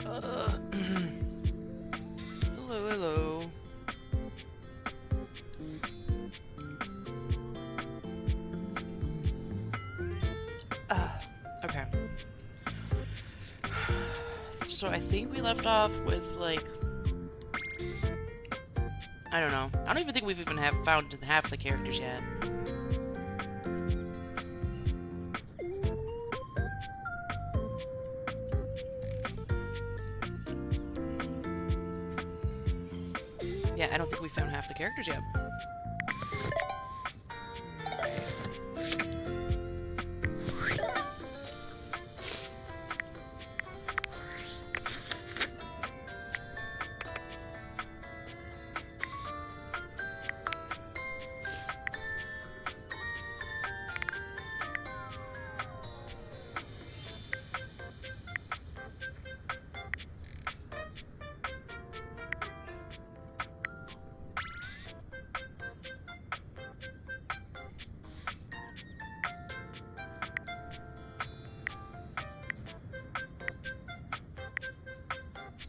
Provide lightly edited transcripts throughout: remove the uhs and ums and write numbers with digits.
Hello, hello. Okay. So I think we left off with, like... I don't know. I don't even think we've even found half the characters yet. Yeah, I don't think we found half the characters yet.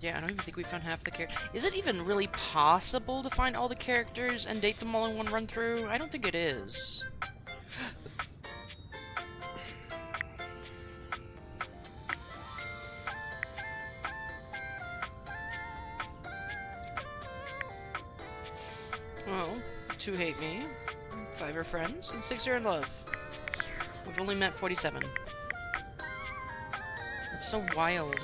Yeah, I don't even think we found half the characters. Is it even really possible to find all the characters and date them all in one run through? I don't think it is. Well, 2 hate me, 5 are friends, and 6 are in love. We've only met 47. That's so wild.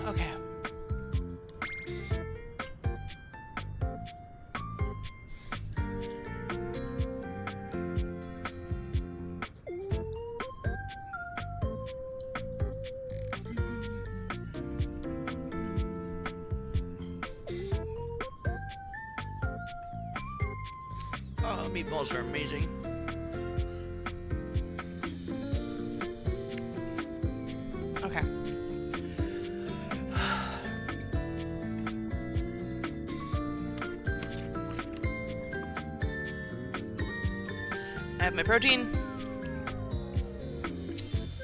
Okay. Oh, meatballs are amazing. Okay. I have my protein.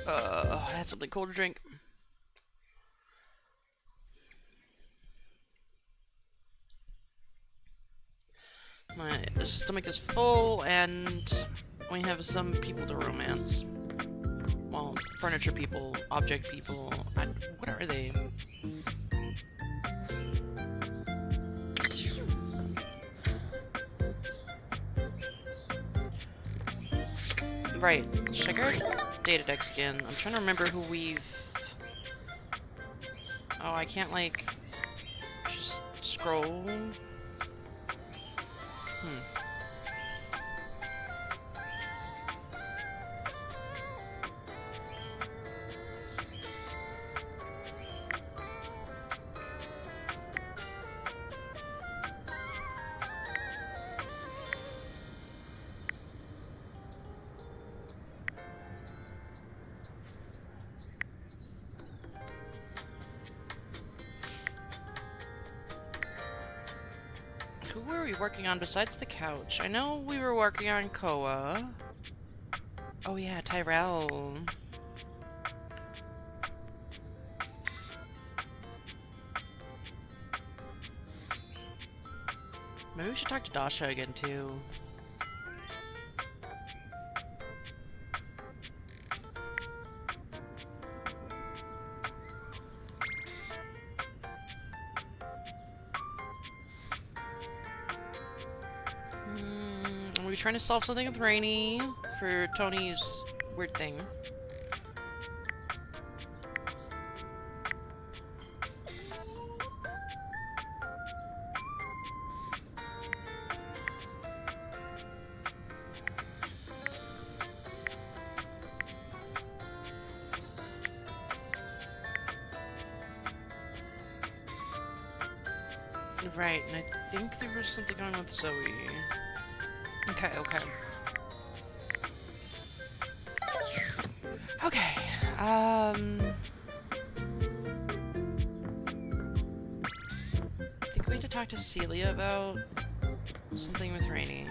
I had something cold to drink. My stomach is full, and we have some people to romance. Well, furniture people, object people. What are they? Right. Let's check our data decks again. I'm trying to remember who we've... Oh, I can't, like, just scroll. Who were we working on besides the couch? I know we were working on Koa. Oh yeah, Tyrell. Maybe we should talk to Dasha again too. Are we trying to solve something with Rainy for Tony's weird thing? Right, and I think there was something going on with Zoe. Okay, okay. Okay, I think we need to talk to Celia about something with Rainy.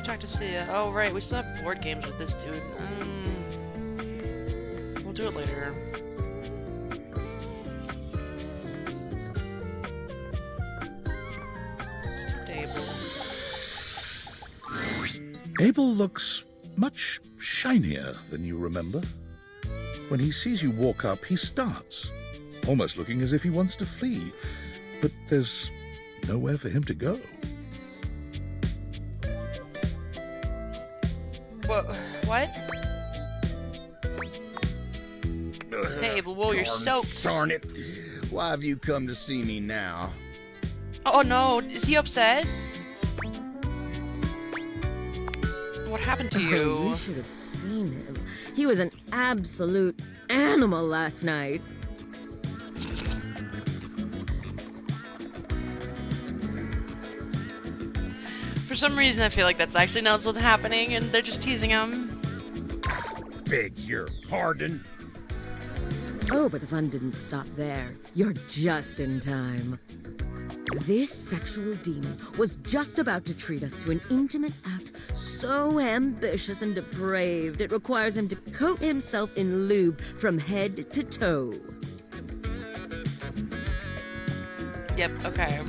Talk to Celia. Oh, right, we still have board games with this dude. We'll do it later. Let's talk to Abel. Abel looks much shinier than you remember. When he sees you walk up, he starts, almost looking as if he wants to flee. But there's nowhere for him to go. What? Hey, Abel, whoa, you're soaked. Darn it. Why have you come to see me now? Oh no, is he upset? What happened to Oh, you? you should have seen him. He was an absolute animal last night. For some reason, I feel like that's actually not what's happening, and they're just teasing him. Beg your pardon. Oh, but the fun didn't stop there. You're just in time. This sexual demon was just about to treat us to an intimate act so ambitious and depraved it requires him to coat himself in lube from head to toe. Yep, okay.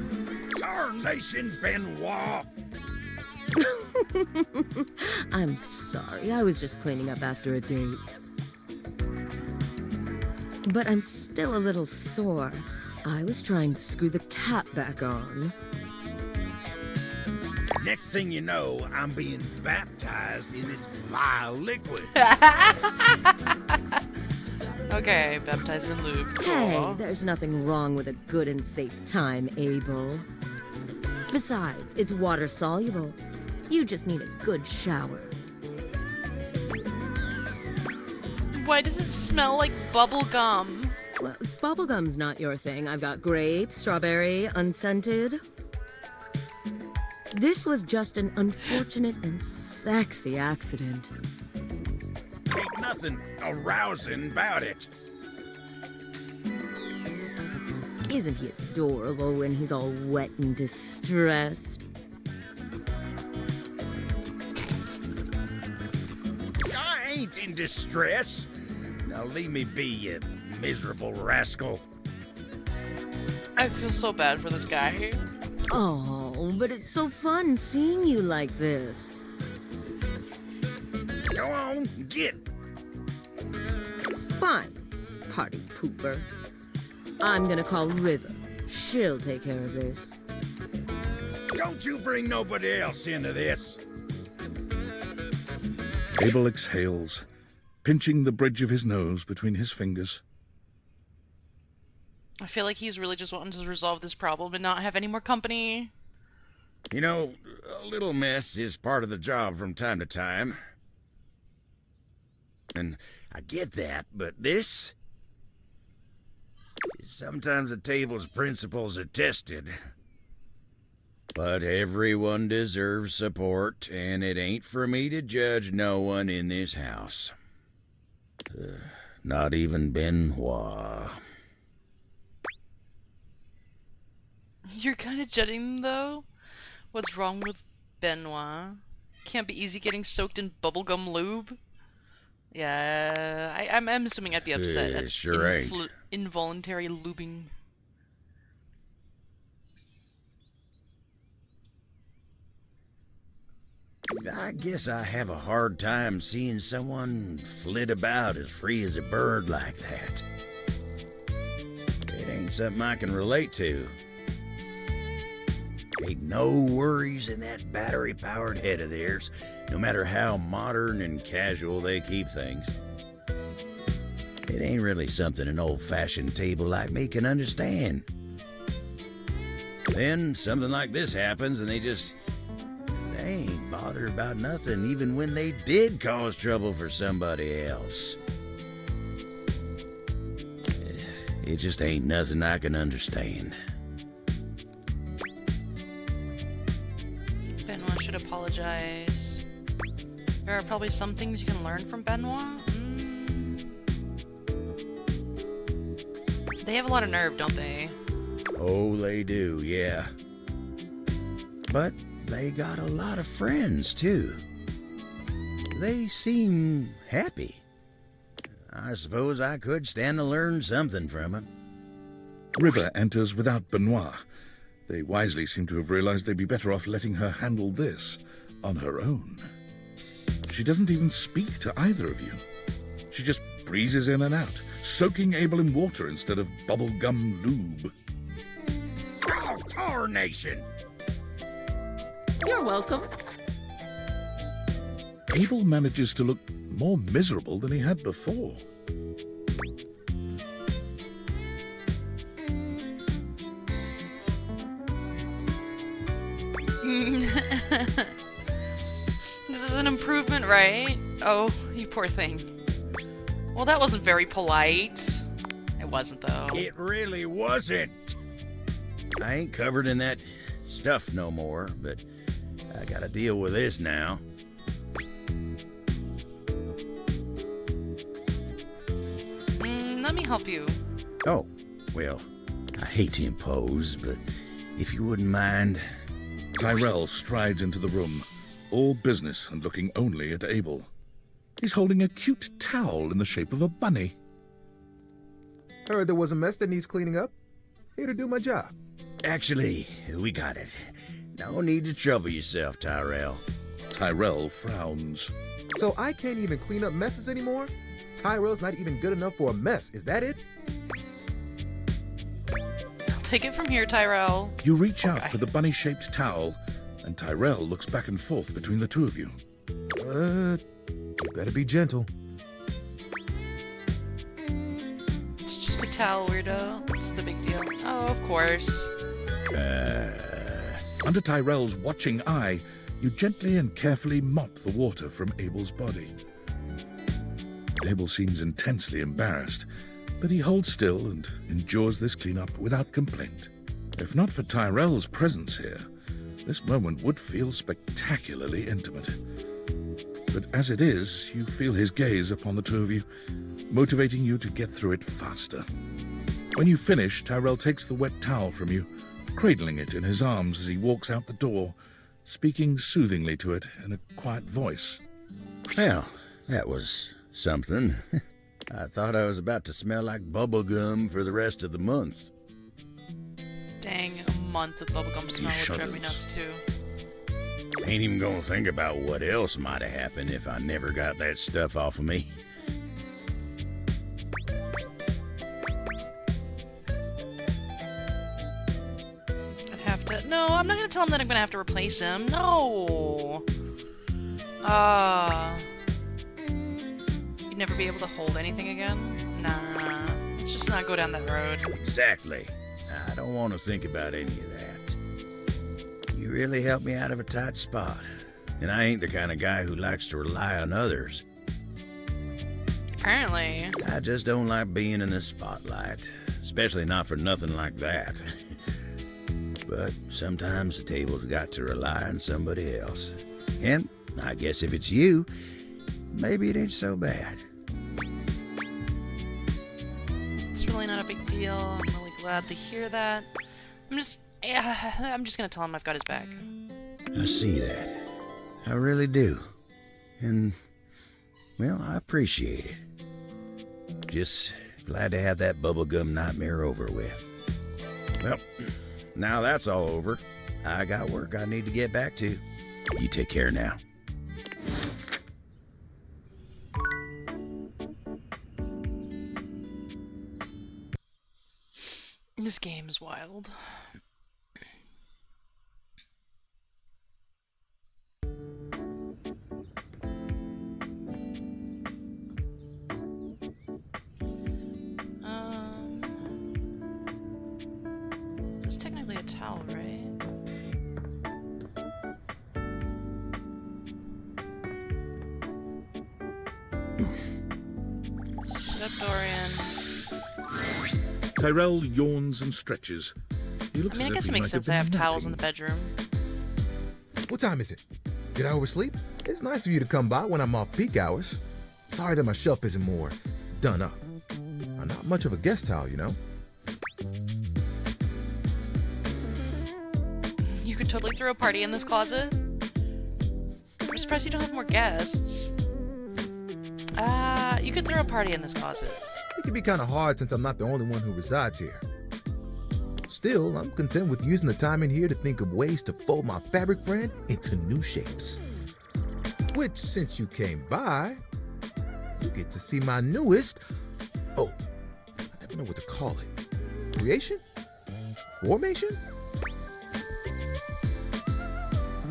Tarnation, Benoit. I'm sorry, I was just cleaning up after a date. But I'm still a little sore. I was trying to screw the cap back on. Next thing you know, I'm being baptized in this vile liquid. Okay, baptized in lube. Hey, Cool. there's nothing wrong with a good and safe time, Abel. Besides, it's water soluble. You just need a good shower. Why does it smell like bubble gum? Well, if bubblegum's not your thing, I've got grape, strawberry, unscented. This was just an unfortunate and sexy accident. Ain't nothing arousing about it. Isn't he adorable when he's all wet and distressed? I ain't in distress. Now leave me be, you miserable rascal. I feel so bad for this guy. Oh, but it's so fun seeing you like this. Go on, get. Fine, party pooper. I'm gonna call River. She'll take care of this. Don't you bring nobody else into this. Abel exhales, pinching the bridge of his nose between his fingers. I feel like he's really just wanting to resolve this problem and not have any more company. You know, a little mess is part of the job from time to time. And I get that, but this? Sometimes the table's principles are tested. But everyone deserves support, and it ain't for me to judge no one in this house. Not even Benoit. You're kind of judging them, though. What's wrong with Benoit? Can't be easy getting soaked in bubblegum lube. Yeah, I'm assuming I'd be upset at Sure ain't. involuntary lubing. I guess I have a hard time seeing someone flit about as free as a bird like that. It ain't something I can relate to. Ain't no worries in that battery-powered head of theirs, no matter how modern and casual they keep things. It ain't really something an old-fashioned table like me can understand. Then something like this happens and they ain't bothered about nothing even when they did cause trouble for somebody else. It just ain't nothing I can understand. Benoit should apologize. There are probably some things you can learn from Benoit. They have a lot of nerve, don't they? Oh, they do, yeah. But they got a lot of friends, too. They seem happy. I suppose I could stand to learn something from them. River enters without Benoit. They wisely seem to have realized they'd be better off letting her handle this on her own. She doesn't even speak to either of you. She just breezes in and out, soaking Abel in water instead of bubblegum lube. Oh, tarnation! You're welcome. Abel manages to look more miserable than he had before. This is an improvement, right? Oh, you poor thing. Well, that wasn't very polite. It wasn't, though. It really wasn't. I ain't covered in that stuff no more, but I gotta deal with this now. Let me help you. Oh, well, I hate to impose, but if you wouldn't mind... Tyrell strides into the room, all business and looking only at Abel. He's holding a cute towel in the shape of a bunny. Heard there was a mess that needs cleaning up. Here to do my job. Actually, we got it. No need to trouble yourself, Tyrell. Tyrell frowns. So I can't even clean up messes anymore? Tyrell's not even good enough for a mess. Is that it? I'll take it from here, Tyrell. You reach out Okay. for the bunny-shaped towel, and Tyrell looks back and forth between the two of you. You better be gentle. It's just a towel, weirdo. What's the big deal? Oh, of course. Under Tyrell's watching eye, you gently and carefully mop the water from Abel's body. Abel seems intensely embarrassed, but he holds still and endures this cleanup without complaint. If not for Tyrell's presence here, this moment would feel spectacularly intimate. But as it is, you feel his gaze upon the two of you, motivating you to get through it faster. When you finish, Tyrell takes the wet towel from you, cradling it in his arms as he walks out the door, speaking soothingly to it in a quiet voice. Well, that was something. I thought I was about to smell like bubblegum for the rest of the month. Dang, a month of bubblegum smell would drive me shudders. nuts, too. Ain't even gonna think about what else might have happened if I never got that stuff off of me. I'd have to... No, I'm not gonna tell him that I'm gonna have to replace him. No! You'd never be able to hold anything again? Nah. Let's just not go down that road. Exactly. I don't want to think about any of that. You really helped me out of a tight spot. And I ain't the kind of guy who likes to rely on others. Apparently. I just don't like being in the spotlight. Especially not for nothing like that. But sometimes the table's got to rely on somebody else. And I guess if it's you, maybe it ain't so bad. It's really not a big deal. I'm really glad to hear that. I'm just gonna tell him I've got his back. I see that. I really do. And, well, I appreciate it. Just glad to have that bubblegum nightmare over with. Well, now that's all over. I got work I need to get back to. You take care now. This game is wild. is technically a towel, right? Shut up, Dorian. Tyrell yawns and stretches. He looks I mean, I as guess if it he makes might sense to have been towels in the napping. bedroom. What time is it? Did I oversleep? It's nice of you to come by when I'm off peak hours. Sorry that my shelf isn't more done up. I'm not much of a guest towel, you know? You could totally throw a party in this closet. I'm surprised you don't have more guests. You could throw a party in this closet. It can be kind of hard since I'm not the only one who resides here. Still, I'm content with using the time in here to think of ways to fold my fabric friend into new shapes. Which, since you came by, you get to see my newest... Oh, I never know what to call it. Creation? Formation?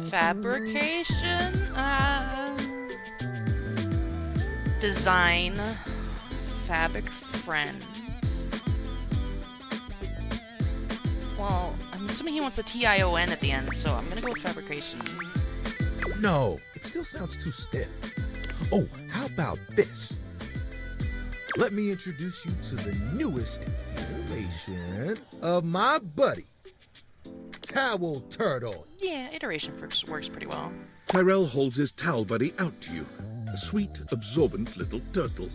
Fabrication? Design. Fabric friend. Well, I'm assuming he wants the T-I-O-N at the end, so I'm gonna go with fabrication. No, it still sounds too stiff. Oh, how about this? Let me introduce you to the newest iteration of my buddy, Towel Turtle. Yeah, iteration works pretty well. Tyrell holds his towel buddy out to you. A sweet, absorbent little turtle.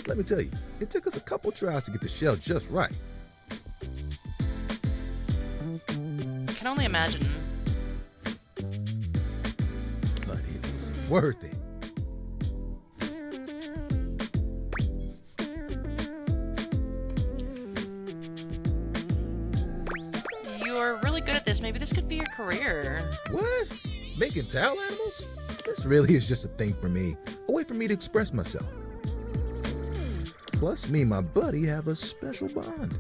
Let me tell you, it took us a couple tries to get the shell just right. I can only imagine. But it was worth it. You're really good at this. Maybe this could be your career. What? Making towel animals? This really is just a thing for me, a way for me to express myself. Plus, me and my buddy have a special bond.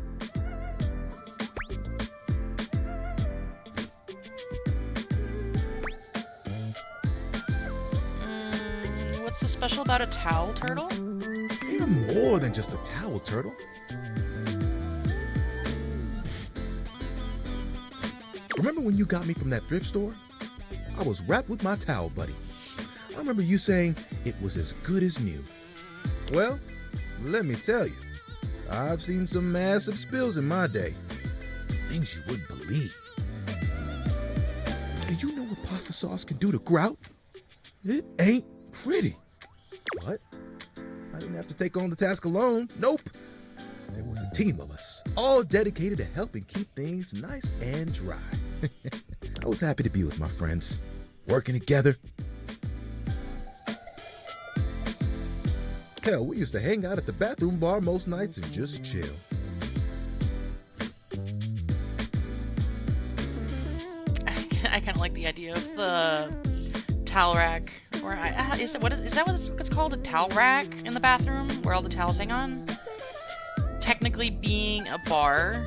What's so special about a towel turtle? You're more than just a towel turtle. Remember when you got me from that thrift store? I was wrapped with my towel buddy. I remember you saying it was as good as new. Well, let me tell you, I've seen some massive spills in my day. Things you wouldn't believe. Did you know what pasta sauce can do to grout? It ain't pretty. But I didn't have to take on the task alone. Nope. There was a team of us, all dedicated to helping keep things nice and dry. I was happy to be with my friends, working together. Hell, we used to hang out at the bathroom bar most nights and just chill. I kind of like the idea of the towel rack. Or is that what it's called? A towel rack in the bathroom where all the towels hang on? Technically being a bar.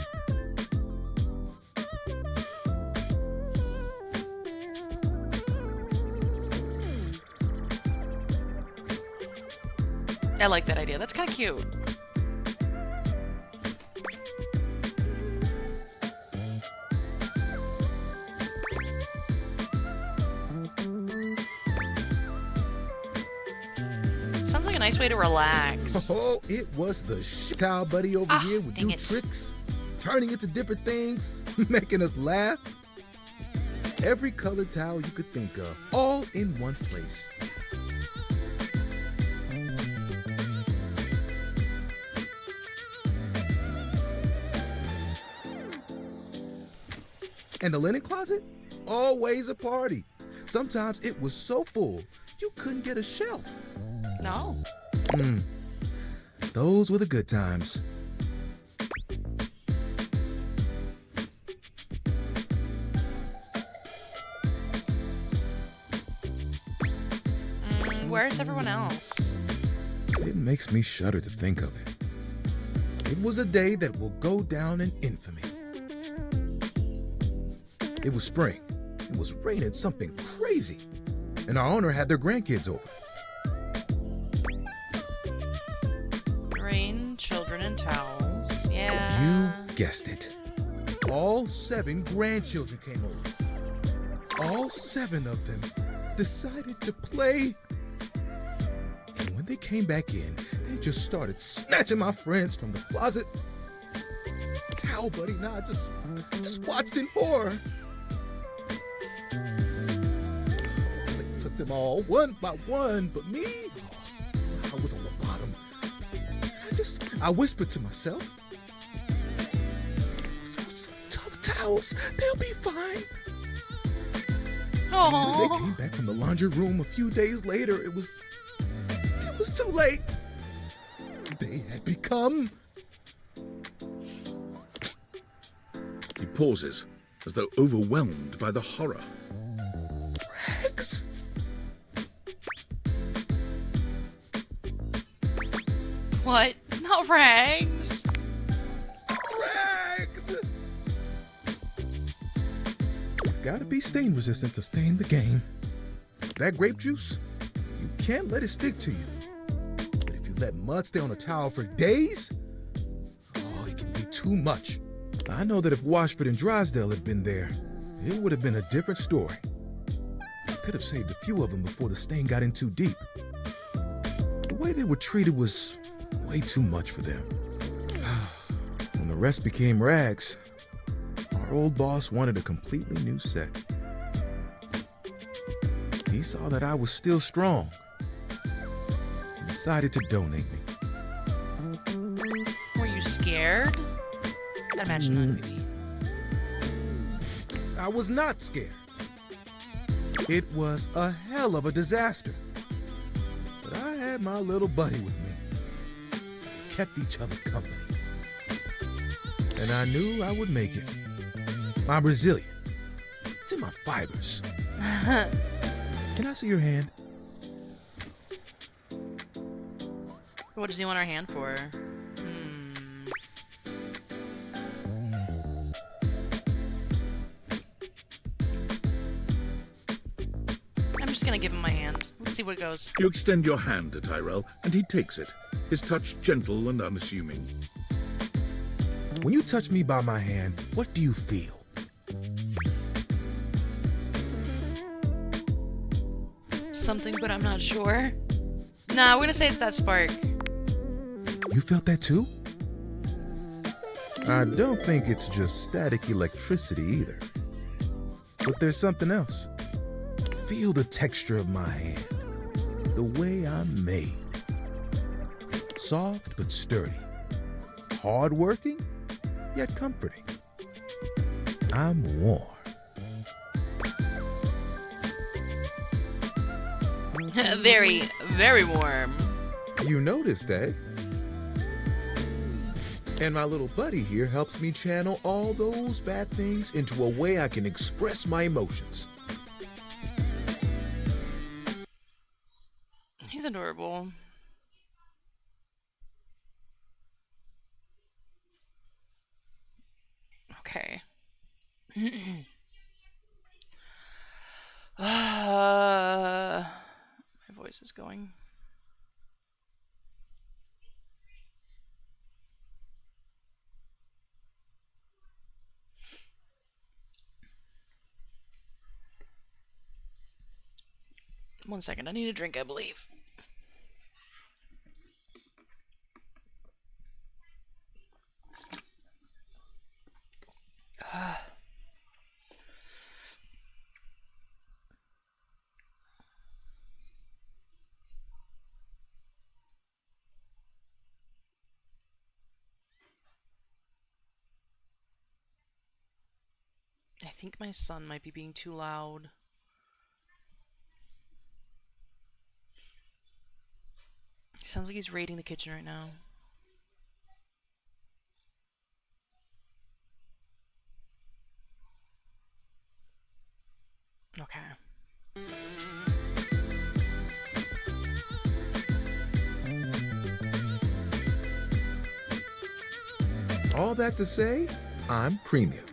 I like that idea. That's kind of cute. Sounds like a nice way to relax. Oh, it was the towel buddy over here would dang do it. tricks, turning into different things, making us laugh. Every colored towel you could think of, all in one place. And the linen closet? Always a party. Sometimes it was so full, you couldn't get a shelf. No. Those were the good times. Where's everyone else? It makes me shudder to think of it. It was a day that will go down in infamy. It was spring. It was raining something crazy. And our owner had their grandkids over. towels. Yeah. You guessed it. All 7 grandchildren came over. All 7 of them decided to play. And when they came back in, they just started snatching my friends from the closet. Towel Buddy and I just watched in horror. They took them all one by one, but me, I was on the bottom. I whispered to myself, "Some tough towels, they'll be fine." When they Oh. came back from the laundry room a few days later, it was too late. They had become... He pauses, as though overwhelmed by the horror. rags. What? Not rags. Rags! Gotta be stain resistant to stay in the game. That grape juice, you can't let it stick to you. But if you let mud stay on a towel for days, oh, it can be too much. I know that if Washford and Drysdale had been there, it would have been a different story. Could have saved a few of them before the stain got in too deep. The way they were treated was way too much for them. When the rest became rags, our old boss wanted a completely new set. He saw that I was still strong and decided to donate me. Were you scared? I imagine not, maybe. I was not scared. It was a hell of a disaster. But I had my little buddy with me. We kept each other company. And I knew I would make it. I'm resilient. It's in my fibers. Can I see your hand? What does he want our hand for? I'm just gonna give him my hand. Let's see what it goes. You extend your hand to Tyrell, and he takes it, his touch gentle and unassuming. When you touch me by my hand, what do you feel? Something, but I'm not sure. Nah, we're gonna say it's that spark. You felt that too? I don't think it's just static electricity either. But there's something else. Feel the texture of my hand. The way I'm made. Soft but sturdy. Hard-working, yet comforting. I'm warm. Very, very warm. You noticed, eh? And my little buddy here helps me channel all those bad things into a way I can express my emotions. He's adorable. Okay. My voice is going. One second, I need a drink, I believe. I think my son might be being too loud. Sounds like he's raiding the kitchen right now. Okay. All that to say, I'm premium.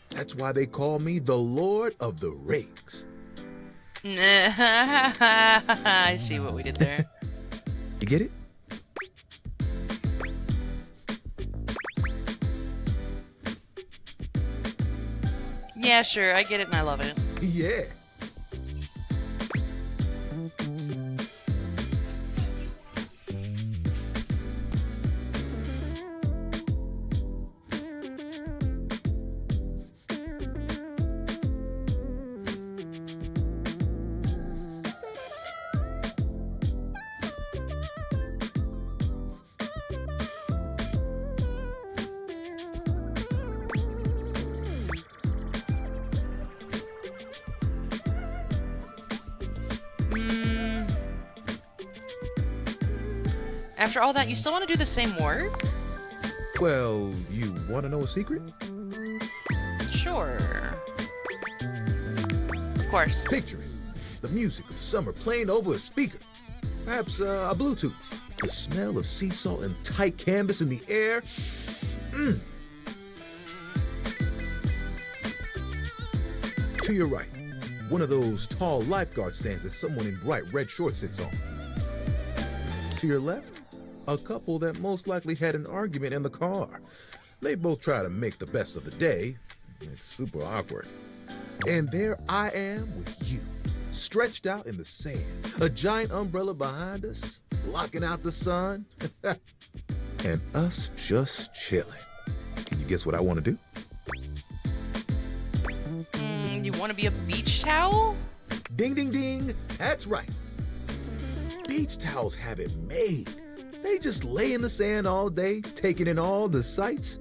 That's why they call me the Lord of the Rakes. I see what we did there. You get it? Yeah, sure, I get it and I love it. Yeah. After all that, you still want to do the same work? Well, you want to know a secret? Sure. Of course. Picture it. The music of summer playing over a speaker. Perhaps a Bluetooth. The smell of sea salt and tight canvas in the air. To your right, one of those tall lifeguard stands that someone in bright red shorts sits on. To your left, a couple that most likely had an argument in the car. They both try to make the best of the day. It's super awkward. And there I am with you, stretched out in the sand, a giant umbrella behind us, blocking out the sun, and us just chilling. Can you guess what I want to do? You want to be a beach towel? Ding, ding, ding. That's right. Beach towels have it made. They just lay in the sand all day, taking in all the sights.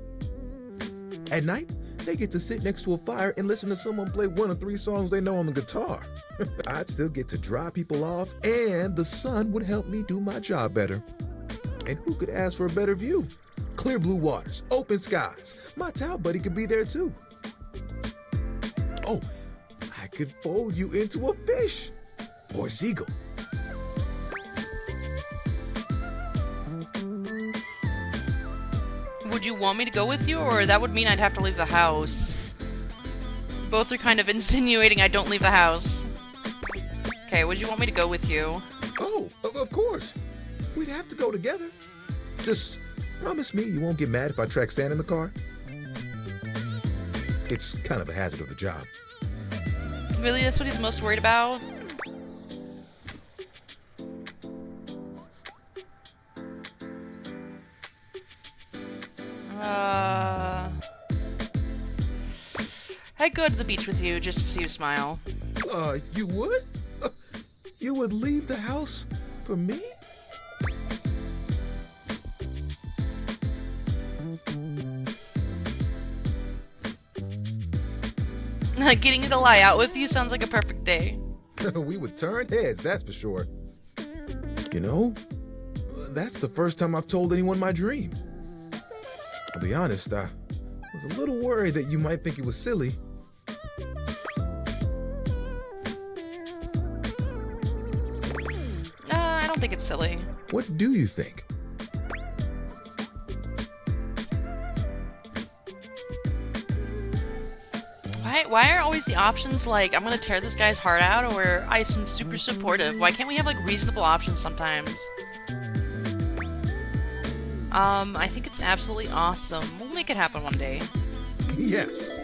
At night, they get to sit next to a fire and listen to someone play one of 3 songs they know on the guitar. I'd still get to dry people off, and the sun would help me do my job better. And who could ask for a better view? Clear blue waters, open skies. My towel buddy could be there too. Oh, I could fold you into a fish or a seagull. Would you want me to go with you, or that would mean I'd have to leave the house? Both are kind of insinuating I don't leave the house. Okay, would you want me to go with you? Oh, of course. We'd have to go together. Just promise me you won't get mad if I track sand in the car. It's kind of a hazard of the job. Really, that's what he's most worried about? I'd go to the beach with you just to see you smile. You would? You would leave the house for me? Getting to lie out with you sounds like a perfect day. We would turn heads, that's for sure. You know, that's the first time I've told anyone my dream. I'll be honest, I was a little worried that you might think it was silly. I don't think it's silly. What do you think? Why are always the options like, I'm gonna tear this guy's heart out, or I'm super supportive? Why can't we have like reasonable options sometimes? I think it's absolutely awesome. We'll make it happen one day. Yes.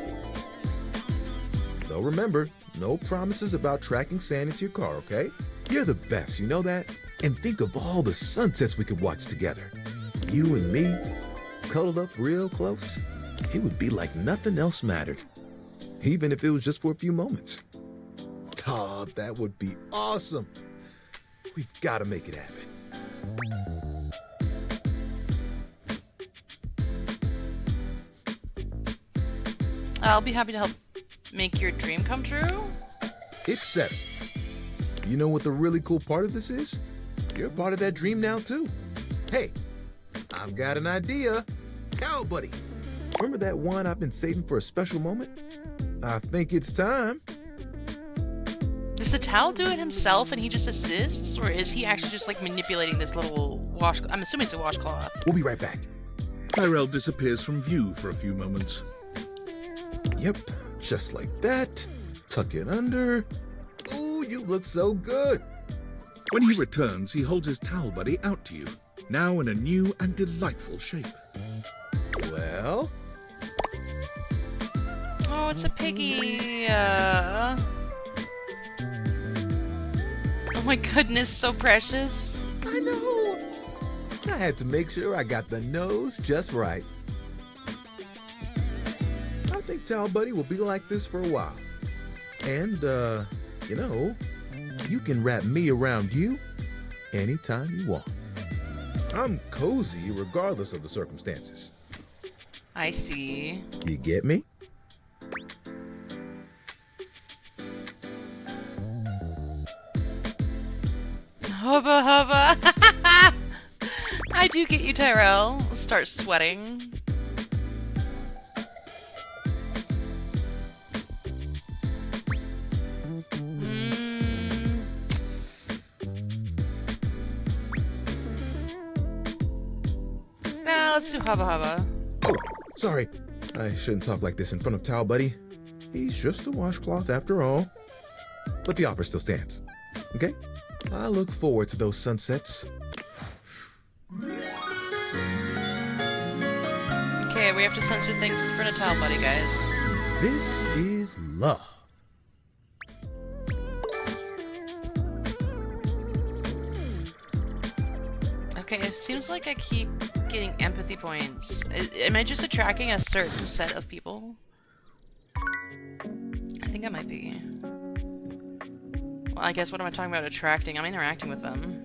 Though remember, no promises about tracking sand into your car, okay? You're the best, you know that? And think of all the sunsets we could watch together. You and me, cuddled up real close. It would be like nothing else mattered. Even if it was just for a few moments. Oh, that would be awesome. We've got to make it happen. I'll be happy to help make your dream come true. It's settled. You know what the really cool part of this is? You're part of that dream now, too. Hey, I've got an idea. Cow buddy. Remember that one I've been saving for a special moment? I think it's time. Does the towel do it himself and he just assists? Or is he actually just like manipulating this little washcloth? I'm assuming it's a washcloth. We'll be right back. Tyrell disappears from view for a few moments. Yep, just like that. Tuck it under. Ooh, you look so good. When he returns, he holds his towel buddy out to you, now in a new and delightful shape. Well, Oh, no, it's a piggy. Oh my goodness, so precious. I know. I had to make sure I got the nose just right. I think Towel Buddy will be like this for a while. And, you know, you can wrap me around you anytime you want. I'm cozy regardless of the circumstances. I see. You get me? Hubba hubba. I do get you, Tyrell. Start sweating. Nah, let's do hubba hubba. Oh, sorry. I shouldn't talk like this in front of Towel Buddy. He's just a washcloth after all. But the offer still stands. Okay? I look forward to those sunsets. Okay, we have to censor things in front of Towel Buddy, guys. This is love. Okay, it seems like I keep getting empathy points. Am I just attracting a certain set of people? I think I might be. Well, I guess what am I talking about attracting? I'm interacting with them.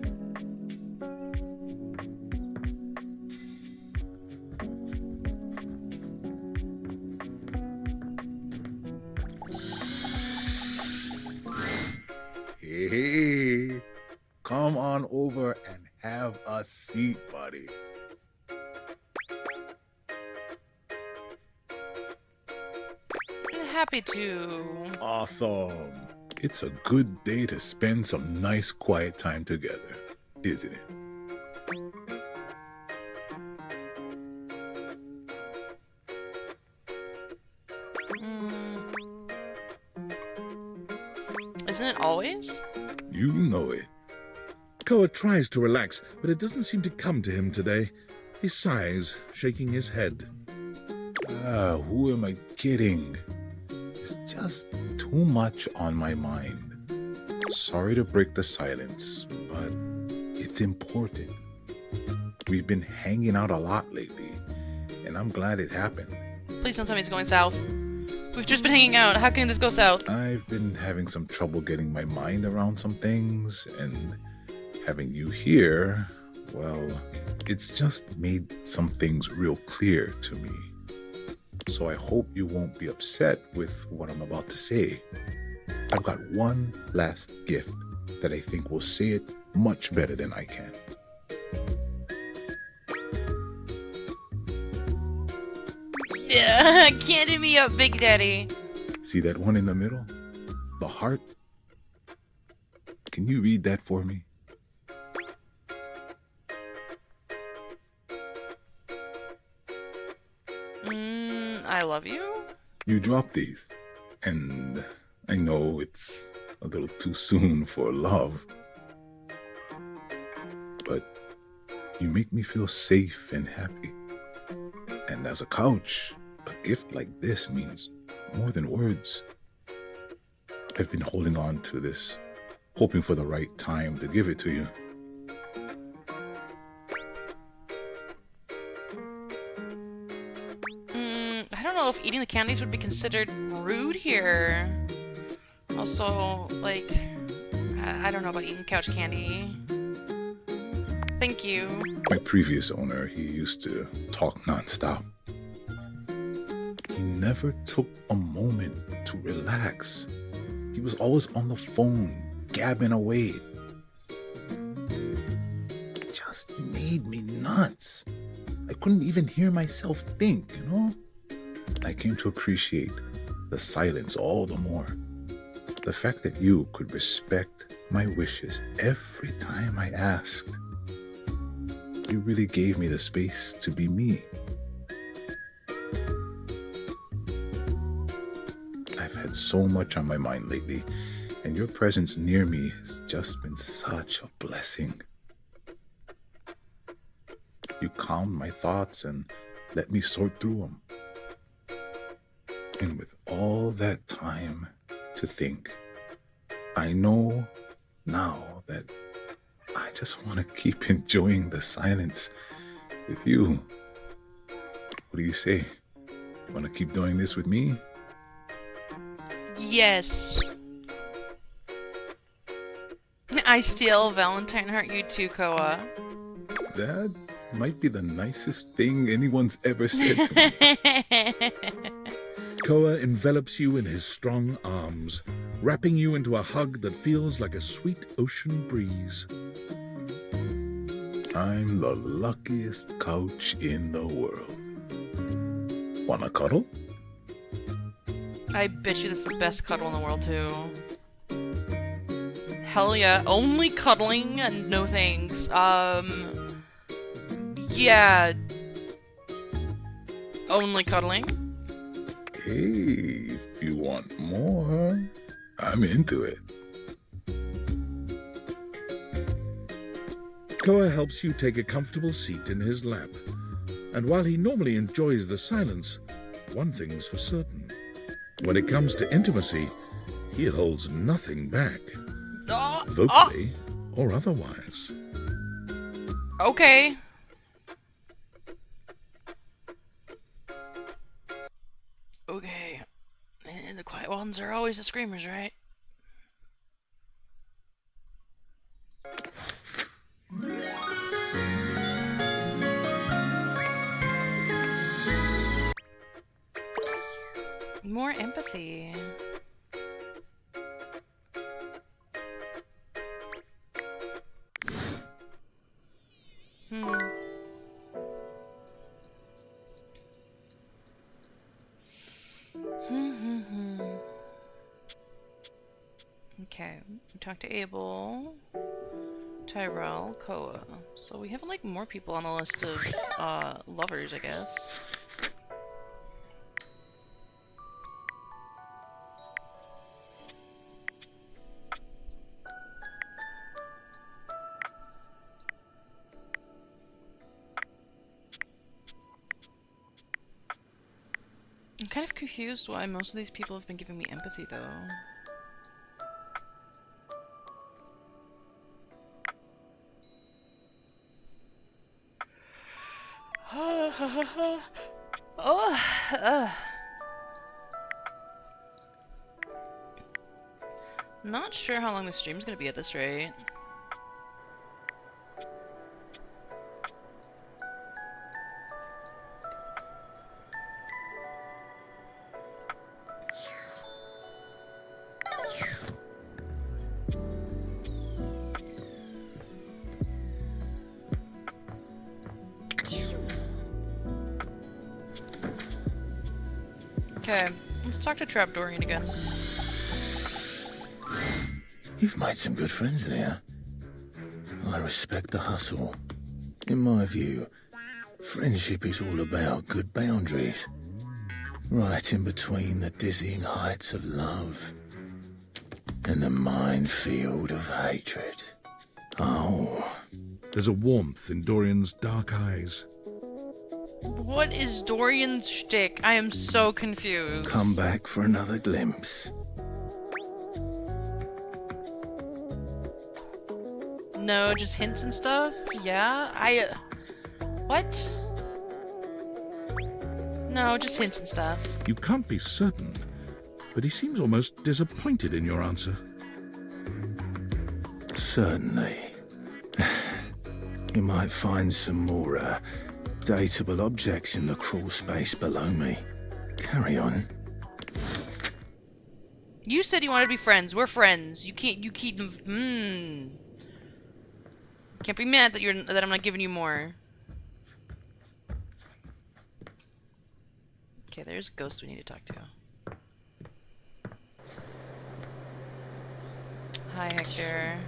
Hey, come on over and have a seat, buddy. Happy to. Awesome. It's a good day to spend some nice quiet time together, isn't it? Isn't it always? You know it. Koa tries to relax, but it doesn't seem to come to him today. He sighs, shaking his head. Who am I kidding? It's just too much on my mind. Sorry to break the silence, but it's important. We've been hanging out a lot lately, and I'm glad it happened. Please don't tell me it's going south. We've just been hanging out. How can this go south? I've been having some trouble getting my mind around some things, and having you here, well, it's just made some things real clear to me. So I hope you won't be upset with what I'm about to say. I've got one last gift that I think will say it much better than I can. Yeah, candy me up, Big Daddy. See that one in the middle? The heart? Can you read that for me? I love you? You dropped these, and I know it's a little too soon for love, but you make me feel safe and happy. And as a couch, a gift like this means more than words. I've been holding on to this, hoping for the right time to give it to you. I don't know if eating the candies would be considered rude here. Also, like, I don't know about eating couch candy. Thank you. My previous owner, he used to talk nonstop. He never took a moment to relax. He was always on the phone, gabbing away. It just made me nuts. I couldn't even hear myself think, you know? I came to appreciate the silence all the more. The fact that you could respect my wishes every time I asked. You really gave me the space to be me. I've had so much on my mind lately, and your presence near me has just been such a blessing. You calmed my thoughts and let me sort through them. And with all that time to think, I know now that I just want to keep enjoying the silence with you. What do you say? Want to keep doing this with me? Yes. I steal Valentine Heart you too, Koa. That might be the nicest thing anyone's ever said to me. Koa envelops you in his strong arms, wrapping you into a hug that feels like a sweet ocean breeze. I'm the luckiest couch in the world. Wanna cuddle? I bet you that's the best cuddle in the world, too. Hell yeah. Only cuddling and no thanks. Yeah. Only cuddling? Hey, if you want more, I'm into it. Koa helps you take a comfortable seat in his lap. And while he normally enjoys the silence, one thing's for certain. When it comes to intimacy, he holds nothing back. Vocally or otherwise. Okay. Okay. And the quiet ones are always the screamers, right? More empathy. Okay, we talked to Abel, Tyrell, Koa. So we have like more people on the list of lovers, I guess. I'm kind of confused why most of these people have been giving me empathy, though. Not sure how long the stream's gonna be at this rate. Okay, let's talk to Trapdorian again. You've made some good friends in here. I respect the hustle. In my view, friendship is all about good boundaries. Right in between the dizzying heights of love and the minefield of hatred. Oh. There's a warmth in Dorian's dark eyes. What is Dorian's shtick? I am so confused. Come back for another glimpse. No, just hints and stuff? Yeah? What? No, just hints and stuff. You can't be certain, but he seems almost disappointed in your answer. Certainly. You might find some more, dateable objects in the crawl space below me. Carry on. You said you wanted to be friends. We're friends. You keep Can't be mad that I'm not giving you more. Okay, there's a ghost we need to talk to. Hi, Hector.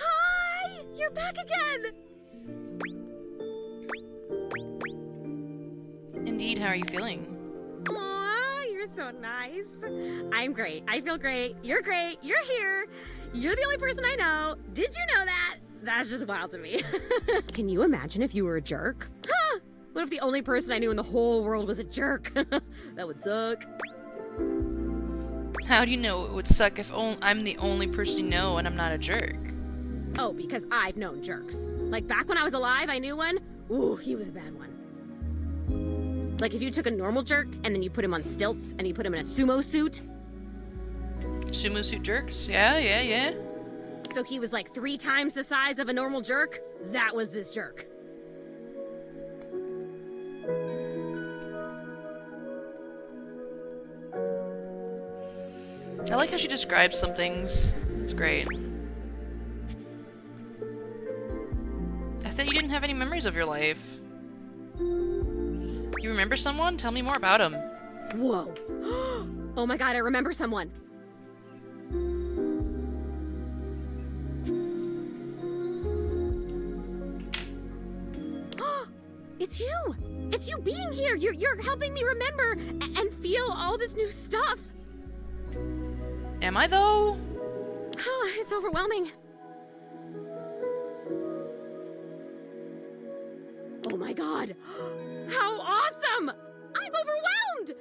Hi! You're back again! Indeed, how are you feeling? Aw, you're so nice. I'm great. I feel great. You're great. You're here. You're the only person I know. Did you know that? That's just wild to me. Can you imagine if you were a jerk? Huh? What if the only person I knew in the whole world was a jerk? That would suck. How do you know it would suck if I'm the only person you know and I'm not a jerk? Oh, because I've known jerks. Like back when I was alive, I knew one. Ooh, he was a bad one. Like if you took a normal jerk and then you put him on stilts and you put him in a sumo suit. Sumo suit jerks? Yeah. So he was like 3 times the size of a normal jerk? That was this jerk. I like how she describes some things. It's great. I thought you didn't have any memories of your life. You remember someone? Tell me more about him. Whoa. Oh my god, I remember someone. It's you! It's you being here! You're helping me remember and feel all this new stuff! Am I though? Oh, it's overwhelming. Oh my god! How awesome! I'm overwhelmed!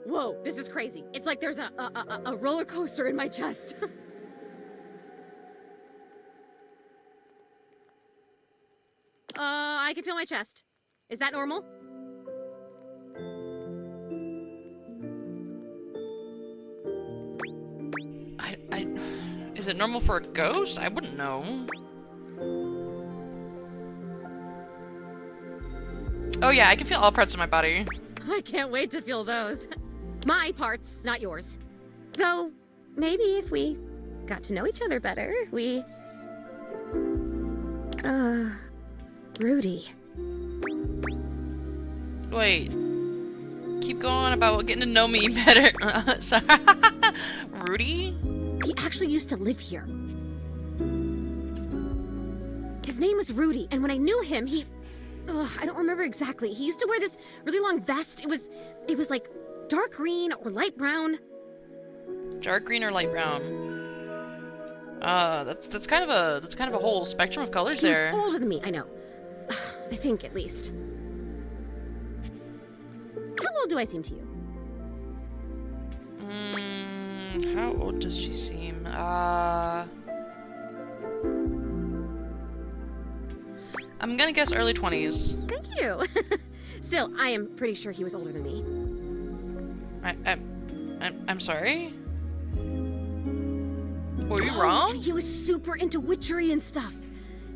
Whoa, this is crazy. It's like there's a roller coaster in my chest. I can feel my chest. Is that normal? Is it normal for a ghost? I wouldn't know. Oh yeah, I can feel all parts of my body. I can't wait to feel those. My parts, not yours. Though, maybe if we got to know each other better, we... Rudy. Wait. Keep going about getting to know me better. Sorry. Rudy? He actually used to live here. His name was Rudy, and when I knew him, he... I don't remember exactly. He used to wear this really long vest. It was like dark green or light brown. Dark green or light brown? That's kind of a whole spectrum of colors He there. was older than me, I know. I think, at least. How old do I seem to you? How old does she seem? I'm gonna guess early 20s. Thank you. Still, I am pretty sure he was older than me. I'm sorry? Were you Oh, wrong? and he was super into witchery and stuff.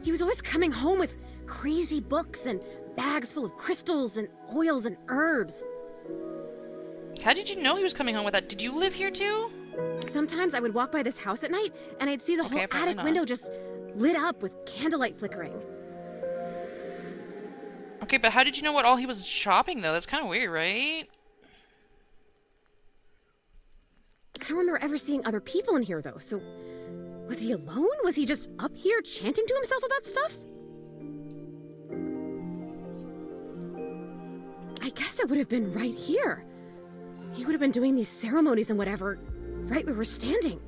He was always coming home with crazy books and bags full of crystals and oils and herbs. How did you know he was coming home with that? Did you live here too? Sometimes I would walk by this house at night and I'd see the Okay, whole apparently attic not. window just lit up with candlelight flickering. Okay, but how did you know what all he was shopping though? That's kind of weird, right? I don't remember ever seeing other people in here though, so was he alone? Was he just up here chanting to himself about stuff? I guess it would have been right here. He would have been doing these ceremonies and whatever, right where we're standing.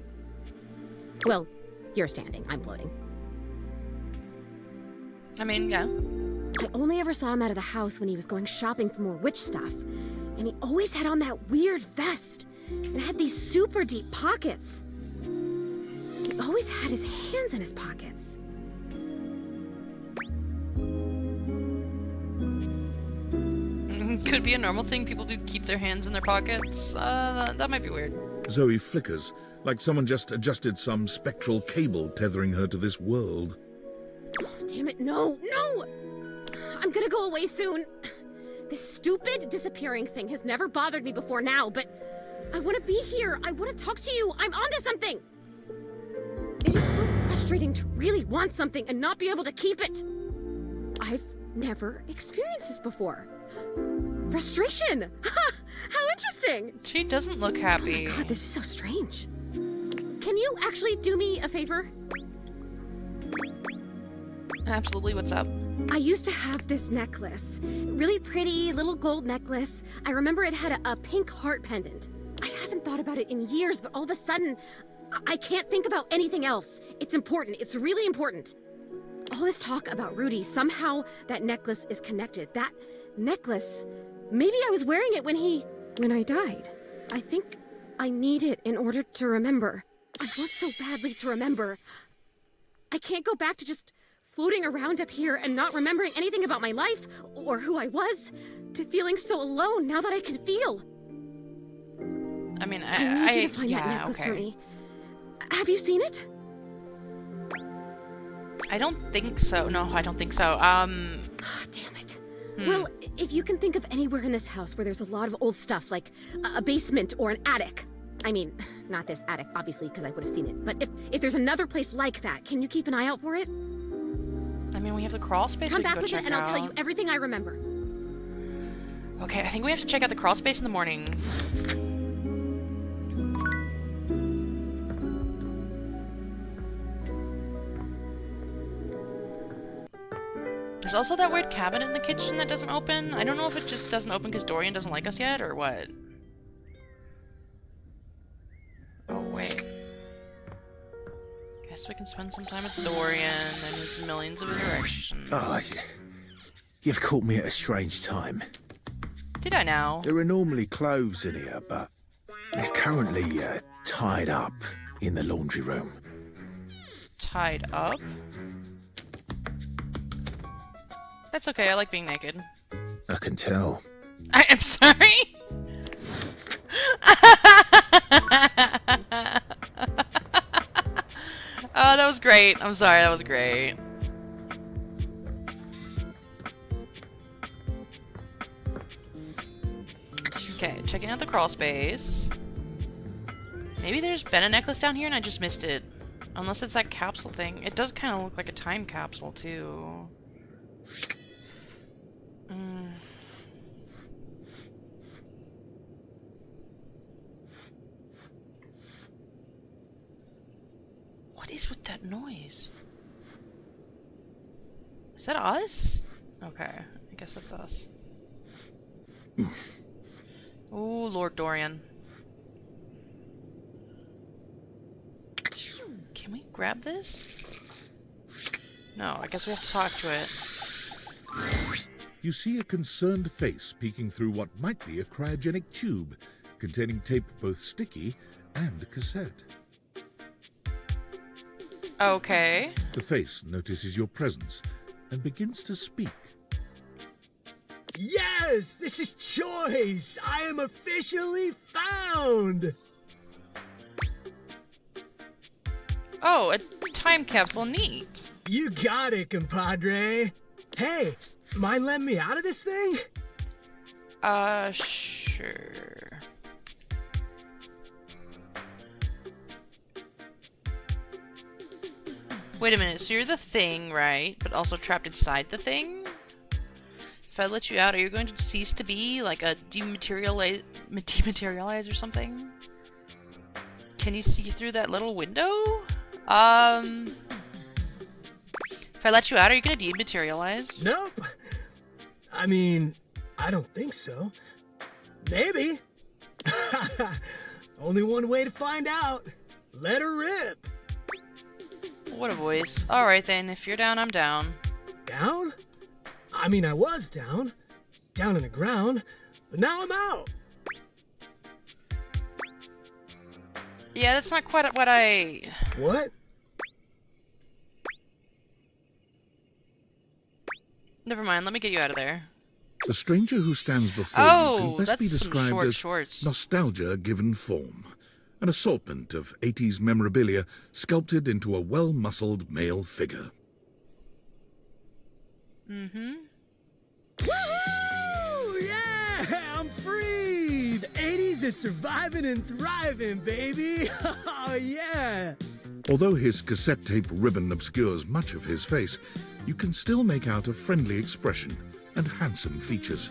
Well, you're standing, I'm floating. I mean, yeah. I only ever saw him out of the house when he was going shopping for more witch stuff. And he always had on that weird vest and had these super deep pockets. He always had his hands in his pockets. Could be a normal thing people do, keep their hands in their pockets. That might be weird. Zoe flickers, like someone just adjusted some spectral cable tethering her to this world. Oh, damn it, no! I'm gonna go away soon. This stupid disappearing thing has never bothered me before now, but I want to be here. I want to talk to you. I'm onto something. It is so frustrating to really want something and not be able to keep it. I've never experienced this before. Frustration! How interesting! She doesn't look happy. Oh my god, this is so strange. Can you actually do me a favor? Absolutely, what's up? I used to have this necklace. Really pretty little gold necklace. I remember it had a pink heart pendant. I haven't thought about it in years, but all of a sudden, I can't think about anything else. It's important. It's really important. All this talk about Rudy, somehow that necklace is connected. necklace. Maybe I was wearing it when I died. I think I need it in order to remember. I want so badly to remember. I can't go back to just floating around up here and not remembering anything about my life or who I was, to feeling so alone now that I can feel. I mean, I need you to find yeah, that necklace okay. for me. Have you seen it? I don't think so. No, I don't think so. Damn it. Well, if you can think of anywhere in this house where there's a lot of old stuff, like a basement or an attic. I mean, not this attic, obviously, because I would have seen it. But if there's another place like that, can you keep an eye out for it? I mean, we have the crawl space Come we can back go with check it and I'll tell you out. everything I remember. Okay, I think we have to check out the crawl space in the morning. There's also that weird cabinet in the kitchen that doesn't open. I don't know if it just doesn't open because Dorian doesn't like us yet, or what. Oh, wait. Guess we can spend some time with Dorian and his millions of interactions. Oh, you've caught me at a strange time. Did I now? There are normally clothes in here, but they're currently tied up in the laundry room. Tied up? That's okay, I like being naked. I can tell. I am sorry? Oh, that was great. I'm sorry, that was great. Okay, checking out the crawl space. Maybe there's been a necklace down here and I just missed it. Unless it's that capsule thing. It does kind of look like a time capsule, too. What is with that noise? Is that us? Okay, I guess that's us. Ooh, Lord Dorian. Can we grab this? No, I guess we have to talk to it. You see a concerned face peeking through what might be a cryogenic tube containing tape both sticky and cassette. Okay. The face notices your presence and begins to speak. Yes, this is Choice. I am officially found. Oh, a time capsule, neat. You got it, compadre. Hey, mind letting me out of this thing? Sure. Wait a minute, so you're the thing, right? But also trapped inside the thing? If I let you out, are you going to cease to be like a dematerialize or something? Can you see through that little window? If I let you out, are you gonna dematerialize? Nope. I mean, I don't think so. Maybe. Only one way to find out. Let her rip. What a voice. Alright then, if you're down, I'm down. Down? I mean, I was down. Down in the ground. But now I'm out. Yeah, that's not quite what I... What? Never mind, let me get you out of there. The stranger who stands before Oh, you can best be that's some described short as shorts. nostalgia given form. An assortment of 80s memorabilia sculpted into a well-muscled male figure. Mm-hmm. Woohoo! Yeah! I'm free! The 80s is surviving and thriving, baby! Oh, yeah! Although his cassette tape ribbon obscures much of his face, you can still make out a friendly expression and handsome features.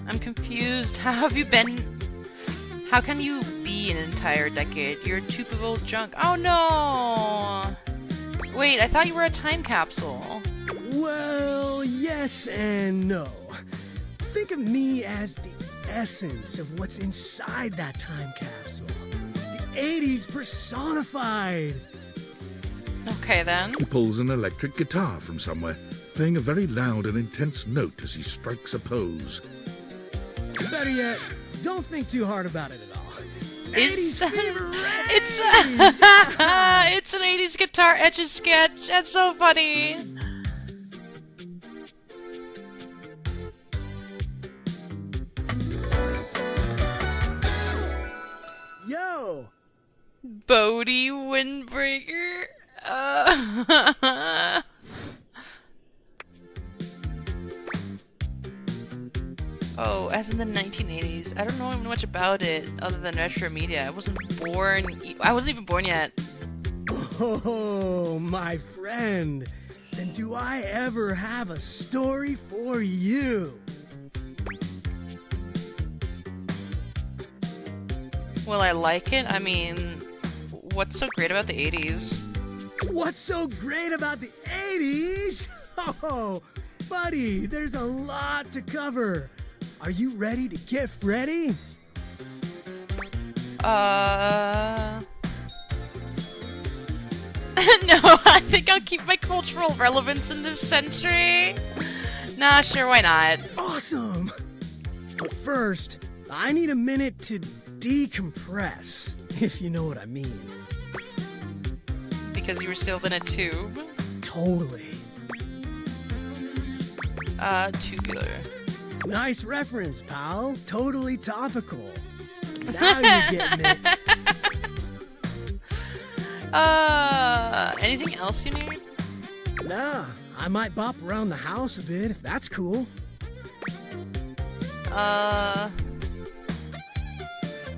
I'm confused. How have you been... How can you be an entire decade? You're a tube of old junk. Oh no! Wait, I thought you were a time capsule. Well, yes and no. Think of me as the essence of what's inside that time capsule. The 80s personified. Okay then. He pulls an electric guitar from somewhere, playing a very loud and intense note as he strikes a pose. Better yet, don't think too hard about it at all. It's 80s fever it's rays! it's an 80s guitar Etch-a-Sketch. That's so funny. Yo! Bodie Windbreaker. Oh, as in the 1980s. I don't know even much about it other than retro media. I wasn't born. I wasn't even born yet. Oh, my friend. Then do I ever have a story for you? Will I like it? I mean, what's so great about the 80s? What's so great about the 80s? Oh, buddy, there's a lot to cover. Are you ready to get ready? No, I think I'll keep my cultural relevance in this century. Nah, sure, why not? Awesome! But first, I need a minute to decompress, if you know what I mean. Because you were sealed in a tube? Totally. Tubular. Nice reference, pal. Totally topical. Now you're getting it. Anything else you need? Nah, I might bop around the house a bit if that's cool.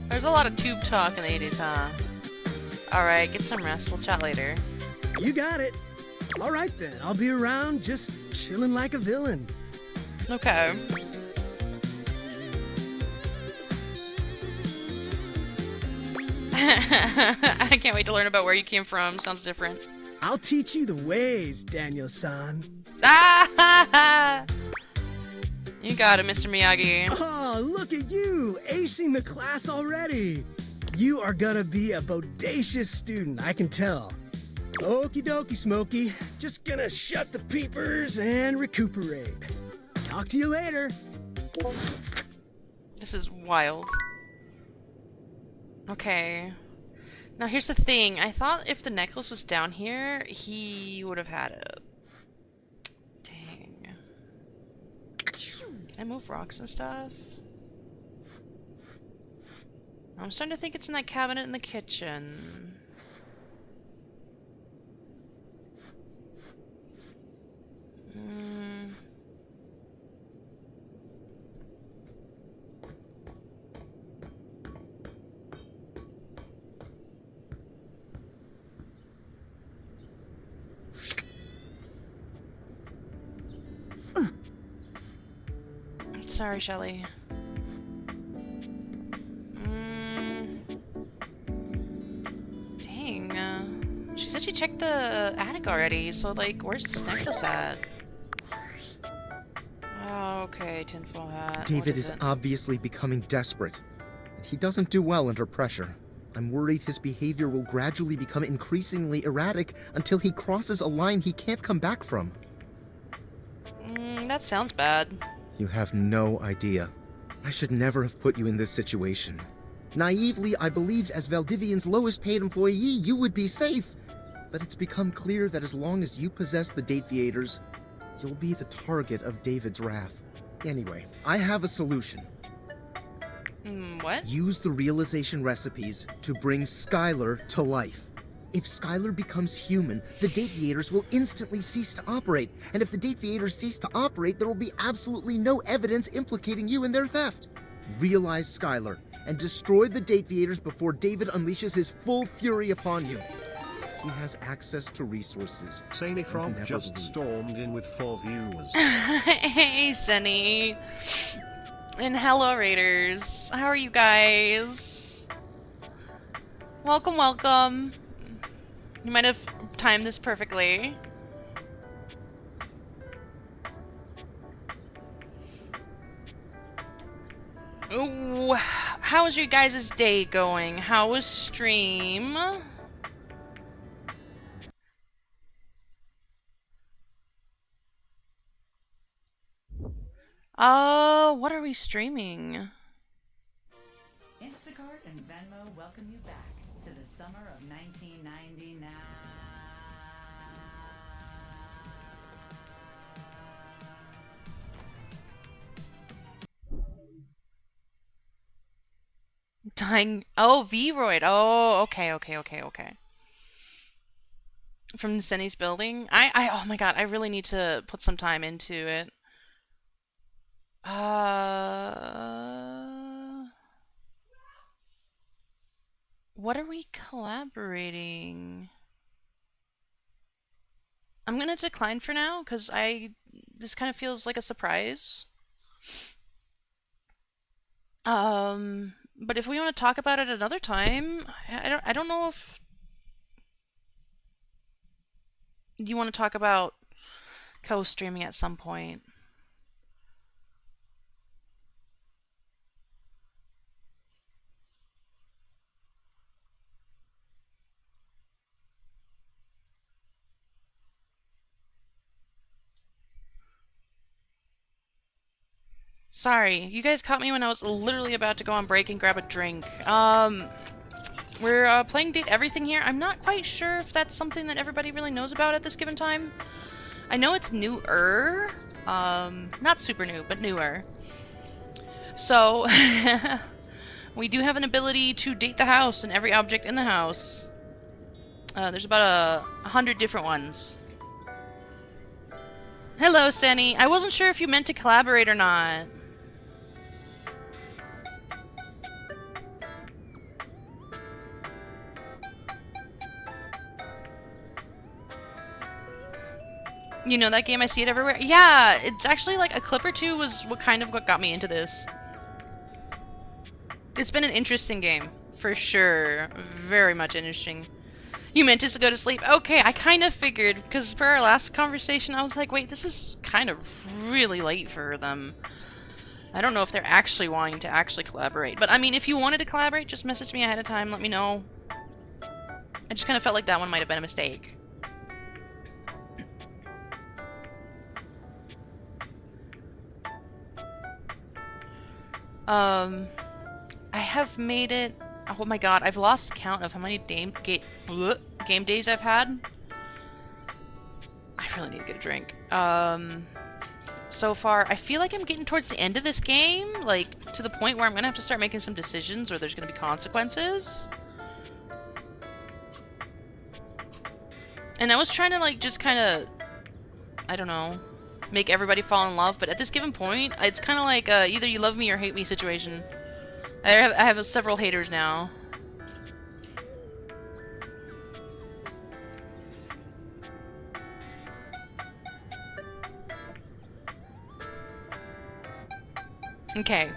There's a lot of tube talk in the 80s, huh? Alright, get some rest. We'll chat later. You got it. All right then, I'll be around just chilling like a villain. Okay. I can't wait to learn about where you came from. Sounds different. I'll teach you the ways, Daniel-san. Ah! You got it, Mr. Miyagi. Oh, look at you, acing the class already. You are gonna be a bodacious student, I can tell. Okie dokie, Smokey. Just gonna shut the peepers and recuperate. Talk to you later. This is wild. Okay. Now here's the thing. I thought if the necklace was down here, he would have had it. Dang. Can I move rocks and stuff? I'm starting to think it's in that cabinet in the kitchen. Sorry, Shelly. Dang. She said she checked the attic already, so like, where's this necklace at? Oh, okay, tinfoil hat. David is obviously becoming desperate. He doesn't do well under pressure. I'm worried his behavior will gradually become increasingly erratic until he crosses a line he can't come back from. That sounds bad. You have no idea. I should never have put you in this situation. Naively, I believed as Valdivian's lowest paid employee, you would be safe. But it's become clear that as long as you possess the Dateviators, you'll be the target of David's wrath. Anyway, I have a solution. What? Use the realization recipes to bring Skylar to life. If Skylar becomes human, the Dateviators will instantly cease to operate. And if the Dateviators cease to operate, there will be absolutely no evidence implicating you in their theft. Realize Skylar and destroy the Dateviators before David unleashes his full fury upon you. He has access to resources. Sani Frog just believe. stormed in with 4 viewers. Hey, Sunny. And hello, Raiders. How are you guys? Welcome, welcome. You might have timed this perfectly. Ooh, how is your guys' day going? How was stream? What are we streaming? Instacart and Venmo welcome you back to the summer of 1999. Dying. Oh, V-Roid. Oh, okay. From Zenny's building. Oh my god, I really need to put some time into it. What are we collaborating? I'm gonna decline for now, because this kind of feels like a surprise. But if we want to talk about it another time, I don't know if you want to talk about co-streaming at some point. Sorry, you guys caught me when I was literally about to go on break and grab a drink. We're playing Date Everything here. I'm not quite sure if that's something that everybody really knows about at this given time. I know it's newer. Not super new, but newer. So, we do have an ability to date the house and every object in the house. There's about 100 different ones. Hello, Senny. I wasn't sure if you meant to collaborate or not. You know that game? I see it everywhere. Yeah, it's actually like a clip or two was what got me into this. It's been an interesting game, for sure. Very much interesting. You meant us to go to sleep? Okay, I kind of figured, because per our last conversation, I was like, wait, this is kind of really late for them. I don't know if they're actually wanting to actually collaborate. But, I mean, if you wanted to collaborate, just message me ahead of time, let me know. I just kind of felt like that one might have been a mistake. I have made it. Oh my god, I've lost count of how many game days I've had. I really need to get a drink. So far, I feel like I'm getting towards the end of this game, like to the point where I'm gonna have to start making some decisions or there's gonna be consequences. And I was trying to like just kind of, I don't know, make everybody fall in love, but at this given point, it's kind of like either you love me or hate me situation. I have several haters now. Okay.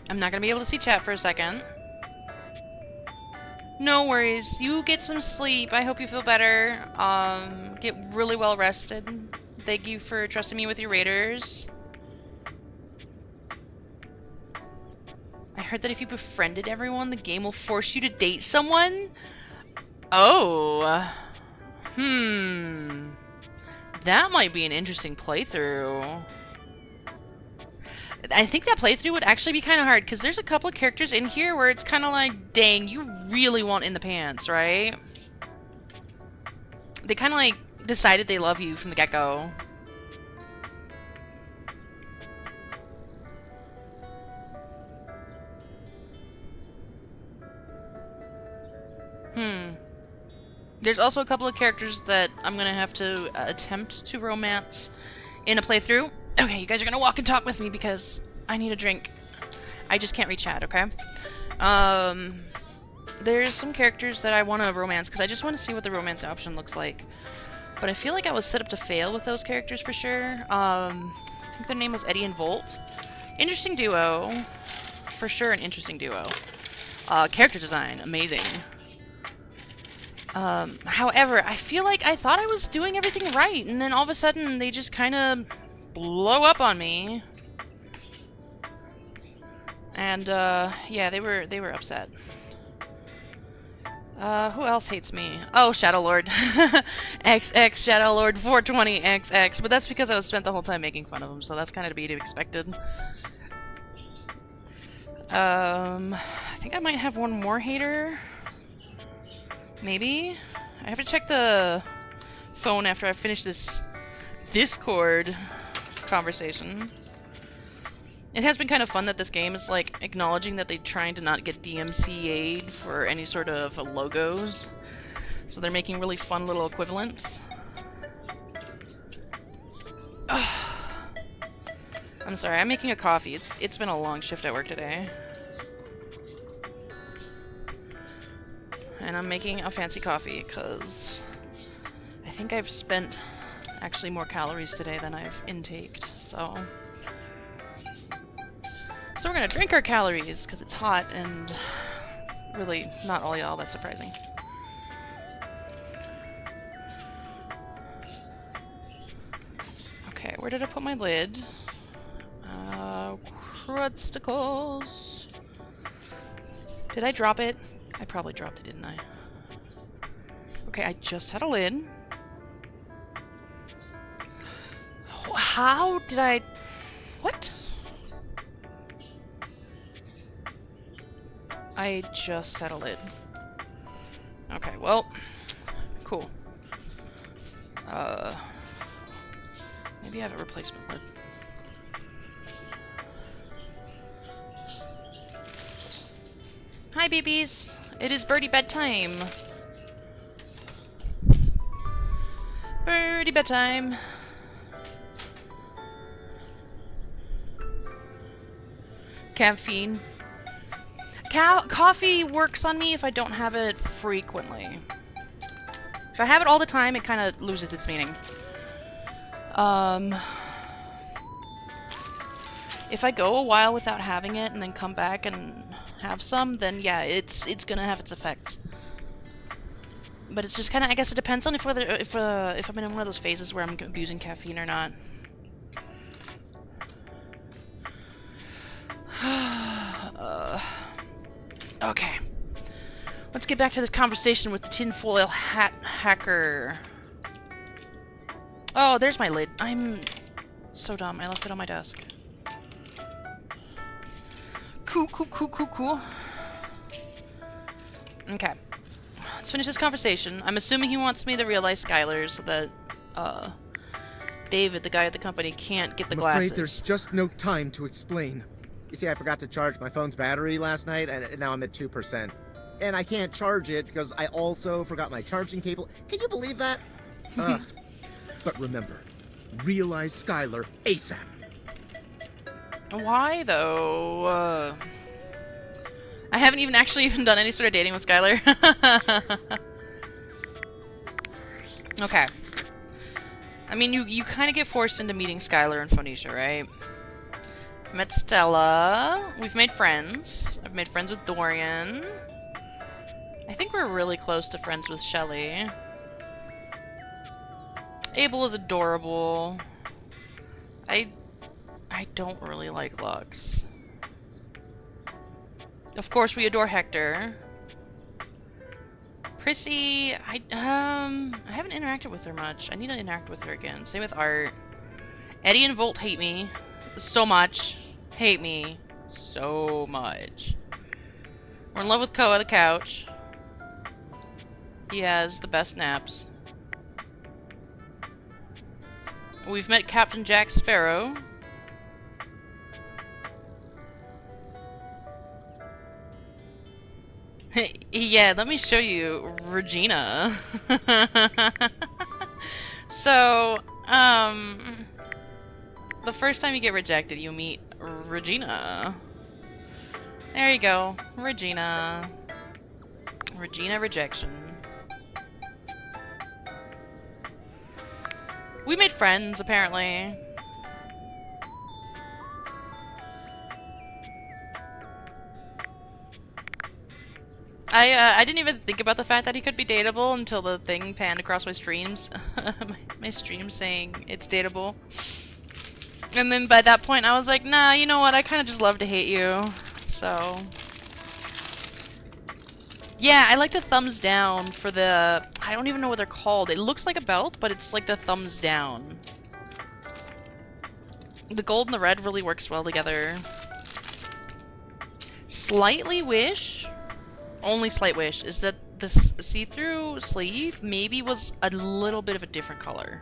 I'm not gonna be able to see chat for a second. No worries. You get some sleep. I hope you feel better. Get really well rested. Thank you for trusting me with your raiders. I heard that if you befriended everyone, the game will force you to date someone? Oh. That might be an interesting playthrough. I think that playthrough would actually be kind of hard, because there's a couple of characters in here where it's kind of like, dang, you really want in the pants, right? They kind of like decided they love you from the get-go. There's also a couple of characters that I'm gonna have to attempt to romance in a playthrough. Okay, you guys are gonna walk and talk with me because I need a drink. I just can't reach chat, okay? There's some characters that I want to romance because I just want to see what the romance option looks like. But I feel like I was set up to fail with those characters for sure. I think their name was Eddie and Volt. Interesting duo. For sure an interesting duo. Character design, amazing. However, I feel like I thought I was doing everything right, and then all of a sudden they just kind of blow up on me. And yeah, they were upset. Who else hates me? Oh, Shadowlord. XX Shadowlord 420 XX. But that's because I was spent the whole time making fun of him, so that's kind of to be expected. I think I might have one more hater. Maybe? I have to check the phone after I finish this Discord conversation. It has been kind of fun that this game is like acknowledging that they're trying to not get DMCA'd for any sort of logos. So they're making really fun little equivalents. I'm sorry, I'm making a coffee. It's been a long shift at work today. And I'm making a fancy coffee because I think I've spent actually more calories today than I've intaked, so we're gonna drink our calories because it's hot and really not all that surprising. Okay, where did I put my lid? Crudsticles. Did I drop it? I probably dropped it, didn't I? Okay, I just had a lid. How did I... What? I just had a lid. Okay, well, cool. Maybe I have a replacement lid. Hi, babies. It is birdie bedtime. Birdie bedtime. Caffeine. Coffee works on me if I don't have it frequently. If I have it all the time, it kind of loses its meaning. If I go a while without having it and then come back and have some, then yeah, it's gonna have its effects. But it's just kind of, I guess it depends on if I'm in one of those phases where I'm abusing caffeine or not. Okay. Let's get back to this conversation with the tinfoil hat hacker. Oh, there's my lid. I'm so dumb. I left it on my desk. Cool. Okay. Let's finish this conversation. I'm assuming he wants me to realize Skylar so that, David, the guy at the company, can't get the glasses. I'm afraid there's just no time to explain. You see, I forgot to charge my phone's battery last night, and now I'm at 2%. And I can't charge it because I also forgot my charging cable. Can you believe that? But remember, realize Skylar ASAP. Why, though? I haven't even actually done any sort of dating with Skylar. Okay. I mean, you kind of get forced into meeting Skylar and Phoenicia, right? I've met Stella. We've made friends. I've made friends with Dorian. I think we're really close to friends with Shelly. Abel is adorable. I don't really like Lux. Of course, we adore Hector. Prissy, I haven't interacted with her much. I need to interact with her again. Same with Art. Eddie and Volt hate me so much. Hate me so much. We're in love with Koa the couch. He has the best naps. We've met Captain Jack Sparrow. Yeah, let me show you Regina. So, the first time you get rejected, you meet Regina. There you go, Regina. Regina rejection. We made friends, apparently. I didn't even think about the fact that he could be dateable until the thing panned across my streams. my stream saying it's dateable. And then by that point I was like, nah, you know what, I kind of just love to hate you. So... Yeah, I like the thumbs down for the... I don't even know what they're called. It looks like a belt, but it's like the thumbs down. The gold and the red really works well together. Slightly wish, only slight wish, is that this see-through sleeve maybe was a little bit of a different color.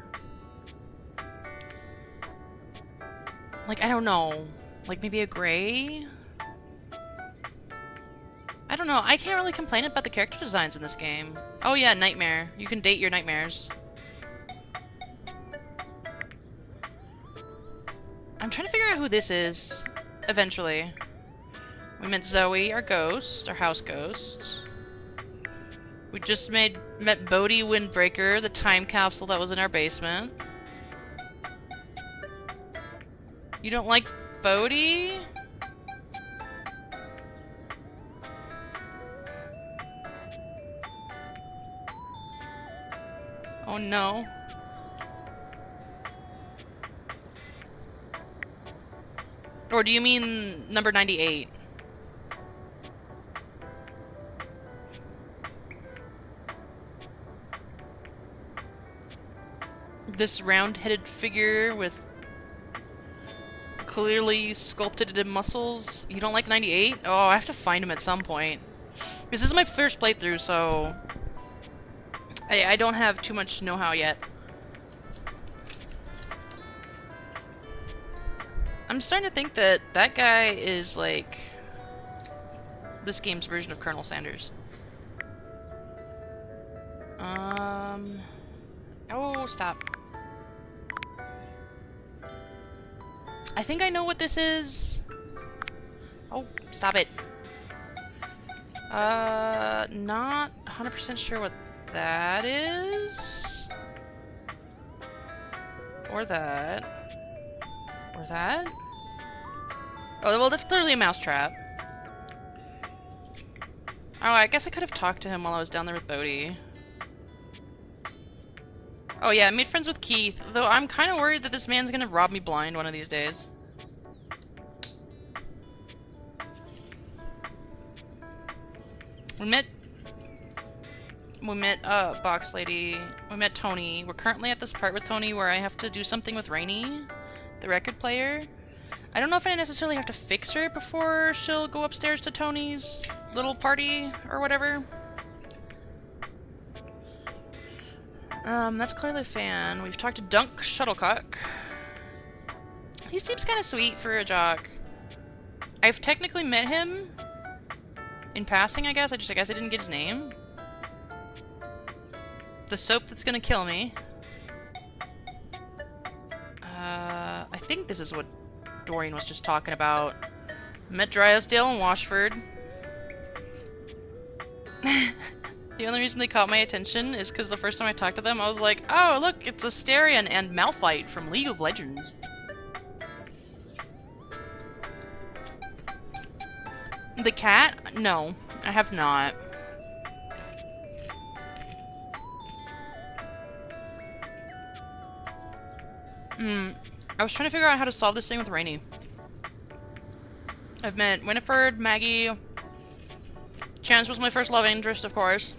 Like, I don't know. Like, maybe a gray? I don't know. I can't really complain about the character designs in this game. Oh yeah, Nightmare. You can date your nightmares. I'm trying to figure out who this is, eventually. We met Zoe, our ghost, our house ghost. We just met Bodhi Windbreaker, the time capsule that was in our basement. You don't like Bodhi? Oh no. Or do you mean number 98? This round-headed figure with clearly sculpted muscles. You don't like 98? Oh, I have to find him at some point. This is my first playthrough, so I don't have too much know-how yet. I'm starting to think that that guy is like this game's version of Colonel Sanders. Oh, stop. I think I know what this is. Oh, stop it. Not 100% sure what that is. Or that. Or that? Oh, well, that's clearly a mousetrap. Oh, I guess I could have talked to him while I was down there with Bodhi. Oh yeah, I made friends with Keith, though I'm kind of worried that this man's gonna rob me blind one of these days. We met Box Lady. We met Tony. We're currently at this part with Tony where I have to do something with Rainy, the record player. I don't know if I necessarily have to fix her before she'll go upstairs to Tony's little party or whatever. That's clearly a fan. We've talked to Dunk Shuttlecock. He seems kind of sweet for a jock. I've technically met him in passing, I guess. I guess I didn't get his name. The soap that's gonna kill me. I think this is what Dorian was just talking about. Met Drysdale and Washford. The only reason they caught my attention is because the first time I talked to them, I was like, oh, look, it's Asterion and Malphite from League of Legends. The cat? No, I have not. I was trying to figure out how to solve this thing with Rainy. I've met Winifred, Maggie. Chance was my first love interest, of course.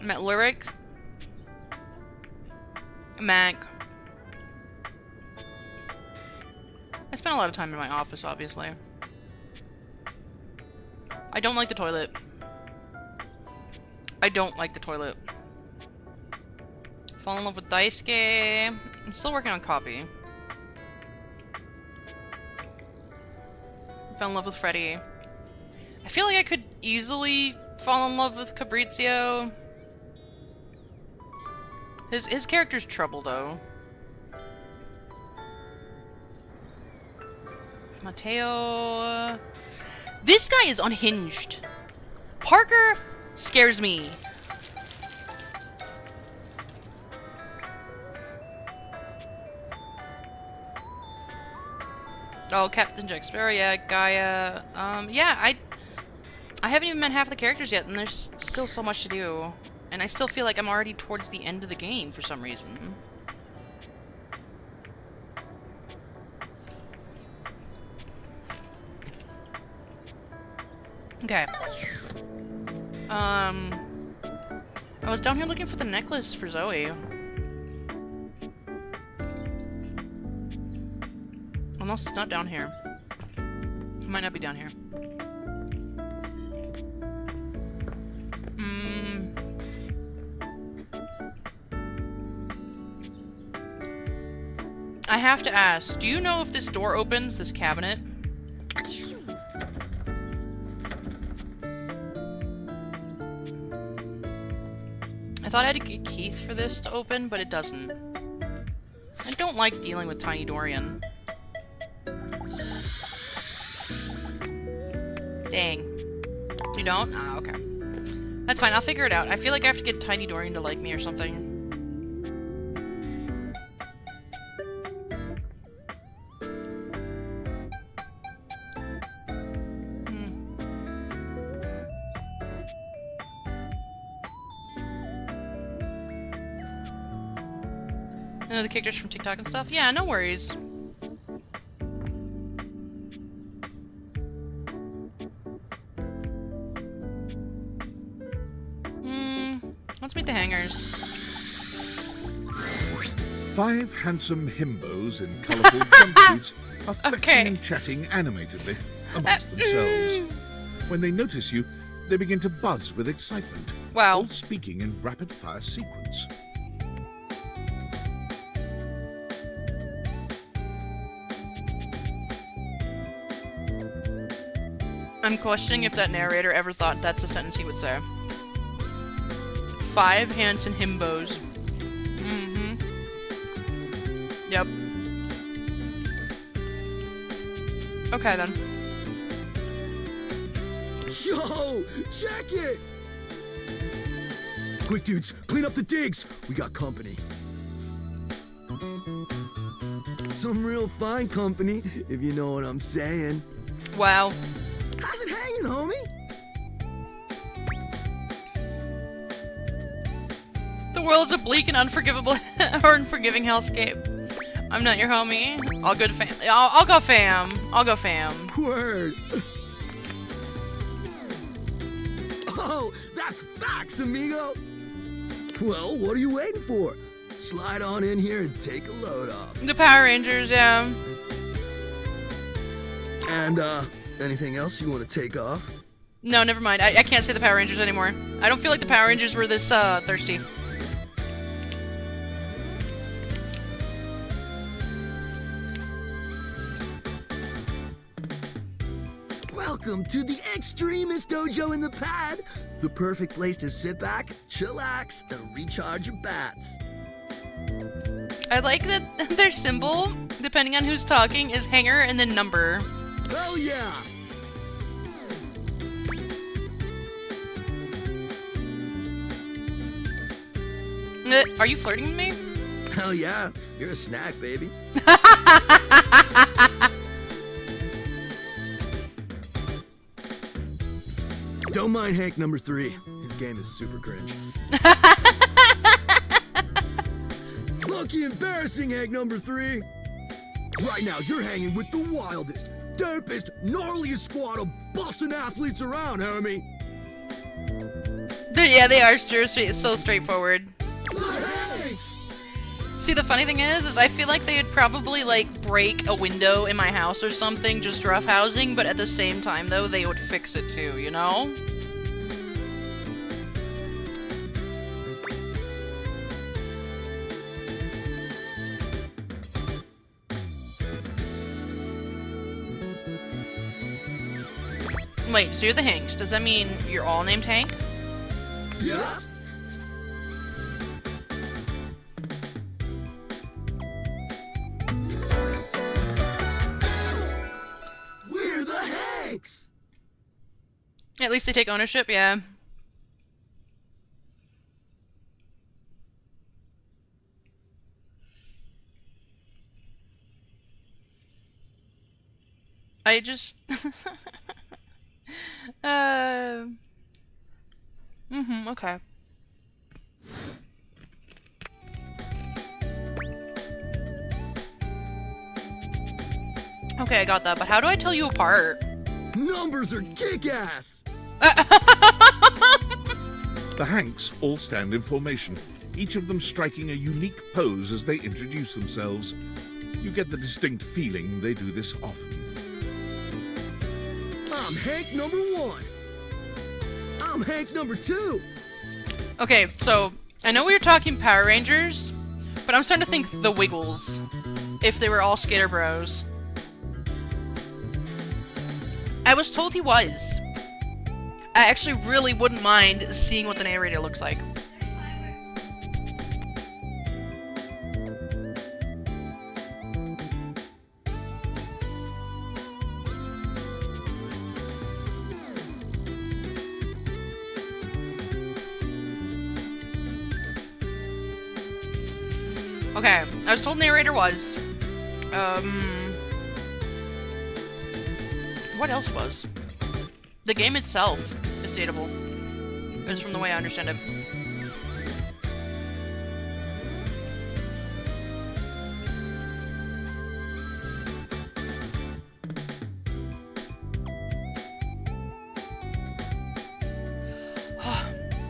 Met Lyric. Mac. I spent a lot of time in my office, obviously. I don't like the toilet. I don't like the toilet. Fall in love with Daisuke. I'm still working on copy. Fell in love with Freddy. I feel like I could easily fall in love with Fabrizio. His character's trouble, though. Mateo. This guy is unhinged. Parker scares me. Oh, Captain Jack Sparrow, yeah, Gaia. Yeah, I haven't even met half the characters yet, and there's still so much to do. And I still feel like I'm already towards the end of the game for some reason. Okay. I was down here looking for the necklace for Zoe. Unless it's not down here. It might not be down here. I have to ask, do you know if this door opens, this cabinet? I thought I had to get Keith for this to open, but it doesn't. I don't like dealing with Tiny Dorian. Dang. You don't? Ah, okay. That's fine, I'll figure it out. I feel like I have to get Tiny Dorian to like me or something. know the characters from TikTok and stuff? Yeah, no worries. Let's meet the hangers. 5 handsome himbos in colourful jumpsuits are flexing and chatting animatedly amongst themselves. When they notice you, they begin to buzz with excitement, all speaking in rapid-fire sequence. I'm questioning if that narrator ever thought that's a sentence he would say. 5 handsome himbos. Yep. Okay then. Yo, check it! Quick dudes, clean up the digs. We got company. Some real fine company, if you know what I'm saying. Wow. How's it hanging, homie? The world's a bleak and unforgivable or unforgiving hellscape. I'm not your homie. All good fam. I'll go fam. I'll go fam. Word. Oh, that's facts, amigo. Well, what are you waiting for? Slide on in here and take a load off. The Power Rangers, yeah. And, anything else you want to take off? No, never mind. I can't say the Power Rangers anymore. I don't feel like the Power Rangers were this, thirsty. Welcome to the Extremist Dojo in the Pad, the perfect place to sit back, chillax, and recharge your bats. I like that their symbol, depending on who's talking, is hanger and then number. Hell yeah! Are you flirting with me? Hell yeah, you're a snack, baby. Don't mind Hank number 3. His game is super cringe. Lucky embarrassing, Hank number 3. Right now, you're hanging with the wildest, dopest, gnarliest squad of bussin' athletes around, homie. Yeah, they are so straightforward. See, the funny thing is I feel like they'd probably, like, break a window in my house or something, just roughhousing, but at the same time, though, they would fix it too, you know? Wait, so you're the Hanks. Does that mean you're all named Hank? Yeah. We're the Hanks! At least they take ownership, yeah. I just... okay. Okay, I got that, but how do I tell you apart? Numbers are kick-ass! The Hanks all stand in formation, each of them striking a unique pose as they introduce themselves. You get the distinct feeling they do this often. I'm Hank number 1. I'm Hank number 2. Okay, so I know we were talking Power Rangers, but I'm starting to think the Wiggles, if they were all Skater Bros. I was told he was. I actually really wouldn't mind seeing what the narrator looks like. Okay, I was told narrator was. What else was? The game itself is dateable. Is from the way I understand it.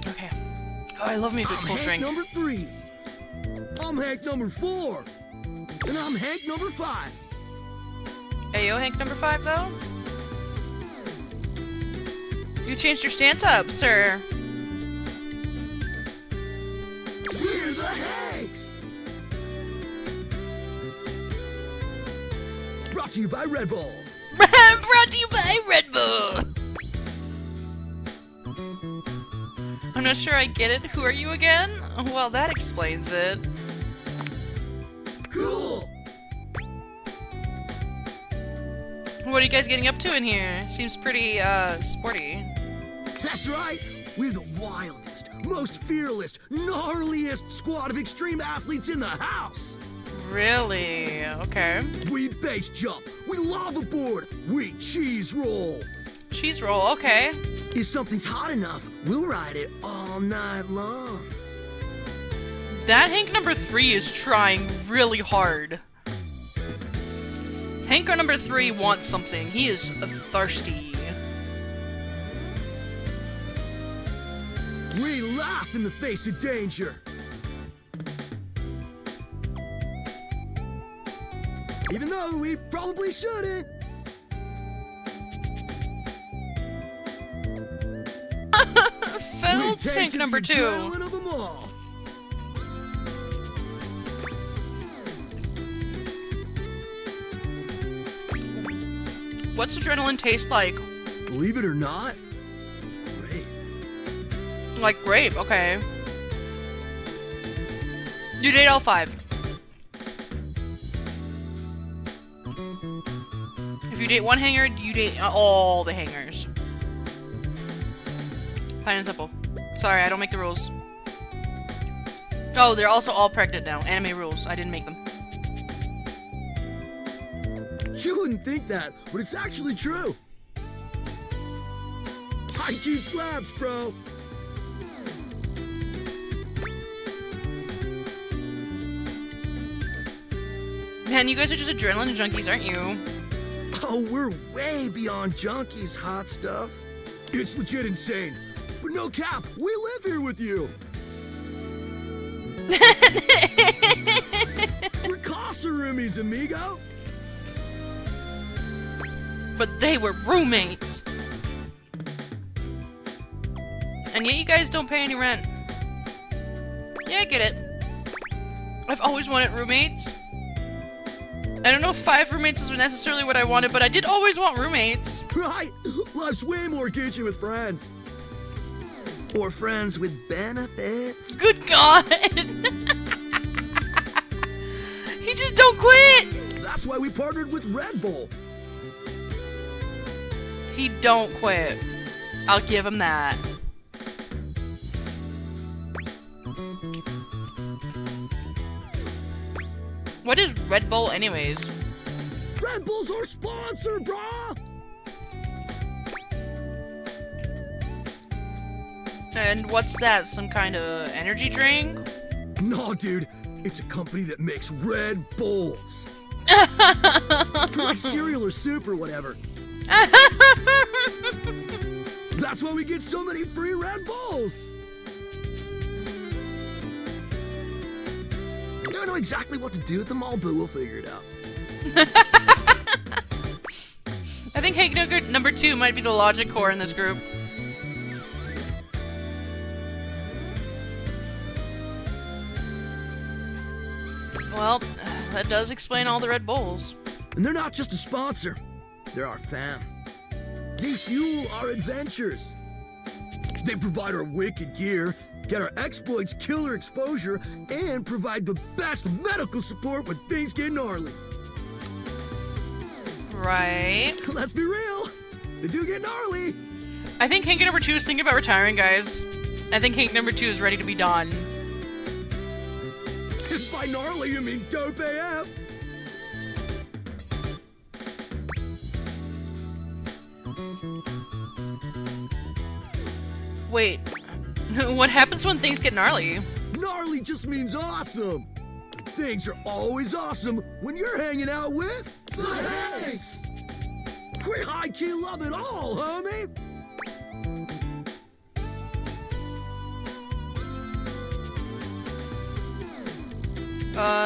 Okay. Oh, I love me a good cold drink. Number 3. I'm Hank number 4. And I'm Hank number 5. Ayo, Hank number 5 though? You changed your stance up, sir. We're the Hanks! Brought to you by Red Bull. Brought to you by Red Bull. I'm not sure I get it. Who are you again? Well, that explains it. Cool! What are you guys getting up to in here? Seems pretty, sporty. That's right! We're the wildest, most fearless, gnarliest squad of extreme athletes in the house! Really? Okay. We base jump, we lava board, we cheese roll! Cheese roll, okay. If something's hot enough, we'll ride it all night long. That Hank number 3 is trying really hard. Hank number 3 wants something. He is thirsty. We laugh in the face of danger. Even though we probably shouldn't. Felt Hank number 2. Adrenaline of them all. What's adrenaline taste like? Believe it or not, great. Like grape, okay. You date all 5. If you date one hanger, you date all the hangers. Plain and simple. Sorry, I don't make the rules. Oh, they're also all pregnant now. Anime rules. I didn't make them. You wouldn't think that, but it's actually true. High-key slaps, bro. Man, you guys are just adrenaline junkies, aren't you? Oh, we're way beyond junkies, hot stuff. It's legit insane. But no cap, we live here with you. We're casa roomies, amigo. But they were roommates. And yet you guys don't pay any rent. Yeah, I get it. I've always wanted roommates. I don't know if 5 roommates is necessarily what I wanted, but I did always want roommates. Right? Life's way more kitschy with friends. Or friends with benefits. Good God! He just don't quit! That's why we partnered with Red Bull. He don't quit. I'll give him that. What is Red Bull anyways? Red Bull's our sponsor, brah! And what's that? Some kind of energy drink? No, dude. It's a company that makes Red Bulls. For like cereal or soup or whatever. That's why we get so many free Red Bulls! I don't know exactly what to do with them all, but we'll figure it out. I think Hank number 2 might be the logic core in this group. Well, that does explain all the Red Bulls. And they're not just a sponsor, they're our fam. They fuel our adventures. They provide our wicked gear, get our exploits killer exposure, and provide the best medical support when things get gnarly. Right. Let's be real, they do get gnarly. I think Hank number 2 is thinking about retiring, guys. I think Hank number 2 is ready to be done. If by gnarly you mean dope AF. Wait, what happens when things get gnarly? Gnarly just means awesome. Things are always awesome when you're hanging out with the Hanks. We high-key love it all, homie.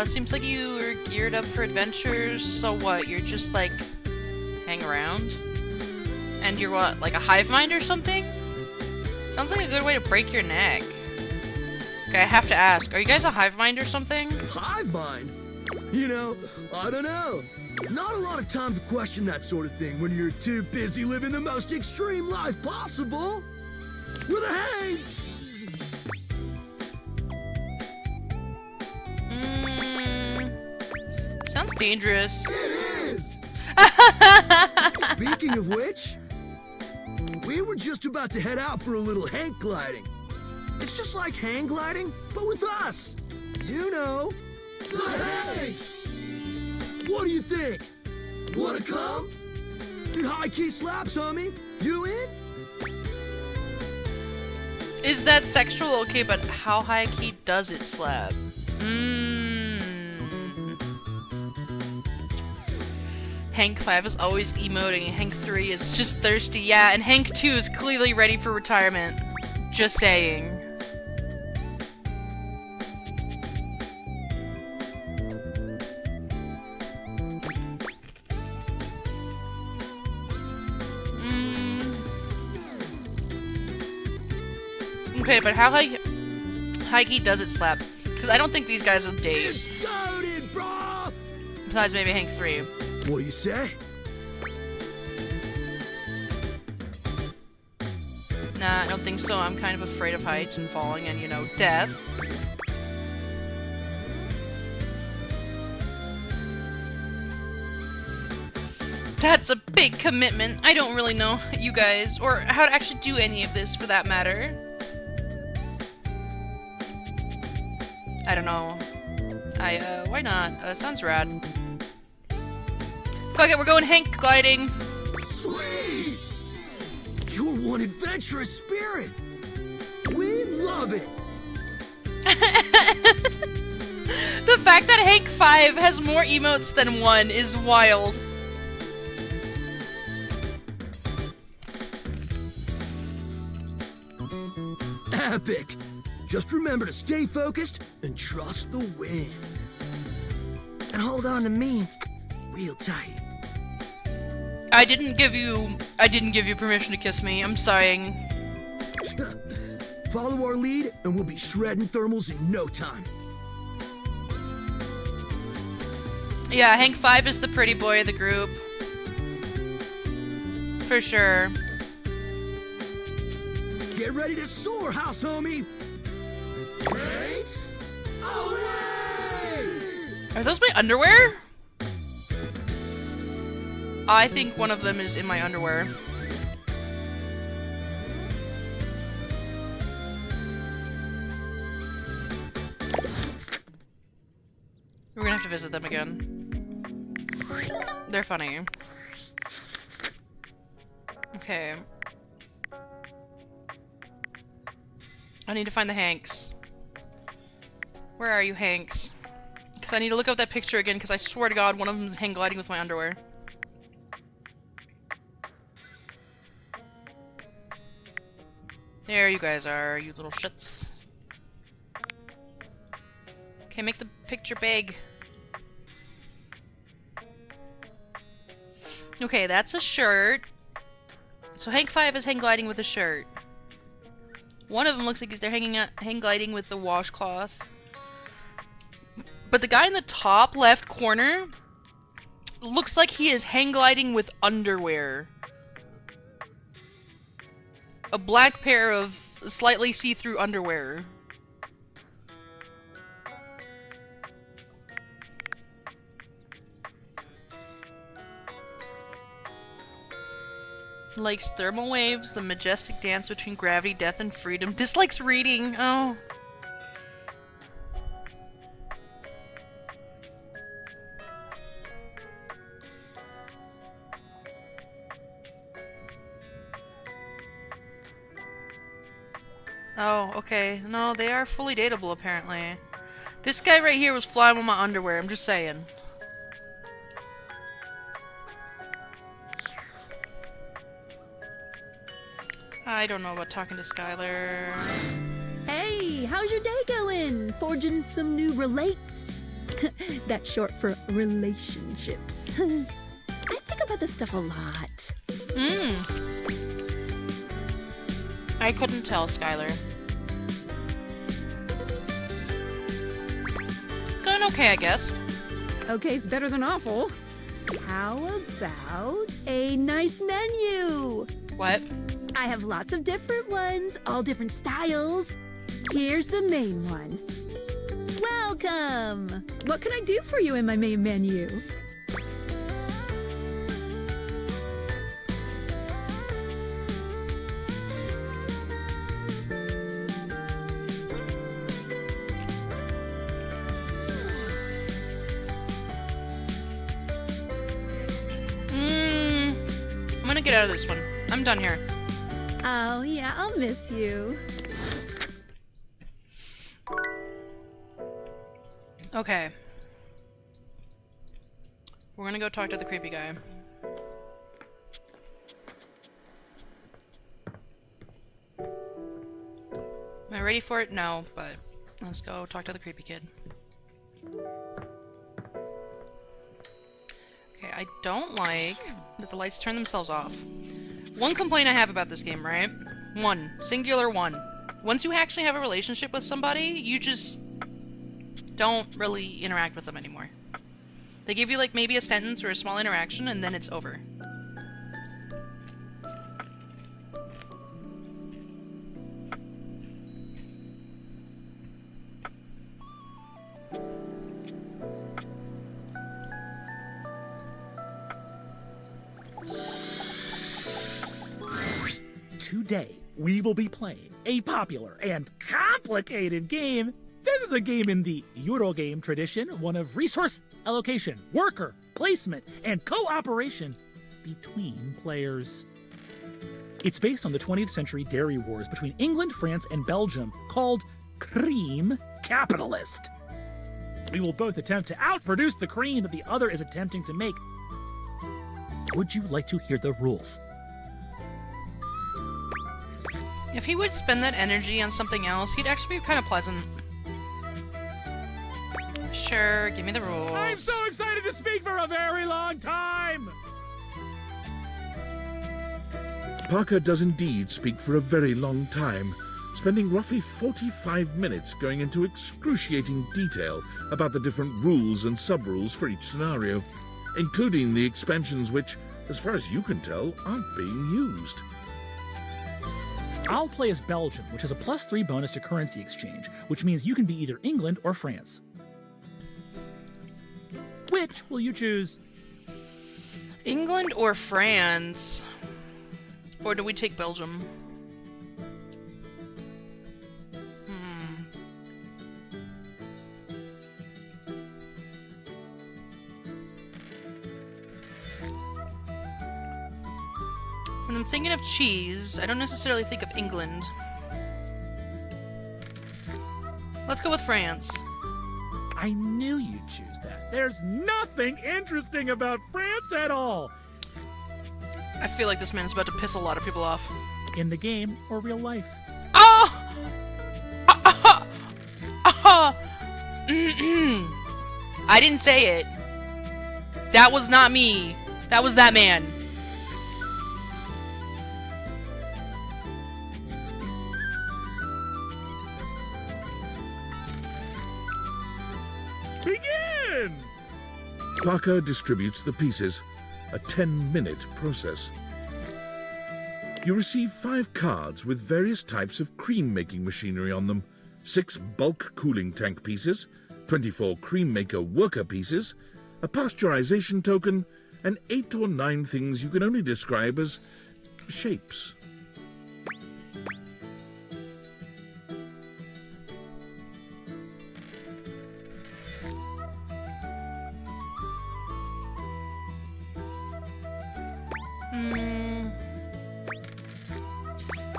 Seems like you are geared up for adventures, so what, you're just like, hang around? And you're what, like a hive mind or something? Sounds like a good way to break your neck. Okay, I have to ask, are you guys a hive mind or something? Hive mind? You know, I don't know. Not a lot of time to question that sort of thing when you're too busy living the most extreme life possible. We're the Hanks! Sounds dangerous. It is! Speaking of which, we were just about to head out for a little Hank gliding. It's just like hang gliding, but with us. You know, the Hanks! What do you think? Wanna come? It high-key slaps, homie. You in? Is that sexual? Okay, but how high key does it slap? Hank 5 is always emoting, Hank 3 is just thirsty, yeah, and Hank 2 is clearly ready for retirement. Just saying. Okay, but how high key does it slap? Because I don't think these guys will date. It's goated, bro! Besides maybe Hank 3. What do you say? Nah, I don't think so. I'm kind of afraid of heights and falling and, you know, death. That's a big commitment. I don't really know you guys, or how to actually do any of this for that matter. I don't know. Why not? Sounds rad. Fuck it, we're going Hank gliding. Sweet! You're one adventurous spirit. We love it. The fact that Hank 5 has more emotes than 1 is wild. Epic. Just remember to stay focused and trust the wind. And hold on to me real tight. I didn't give you permission to kiss me. I'm sorry. Follow our lead and we'll be shredding thermals in no time. Yeah, Hank 5 is the pretty boy of the group. For sure. Get ready to soar, house homie! Hanks away! Are those my underwear? I think one of them is in my underwear. We're gonna have to visit them again. They're funny. Okay. I need to find the Hanks. Where are you, Hanks? Because I need to look up that picture again, because I swear to God, one of them is hang gliding with my underwear. There you guys are, you little shits. Okay, make the picture big. Okay, that's a shirt. So Hank 5 is hang gliding with a shirt. One of them looks like they're hang gliding with the washcloth. But the guy in the top left corner looks like he is hang gliding with underwear. A black pair of slightly see-through underwear. Likes thermal waves, the majestic dance between gravity, death, and freedom. Dislikes reading. Oh. Oh, okay. No, they are fully dateable, apparently. This guy right here was flying with my underwear, I'm just saying. I don't know about talking to Skylar. Hey, how's your day going? Forging some new relates? That's short for relationships. I think about this stuff a lot. I couldn't tell, Skylar. Going okay, I guess. Okay's better than awful. How about a nice menu? What? I have lots of different ones, all different styles. Here's the main one. Welcome! What can I do for you in my main menu? I'm gonna get out of this one. I'm done here. Oh, yeah, I'll miss you. Okay. We're gonna go talk to the creepy guy. Am I ready for it? No, but let's go talk to the creepy kid. Okay, I don't like that the lights turn themselves off. One complaint I have about this game, right? One. Singular one. Once you actually have a relationship with somebody, you just don't really interact with them anymore. They give you like maybe a sentence or a small interaction and then it's over. Today, we will be playing a popular and complicated game. This is a game in the Eurogame tradition, one of resource allocation, worker, placement, and cooperation between players. It's based on the 20th century dairy wars between England, France, and Belgium, called Cream Capitalist. We will both attempt to outproduce the cream that the other is attempting to make. Would you like to hear the rules? If he would spend that energy on something else, he'd actually be kind of pleasant. Sure, give me the rules. I'm so excited to speak for a very long time! Parker does indeed speak for a very long time, spending roughly 45 minutes going into excruciating detail about the different rules and sub-rules for each scenario, including the expansions which, as far as you can tell, aren't being used. I'll play as Belgium, which has a +3 bonus to currency exchange, which means you can be either England or France. Which will you choose? England or France? Or do we take Belgium? When I'm thinking of cheese, I don't necessarily think of England. Let's go with France. I knew you'd choose that. There's nothing interesting about France at all. I feel like this man is about to piss a lot of people off. In the game or real life? I didn't say it. That was not me. That was that man. Begin! Parker distributes the pieces, a 10-minute process. You receive 5 cards with various types of cream-making machinery on them, 6 bulk cooling tank pieces, 24 cream maker worker pieces, a pasteurization token, and 8 or 9 things you can only describe as shapes.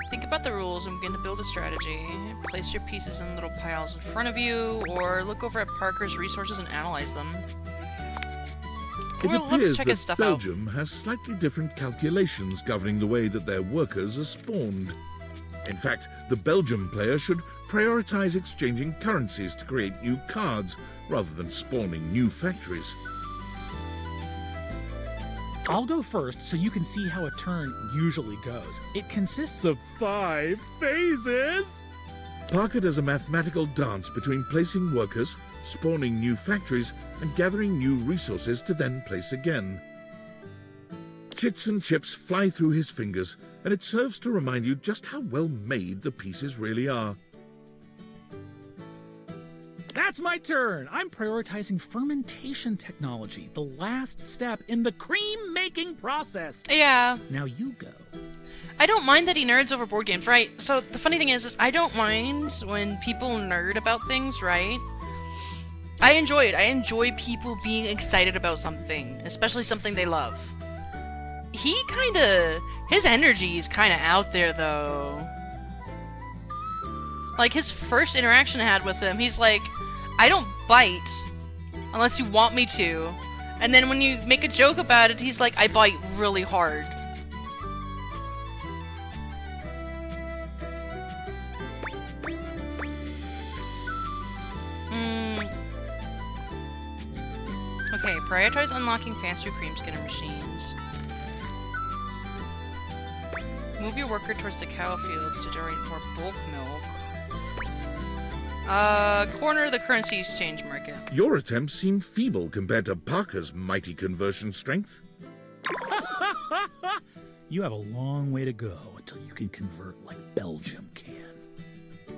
Think about the rules and begin to build a strategy. Place your pieces in little piles in front of you, or look over at Parker's resources and analyze them. It Well, let's appears check his that stuff out. Belgium has slightly different calculations governing the way that their workers are spawned. In fact, the Belgium player should prioritize exchanging currencies to create new cards, rather than spawning new factories. I'll go first so you can see how a turn usually goes. It consists of 5 phases. Parker does a mathematical dance between placing workers, spawning new factories, and gathering new resources to then place again. Chits and chips fly through his fingers, and it serves to remind you just how well made the pieces really are. That's my turn. I'm prioritizing fermentation technology, the last step in the cream-making process. Yeah. Now you go. I don't mind that he nerds over board games, right? So the funny thing is I don't mind when people nerd about things, right? I enjoy it. I enjoy people being excited about something, especially something they love. His energy is kinda out there though. Like his first interaction I had with him, he's like, I don't bite unless you want me to. And then when you make a joke about it, he's like, I bite really hard. Okay, prioritize unlocking faster cream skinner machines. Move your worker towards the cow fields to generate more bulk milk. Corner the currency exchange market. Your attempts seem feeble compared to Parker's mighty conversion strength. You have a long way to go until you can convert like Belgium can.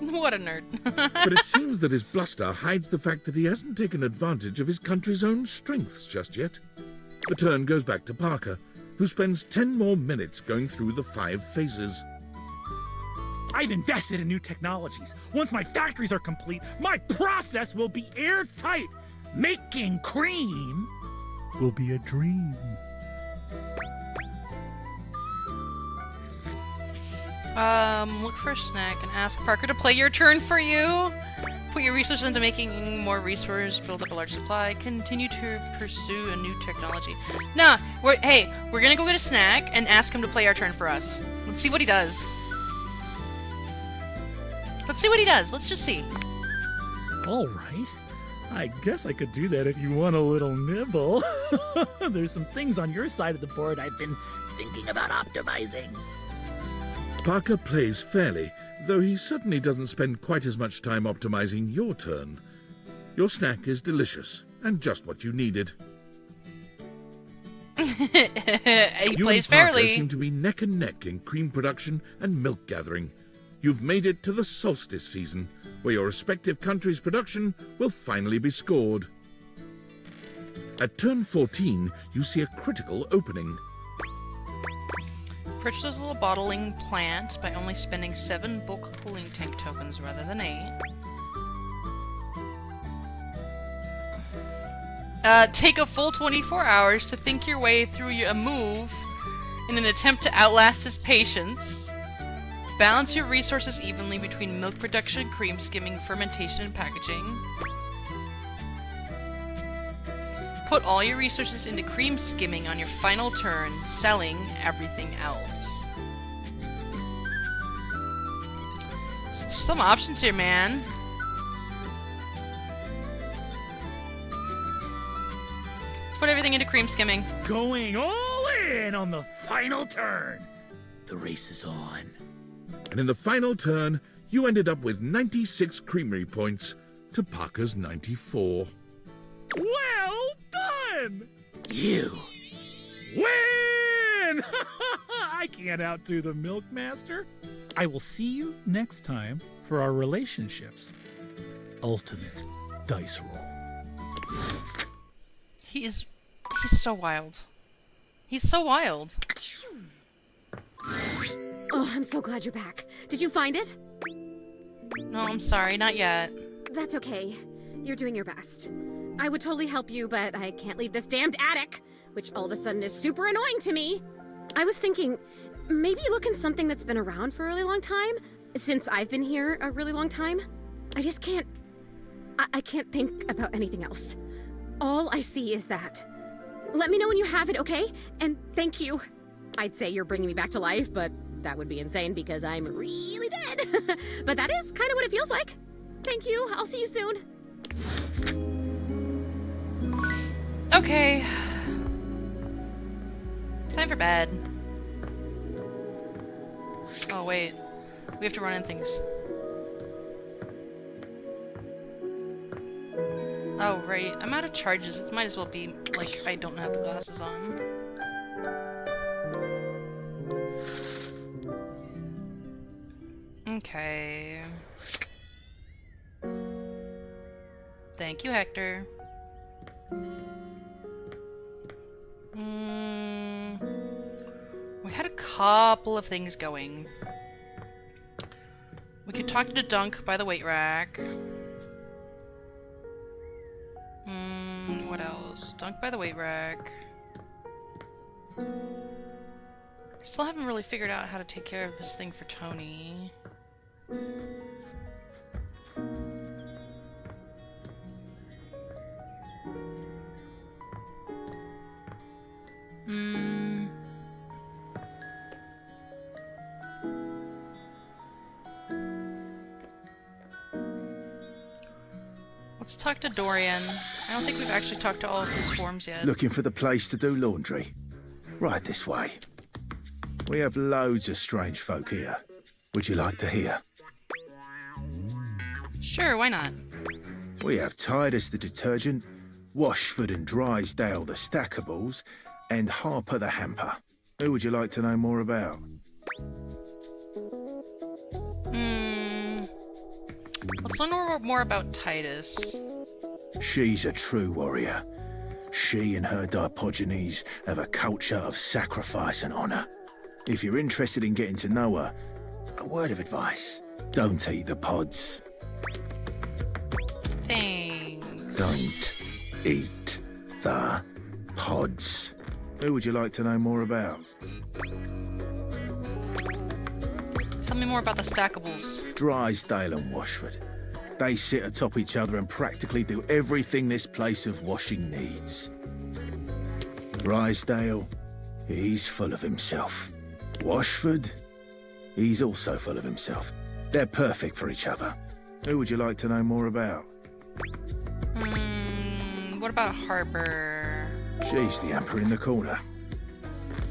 What a nerd. But it seems that his bluster hides the fact that he hasn't taken advantage of his country's own strengths just yet. The turn goes back to Parker, who spends 10 more minutes going through the 5 phases. I've invested in new technologies. Once my factories are complete, my process will be airtight. Making cream will be a dream. Look for a snack and ask Parker to play your turn for you. Put your resources into making more resources, build up a large supply, continue to pursue a new technology. Nah, we're gonna go get a snack and ask him to play our turn for us. Let's see what he does. Let's see what he does. Let's just see. All right. I guess I could do that if you want a little nibble. There's some things on your side of the board I've been thinking about optimizing. Parker plays fairly, though he certainly doesn't spend quite as much time optimizing your turn. Your snack is delicious, and just what you needed. He You plays and Parker fairly. seem to be neck and neck in cream production and milk gathering. You've made it to the solstice season, where your respective countries' production will finally be scored. At turn 14, you see a critical opening. Purchase a little bottling plant by only spending 7 bulk cooling tank tokens rather than 8. Take a full 24 hours to think your way through a move in an attempt to outlast his patience. Balance your resources evenly between milk production, cream skimming, fermentation, and packaging. Put all your resources into cream skimming on your final turn, selling everything else. Some options here, man. put everything into cream skimming. Going all in on the final turn. The race is on. And in the final turn, you ended up with 96 creamery points to Parker's 94. Well done! You win! I can't outdo the Milkmaster. I will see you next time for our relationships ultimate dice roll. He's so wild. He's so wild. Oh, I'm so glad you're back. Did you find it? No, I'm sorry, not yet. That's okay. You're doing your best. I would totally help you, but I can't leave this damned attic, which all of a sudden is super annoying to me. I was thinking, maybe look in something that's been around for a really long time, since I've been here a really long time. I just can't... I can't think about anything else. All I see is that. Let me know when you have it, okay? And thank you. I'd say you're bringing me back to life, but that would be insane because I'm really dead. But that is kind of what it feels like. Thank you. I'll see you soon. Okay. Time for bed. Oh, wait. We have to run in things. Oh, right. I'm out of charges. It might as well be like I don't have the glasses on. Okay. Thank you, Hector. We had a couple of things going. We could talk to Dunk by the weight rack. What else? Dunk by the weight rack. Still haven't really figured out how to take care of this thing for Tony. Let's talk to Dorian. I don't think we've actually talked to all of his forms yet. Looking for the place to do laundry? Right this way. We have loads of strange folk here. Would you like to hear? Sure, why not? We have Titus the detergent, Washford and Drysdale the stackables, and Harper the hamper. Who would you like to know more about? Let's learn more about Titus. She's a true warrior. She and her Diogenes have a culture of sacrifice and honor. If you're interested in getting to know her, a word of advice. Don't eat the pods. Thanks. Don't eat the pods. Who would you like to know more about? Tell me more about the stackables. Drysdale and Washford. They sit atop each other and practically do everything this place of washing needs. Drysdale, he's full of himself. Washford, he's also full of himself. They're perfect for each other. Who would you like to know more about? What about Harper? She's the emperor in the corner.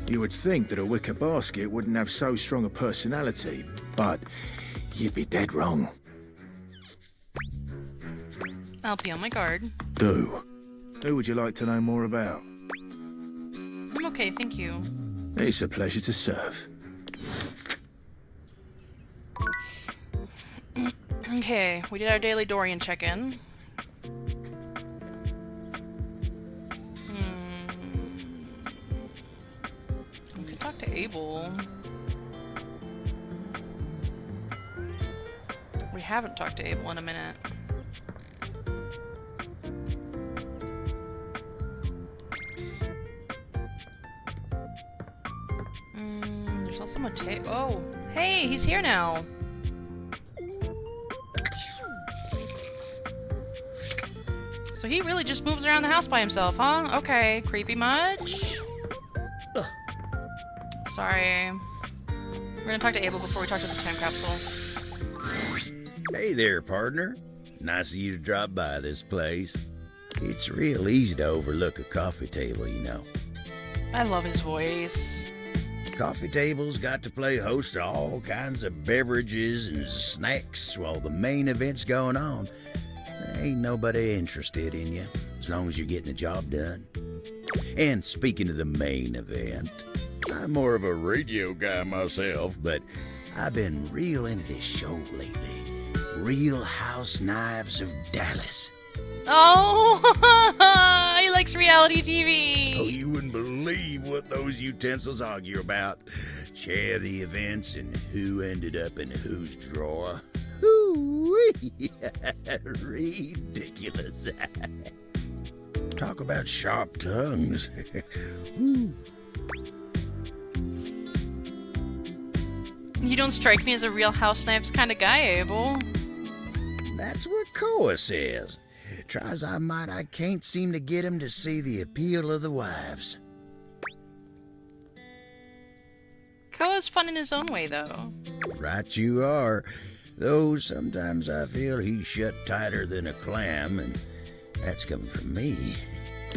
You would think that a wicker basket wouldn't have so strong a personality, but you'd be dead wrong. I'll be on my guard. Do. Who would you like to know more about? I'm okay, thank you. It's a pleasure to serve. Okay, we did our daily Dorian check-in. We could talk to Abel. We haven't talked to Abel in a minute. There's also Mateo. Oh, hey, he's here now. So he really just moves around the house by himself, huh? Okay, creepy much? Sorry. We're gonna talk to Abel before we talk to the time capsule. Hey there, partner. Nice of you to drop by this place. It's real easy to overlook a coffee table, you know. I love his voice. Coffee tables got to play host to all kinds of beverages and snacks while the main event's going on. Ain't nobody interested in you, as long as you're getting the job done. And speaking of the main event, I'm more of a radio guy myself, but I've been real into this show lately. Real House Knives of Dallas. Oh, he likes reality TV. Oh, you wouldn't believe what those utensils argue about. Charity events and who ended up in whose drawer. Ooh-wee. Ridiculous. Talk about sharp tongues. You don't strike me as a Real House Knives kind of guy, Abel. That's what Koa says. Try as I might, I can't seem to get him to see the appeal of the wives. Koa's fun in his own way, though. Right you are. Though sometimes I feel he's shut tighter than a clam, and that's coming from me.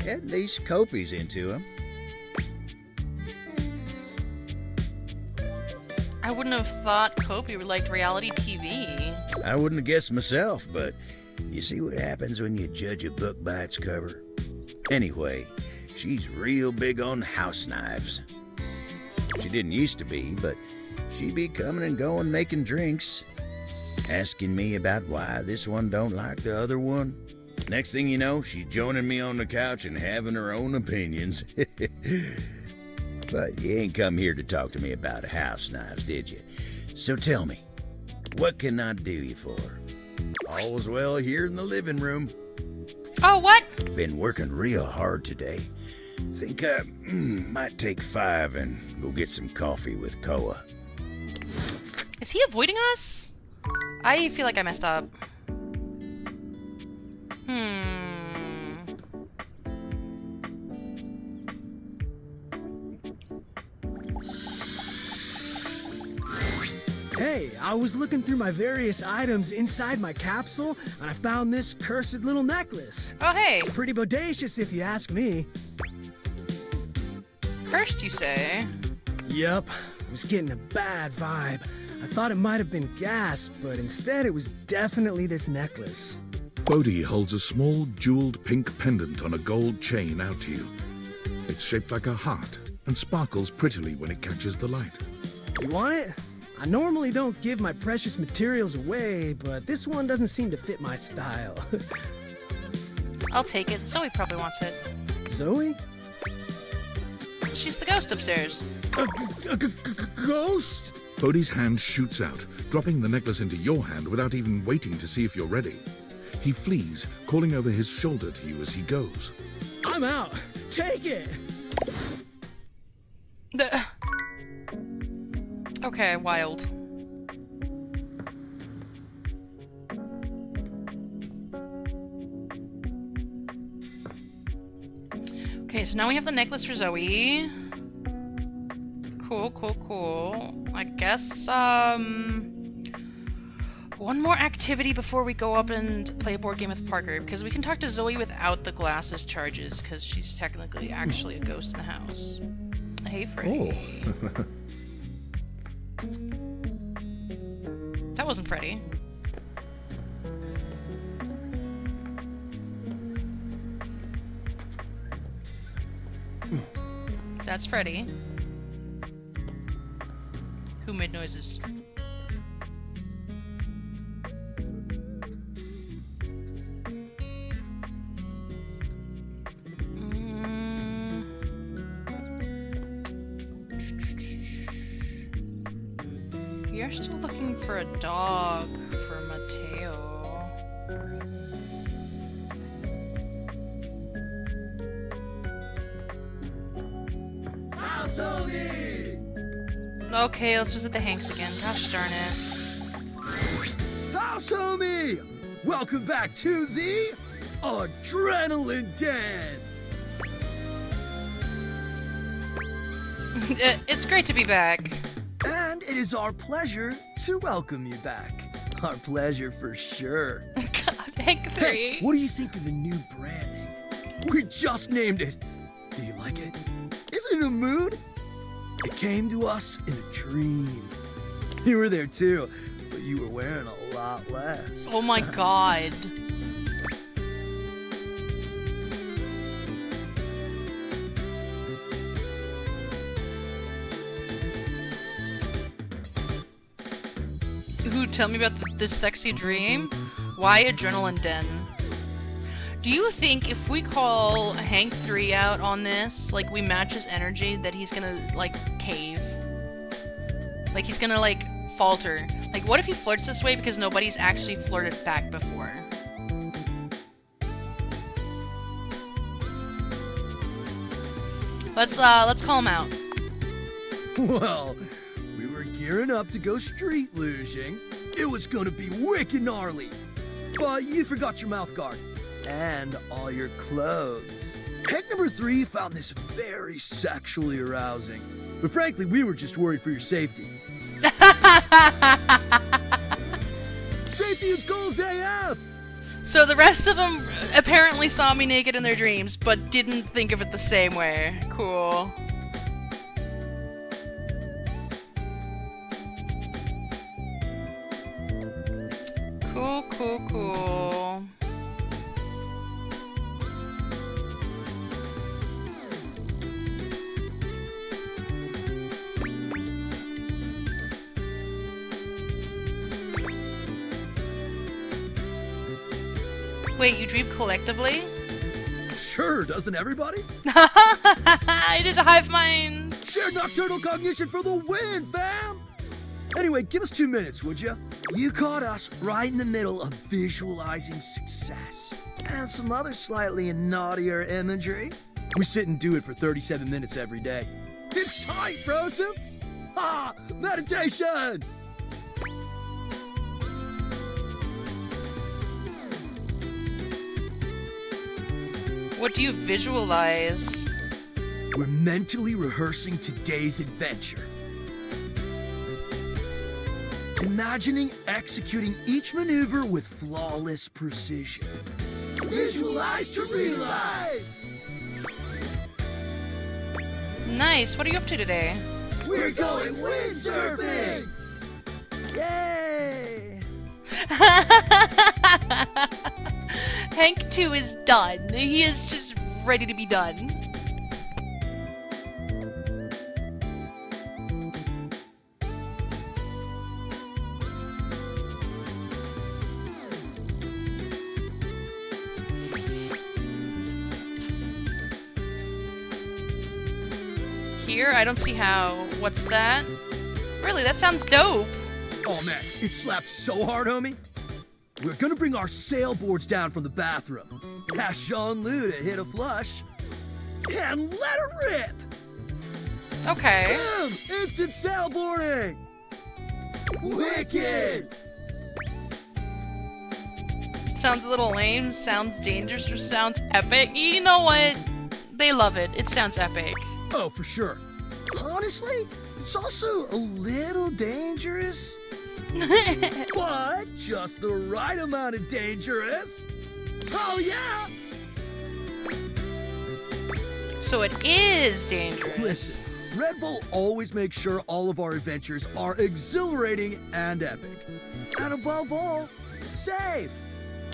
At least Kopi's into him. I wouldn't have thought Kopi liked reality TV. I wouldn't have guessed myself, but you see what happens when you judge a book by its cover. Anyway, she's real big on house knives. She didn't used to be, but she'd be coming and going making drinks, asking me about why this one don't like the other one. Next thing you know, she's joining me on the couch and having her own opinions. But you ain't come here to talk to me about house knives, did you? So tell me, what can I do you for? All's well here in the living room. Oh, what? Been working real hard today. Think I might take 5 and go get some coffee with Koa. Is he avoiding us? I feel like I messed up. Hey, I was looking through my various items inside my capsule, and I found this cursed little necklace. Oh, hey. It's pretty bodacious if you ask me. Cursed, you say? Yup. I was getting a bad vibe. I thought it might have been gas, but instead it was definitely this necklace. Bodhi holds a small jeweled pink pendant on a gold chain out to you. It's shaped like a heart and sparkles prettily when it catches the light. You want it? I normally don't give my precious materials away, but this one doesn't seem to fit my style. I'll take it. Zoe probably wants it. Zoe? She's the ghost upstairs. A ghost? Bodhi's hand shoots out, dropping the necklace into your hand without even waiting to see if you're ready. He flees, calling over his shoulder to you as he goes. I'm out. Take it. Okay, wild. Okay, so now we have the necklace for Zoe. Cool, cool, cool. I guess, one more activity before we go up and play a board game with Parker, because we can talk to Zoe without the glasses charges, because she's technically actually a ghost in the house. Hey, Freddy. Oh. That wasn't Freddy. That's Freddy. Who made noises? You're still looking for a dog for Mateo. Okay, let's visit the Hanks again. Gosh darn it. House homie! Welcome back to the Adrenaline Den! It's great to be back. And it is our pleasure to welcome you back. Our pleasure for sure. God, Hank 3. Hey, what do you think of the new branding? We just named it. Do you like it? Isn't it a mood? It came to us in a dream. You were there too, but you were wearing a lot less. Oh my god. Ooh, tell me about this sexy dream. Why Adrenaline Den? Do you think if we call Hank 3 out on this, like we match his energy, that he's gonna like cave? Like he's gonna like falter? Like what if he flirts this way because nobody's actually flirted back before? Let's call him out. Well, we were gearing up to go street luging. It was gonna be wicked gnarly. But you forgot your mouth guard. And all your clothes. Hank number 3 found this very sexually arousing. But frankly, we were just worried for your safety. Safety is goals AF! So the rest of them apparently saw me naked in their dreams, but didn't think of it the same way. Cool. Cool. Wait, you dream collectively? Sure, doesn't everybody? It is a hive mind! Shared nocturnal cognition for the win, fam! Anyway, give us 2 minutes, would ya? You caught us right in the middle of visualizing success. And some other slightly naughtier imagery. We sit and do it for 37 minutes every day. It's tight, brosif! Ha! Meditation! What do you visualize? We're mentally rehearsing today's adventure. Imagining executing each maneuver with flawless precision. Visualize to realize! Nice, what are you up to today? We're going windsurfing! Yay! Hank 2 is done. He is just ready to be done. Here? I don't see how. What's that? Really, that sounds dope. Oh man, it slaps so hard, homie. We're gonna bring our sailboards down from the bathroom. Ask Jean-Loup to hit a flush. And let it rip! Okay. Boom! Instant sailboarding! Wicked! Sounds a little lame, sounds dangerous, or sounds epic. You know what? They love it. It sounds epic. Oh, for sure. Honestly, it's also a little dangerous. But just the right amount of dangerous. Oh yeah! So it is dangerous. Listen, Red Bull always makes sure all of our adventures are exhilarating and epic. And above all, safe.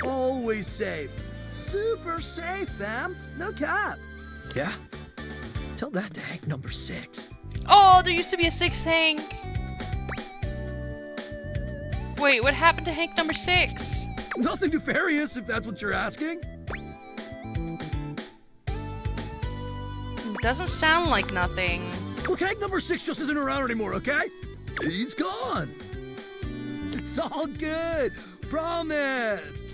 Always safe. Super safe, fam. No cap. Yeah? Tell that to Hank number 6. Oh, there used to be a 6th Hank. Wait, what happened to Hank number 6? Nothing nefarious, if that's what you're asking. Doesn't sound like nothing. Look, Hank number 6 just isn't around anymore, okay? He's gone. It's all good. Promise.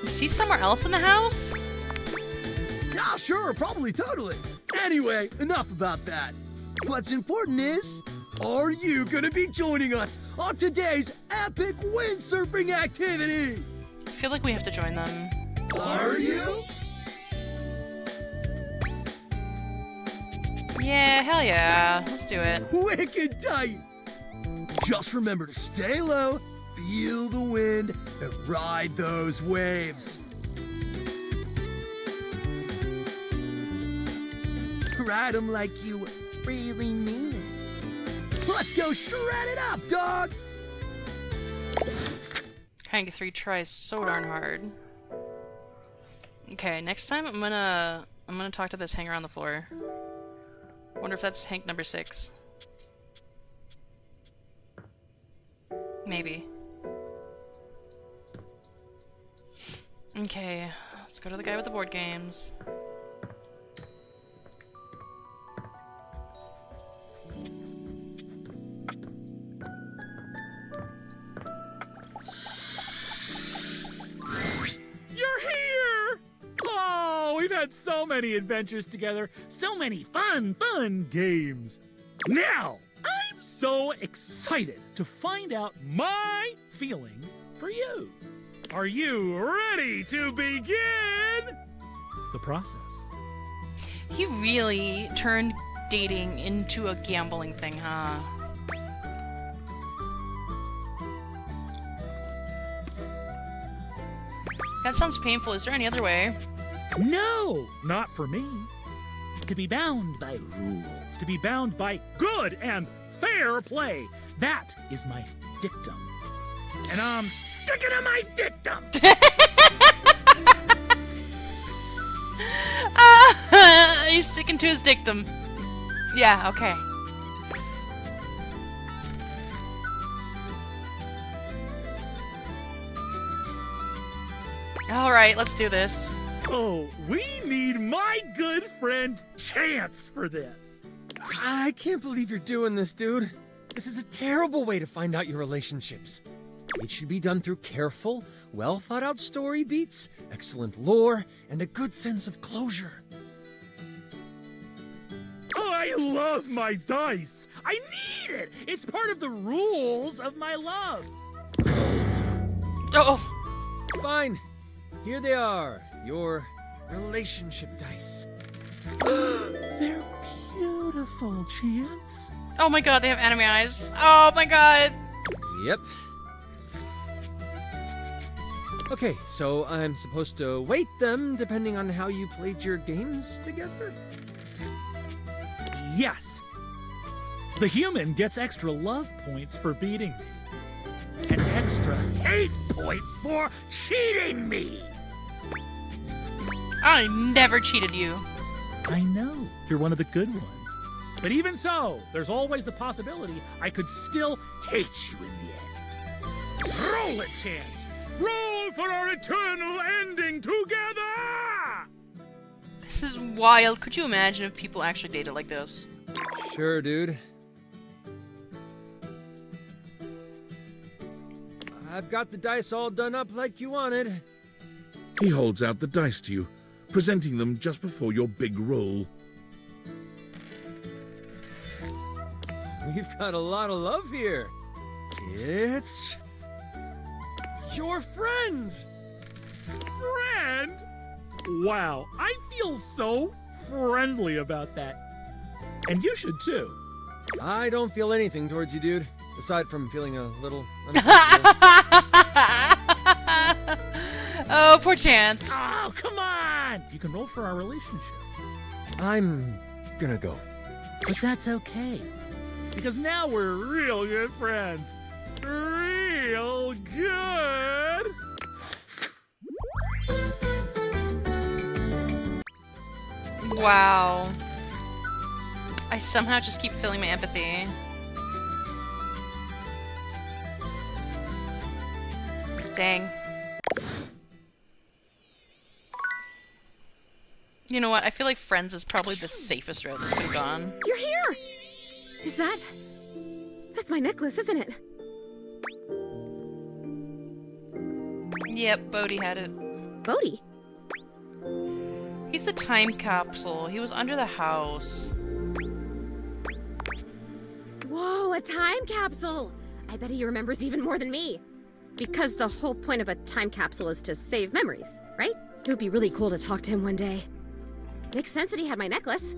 Is he somewhere else in the house? Yeah, sure, probably, totally. Anyway, enough about that. What's important is, are you gonna be joining us on today's epic windsurfing activity? I feel like we have to join them. Are you? Yeah, hell yeah. Let's do it. Wicked tight. Just remember to stay low, feel the wind, and ride those waves. Ride 'em like you really mean it. Let's go shred it up, dog! Trying to get 3 tries so darn hard. Okay, next time I'm gonna talk to this hanger on the floor. Wonder if that's Hank number 6. Maybe. Okay, let's go to the guy with the board games. You're here! Oh, we've had so many adventures together, so many fun games. Now, I'm so excited to find out my feelings for you. Are you ready to begin the process? He really turned dating into a gambling thing, huh? That sounds painful. Is there any other way? No, not for me. To be bound by rules, to be bound by good and fair play. That is my dictum. And I'm sticking to my dictum. He's sticking to his dictum. Yeah, okay. Alright, let's do this. Oh, we need my good friend Chance for this. I can't believe you're doing this, dude. This is a terrible way to find out your relationships. It should be done through careful, well-thought-out story beats, excellent lore, and a good sense of closure. I love my dice. I need it. It's part of the rules of my love. Oh. Fine. Here they are. Your relationship dice. They're beautiful, Chance. Oh my god, they have anime eyes. Oh my god. Yep. Okay, so I'm supposed to weight them depending on how you played your games together? Yes. The human gets extra love points for beating me. And extra hate points for cheating me. I never cheated you. I know. You're one of the good ones. But even so, there's always the possibility I could still hate you in the end. Roll it, Chance. Roll for our eternal ending together! This is wild. Could you imagine if people actually dated like this? Sure, dude. I've got the dice all done up like you wanted. He holds out the dice to you, presenting them just before your big roll. We've got a lot of love here. It's your friends. Friend? Wow, I feel so friendly about that. And you should too. I don't feel anything towards you, dude. Aside from feeling a little Oh, poor Chance. Oh, come on! You can roll for our relationship. I'm gonna go. But that's okay. Because now we're real good friends. Real good! Wow. I somehow just keep feeling my empathy. Dang. You know what? I feel like Friends is probably the safest route this could have gone. You're here! Is that... That's my necklace, isn't it? Yep, Bodhi had it. Bodhi? He's the time capsule. He was under the house. Whoa, a time capsule! I bet he remembers even more than me. Because the whole point of a time capsule is to save memories, right? It would be really cool to talk to him one day. Makes sense that he had my necklace.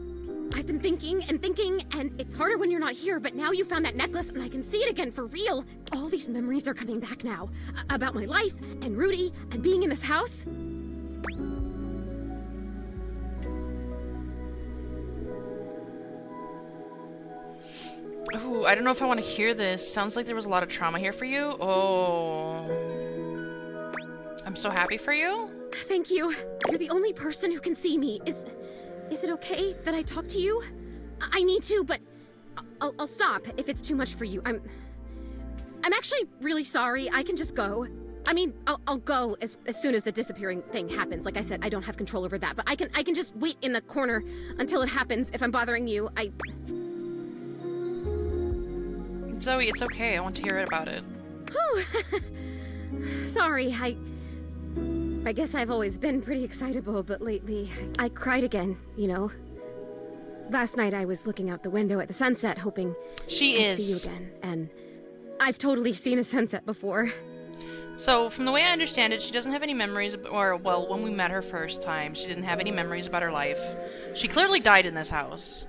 I've been thinking, and it's harder when you're not here, but now you found that necklace and I can see it again for real. All these memories are coming back now. About my life, and Rudy, and being in this house. Ooh, I don't know if I want to hear this. Sounds like there was a lot of trauma here for you. Oh. I'm so happy for you. Thank you. You're the only person who can see me. Is it okay that I talk to you? I need to, but I'll stop if it's too much for you. I'm actually really sorry. I can just go. I mean, I'll go as soon as the disappearing thing happens. Like I said, I don't have control over that, but I can just wait in the corner until it happens if I'm bothering you. Zoe, it's okay. I want to hear about it. Oh, sorry. I guess I've always been pretty excitable, but lately I cried again, you know. Last night I was looking out the window at the sunset, hoping I'd see you again, and I've totally seen a sunset before. So, from the way I understand it, she doesn't have any memories, or, well, when we met her first time, she didn't have any memories about her life. She clearly died in this house.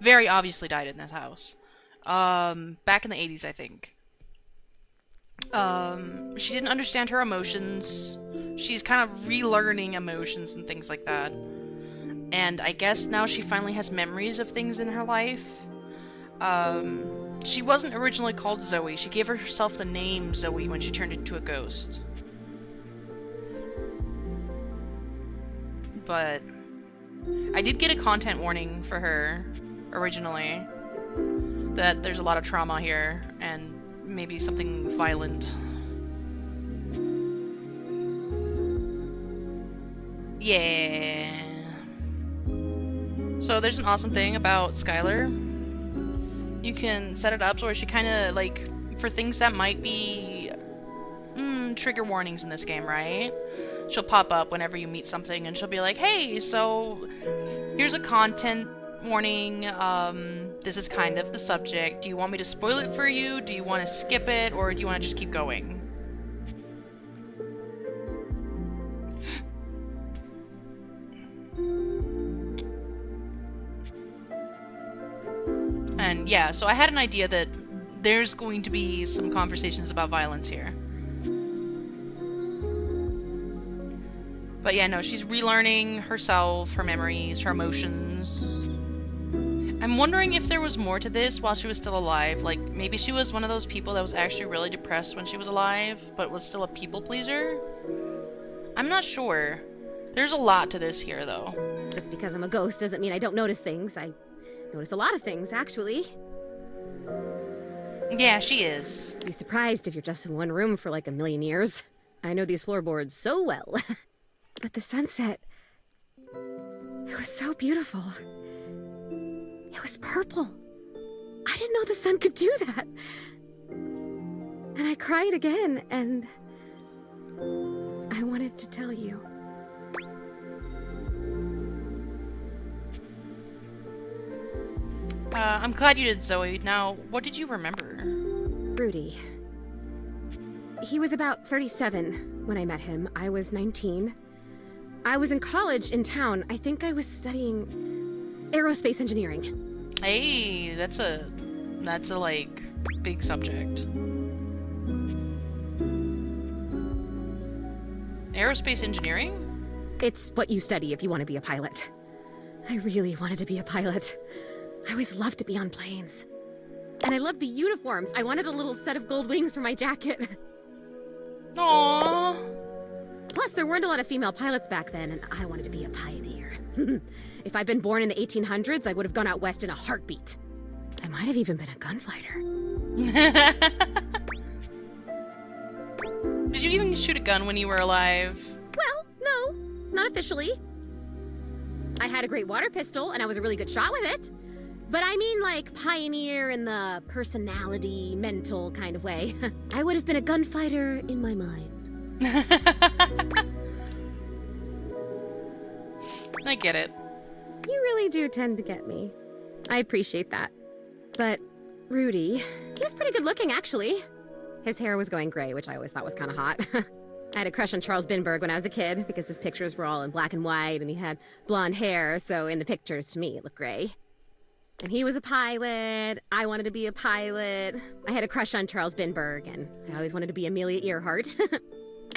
Very obviously died in this house. Back in the 80s, I think. She didn't understand her emotions. She's kind of relearning emotions and things like that. And I guess now she finally has memories of things in her life. She wasn't originally called Zoe. She gave herself the name Zoe when she turned into a ghost. But I did get a content warning for her originally. That there's a lot of trauma here and maybe something violent. Yeah. So there's an awesome thing about Skylar. You can set it up so she kind of, like, for things that might be trigger warnings in this game, right? She'll pop up whenever you meet something and she'll be like, hey, so here's a content warning. This is kind of the subject. Do you want me to spoil it for you? Do you want to skip it? Or do you want to just keep going? And yeah, so I had an idea that there's going to be some conversations about violence here. But yeah, no, she's relearning herself, her memories, her emotions. I'm wondering if there was more to this while she was still alive. Like, maybe she was one of those people that was actually really depressed when she was alive, but was still a people pleaser? I'm not sure. There's a lot to this here, though. Just because I'm a ghost doesn't mean I don't notice things. I notice a lot of things, actually. Yeah, she is. Be surprised if you're just in one room for like a million years. I know these floorboards so well. But the sunset, it was so beautiful. It was purple. I didn't know the sun could do that. And I cried again, and I wanted to tell you. I'm glad you did, Zoe. Now, what did you remember? Rudy. He was about 37 when I met him. I was 19. I was in college in town. I think I was studying aerospace engineering. Hey, that's a like big subject. Aerospace engineering? It's what you study if you want to be a pilot. I really wanted to be a pilot. I always loved to be on planes. And I loved the uniforms. I wanted a little set of gold wings for my jacket. Aww. Plus, there weren't a lot of female pilots back then, and I wanted to be a pioneer. If I'd been born in the 1800s, I would have gone out west in a heartbeat. I might have even been a gunfighter. Did you even shoot a gun when you were alive? Well, no, not officially. I had a great water pistol, and I was a really good shot with it. But I mean, like, pioneer in the personality, mental kind of way. I would have been a gunfighter in my mind. I get it. You really do tend to get me. I appreciate that. But Rudy, he was pretty good looking, actually. His hair was going gray, which I always thought was kind of hot. I had a crush on Charles Binberg when I was a kid, because his pictures were all in black and white, and he had blonde hair, so in the pictures, to me, it looked gray. And he was a pilot. I wanted to be a pilot. I had a crush on Charles Binberg, and I always wanted to be Amelia Earhart.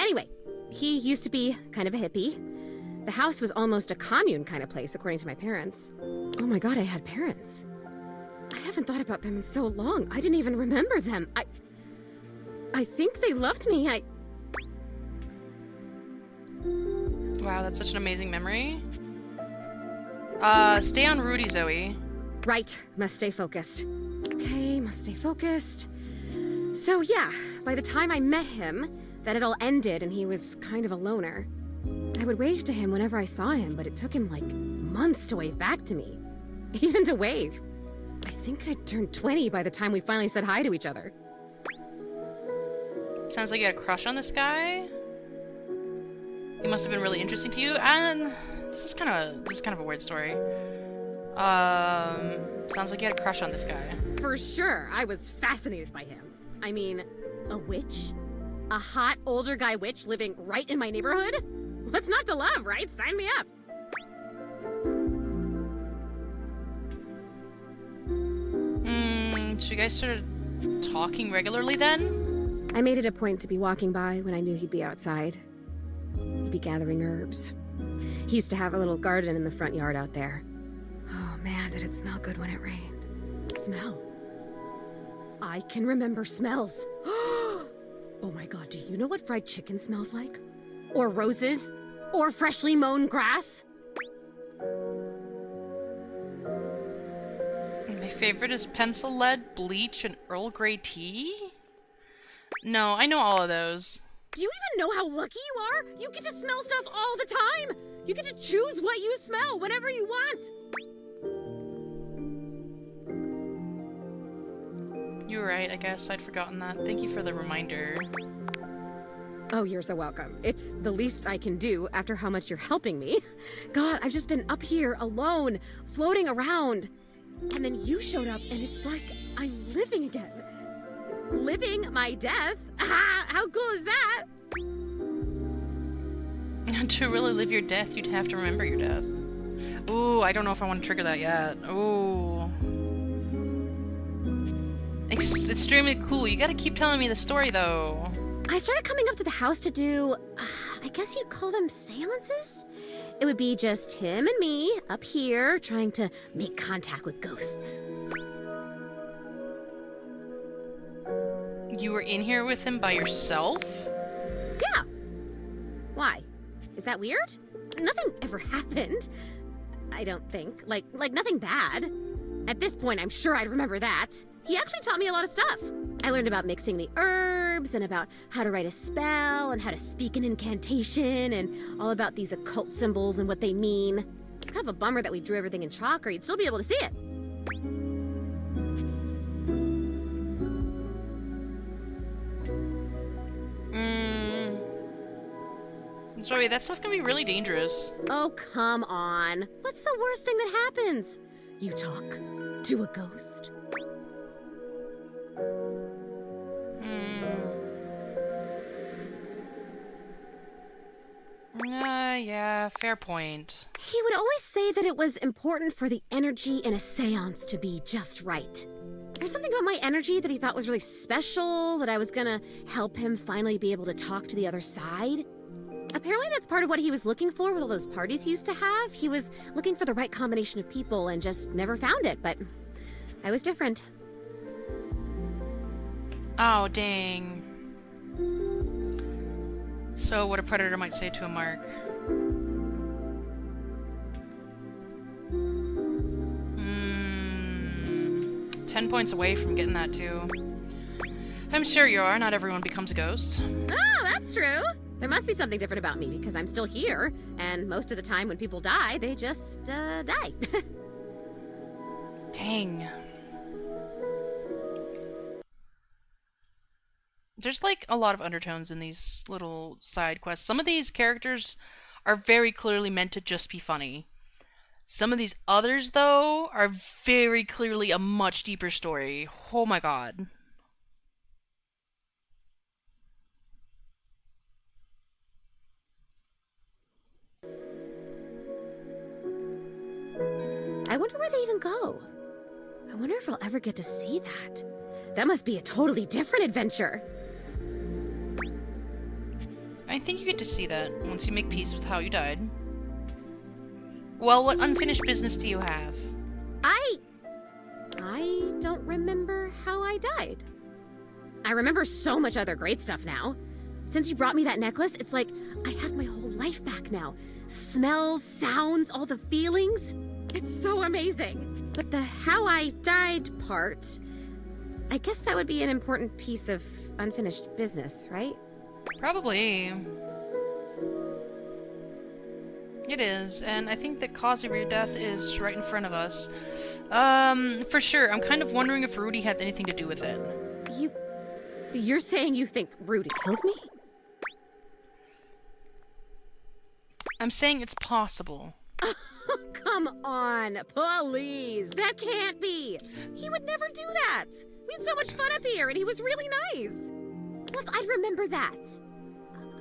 Anyway, he used to be kind of a hippie. The house was almost a commune kind of place, according to my parents. Oh my god, I had parents. I have haven't thought about them in so long. I didn't even remember them. I think they loved me. Wow, that's such an amazing memory. Stay on Rudy, Zoe. Right, must stay focused. Okay, must stay focused. So yeah, by the time I met him, that had all ended and he was kind of a loner. I would wave to him whenever I saw him, but it took him like months to wave back to me. Even to wave. I think I'd turned 20 by the time we finally said hi to each other. Sounds like you had a crush on this guy. He must have been really interesting to you, and this is kind of a weird story. Sounds like you had a crush on this guy. For sure, I was fascinated by him. I mean, a witch? A hot older guy witch living right in my neighborhood? What's not to love, right? Sign me up. So you guys started talking regularly then? I made it a point to be walking by when I knew he'd be outside. He'd be gathering herbs. He used to have a little garden in the front yard out there. Oh man, did it smell good when it rained. Smell. I can remember smells. Oh my god, do you know what fried chicken smells like? Or roses? Or freshly mown grass? My favorite is pencil lead, bleach, and Earl Grey tea? No, I know all of those. Do you even know how lucky you are? You get to smell stuff all the time! You get to choose what you smell whenever you want! You were right, I guess. I'd forgotten that. Thank you for the reminder. Oh, you're so welcome. It's the least I can do after how much you're helping me. God, I've just been up here alone, floating around. And then you showed up and it's like I'm living again. Living my death? How cool is that? To really live your death, you'd have to remember your death. Ooh, I don't know if I want to trigger that yet. Ooh. Extremely cool. You gotta keep telling me the story, though. I started coming up to the house to do, I guess you'd call them seances? It would be just him and me up here trying to make contact with ghosts. You were in here with him by yourself? Yeah. Why? Is that weird? Nothing ever happened. I don't think. Like nothing bad. At this point, I'm sure I'd remember that. He actually taught me a lot of stuff. I learned about mixing the herbs and about how to write a spell and how to speak an incantation and all about these occult symbols and what they mean. It's kind of a bummer that we drew everything in chalk or you'd still be able to see it. Zoe, that stuff can be really dangerous. Oh, come on. What's the worst thing that happens? You talk to a ghost. Yeah, fair point. He would always say that it was important for the energy in a seance to be just right. There's something about my energy that he thought was really special, that I was gonna help him finally be able to talk to the other side. Apparently that's part of what he was looking for with all those parties he used to have. He was looking for the right combination of people and just never found it, but I was different. Oh, dang. So what a predator might say to a mark. 10 points away from getting that too. I'm sure you are. Not everyone becomes a ghost. Oh, that's true. There must be something different about me because I'm still here, and most of the time when people die, they just die. Dang. There's like a lot of undertones in these little side quests. Some of these characters are very clearly meant to just be funny. Some of these others, though, are very clearly a much deeper story. Oh my god. I wonder where they even go. I wonder if I'll ever get to see that. That must be a totally different adventure. I think you get to see that once you make peace with how you died. Well, what unfinished business do you have? I don't remember how I died. I remember so much other great stuff now. Since you brought me that necklace, it's like I have my whole life back now. Smells, sounds, all the feelings. It's so amazing. But the how I died part, I guess that would be an important piece of unfinished business, right? Probably. It is, and I think the cause of your death is right in front of us. For sure. I'm kind of wondering if Rudy has anything to do with it. You're saying you think Rudy killed me? I'm saying it's possible. Come on, please. That can't be. He would never do that. We had so much fun up here, and he was really nice. Plus, I'd remember that.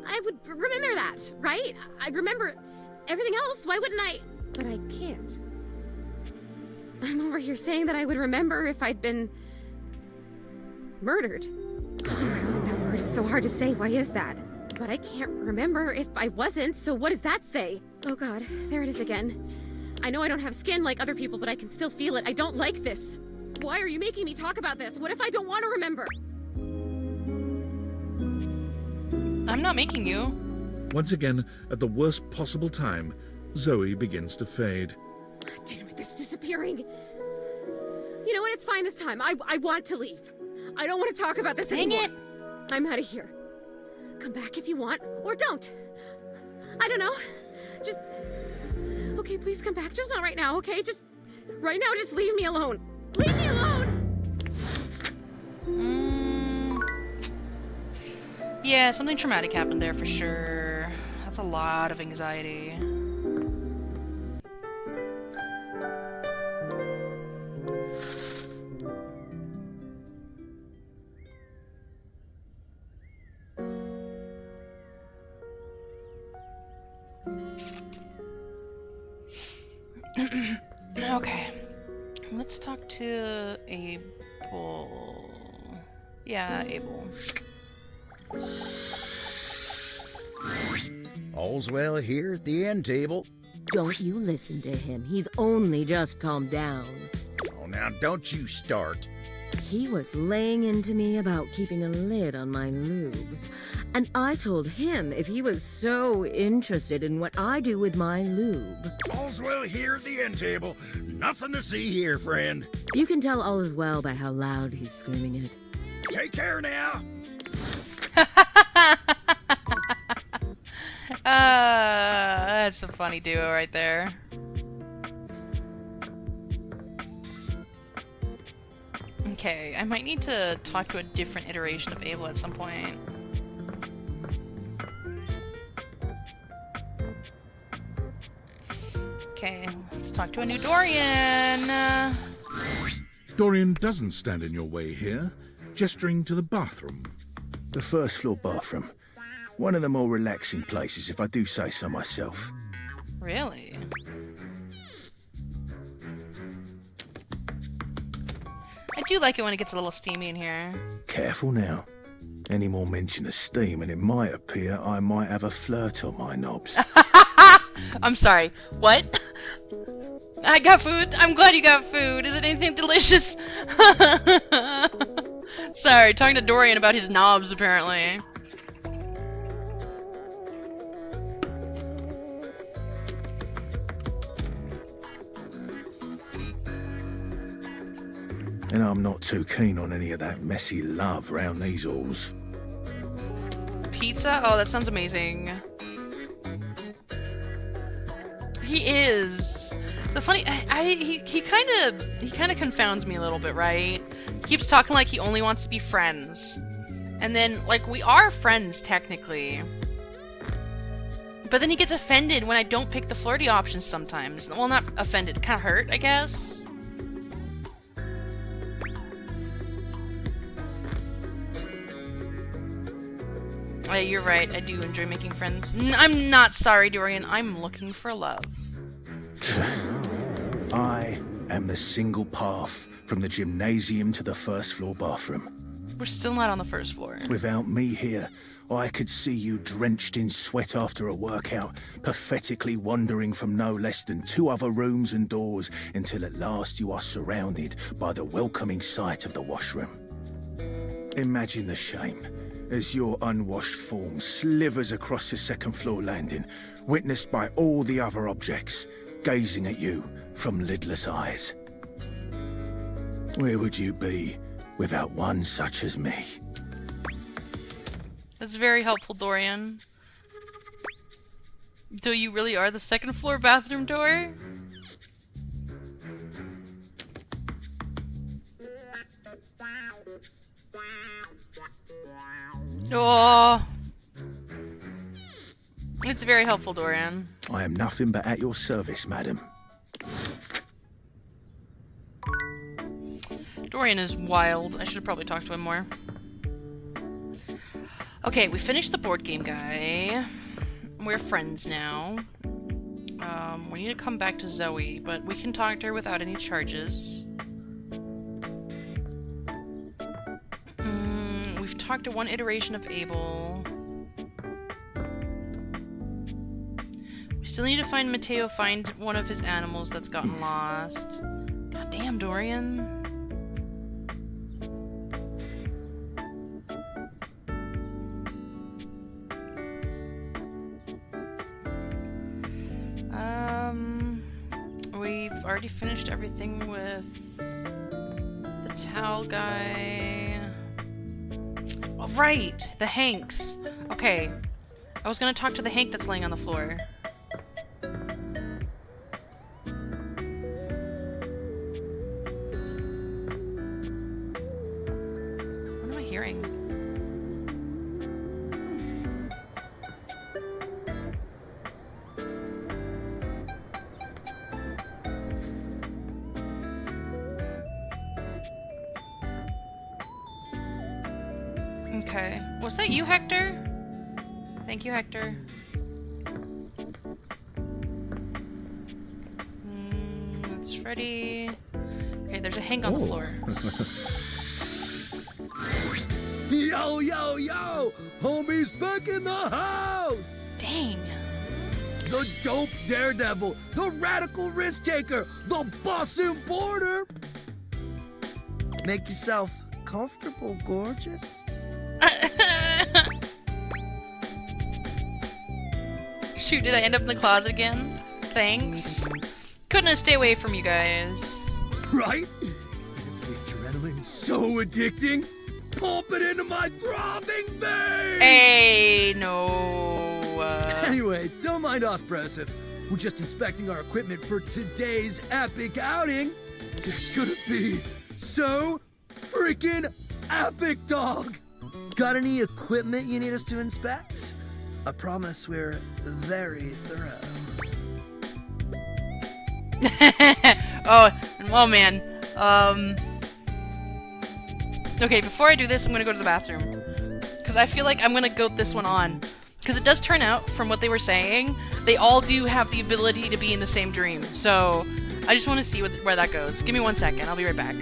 I would remember that, right? I'd remember everything else. Why wouldn't I? But I can't. I'm over here saying that I would remember if I'd been murdered. Oh, I don't like that word. It's so hard to say. Why is that? But I can't remember if I wasn't, so what does that say? Oh god, there it is again. I know I don't have skin like other people, but I can still feel it. I don't like this. Why are you making me talk about this? What if I don't want to remember? I'm not making you. Once again, at the worst possible time, Zoe begins to fade. Damn it, this is disappearing. You know what? It's fine this time. I want to leave. I don't want to talk about this anymore. Dang it. I'm out of here. Come back if you want, or don't. I don't know. Just... Okay, please come back. Just not right now, okay? Just... Right now, just leave me alone. Leave me alone! Yeah, something traumatic happened there for sure. That's a lot of anxiety. Okay, let's talk to Abel. Yeah, Abel. All's well here at the end table. Don't you listen to him. He's only just calmed down. Oh, now don't you start. He was laying into me about keeping a lid on my lubes. And I told him if he was so interested in what I do with my lube. All's well here at the end table. Nothing to see here, friend. You can tell all is well by how loud he's screaming it. Take care now. That's a funny duo right there. Okay, I might need to talk to a different iteration of Abel at some point. Okay, let's talk to a new Dorian. Dorian doesn't stand in your way here, gesturing to the bathroom. The first floor bathroom. One of the more relaxing places, if I do say so myself. Really? I do like it when it gets a little steamy in here. Careful now. Any more mention of steam and it might appear I might have a flirt on my knobs. I'm sorry, what? I got food? I'm glad you got food. Is it anything delicious? Sorry, talking to Dorian about his knobs, apparently. And I'm not too keen on any of that messy love round these halls. Pizza? Oh, that sounds amazing. He is. The funny, he kind of confounds me a little bit, right? He keeps talking like he only wants to be friends, and then like we are friends technically. But then he gets offended when I don't pick the flirty options sometimes. Well, not offended, kind of hurt, I guess. You're right, I do enjoy making friends. I'm not sorry, Dorian. I'm looking for love. I am the single path from the gymnasium to the first floor bathroom. We're still not on the first floor. Without me here, I could see you drenched in sweat after a workout, pathetically wandering from no less than 2 other rooms and doors until at last you are surrounded by the welcoming sight of the washroom. Imagine the shame as your unwashed form slithers across the 2nd floor landing, witnessed by all the other objects, gazing at you from lidless eyes. Where would you be without one such as me? That's very helpful, Dorian. So you really are the 2nd floor bathroom door? Oh, it's very helpful, Dorian. I am nothing but at your service, madam. Dorian is wild. I should have probably talked to him more. Okay, we finished the board game guy. We're friends now. We need to come back to Zoe, but we can talk to her without any charges. We've talked to one iteration of Abel. We still need to find Mateo, find one of his animals that's gotten lost. God damn, Dorian. We've already finished everything with the towel guy. Oh, right! The Hanks! Okay. I was gonna talk to the Hank that's laying on the floor. What am I hearing? Okay. Was that you, Hector? Thank you, Hector. That's Freddy. Okay, there's a Hank on the floor. Yo, yo, yo! Homie's back in the house! Dang. The dope daredevil, the radical risk taker, the boss importer! Make yourself comfortable, gorgeous. Shoot, did I end up in the closet again? Thanks. Couldn't stay away from you guys. Right? Isn't the adrenaline so addicting? Pump it into my throbbing veins! Hey, no. Anyway, don't mind us, Broseph. We're just inspecting our equipment for today's epic outing. It's gonna be so freaking epic, dog! Got any equipment you need us to inspect? I promise we're very thorough. Oh man. Okay, before I do this, I'm gonna go to the bathroom. Because I feel like I'm gonna goat this one on. Because it does turn out, from what they were saying, they all do have the ability to be in the same dream. So, I just want to see where that goes. Give me 1 second, I'll be right back.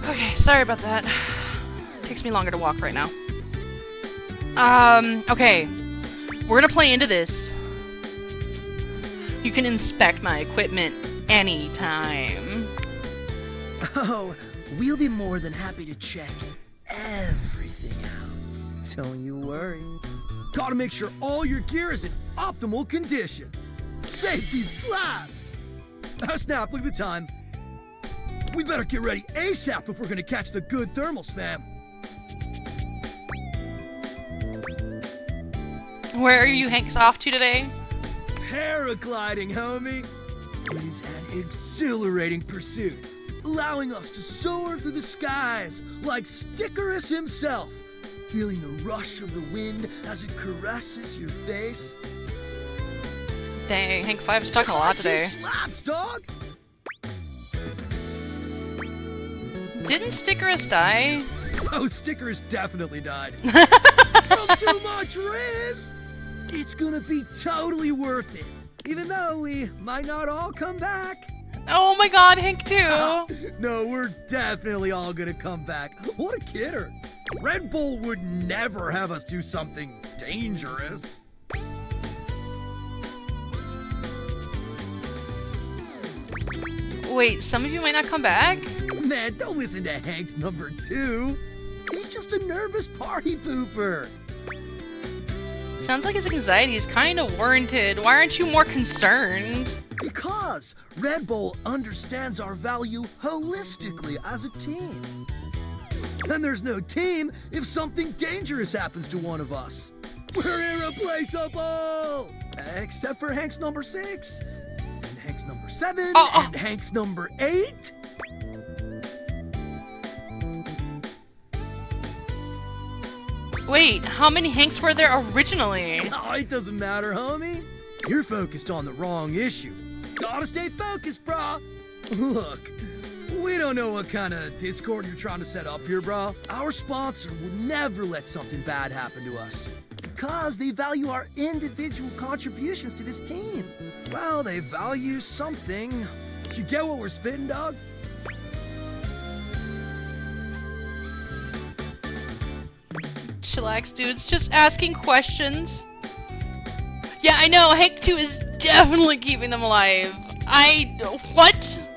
Okay, sorry about that. Takes me longer to walk right now. Okay. We're gonna play into this. You can inspect my equipment anytime. Oh, we'll be more than happy to check everything out. Don't you worry. Gotta make sure all your gear is in optimal condition. Safety slaps! Snap, look at the time. We better get ready ASAP if we're gonna catch the good thermals, fam. Where are you Hanks off to today? Paragliding, homie. It is an exhilarating pursuit, allowing us to soar through the skies like Stickerus himself, feeling the rush of the wind as it caresses your face. Dang, Hank 5's talking a lot today. Slaps, dog! Didn't Stickerus die? Oh, Stickerus definitely died. From too much Riz! It's gonna be totally worth it, even though we might not all come back. Oh my god, Hank too! No, we're definitely all gonna come back. What a kidder! Red Bull would never have us do something dangerous. Wait, some of you might not come back? Man, don't listen to Hank's number 2. He's just a nervous party pooper. Sounds like his anxiety is kind of warranted. Why aren't you more concerned? Because Red Bull understands our value holistically as a team. And there's no team if something dangerous happens to one of us. We're irreplaceable! Except for Hank's number 6, and Hank's number 7, and Hank's number 8. Wait, how many Hanks were there originally? Oh, it doesn't matter, homie. You're focused on the wrong issue. Gotta stay focused, brah. Look, we don't know what kind of Discord you're trying to set up here, brah. Our sponsor would never let something bad happen to us, because they value our individual contributions to this team. Well, they value something. You get what we're spitting, dog? Chillax, dudes, just asking questions. Yeah, I know, Hank 2 is definitely keeping them alive. What?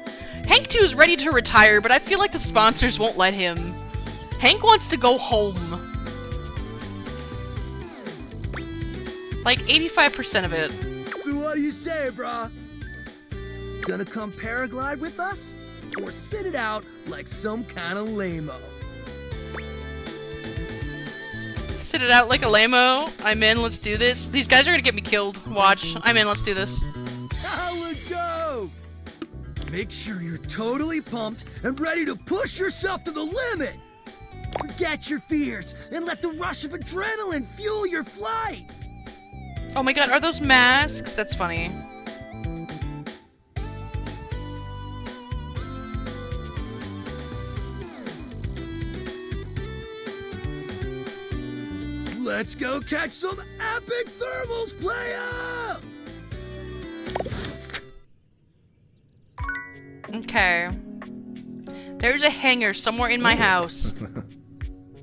Hank 2 is ready to retire, but I feel like the sponsors won't let him. Hank wants to go home. Like 85% of it. So what do you say, brah? Gonna come paraglide with us? Or sit it out like some kind of lame-o? Sit it out like a lame-o. I'm in, let's do this. These guys are gonna get me killed. Watch. I'm in, let's do this. How'd it go? Make sure you're totally pumped and ready to push yourself to the limit. Forget your fears and let the rush of adrenaline fuel your flight. Oh my god, are those masks? That's funny. Let's go catch some epic thermals, playa! Okay. There's a hangar somewhere in my house.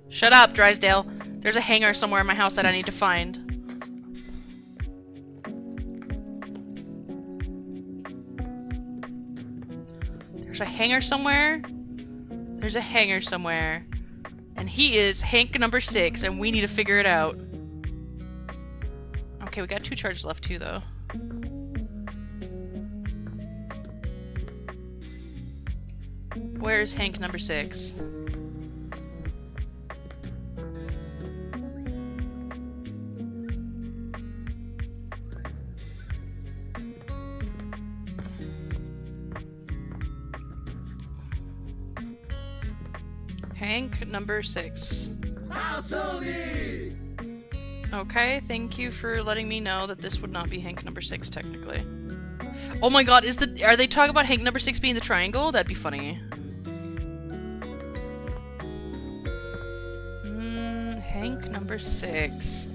Shut up, Drysdale. There's a hangar somewhere in my house that I need to find. There's a hangar somewhere. There's a hangar somewhere. And he is Hank number 6, and we need to figure it out. Okay, we got 2 charges left too, though. Where's Hank number 6? Hank number 6. Okay, thank you for letting me know that this would not be Hank number 6 technically. Oh my god, are they talking about Hank number 6 being the triangle? That'd be funny. Hank number 6.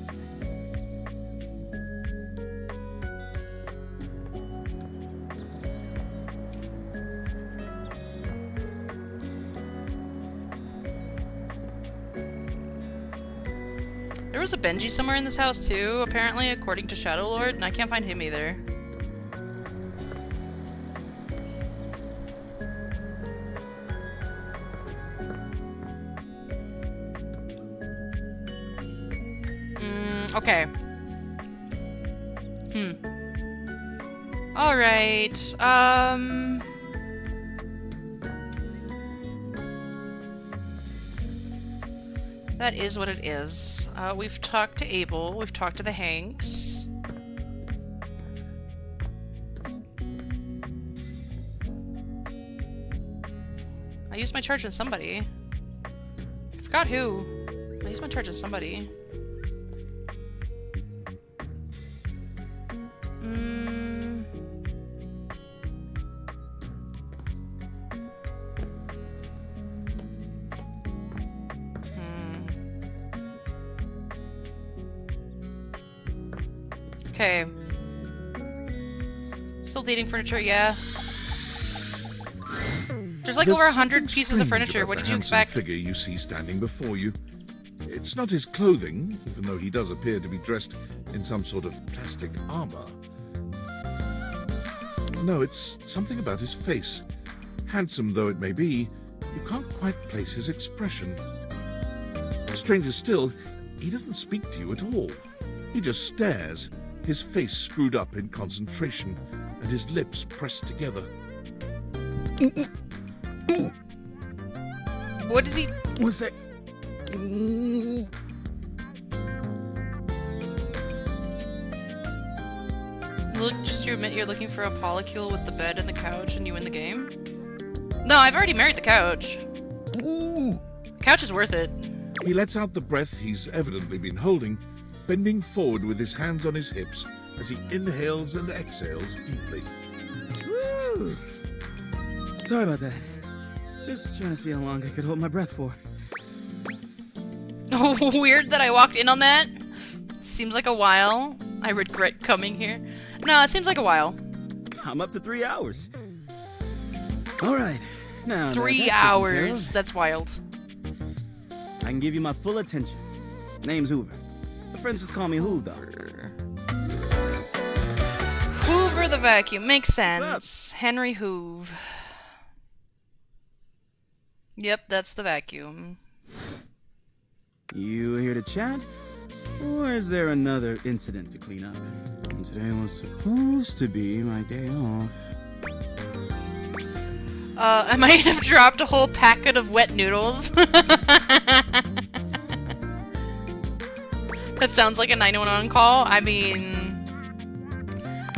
was a Benji somewhere in this house too, apparently, according to Shadow Lord, and I can't find him either. Okay. Alright, that is what it is. We've talked to Abel, we've talked to the Hanks. I used my charge on somebody. I forgot who. I used my charge on somebody. Okay. Still dating furniture, yeah. There's like over 100 pieces of furniture. What did you expect? Figure you see standing before you. It's not his clothing, even though he does appear to be dressed in some sort of plastic armor. No, it's something about his face. Handsome though it may be, you can't quite place his expression. Stranger still, he doesn't speak to you at all. He just stares, his face screwed up in concentration, and his lips pressed together. What is he? What's that? Look, just to admit you're looking for a polycule with the bed and the couch and you win the game? No, I've already married the couch. Couch is worth it. He lets out the breath he's evidently been holding, bending forward with his hands on his hips as he inhales and exhales deeply. Woo! Sorry about that. Just trying to see how long I could hold my breath for. Weird that I walked in on that. Seems like a while. I regret coming here. No, it seems like a while. I'm up to 3 hours. All right. Now 3 hours. That's wild. I can give you my full attention. Name's Hoover. The friends just call me Hoove, though. Hoover the vacuum. Makes sense. Henry Hoove. Yep, that's the vacuum. You here to chat? Or is there another incident to clean up? Today was supposed to be my day off. I might have dropped a whole packet of wet noodles. That sounds like a 911 call. I mean,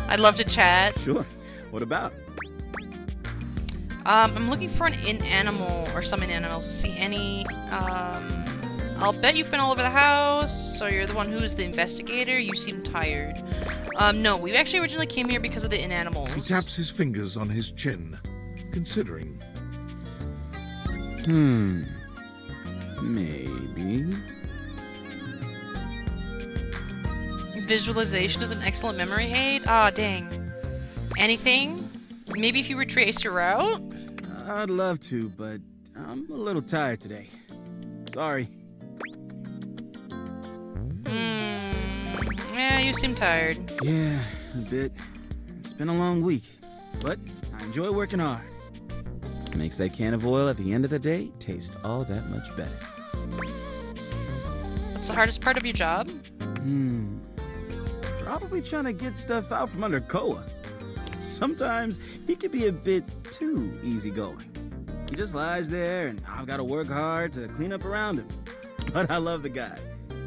I'd love to chat. Sure. What about? I'm looking for an in-animal or some in-animals. See any, I'll bet you've been all over the house, so you're the one who's the investigator. You seem tired. No, we actually originally came here because of the in-animals. He taps his fingers on his chin, considering. Maybe. Visualization is an excellent memory aid? Aw, dang. Anything? Maybe if you retrace your route? I'd love to, but I'm a little tired today. Sorry. Yeah, you seem tired. Yeah, a bit. It's been a long week, but I enjoy working hard. Makes that can of oil at the end of the day taste all that much better. What's the hardest part of your job? Probably trying to get stuff out from under Koa. Sometimes he can be a bit too easygoing. He just lies there and I've got to work hard to clean up around him. But I love the guy.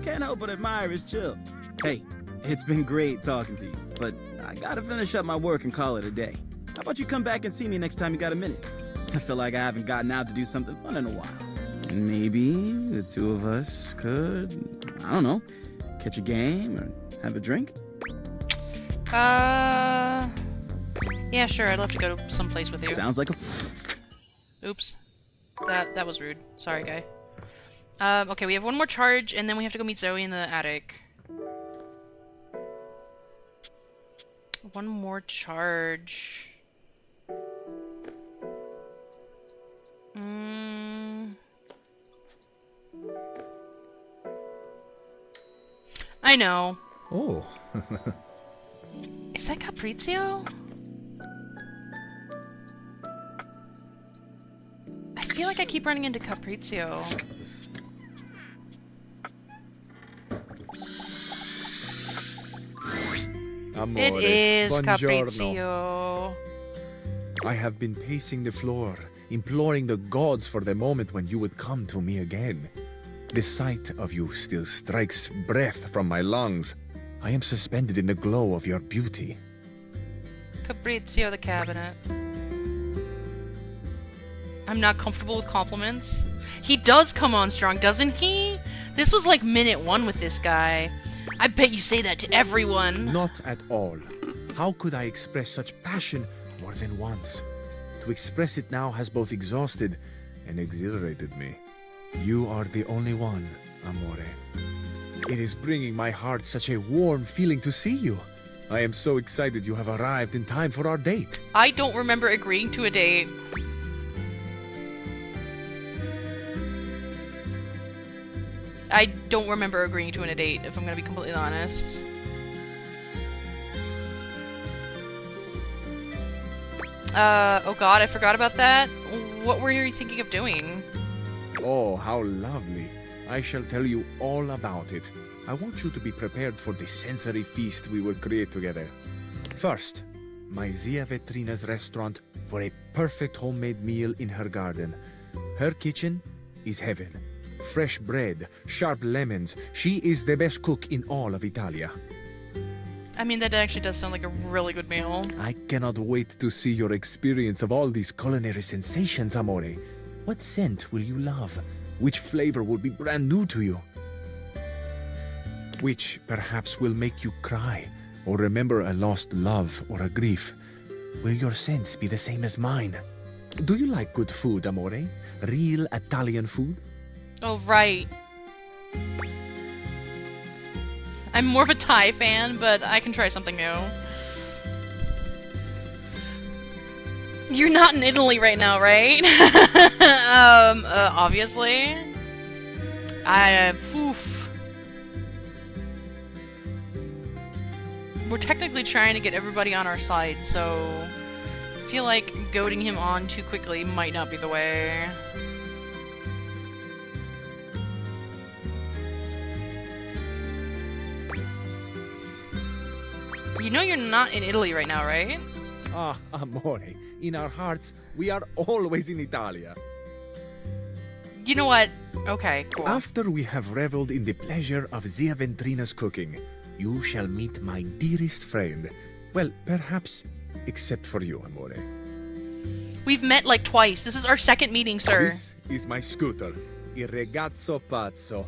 Can't help but admire his chill. Hey, it's been great talking to you, but I gotta finish up my work and call it a day. How about you come back and see me next time you got a minute? I feel like I haven't gotten out to do something fun in a while. Maybe the two of us could, I don't know, catch a game or have a drink? Yeah, sure. I'd love to go to someplace with you. Sounds like a... Oops. That was rude. Sorry, guy. Okay, we have one more charge, and then we have to go meet Zoe in the attic. One more charge. I know. Oh. Is that Caprizio? I feel like I keep running into Caprizio. Amore, It is buongiorno. Caprizio. I have been pacing the floor, imploring the gods for the moment when you would come to me again. The sight of you still strikes breath from my lungs. I am suspended in the glow of your beauty. Caprizio the cabinet. I'm not comfortable with compliments. He does come on strong, doesn't he? This was like minute 1 with this guy. I bet you say that to everyone. Not at all. How could I express such passion more than once? To express it now has both exhausted and exhilarated me. You are the only one, Amore. It is bringing my heart such a warm feeling to see you. I am so excited you have arrived in time for our date. I don't remember agreeing to a date. I don't remember agreeing to a date, if I'm gonna be completely honest. Oh god, I forgot about that. What were you thinking of doing? Oh, how lovely. I shall tell you all about it. I want you to be prepared for the sensory feast we will create together. First, my Zia Vetrina's restaurant for a perfect homemade meal in her garden. Her kitchen is heaven. Fresh bread, sharp lemons. She is the best cook in all of Italia. I mean, that actually does sound like a really good meal. I cannot wait to see your experience of all these culinary sensations, Amore. What scent will you love? Which flavor will be brand new to you? Which perhaps will make you cry or remember a lost love or a grief? Will your scents be the same as mine? Do you like good food, Amore? Real Italian food? Oh, right. I'm more of a Thai fan, but I can try something new. You're not in Italy right now, right? Obviously. Oof. We're technically trying to get everybody on our side, so I feel like goading him on too quickly might not be the way. You know you're not in Italy right now, right? Ah, Amore, in our hearts, we are always in Italia. You know what? Okay, cool. After we have reveled in the pleasure of Zia Vetrina's cooking, you shall meet my dearest friend. Well, perhaps, except for you, Amore. We've met like twice. This is our second meeting, sir. This is my scooter, Il Ragazzo Pazzo.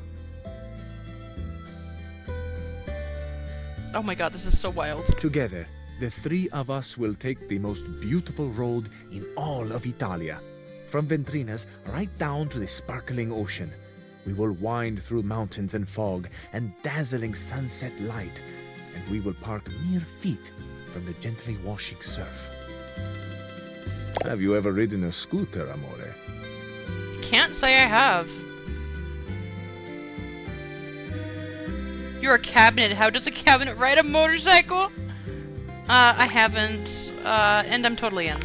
Oh my god, this is so wild. Together, the three of us will take the most beautiful road in all of Italia. From Vetrina's right down to the sparkling ocean. We will wind through mountains and fog and dazzling sunset light, and we will park mere feet from the gently washing surf. Have you ever ridden a scooter, Amore? Can't say I have. You're a cabinet. How does a cabinet ride a motorcycle? I haven't, and I'm totally in.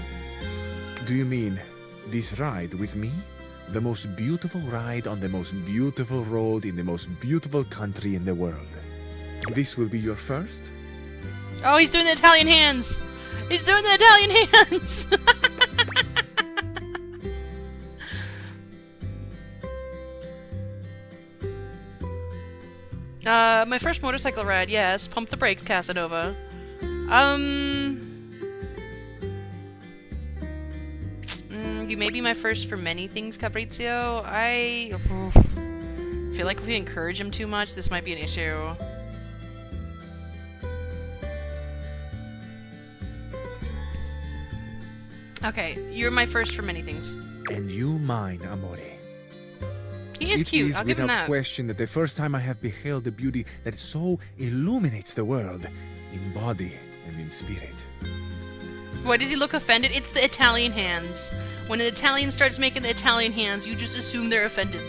Do you mean this ride with me? The most beautiful ride on the most beautiful road in the most beautiful country in the world. This will be your first? Oh, he's doing the Italian hands! He's doing the Italian hands! My first motorcycle ride, yes. Pump the brakes, Casanova. You may be my first for many things, Caprizio. I feel like if we encourage him too much, this might be an issue. Okay, you're my first for many things. And you mine, Amore. He is cute, I'll give him that. It is without question that the first time I have beheld the beauty that so illuminates the world, in body and in spirit. Why does he look offended? It's the Italian hands. When an Italian starts making the Italian hands, you just assume they're offended.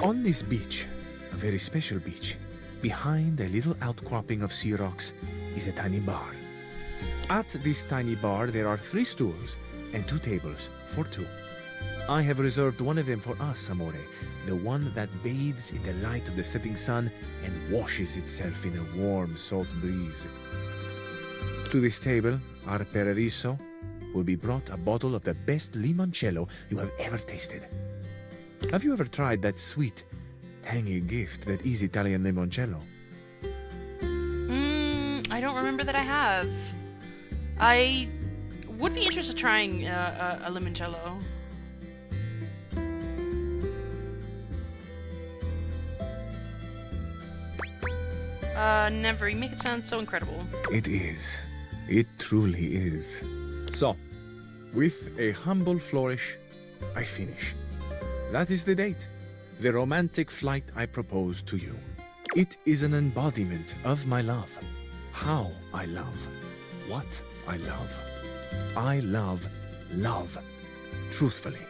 On this beach, a very special beach, behind a little outcropping of sea rocks is a tiny bar. At this tiny bar, there are 3 stools and 2 tables for 2. I have reserved one of them for us, Amore, the one that bathes in the light of the setting sun and washes itself in a warm, salt breeze. To this table, our Paradiso will be brought a bottle of the best limoncello you have ever tasted. Have you ever tried that sweet, tangy gift that is Italian limoncello? I don't remember that I have. I would be interested in trying a limoncello. Never. You make it sound so incredible. It is. It truly is. So, with a humble flourish, I finish. That is the date. The romantic flight I propose to you. It is an embodiment of my love. How I love. What I love. I love love. Truthfully.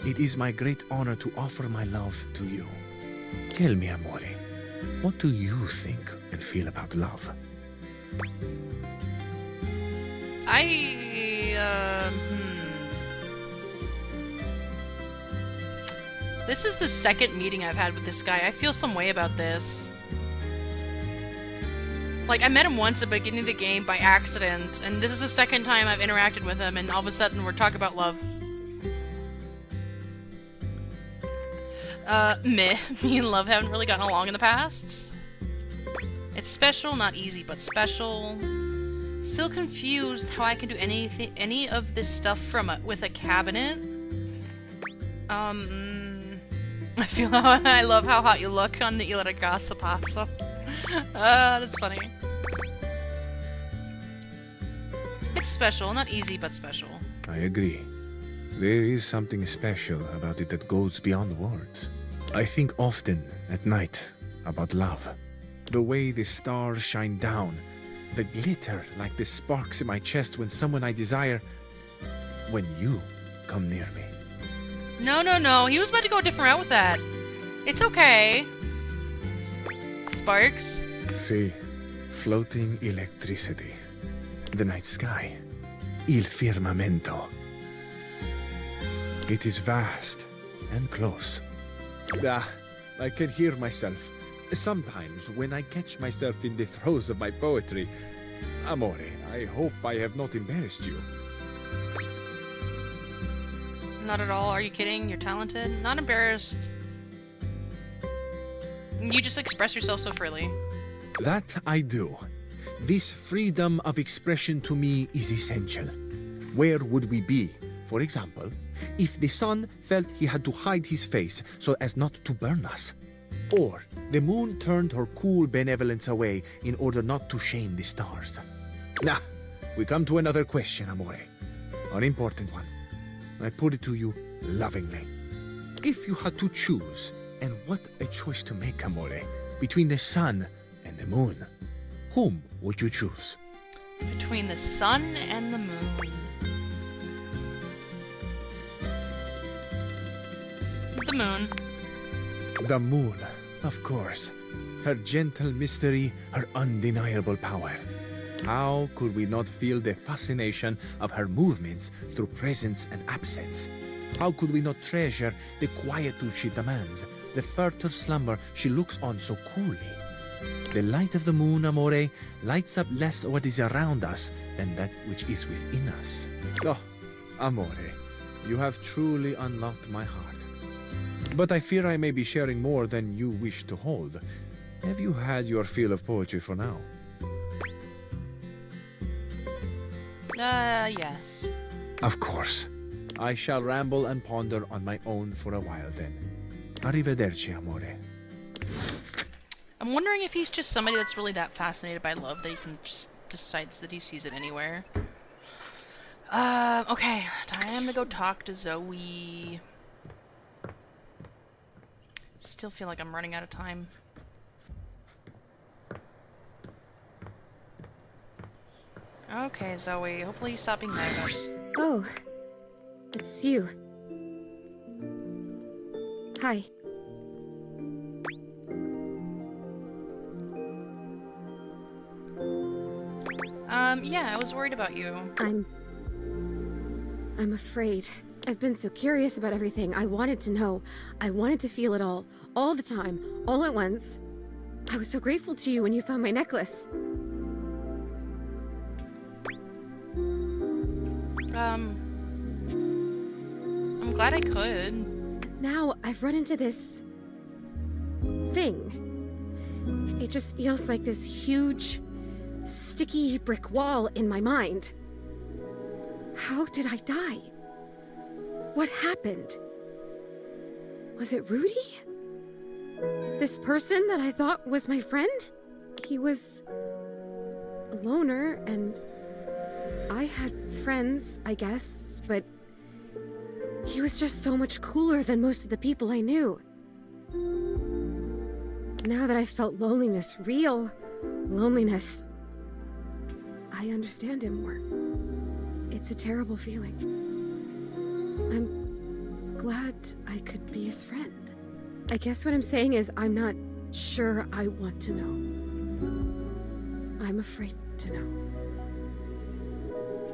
It is my great honor to offer my love to you. Tell me, Amore, what do you think and feel about love? This is the second meeting I've had with this guy. I feel some way about this. Like, I met him once at the beginning of the game by accident, and this is the second time I've interacted with him, and all of a sudden we're talking about love. Me and love haven't really gotten along in the past. It's special, not easy, but special. Still confused how I can do any of this stuff with a cabinet. I love how hot you look on the Isla de Casa Paso. That's funny. It's special, not easy, but special. I agree. There is something special about it that goes beyond words. I think often at night about love. The way the stars shine down. The glitter like the sparks in my chest when someone I desire... when you come near me. No. He was about to go a different route with that. It's okay. Sparks? See, floating electricity. The night sky. Il firmamento. It is vast and close. I can hear myself. Sometimes when I catch myself in the throes of my poetry. Amore, I hope I have not embarrassed you. Not at all. Are you kidding? You're talented. Not embarrassed. You just express yourself so freely. That I do. This freedom of expression to me is essential. Where would we be, for example, if the sun felt he had to hide his face so as not to burn us? Or the moon turned her cool benevolence away in order not to shame the stars? Now, we come to another question, Amore. An important one. I put it to you lovingly. If you had to choose, and what a choice to make, Amore, between the sun and the moon, whom would you choose? Between the sun and the moon. The moon. The moon, of course. Her gentle mystery, her undeniable power. How could we not feel the fascination of her movements through presence and absence? How could we not treasure the quietude she demands, the fertile slumber she looks on so coolly? The light of the moon, Amore, lights up less what is around us than that which is within us. Oh, Amore, you have truly unlocked my heart. But I fear I may be sharing more than you wish to hold. Have you had your fill of poetry for now? Yes. Of course. I shall ramble and ponder on my own for a while then. Arrivederci, amore. I'm wondering if he's just somebody that's really that fascinated by love that he can just decides that he sees it anywhere. Okay. Time to go talk to Zoe. Still feel like I'm running out of time. Okay, Zoe. Hopefully you stop being mad at us. Oh, it's you. Hi. Yeah, I was worried about you. I'm afraid. I've been so curious about everything. I wanted to know. I wanted to feel it all the time, all at once. I was so grateful to you when you found my necklace. I'm glad I could. Now I've run into this thing. It just feels like this huge, sticky brick wall in my mind. How did I die? What happened? Was it Rudy? This person that I thought was my friend? He was a loner, and I had friends, I guess, but he was just so much cooler than most of the people I knew. Now that I felt loneliness, real loneliness, I understand him more. It's a terrible feeling. I'm glad I could be his friend. I guess what I'm saying is I'm not sure I want to know. I'm afraid to know.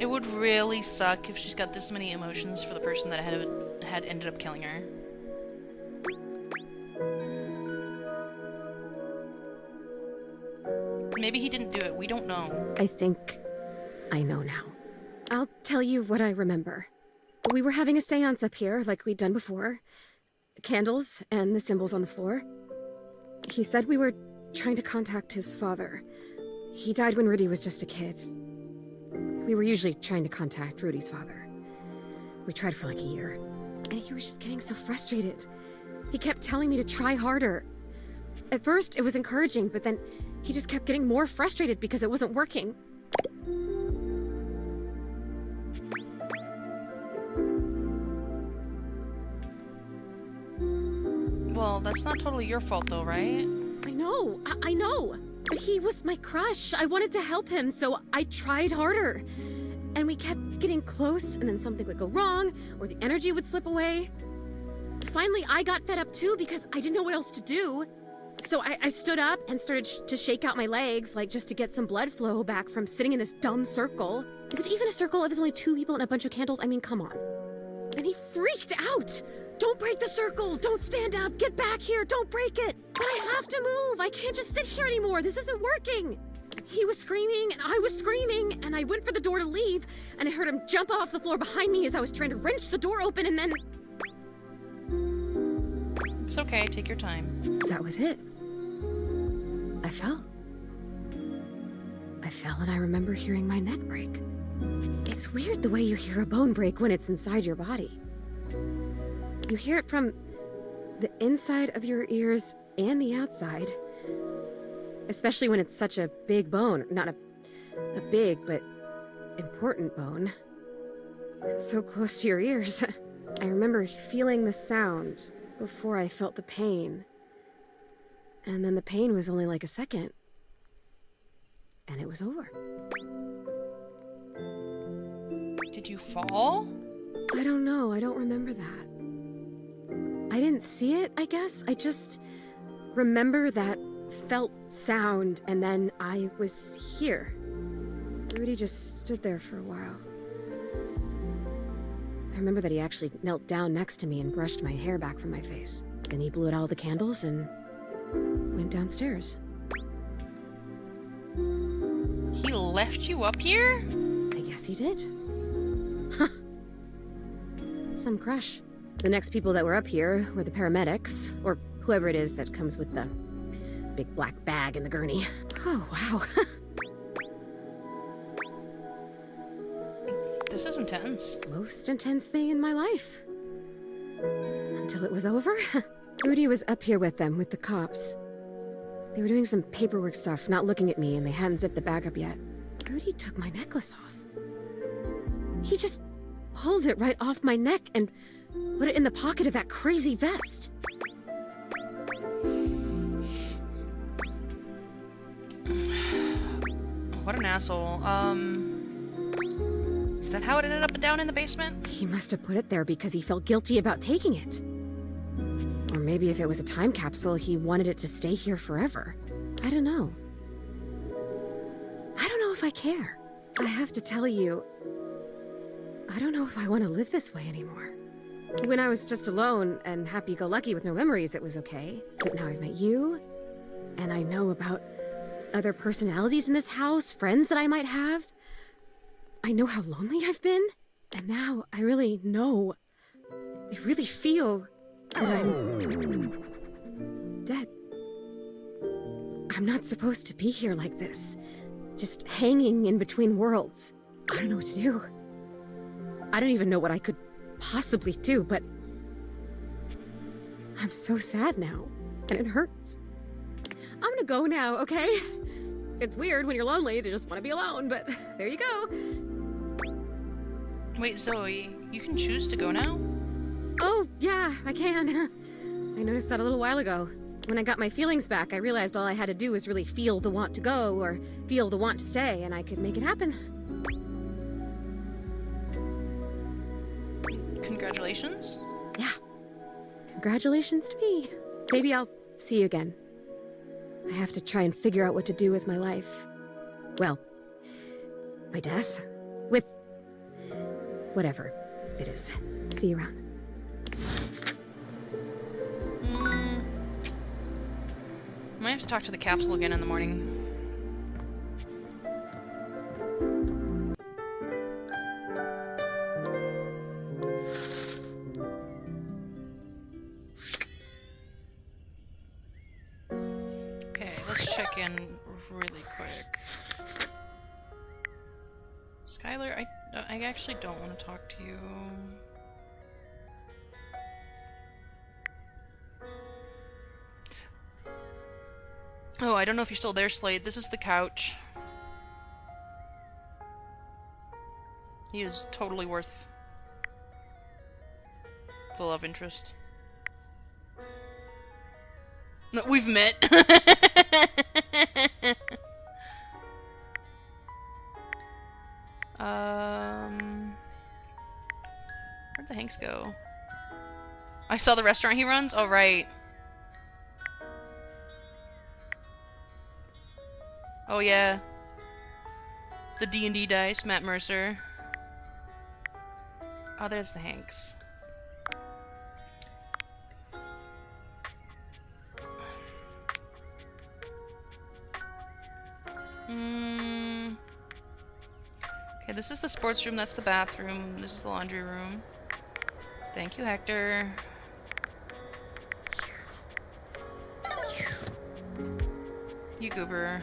It would really suck if she's got this many emotions for the person that had ended up killing her. Maybe he didn't do it. We don't know. I think I know now. I'll tell you what I remember. We were having a seance up here, like we'd done before. Candles and the symbols on the floor. He said we were trying to contact his father. He died when Rudy was just a kid. We were usually trying to contact Rudy's father. We tried for like a year. And he was just getting so frustrated. He kept telling me to try harder. At first, it was encouraging, but then he just kept getting more frustrated because it wasn't working. Well, that's not totally your fault though, right? I know. But he was my crush. I wanted to help him, so I tried harder. And we kept getting close, and then something would go wrong, or the energy would slip away. Finally, I got fed up too because I didn't know what else to do. So I stood up and started to shake out my legs, like just to get some blood flow back from sitting in this dumb circle. Is it even a circle if there's only 2 people and a bunch of candles? I mean, come on. And he freaked out. Don't break the circle. Don't stand up. Get back here. Don't break it. But I have to move. I can't just sit here anymore. This isn't working. He was screaming and I was screaming and I went for the door to leave and I heard him jump off the floor behind me as I was trying to wrench the door open and then... It's okay. Take your time. That was it. I fell. I fell and I remember hearing my neck break. It's weird the way you hear a bone break when it's inside your body. You hear it from the inside of your ears and the outside. Especially when it's such a big bone. Not a big, but important bone. And so close to your ears. I remember feeling the sound before I felt the pain. And then the pain was only like a second. And it was over. Did you fall? I don't know. I don't remember that. I didn't see it, I guess. I just remember that felt sound, and then I was here. Rudy just stood there for a while. I remember that he actually knelt down next to me and brushed my hair back from my face. Then he blew out all the candles and went downstairs. He left you up here? I guess he did. Huh. Some crush. The next people that were up here were the paramedics, or whoever it is that comes with the big black bag and the gurney. Oh, wow. This is intense. Most intense thing in my life. Until it was over. Rudy was up here with them, with the cops. They were doing some paperwork stuff, not looking at me, and they hadn't zipped the bag up yet. Rudy took my necklace off. He just pulled it right off my neck and put it in the pocket of that crazy vest. What an asshole. Is that how it ended up down in the basement? He must have put it there because he felt guilty about taking it. Or maybe if it was a time capsule, he wanted it to stay here forever. I don't know. I don't know if I care. I have to tell you, I don't know if I want to live this way anymore. When I was just alone and happy-go-lucky with no memories, it was okay. But now I've met you, and I know about other personalities in this house, friends that I might have. I know how lonely I've been, and now I really know. I really feel that I'm dead. I'm not supposed to be here like this, just hanging in between worlds. I don't know what to do. I don't even know what I could possibly do, but I'm so sad now, and it hurts. I'm gonna go now, okay? It's weird when you're lonely to just want to be alone, but there you go. Wait, Zoe, you can choose to go now? Oh, yeah, I can. I noticed that a little while ago. When I got my feelings back, I realized all I had to do was really feel the want to go or feel the want to stay, and I could make it happen. Congratulations. Yeah. Congratulations to me. Maybe I'll see you again. I have to try and figure out what to do with my life. Well, my death. With whatever it is. See you around. Might have to talk to the capsule again in the morning. Okay, let's check in really quick. Skylar, I actually don't want to talk to you. Oh, I don't know if you're still there, Slade. This is the couch. He is totally worth the love interest. No, we've met. Where'd the Hanks go? I saw the restaurant he runs? Oh, right. Oh yeah, the D&D dice, Matt Mercer. Oh, there's the Hanks. Okay, this is the sports room, that's the bathroom, this is the laundry room. Thank you, Hector. You goober.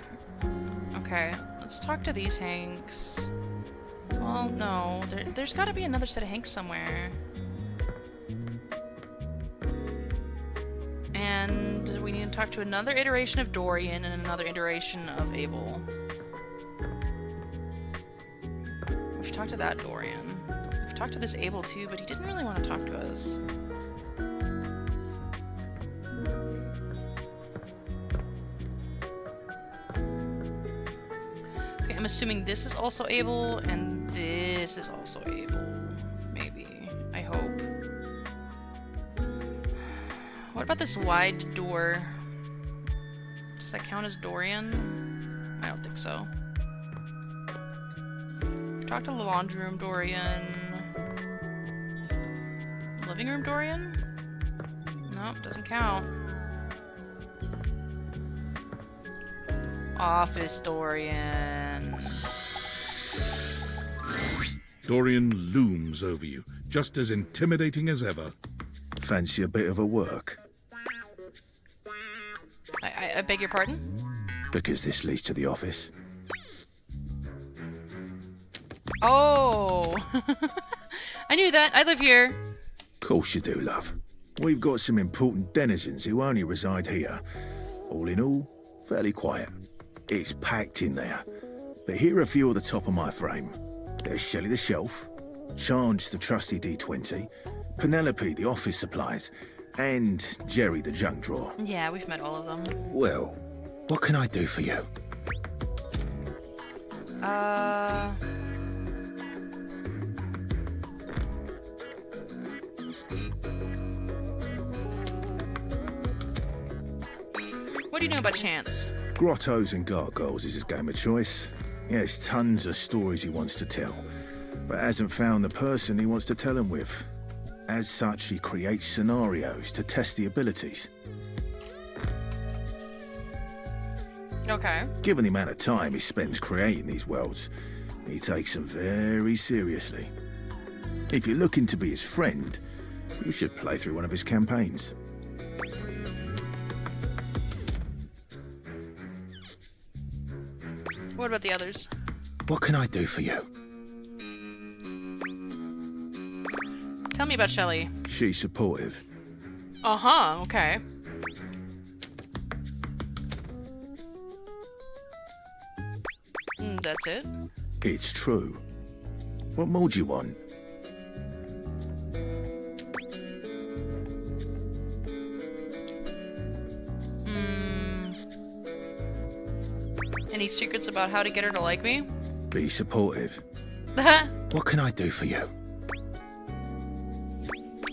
Okay, let's talk to these Hanks. Well, no, there's gotta be another set of Hanks somewhere. And we need to talk to another iteration of Dorian and another iteration of Abel. We should talk to that Dorian. We've talked to this Abel too, but he didn't really want to talk to us. I'm assuming this is also Abel, and this is also Abel. Maybe. I hope. What about this wide door? Does that count as Dorian? I don't think so. Talk to the laundry room Dorian. Living room Dorian? Nope, doesn't count. Office Dorian. Dorian looms over you, just as intimidating as ever. Fancy a bit of a work? I beg your pardon? Because this leads to the office. Oh! I knew that. I live here. Course you do, love. We've got some important denizens who only reside here. All in all, fairly quiet. It's packed in there. But here are a few at the top of my frame. There's Shelley the Shelf, Charge the trusty D20, Penelope the office supplies, and Jerry the junk drawer. Yeah, we've met all of them. Well, what can I do for you? What do you know about Chance? Grottos and gargoyles is his game of choice. He has tons of stories he wants to tell, but hasn't found the person he wants to tell them with. As such, he creates scenarios to test the abilities. Okay. Given the amount of time he spends creating these worlds, he takes them very seriously. If you're looking to be his friend, you should play through one of his campaigns. What about the others? What can I do for you? Tell me about Shelley. She's supportive. Uh-huh, okay. That's it? It's true. What more do you want? Any secrets about how to get her to like me? Be supportive. What can I do for you?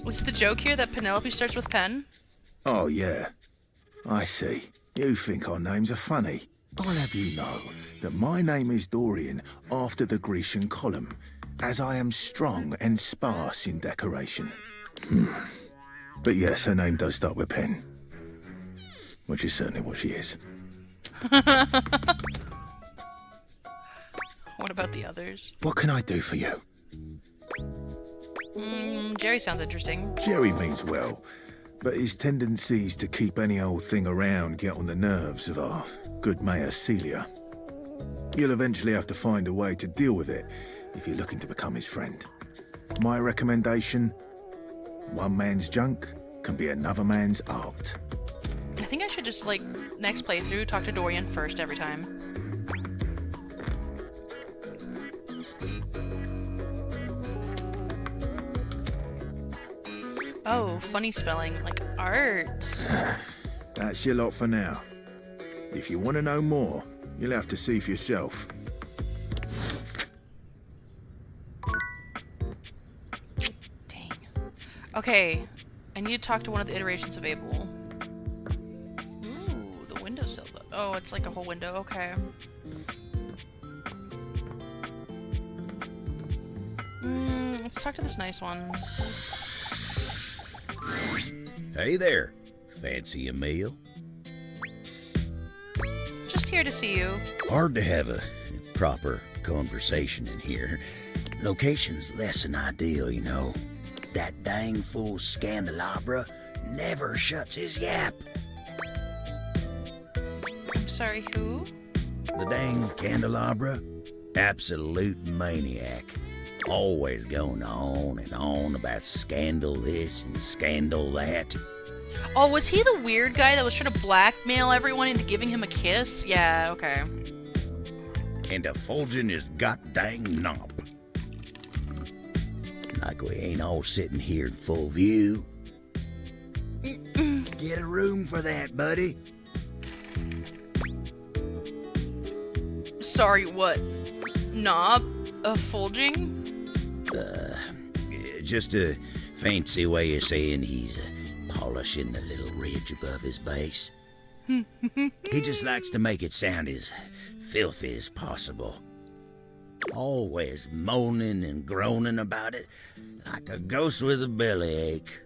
What's the joke here that Penelope starts with pen? Oh, yeah. I see. You think our names are funny. I'll have you know that my name is Dorian after the Grecian column, as I am strong and sparse in decoration. But yes, her name does start with pen. Which is certainly what she is. What about the others? What can I do for you? Jerry sounds interesting. Jerry means well, but his tendencies to keep any old thing around get on the nerves of our good Mayor Celia. You'll eventually have to find a way to deal with it if you're looking to become his friend. My recommendation, one man's junk can be another man's art. I think I should just, like, next playthrough, talk to Dorian first every time. Oh, funny spelling, like art. That's your lot for now. If you want to know more, you'll have to see for yourself. Dang. Okay, I need to talk to one of the iterations of Abel. Ooh, the windowsill. Oh, it's like a whole window, okay. Let's talk to this nice one. Hey there. Fancy a meal? Just here to see you. Hard to have a proper conversation in here. Location's less than ideal, you know. That dang fool Scandelabra never shuts his yap. I'm sorry, who? The dang Candelabra? Absolute maniac. Always going on and on about scandal this and scandal that. Oh, was he the weird guy that was trying to blackmail everyone into giving him a kiss? Yeah, okay. And effulging his goddamn knob. Like we ain't all sitting here in full view. Get a room for that, buddy. Sorry, what? Knob? Effulging? Just a fancy way of saying he's polishing the little ridge above his base. He just likes to make it sound as filthy as possible. Always moaning and groaning about it, like a ghost with a bellyache.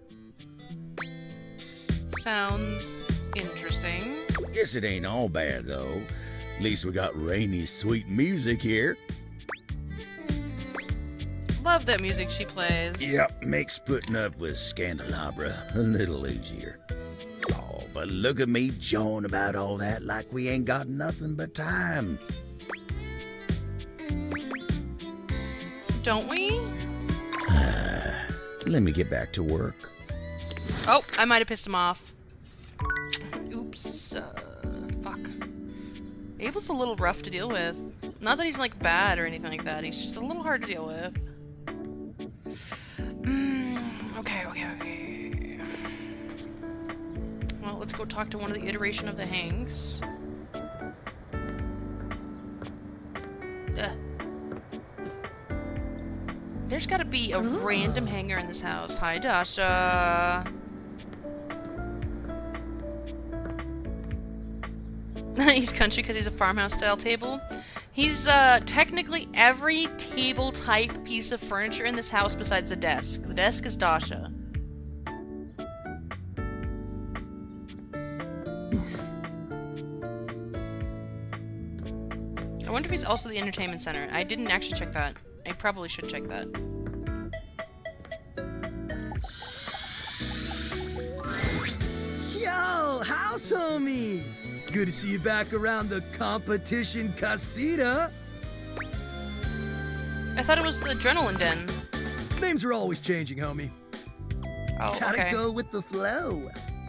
Sounds interesting. Guess it ain't all bad, though. At least we got Rainy's sweet music here. Love that music she plays. Yep, makes putting up with Scandelabra a little easier. Oh, but look at me jawing about all that like we ain't got nothing but time. Don't we? Let me get back to work. Oh, I might have pissed him off. Oops. Fuck. Abel's a little rough to deal with. Not that he's, like, bad or anything like that. He's just a little hard to deal with. Okay. Well, let's go talk to one of the iteration of the Hanks. There's gotta be a random hanger in this house. Hi, Dasha. He's country because he's a farmhouse-style table. He's technically every table type piece of furniture in this house besides the desk. The desk is Dasha. I wonder if he's also the entertainment center. I didn't actually check that. I probably should check that. Yo, house homie! Good to see you back around the competition casita. I thought it was the Adrenaline Den. Names are always changing, homie. Oh, Gotta okay. go with the flow.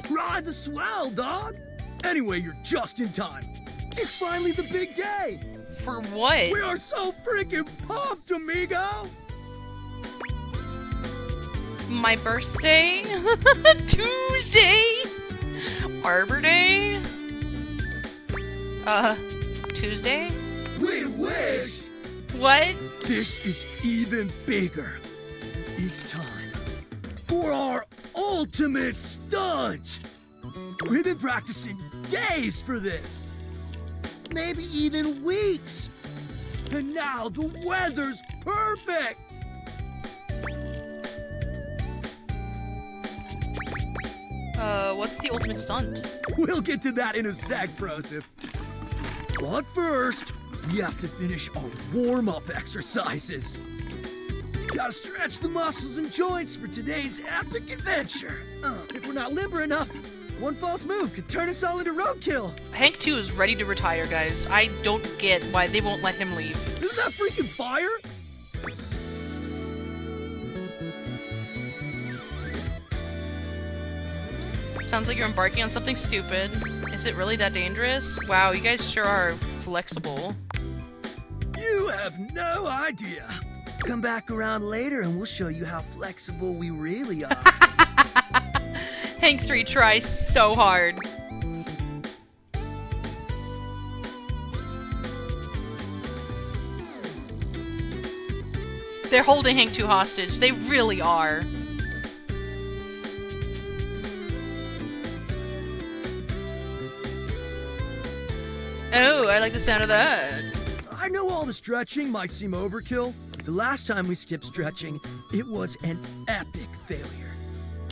Ride the swell, dog! Anyway, you're just in time. It's finally the big day! For what? We are so freaking pumped, amigo! My birthday? Tuesday? Arbor Day? Tuesday? We wish! What? This is even bigger. It's time for our ultimate stunt! We've been practicing days for this. Maybe even weeks. And now the weather's perfect! What's the ultimate stunt? We'll get to that in a sec, Broseph. But first, we have to finish our warm-up exercises. Gotta stretch the muscles and joints for today's epic adventure. If we're not limber enough, one false move could turn us all into roadkill. Hank 2 is ready to retire, guys. I don't get why they won't let him leave. Isn't that freaking fire? Sounds like you're embarking on something stupid. Is it really that dangerous? Wow, you guys sure are flexible. You have no idea. Come back around later and we'll show you how flexible we really are. Hank 3 tries so hard. They're holding Hank 2 hostage. They really are. Oh, I like the sound of that. I know all the stretching might seem overkill. The last time we skipped stretching, it was an epic failure.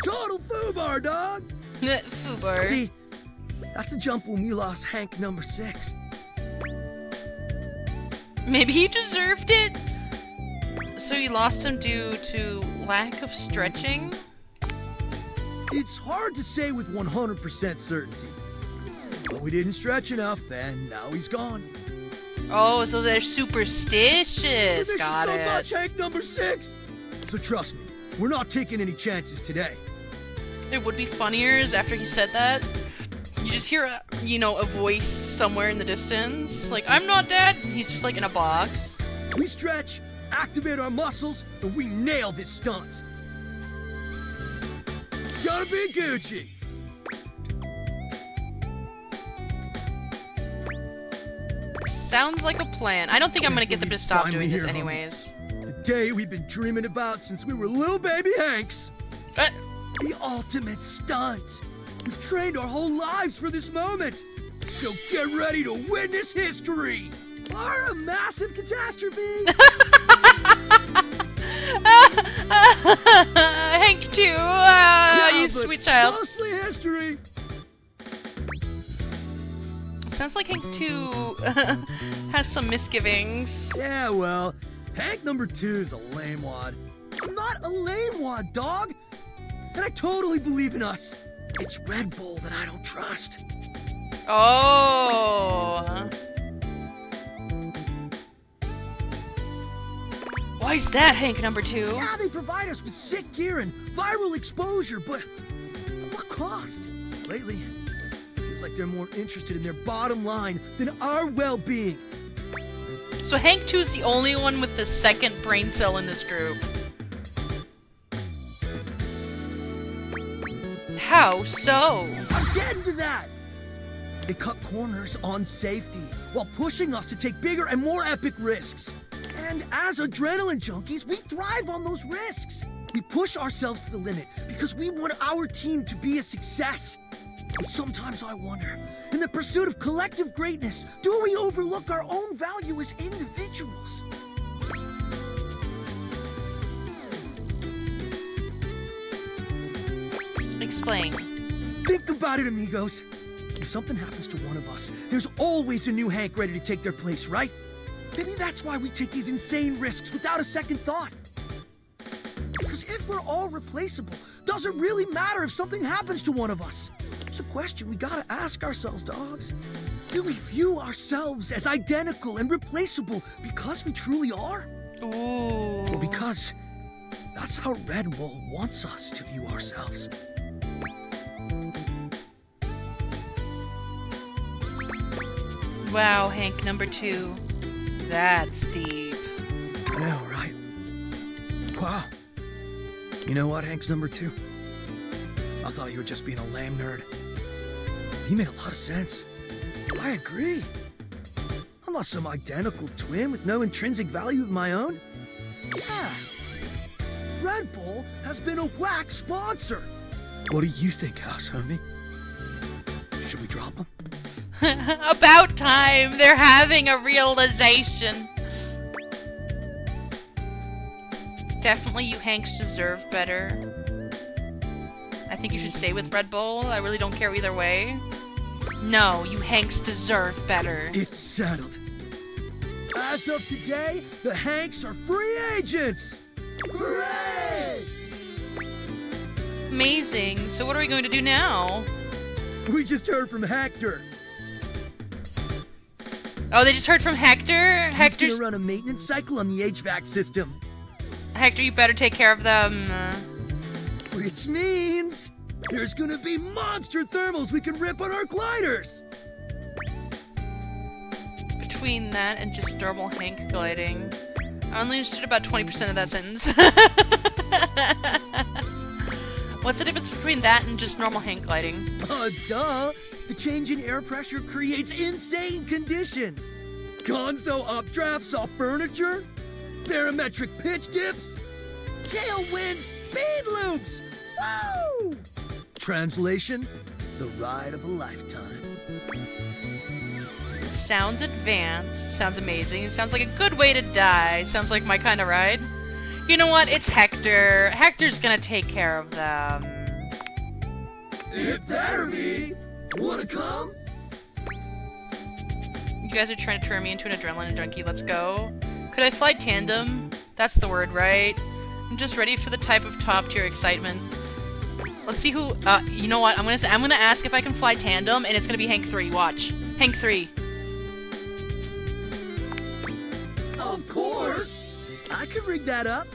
Total foobar, dog! Foobar. See, that's a jump when we lost Hank number 6. Maybe he deserved it? So you lost him due to lack of stretching? It's hard to say with 100% certainty. But we didn't stretch enough, and now he's gone. Oh, so they're superstitious. Got so it. much, Hank number 6! So trust me, we're not taking any chances today. It would be funnier after he said that. You just hear a, a voice somewhere in the distance. Like, I'm not dead. He's just like in a box. We stretch, activate our muscles, and we nail this stunt. It's gotta be Gucci. Sounds like a plan. I don't think I'm gonna get them to stop Finally doing this here, homie. anyways. The day we've been dreaming about since we were little baby Hanks. The ultimate stunt. We've trained our whole lives for this moment. So get ready to witness history. Or a massive catastrophe. Hank 2, Yeah, you but sweet child. Mostly history. Sounds like Hank 2 has some misgivings. Yeah, well, Hank number 2 is a lame wad. I'm not a lame wad, dog. And I totally believe in us. It's Red Bull that I don't trust. Oh. Why is that, Hank number 2? Yeah, they provide us with sick gear and viral exposure, but at what cost? Lately, it feels like they're more interested in their bottom line than our well-being. So Hank 2's the only one with the second brain cell in this group. How so? I'm getting to that! They cut corners on safety while pushing us to take bigger and more epic risks. And as adrenaline junkies, we thrive on those risks. We push ourselves to the limit because we want our team to be a success. But sometimes I wonder, in the pursuit of collective greatness, do we overlook our own value as individuals? Explain. Think about it, amigos. If something happens to one of us, there's always a new Hank ready to take their place, right? Maybe that's why we take these insane risks without a second thought. Because if we're all replaceable, doesn't really matter if something happens to one of us. It's a question we gotta ask ourselves, dogs. Do we view ourselves as identical and replaceable because we truly are? Ooh. Or because that's how Red Bull wants us to view ourselves? Wow, Hank number 2. That's deep. I know, right? Wow. You know what, Hank's number 2? I thought you were just being a lame nerd. He made a lot of sense. I agree. I'm not some identical twin with no intrinsic value of my own. Yeah. Red Bull has been a whack sponsor. What do you think, house homie? Should we drop him? About time! They're having a realization. Definitely you Hanks deserve better. I think you should stay with Red Bull. I really don't care either way. No, you Hanks deserve better. It's settled. As of today, the Hanks are free agents! Hooray! Amazing. So what are we going to do now? We just heard from Hector. Oh, they just heard from Hector? He's gonna run a maintenance cycle on the HVAC system. Hector, you better take care of them. Which means there's gonna be monster thermals we can rip on our gliders! Between that and just normal Hank gliding, I only understood about 20% of that sentence. What's the difference between that and just normal Hank gliding? Duh! The change in air pressure creates insane conditions! Gonzo updrafts off furniture, barometric pitch dips, tailwind speed loops! Woo! Translation, the ride of a lifetime. It sounds advanced, sounds amazing, it sounds like a good way to die, sounds like my kind of ride. You know what, it's Hector. Hector's gonna take care of them. It better be! Wanna come? You guys are trying to turn me into an adrenaline junkie, let's go. Could I fly tandem? That's the word, right? I'm just ready for the type of top-tier excitement. Let's see who, you know what, I'm gonna ask if I can fly tandem, and it's gonna be Hank 3, watch. Hank 3. Of course! I could rig that up.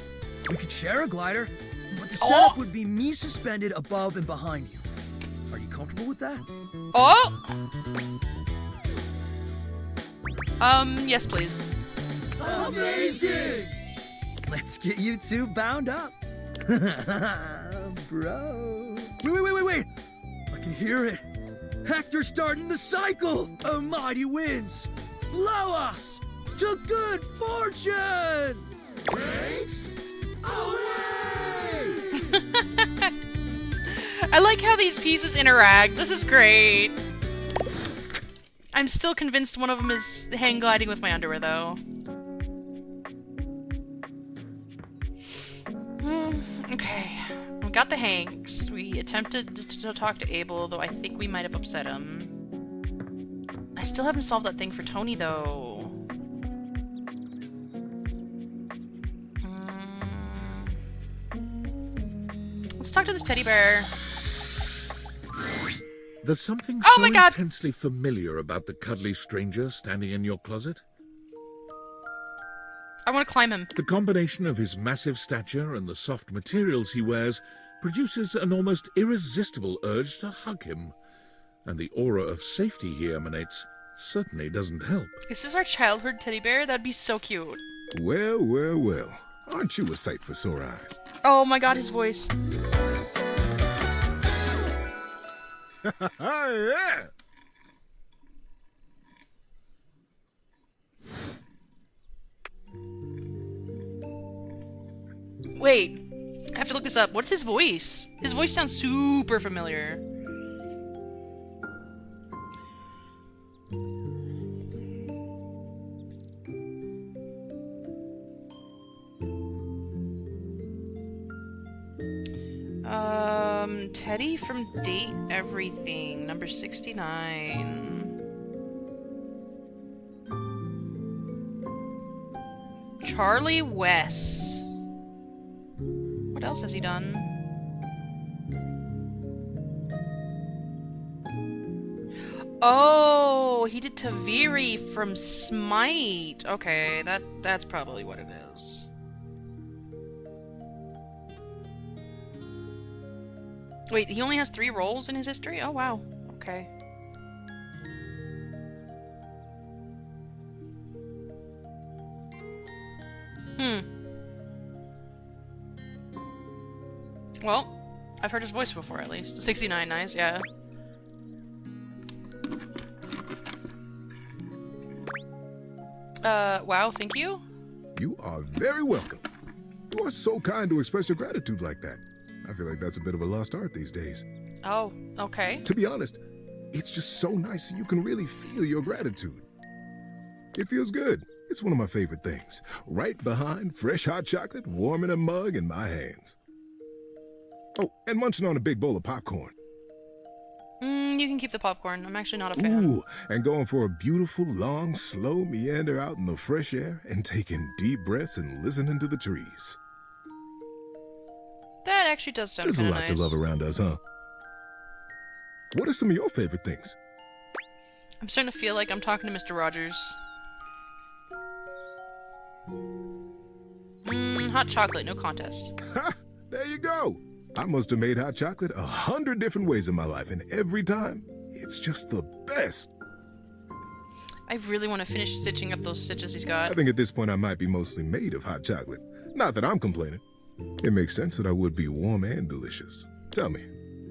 We could share a glider, but the setup would be me suspended above and behind you. Are you comfortable with that? Oh! Yes, please. Amazing! Let's get you two bound up. Bro. Wait. I can hear it. Hector's starting the cycle of mighty winds. Blow us to good fortune! Thanks away! I like how these pieces interact. This is great. I'm still convinced one of them is hang gliding with my underwear, though. Okay. We got the Hanks. We attempted to talk to Abel, though I think we might have upset him. I still haven't solved that thing for Tony, though. Let's talk to this teddy bear. There's something Oh so my God. intensely familiar about the cuddly stranger standing in your closet. I want to climb him. The combination of his massive stature and the soft materials he wears produces an almost irresistible urge to hug him. And the aura of safety he emanates certainly doesn't help. Is this our childhood teddy bear? That'd be so cute. Well. Aren't you a sight for sore eyes? Oh my God, his voice. Yeah. Wait, I have to look this up. What's his voice? His voice sounds super familiar. Teddy from Date Everything, number 69. Charlie West. What else has he done? Oh, he did Taviri from Smite. Okay, that's probably what it is. Wait, he only has 3 roles in his history? Oh, wow. Okay. Well, I've heard his voice before, at least. 69, nice, yeah. Wow, thank you? You are very welcome. You are so kind to express your gratitude like that. I feel like that's a bit of a lost art these days. Oh, okay. To be honest, it's just so nice you can really feel your gratitude. It feels good. It's one of my favorite things. Right behind fresh hot chocolate, warm in a mug in my hands. Oh, and munching on a big bowl of popcorn. You can keep the popcorn. I'm actually not a fan. Ooh, and going for a beautiful, long, slow meander out in the fresh air and taking deep breaths and listening to the trees. That actually does sound There's a kind lot of nice. to love around us, huh? What are some of your favorite things? I'm starting to feel like I'm talking to Mr. Rogers. Hot chocolate, no contest. Ha! There you go. I must have made hot chocolate 100 different ways in my life, and every time, it's just the best. I really want to finish stitching up those stitches he's got. I think at this point I might be mostly made of hot chocolate. Not that I'm complaining. It makes sense that I would be warm and delicious. Tell me,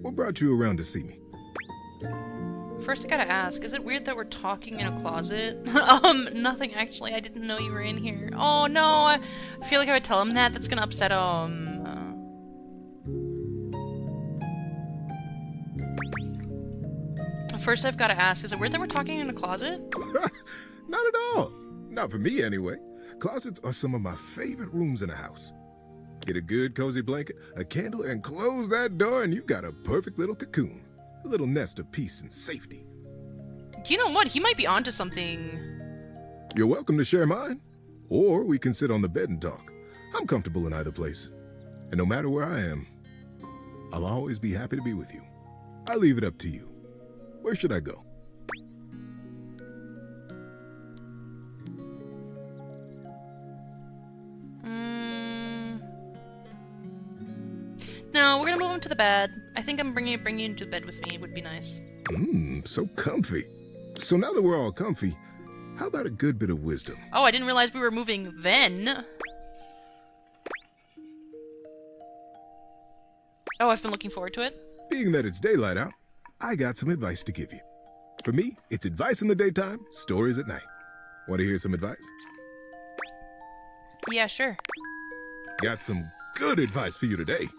what brought you around to see me? First I gotta ask, is it weird that we're talking in a closet? Nothing actually, I didn't know you were in here. Oh no, I feel like I would tell him that. That's gonna upset him. First I've gotta ask, is it weird that we're talking in a closet? Not at all. Not for me, anyway. Closets are some of my favorite rooms in a house. Get a good cozy blanket, a candle, and close that door and you've got a perfect little cocoon. A little nest of peace and safety. You know what? He might be onto something. You're welcome to share mine. Or we can sit on the bed and talk. I'm comfortable in either place. And no matter where I am, I'll always be happy to be with you. I'll leave it up to you. Where should I go? No, we're gonna move him to the bed. I think I'm bringing you into bed with me. It would be nice. So comfy. So now that we're all comfy, how about a good bit of wisdom? Oh, I didn't realize we were moving then. Oh, I've been looking forward to it. Being that it's daylight out, I got some advice to give you. For me, it's advice in the daytime, stories at night. Want to hear some advice? Yeah, sure. Got some good advice for you today.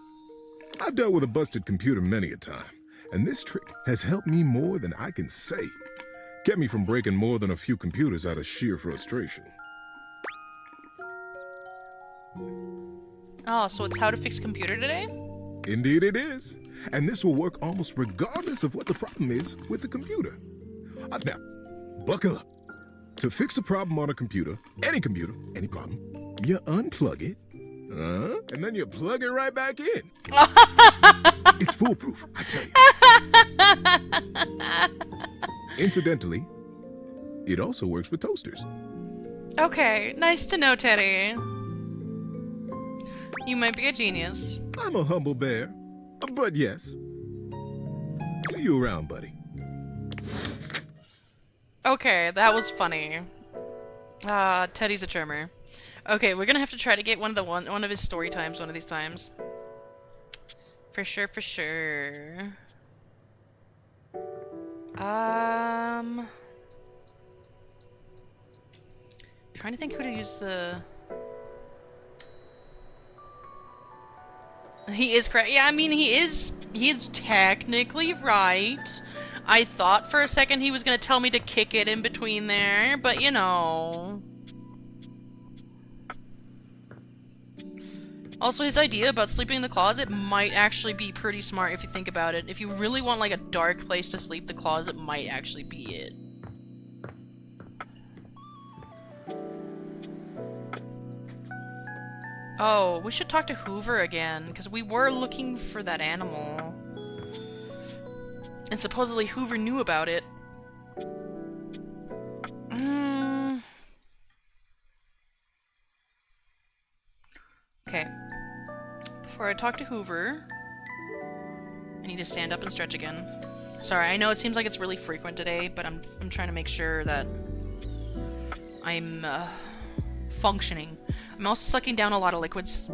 I've dealt with a busted computer many a time, and this trick has helped me more than I can say. Kept me from breaking more than a few computers out of sheer frustration. Oh, so it's how to fix a computer today? Indeed it is. And this will work almost regardless of what the problem is with the computer. Now, buckle up. To fix a problem on a computer, any problem, you unplug it, and then you plug it right back in. It's foolproof, I tell you. Incidentally, it also works with toasters. Okay, nice to know, Teddy. You might be a genius. I'm a humble bear, but yes. See you around, buddy. Okay, that was funny. Teddy's a charmer. Okay, we're gonna have to try to get one of his story times one of these times. For sure, for sure. Trying to think who to use the... He is correct. Yeah, I mean, he is technically right. I thought for a second he was gonna tell me to kick it in between there, but you know. Also, his idea about sleeping in the closet might actually be pretty smart if you think about it. If you really want like a dark place to sleep, the closet might actually be it. Oh, we should talk to Hoover again, because we were looking for that animal. And supposedly Hoover knew about it. Okay. Before I talk to Hoover, I need to stand up and stretch again. Sorry, I know it seems like it's really frequent today, but I'm trying to make sure that I'm functioning. I'm also sucking down a lot of liquids.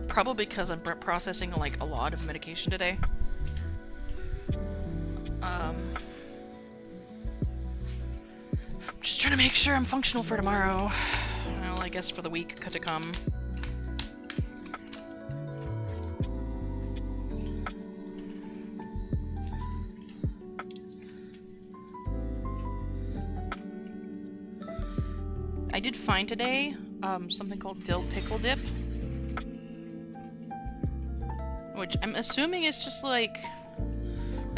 Probably because I'm processing like a lot of medication today. Just trying to make sure I'm functional for tomorrow. Well, I guess for the week to come. I did find today something called dill pickle dip, which I'm assuming is just like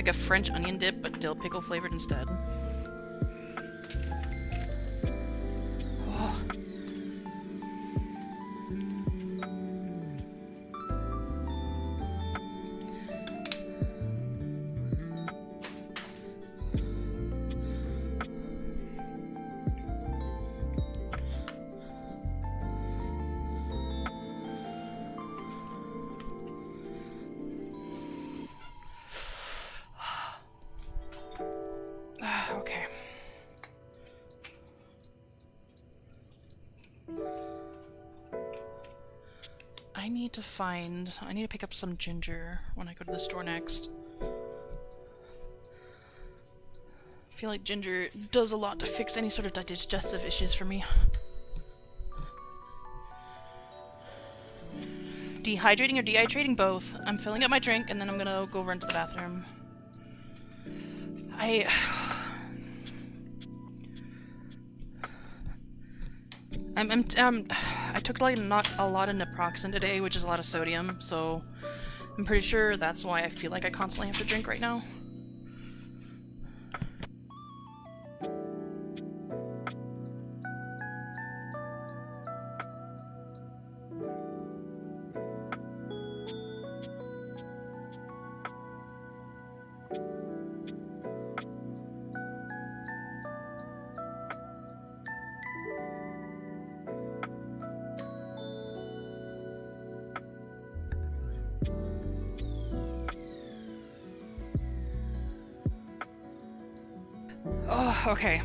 a French onion dip, but dill pickle flavored instead. Oh. Okay. I need to pick up some ginger when I go to the store next. I feel like ginger does a lot to fix any sort of digestive issues for me. Dehydrating or dehydrating? Both. I'm filling up my drink and then I'm gonna go run to the bathroom. I took like not a lot of naproxen today, which is a lot of sodium, so I'm pretty sure that's why I feel like I constantly have to drink right now. Oh, okay.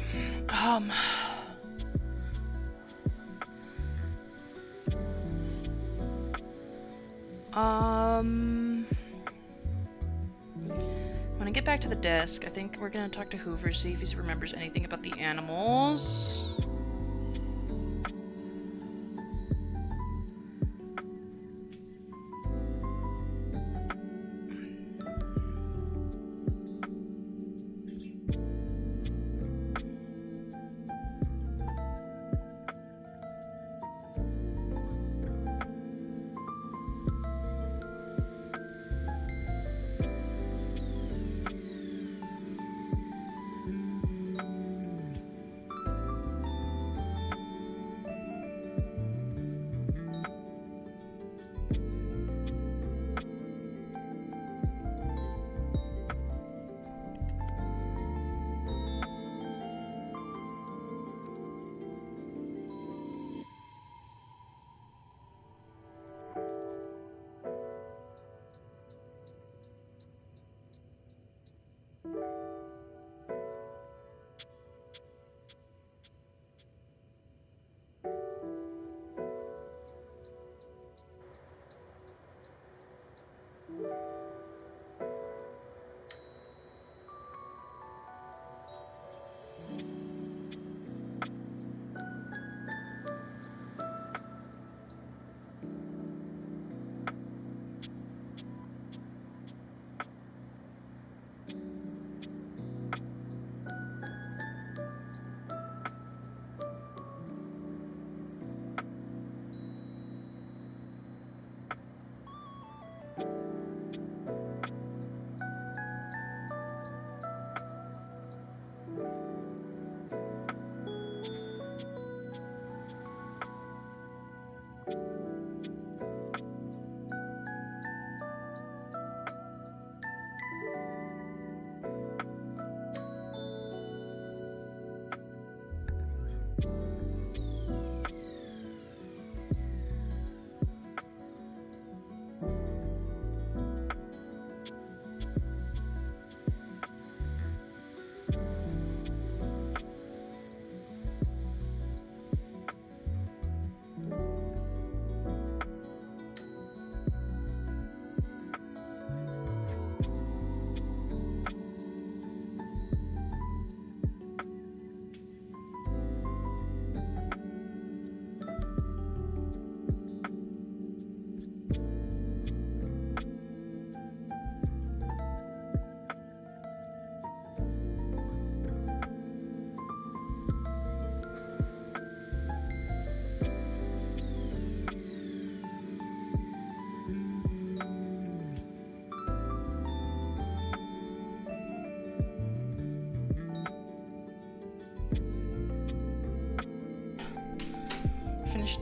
When I get back to the desk, I think we're gonna talk to Hoover, see if he remembers anything about the animals.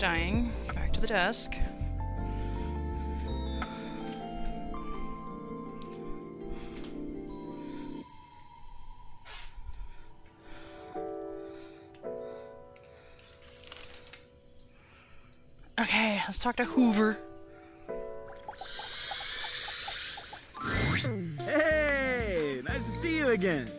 dying. Back to the desk. Okay, let's talk to Hoover. Hey, nice to see you again.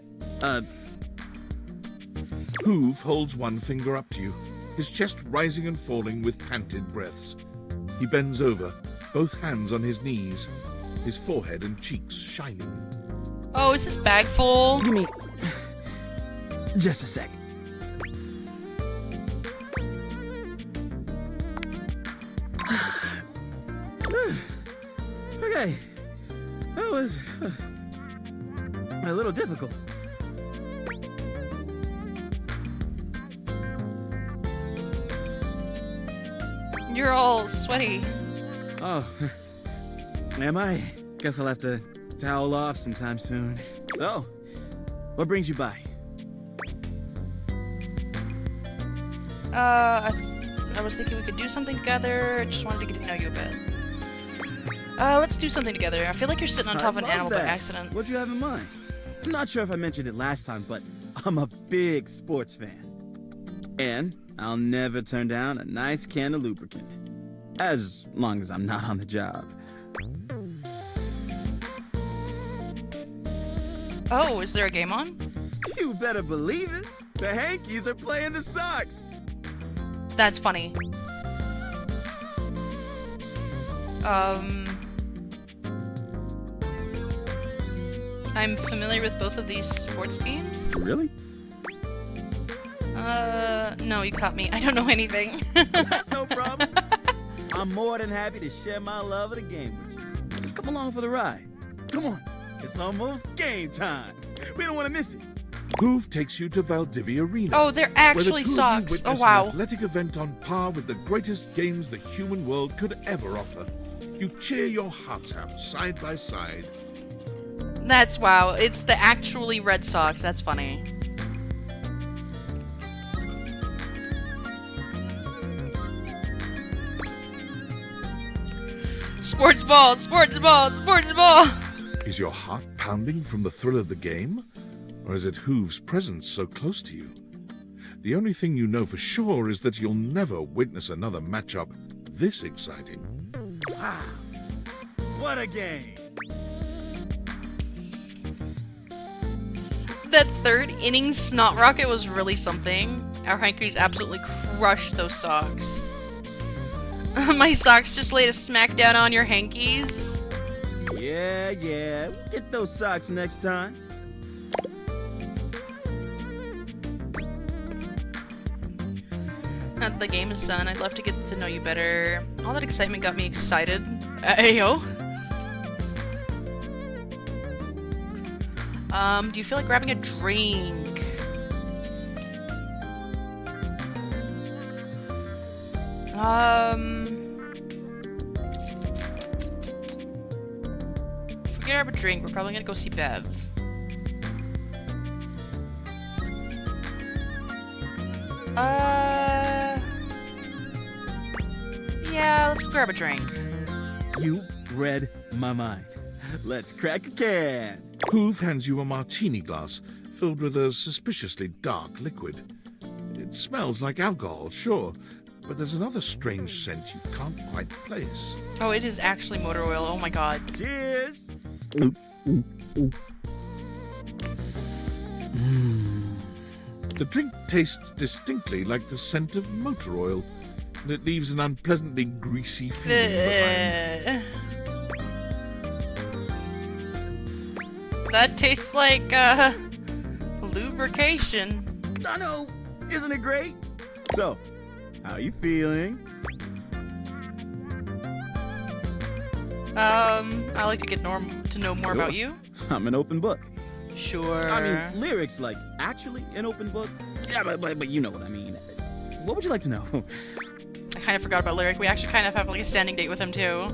Hoove holds one finger up to you, his chest rising and falling with panted breaths. He bends over, both hands on his knees, his forehead and cheeks shining. Oh, is this bag full? Give me just a sec. Okay, that was a little difficult. You're all sweaty. Oh, am I? Guess I'll have to towel off sometime soon. So, what brings you by? I was thinking we could do something together. I just wanted to get to know you a bit. Let's do something together. I feel like you're sitting on top of an animal by accident. What'd you have in mind? I'm not sure if I mentioned it last time, but I'm a big sports fan. And I'll never turn down a nice can of lubricant. As long as I'm not on the job. Oh, is there a game on? You better believe it. The Hankies are playing the Sox. That's funny. I'm familiar with both of these sports teams. Really? No, you caught me. I don't know anything. That's no problem. I'm more than happy to share my love of the game with you. Just come along for the ride. Come on. It's almost game time. We don't want to miss it. Hoove takes you to Valdivia Arena. Oh, they're actually socks. Where the two of you witness Oh, wow. an athletic event on par with the greatest games the human world could ever offer. You cheer your hearts out side by side. That's wow. It's the actually Red Sox. That's funny. Sports ball, sports ball, sports ball. Is your heart pounding from the thrill of the game? Or is it Hoove's presence so close to you? The only thing you know for sure is that you'll never witness another matchup this exciting. Wow. What a game. That third inning snot rocket was really something. Our Hankies absolutely crushed those Sox. My Sox just laid a smackdown on your Hankies. Yeah, we'll get those Sox next time. Now that the game is done, I'd love to get to know you better. All that excitement got me excited. Ayo. Do you feel like grabbing a drink? If we grab a drink, we're probably gonna go see Bev. Yeah, let's go grab a drink. You read my mind. Let's crack a can. Hoove hands you a martini glass filled with a suspiciously dark liquid. It smells like alcohol, sure, but there's another strange scent you can't quite place. Oh, it is actually motor oil. Oh my god. Cheers! The drink tastes distinctly like the scent of motor oil, and it leaves an unpleasantly greasy feeling behind. That tastes like, lubrication. I know! Isn't it great? So, how you feeling? I'd like to get to know more about you. I'm an open book. Sure. I mean, lyrics like actually an open book. Yeah, but you know what I mean. What would you like to know? I kind of forgot about Lyric. We actually kind of have like a standing date with him too.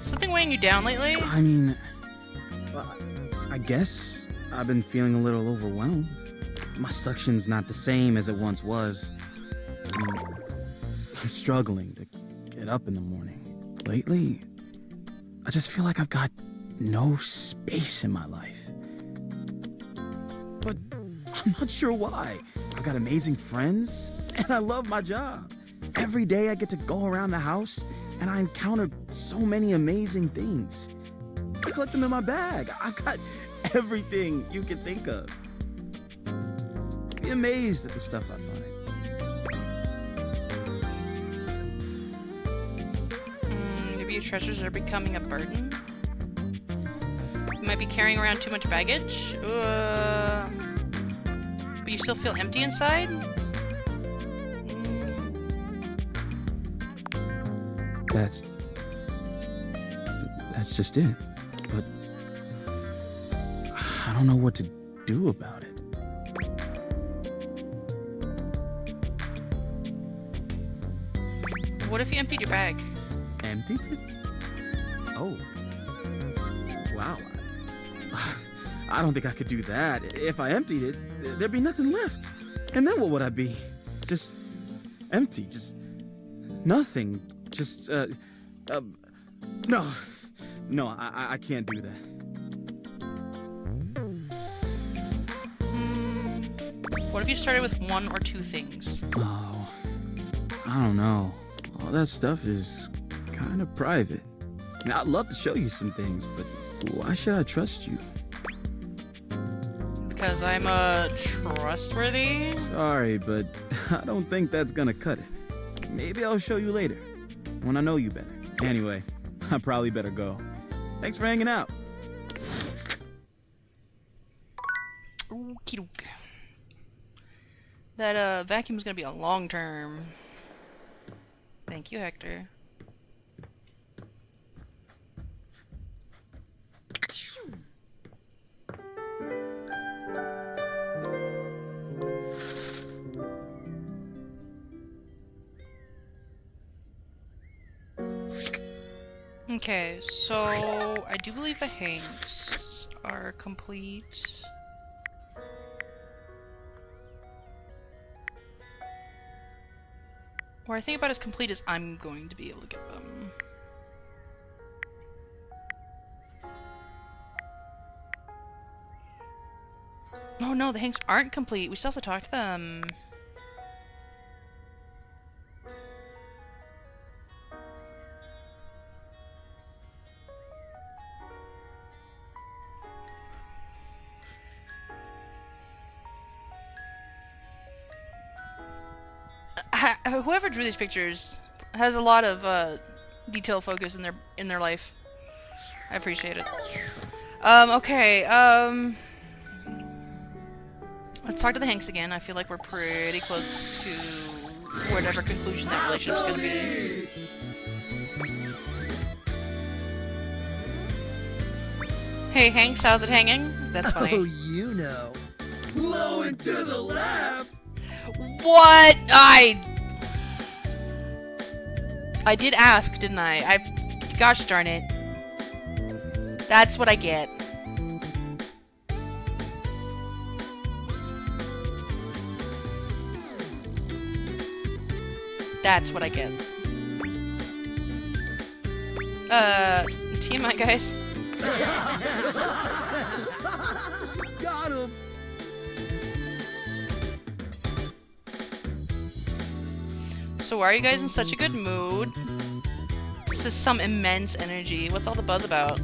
Something weighing you down lately? I mean, I guess I've been feeling a little overwhelmed. my suction's not the same as it once was. I'm struggling to get up in the morning. Lately, I just feel like I've got no space in my life. But I'm not sure why. I've got amazing friends, and I love my job. Every day I get to go around the house, and I encounter so many amazing things. I collect them in my bag. I've got everything you can think of. Be amazed at the stuff I find. Maybe your treasures are becoming a burden? You might be carrying around too much baggage? But you still feel empty inside? That's just it. But I don't know what to do about it. What if you emptied your bag? Emptied it? Oh. Wow. I don't think I could do that. If I emptied it, there'd be nothing left. And then what would I be? Just empty. Just nothing. Just, no. No, I can't do that. What if you started with one or two things? Oh, I don't know. All that stuff is kind of private. Now, I'd love to show you some things, but why should I trust you? Because I'm trustworthy? Sorry, but I don't think that's gonna cut it. Maybe I'll show you later, when I know you better. Anyway, I probably better go. Thanks for hanging out. Okie doke. That vacuum's gonna be a long term. Thank you, Hector. Okay, so I do believe the hanks are complete. What I think about as complete as I'm going to be able to get them. Oh no, the hanks aren't complete. We still have to talk to them. Whoever drew these pictures has a lot of detail focus in their life. I appreciate it. Okay. Let's talk to the Hanks again. I feel like we're pretty close to whatever conclusion that relationship's gonna be. Hey Hanks, how's it hanging? That's funny. Oh, you know. Low and to the left. What? I did ask, didn't I? Gosh darn it. That's what I get. That's what I get. TMI, guys. Got him. So why are you guys in such a good mood? This is some immense energy. What's all the buzz about?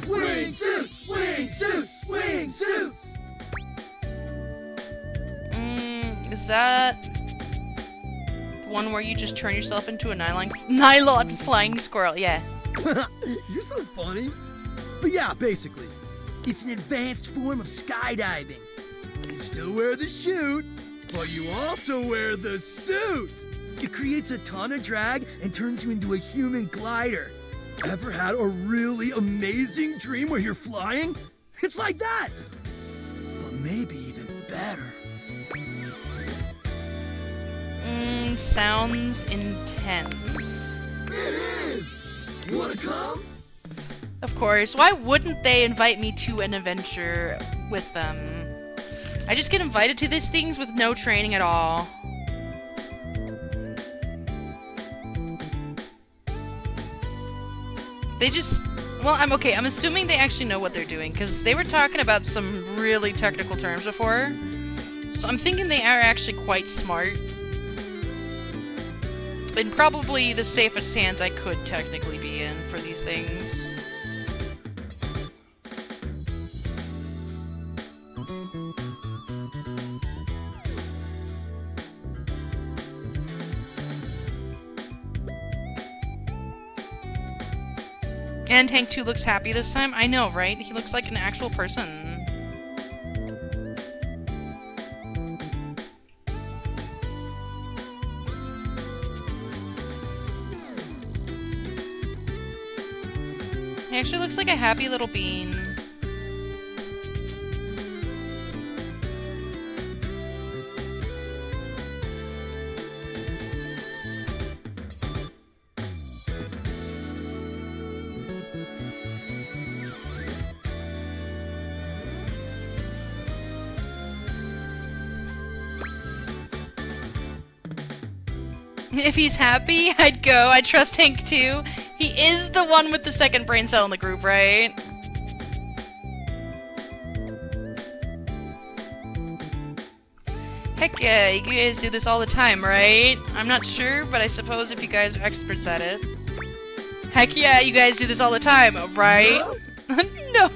Wing suits! Wing suits! Wing suits! Is that one where you just turn yourself into a nylon flying squirrel? Yeah. You're so funny. But yeah, basically, it's an advanced form of skydiving. You still wear the chute, but you also wear the suit. It creates a ton of drag and turns you into a human glider. Ever had a really amazing dream where you're flying? It's like that! But maybe even better. Sounds intense. It is! Wanna come? Of course. Why wouldn't they invite me to an adventure with them? I just get invited to these things with no training at all. They just... Well, I'm okay. I'm assuming they actually know what they're doing, because they were talking about some really technical terms before. So I'm thinking they are actually quite smart. And probably the safest hands I could technically be in for these things. And Hank 2 looks happy this time. I know, right? He looks like an actual person. He actually looks like a happy little bean. If he's happy, I'd go. I trust Hank too. He is the one with the second brain cell in the group, right? Heck yeah, you guys do this all the time, right? I'm not sure, but I suppose if you guys are experts at it. Heck yeah, you guys do this all the time, right? No!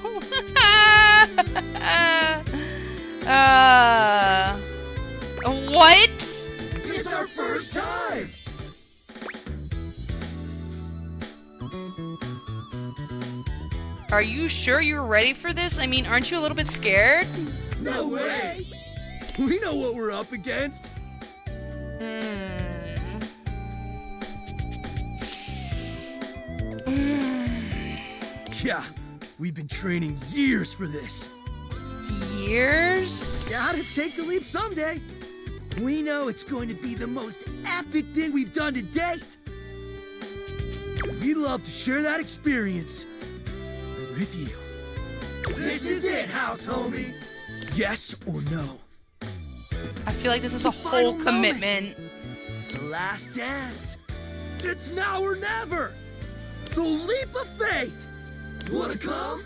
What? It's our first time! Are you sure you're ready for this? I mean, aren't you a little bit scared? No way! We know what we're up against. Yeah, we've been training years for this. Years? Gotta take the leap someday. We know it's going to be the most epic thing we've done to date. We'd love to share that experience with you. This is it, house homie. Yes or no? I feel like this is a whole commitment. The last dance. It's now or never. The leap of faith. Wanna come?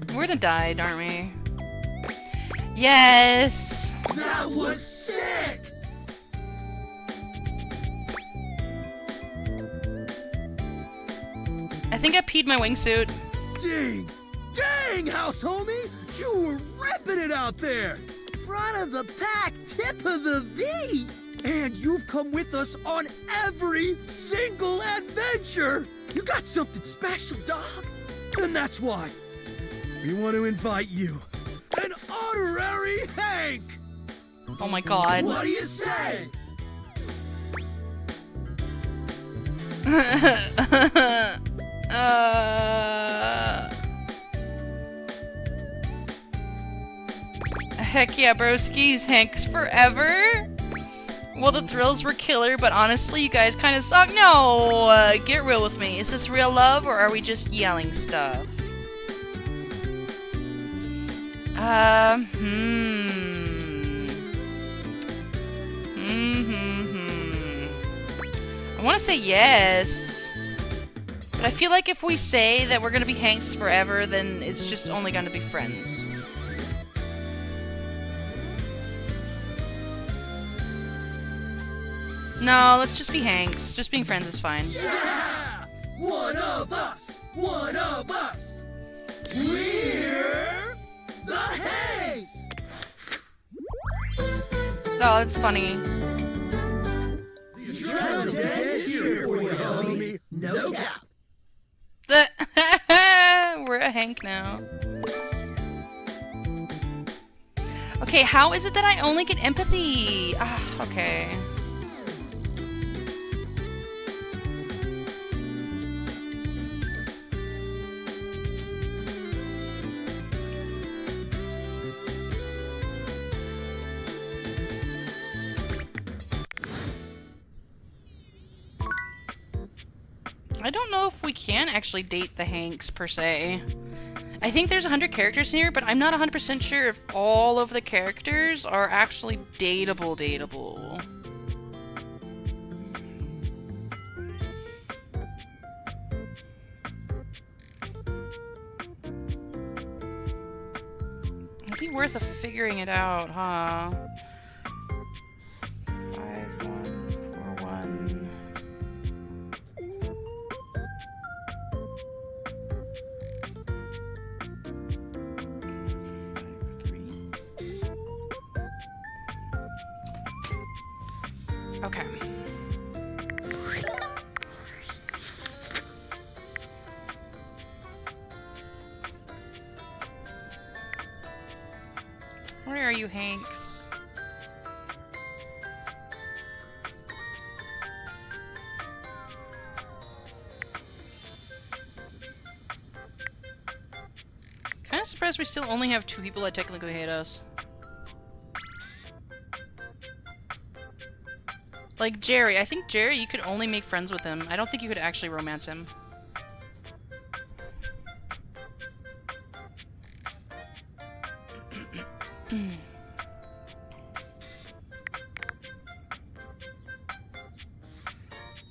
We're gonna die, aren't we? Yes! That was sick! I think I peed my wingsuit. Dang! Dang, house homie! You were ripping it out there! Front of the pack, tip of the V! And you've come with us on every single adventure! You got something special, dog! And that's why we want to invite you, an honorary Hank! Oh my god. What do you say? Heck yeah, broskies. Hanks forever? Well, the thrills were killer, but honestly, you guys kind of suck. No! Get real with me. Is this real love, or are we just yelling stuff? I want to say yes. But I feel like if we say that we're going to be Hanks forever, then it's just only going to be friends. No, let's just be Hanks. Just being friends is fine. Yeah! One of us! One of us! We're the Hanks! Oh, that's funny. Adrenaline is here for you, homie. No cap. We're a Hank now. Okay, how is it that I only get empathy? Ah, okay. I don't know if we can actually date the Hanks, per se. I think there's 100 characters here, but I'm not 100% sure if all of the characters are actually dateable. It'd be worth figuring it out, huh? 5141. Okay. Where are you, Hanks? Kind of surprised we still only have 2 people that technically hate us. Like Jerry. I think Jerry, you could only make friends with him. I don't think you could actually romance him.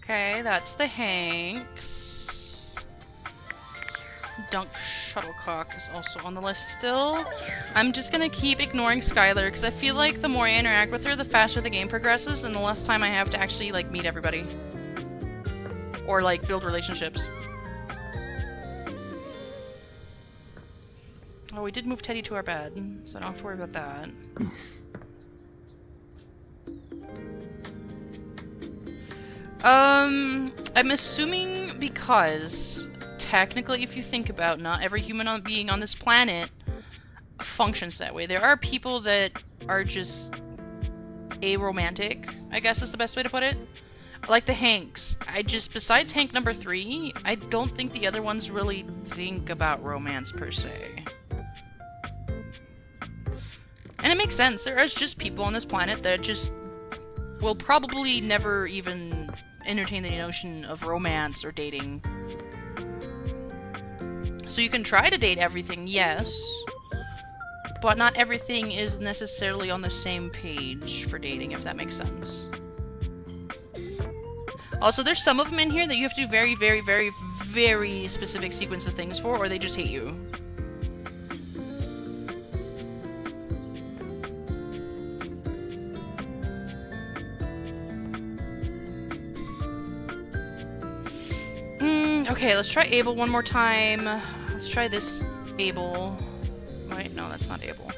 Okay, that's the Hanks. Dunk Shuttlecock is also on the list still. I'm just gonna keep ignoring Skylar because I feel like the more I interact with her, the faster the game progresses and the less time I have to actually like meet everybody. Or like build relationships. Oh, we did move Teddy to our bed, so I don't have to worry about that. I'm assuming because technically, if you think about, not every human being on this planet functions that way. There are people that are just aromantic, I guess is the best way to put it. Like the Hanks. Besides Hank number 3, I don't think the other ones really think about romance per se. And it makes sense. There is just people on this planet that just will probably never even entertain the notion of romance or dating. So you can try to date everything, yes, but not everything is necessarily on the same page for dating, if that makes sense. Also, there's some of them in here that you have to do very, very, very, very specific sequence of things for, or they just hate you. Okay, let's try Abel one more time. Let's try this Abel. Wait, no, that's not Abel.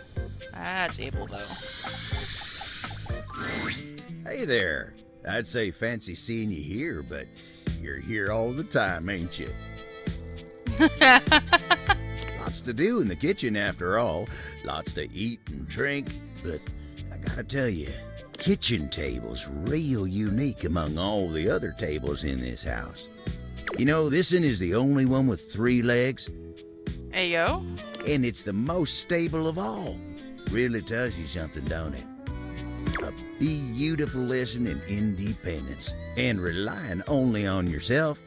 That's Abel, though. Hey there. I'd say fancy seeing you here, but you're here all the time, ain't you? Lots to do in the kitchen, after all. Lots to eat and drink. But I gotta tell you, kitchen table's real unique among all the other tables in this house. You know, this one is the only one with 3 legs. Ayo. And it's the most stable of all. Really tells you something, don't it? A beautiful lesson in independence and relying only on yourself.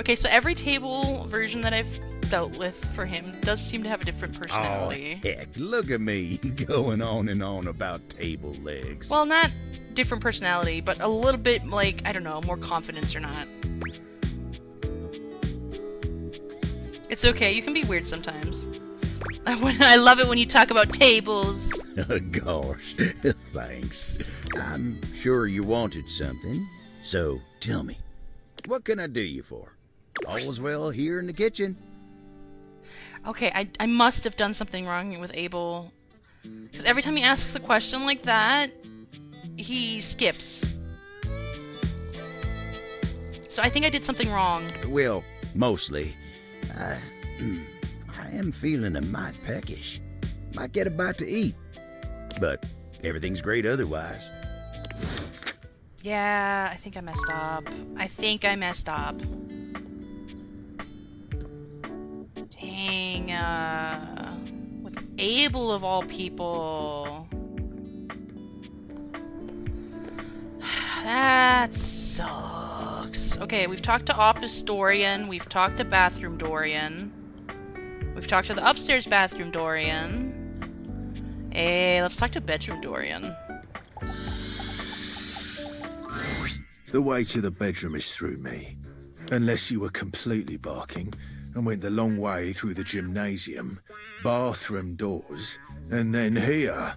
Okay, so every table version that I've dealt with for him does seem to have a different personality. Oh, heck, look at me going on and on about table legs. Well, not different personality, but a little bit, like, I don't know, more confidence or not. It's okay, you can be weird sometimes. I love it when you talk about tables. Gosh, thanks. I'm sure you wanted something, so tell me, what can I do you for? All's well here in the kitchen. Okay, I must have done something wrong with Abel. Because every time he asks a question like that, he skips. So I think I did something wrong. Well, mostly. I am feeling a mite peckish. Might get a bite to eat. But everything's great otherwise. Yeah, I think I messed up. Dang, with Abel of all people. That sucks. Okay, we've talked to Office Dorian, we've talked to Bathroom Dorian. We've talked to the upstairs bathroom Dorian. Hey, let's talk to bedroom Dorian. The way to the bedroom is through me. Unless you were completely barking and went the long way through the gymnasium, bathroom doors, and then here.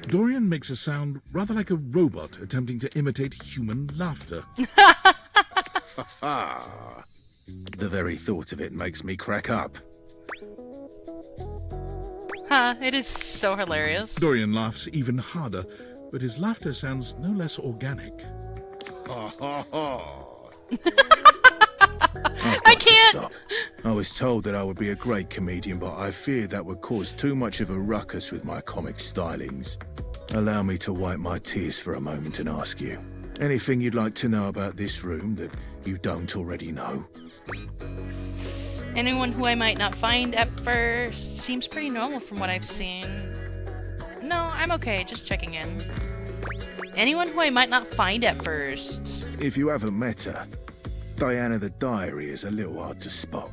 Dorian makes a sound rather like a robot attempting to imitate human laughter. The very thought of it makes me crack up. Huh, it is so hilarious. Dorian laughs even harder, but his laughter sounds no less organic. I can't! Stop. I was told that I would be a great comedian, but I fear that would cause too much of a ruckus with my comic stylings. Allow me to wipe my tears for a moment and ask you, anything you'd like to know about this room that you don't already know? Anyone who I might not find at first seems pretty normal from what I've seen. No, I'm okay, just checking in. Anyone who I might not find at first. If you haven't met her, Diana the Diary is a little hard to spot.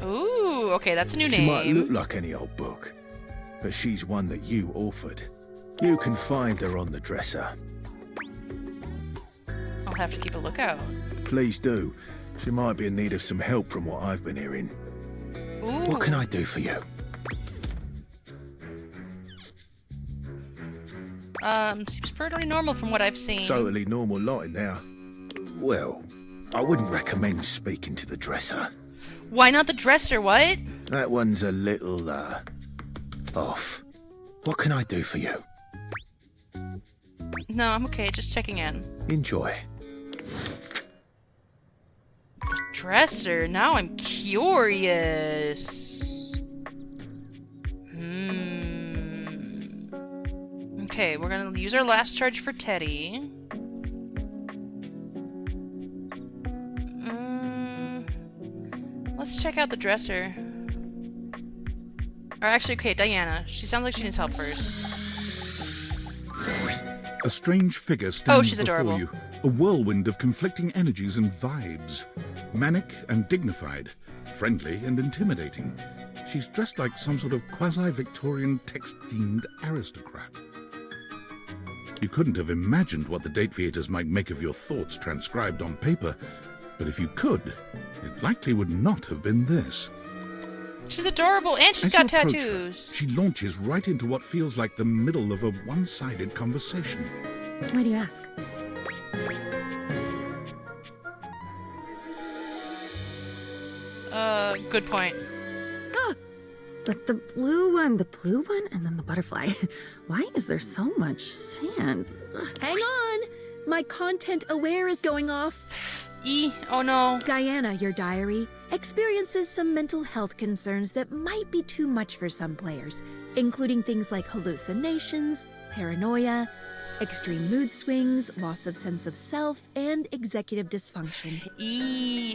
Ooh, okay, that's a new name. She might look like any old book, but she's one that you authored. You can find her on the dresser. I'll have to keep a lookout. Please do. She might be in need of some help from what I've been hearing. Ooh. What can I do for you? Seems pretty normal from what I've seen. Totally normal lot in there. Well, I wouldn't recommend speaking to the dresser. Why not the dresser, what? That one's a little, off. What can I do for you? No, I'm okay, just checking in. Enjoy. Dresser, now I'm curious. Okay, we're gonna use our last charge for Teddy. Let's check out the dresser. Or actually, okay, Diana. She sounds like she needs help first. A strange figure stands she's before adorable. you, a whirlwind of conflicting energies and vibes. Manic and dignified, friendly and intimidating. She's dressed like some sort of quasi-Victorian text-themed aristocrat. You couldn't have imagined what the Date Theaters might make of your thoughts transcribed on paper, but if you could, it likely would not have been this. She's adorable, and she's As got you approach her, tattoos. she launches right into what feels like the middle of a one-sided conversation. Why do you ask? Good point. But the blue one, and then the butterfly. Why is there so much sand? Hang on! My content aware is going off. Oh no. Diana, your diary, experiences some mental health concerns that might be too much for some players, including things like hallucinations, paranoia, extreme mood swings, loss of sense of self, and executive dysfunction.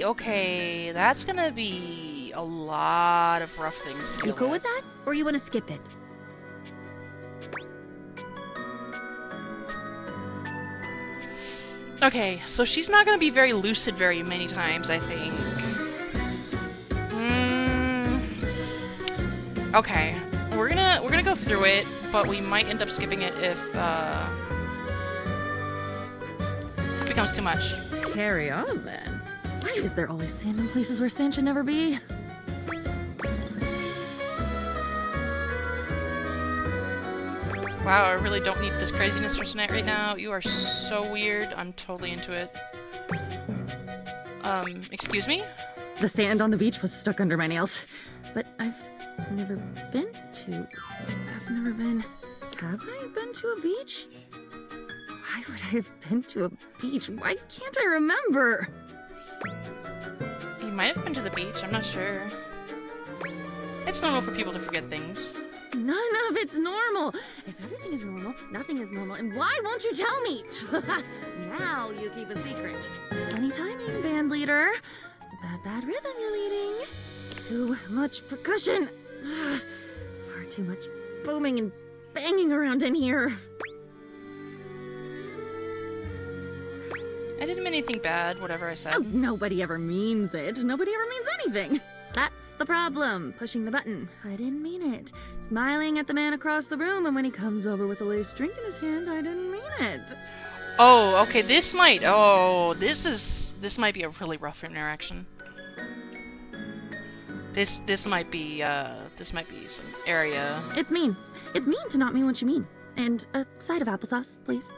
Okay, that's gonna be a lot of rough things to deal You cool with that? Or you want to skip it? Okay, so she's not gonna be very lucid very many times, I think. Okay, we're gonna go through it, but we might end up skipping it if it becomes too much. Carry on, then. Why is there always sand in places where sand should never be? Wow, I really don't need this craziness for tonight right now. You are so weird. I'm totally into it. Excuse me? The sand on the beach was stuck under my nails. But I've never been to... Have I been to a beach? Why would I have been to a beach? Why can't I remember? You might have been to the beach, I'm not sure. It's normal for people to forget things. None of it's normal. If everything is normal, nothing is normal. And why won't you tell me? Now you keep a secret. Funny timing, band leader. It's a bad rhythm you're leading. Too much percussion. Far too much booming and banging around in here. I didn't mean anything bad, whatever I said. Oh, nobody ever means it. Nobody ever means anything. That's the problem. Pushing the button. I didn't mean it. Smiling at the man across the room, and when he comes over with a lace drink in his hand, I didn't mean it. Oh, okay, this might be a really rough interaction. This might be some area. It's mean. It's mean to not mean what you mean. And a side of applesauce, please.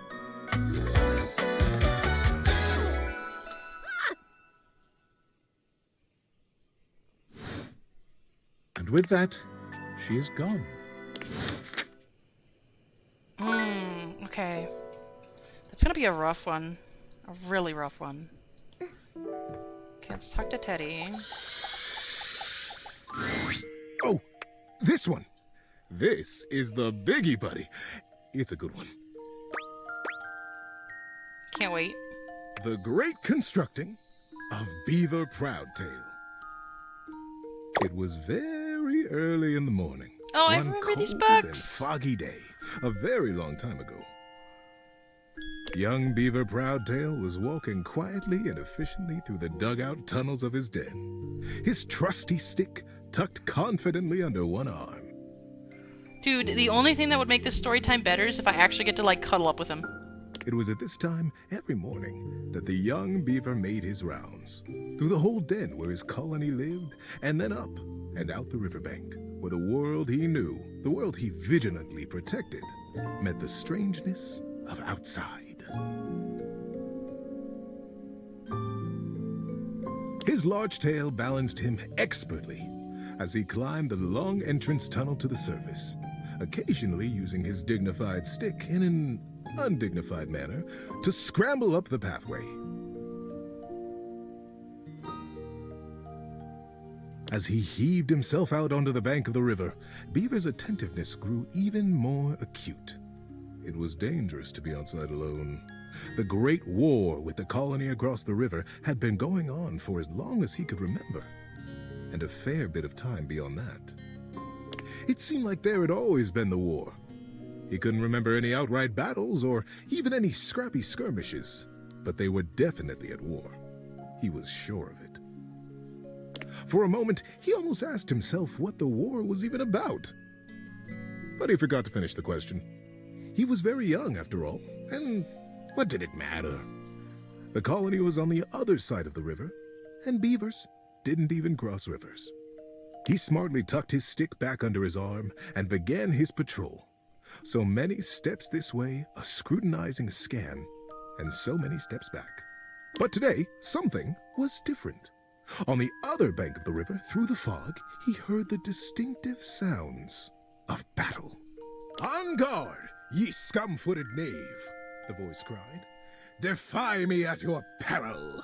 And with that, she is gone. Okay. That's gonna be a rough one. A really rough one. Okay, let's talk to Teddy. Oh, this one. This is the biggie, buddy. It's a good one. Can't wait. The Great Constructing of Beaver Proudtail. It was very early in the morning. Oh, I One remember these cold and books. foggy day, a very long time ago. Young Beaver Proudtail was walking quietly and efficiently through the dugout tunnels of his den, his trusty stick tucked confidently under one arm. Dude, the only thing that would make this story time better is if I actually get to, like, cuddle up with him. It was at this time every morning that the young beaver made his rounds, through the whole den where his colony lived, and then up and out the riverbank, where the world he knew, the world he vigilantly protected, met the strangeness of outside. His large tail balanced him expertly as he climbed the long entrance tunnel to the surface, occasionally using his dignified stick in an undignified manner to scramble up the pathway. As he heaved himself out onto the bank of the river, Beaver's attentiveness grew even more acute. It was dangerous to be outside alone. The Great War with the colony across the river had been going on for as long as he could remember, and a fair bit of time beyond that. It seemed like there had always been the war. He couldn't remember any outright battles or even any scrappy skirmishes, but they were definitely at war. He was sure of it. For a moment, he almost asked himself what the war was even about. But he forgot to finish the question. He was very young, after all, and what did it matter? The colony was on the other side of the river, and beavers didn't even cross rivers. He smartly tucked his stick back under his arm and began his patrol. So many steps this way, a scrutinizing scan, and so many steps back. But today, something was different. On the other bank of the river, through the fog, he heard the distinctive sounds of battle. "On guard, ye scum-footed knave," the voice cried. "Defy me at your peril."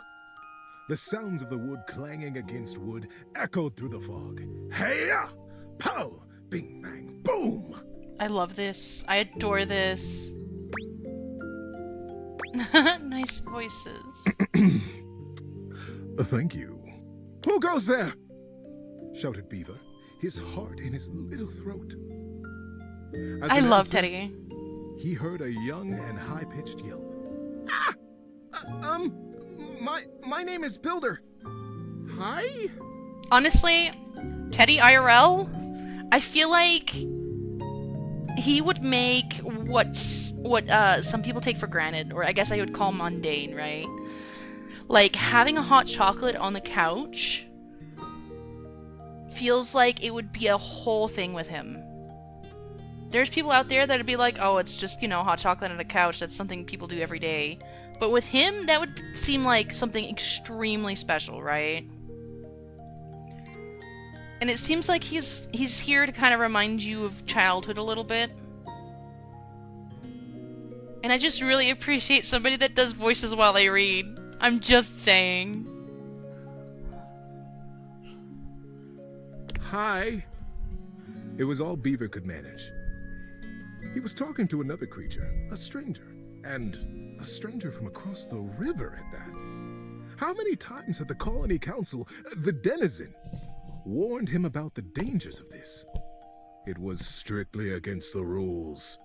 The sounds of the wood clanging against wood echoed through the fog. Hey-ya! Pow! Bing, bang, boom! I love this. I adore this. Nice voices. Thank you. Who goes there? Shouted Beaver, his heart in his little throat. As I an love answer, Teddy. He heard a young and high-pitched yelp. My name is Builder. Hi? Honestly, Teddy IRL, I feel like he would make what some people take for granted, or I guess I would call mundane, right? Like having a hot chocolate on the couch feels like it would be a whole thing with him. There's people out there that'd be like, oh, it's just, hot chocolate on a couch. That's something people do every day. But with him, that would seem like something extremely special, right? And it seems like he's here to kind of remind you of childhood a little bit. And I just really appreciate somebody that does voices while they read. I'm just saying. Hi. It was all Beaver could manage. He was talking to another creature, a stranger, and a stranger from across the river at that. How many times had the Colony Council, the Denizen, warned him about the dangers of this? It was strictly against the rules.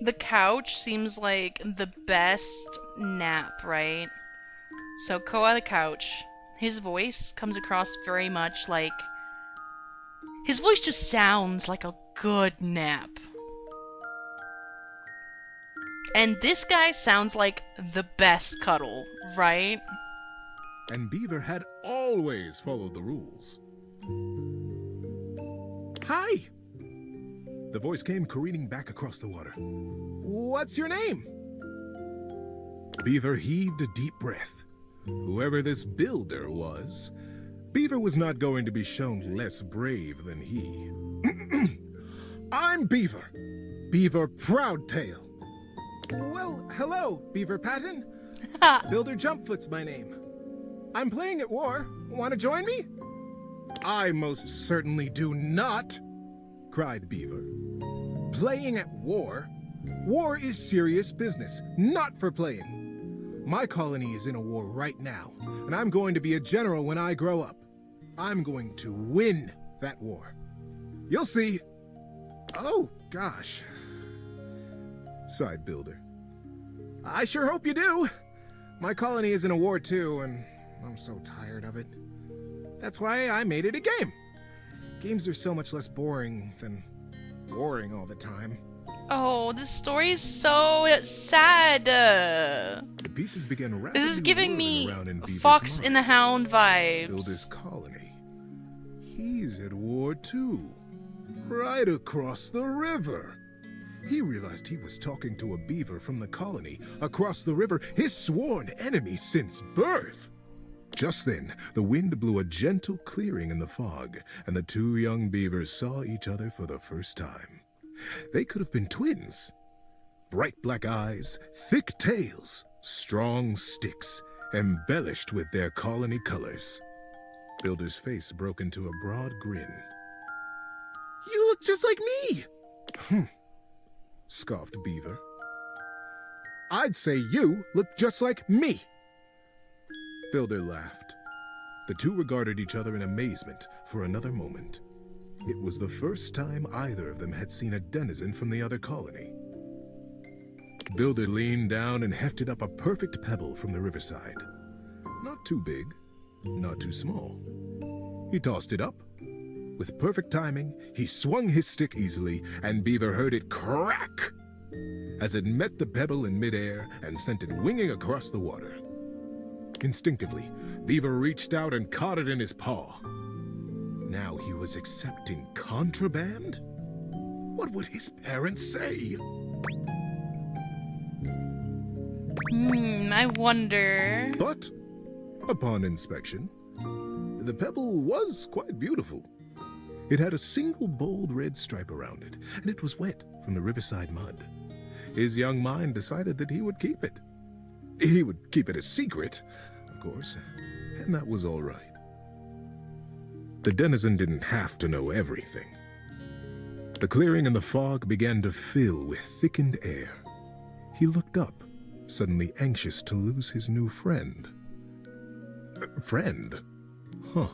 The couch seems like the best nap, right? So Koa the couch, his voice comes across very much like... His voice just sounds like a good nap. And this guy sounds like the best cuddle, right? And Beaver had always followed the rules. Hi! The voice came careening back across the water. What's your name? Beaver heaved a deep breath. Whoever this builder was, Beaver was not going to be shown less brave than he. I'm Beaver. Beaver Proudtail. Well, hello, Beaver Patton. Builder Jumpfoot's my name. I'm playing at war. Want to join me? I most certainly do not, cried Beaver. Playing at war? War is serious business, not for playing. My colony is in a war right now, and I'm going to be a general when I grow up. I'm going to win that war. You'll see. Oh, gosh, sighed Builder. I sure hope you do. My colony is in a war too, and I'm so tired of it. That's why I made it a game. Games are so much less boring than warring all the time. Oh, this story is so sad. The pieces began rapidly This is giving me around in Beaver's Fox mind. in the Hound vibes. Builder's colony. He's at war too. Right across the river. He realized he was talking to a beaver from the colony across the river, his sworn enemy since birth. Just then, the wind blew a gentle clearing in the fog, and the two young beavers saw each other for the first time. They could have been twins. Bright black eyes, thick tails, strong sticks, embellished with their colony colors. Builder's face broke into a broad grin. You look just like me! Scoffed Beaver. I'd say you look just like me! Builder laughed. The two regarded each other in amazement for another moment. It was the first time either of them had seen a denizen from the other colony. Builder leaned down and hefted up a perfect pebble from the riverside. Not too big, not too small. He tossed it up. With perfect timing, he swung his stick easily, and Beaver heard it crack as it met the pebble in midair and sent it winging across the water. Instinctively, Beaver reached out and caught it in his paw. Now he was accepting contraband? What would his parents say? I wonder. But, upon inspection, the pebble was quite beautiful. It had a single bold red stripe around it, and it was wet from the riverside mud. His young mind decided that he would keep it. He would keep it a secret, of course, and that was all right. The denizen didn't have to know everything. The clearing and the fog began to fill with thickened air. He looked up, suddenly anxious to lose his new friend. Friend? Huh.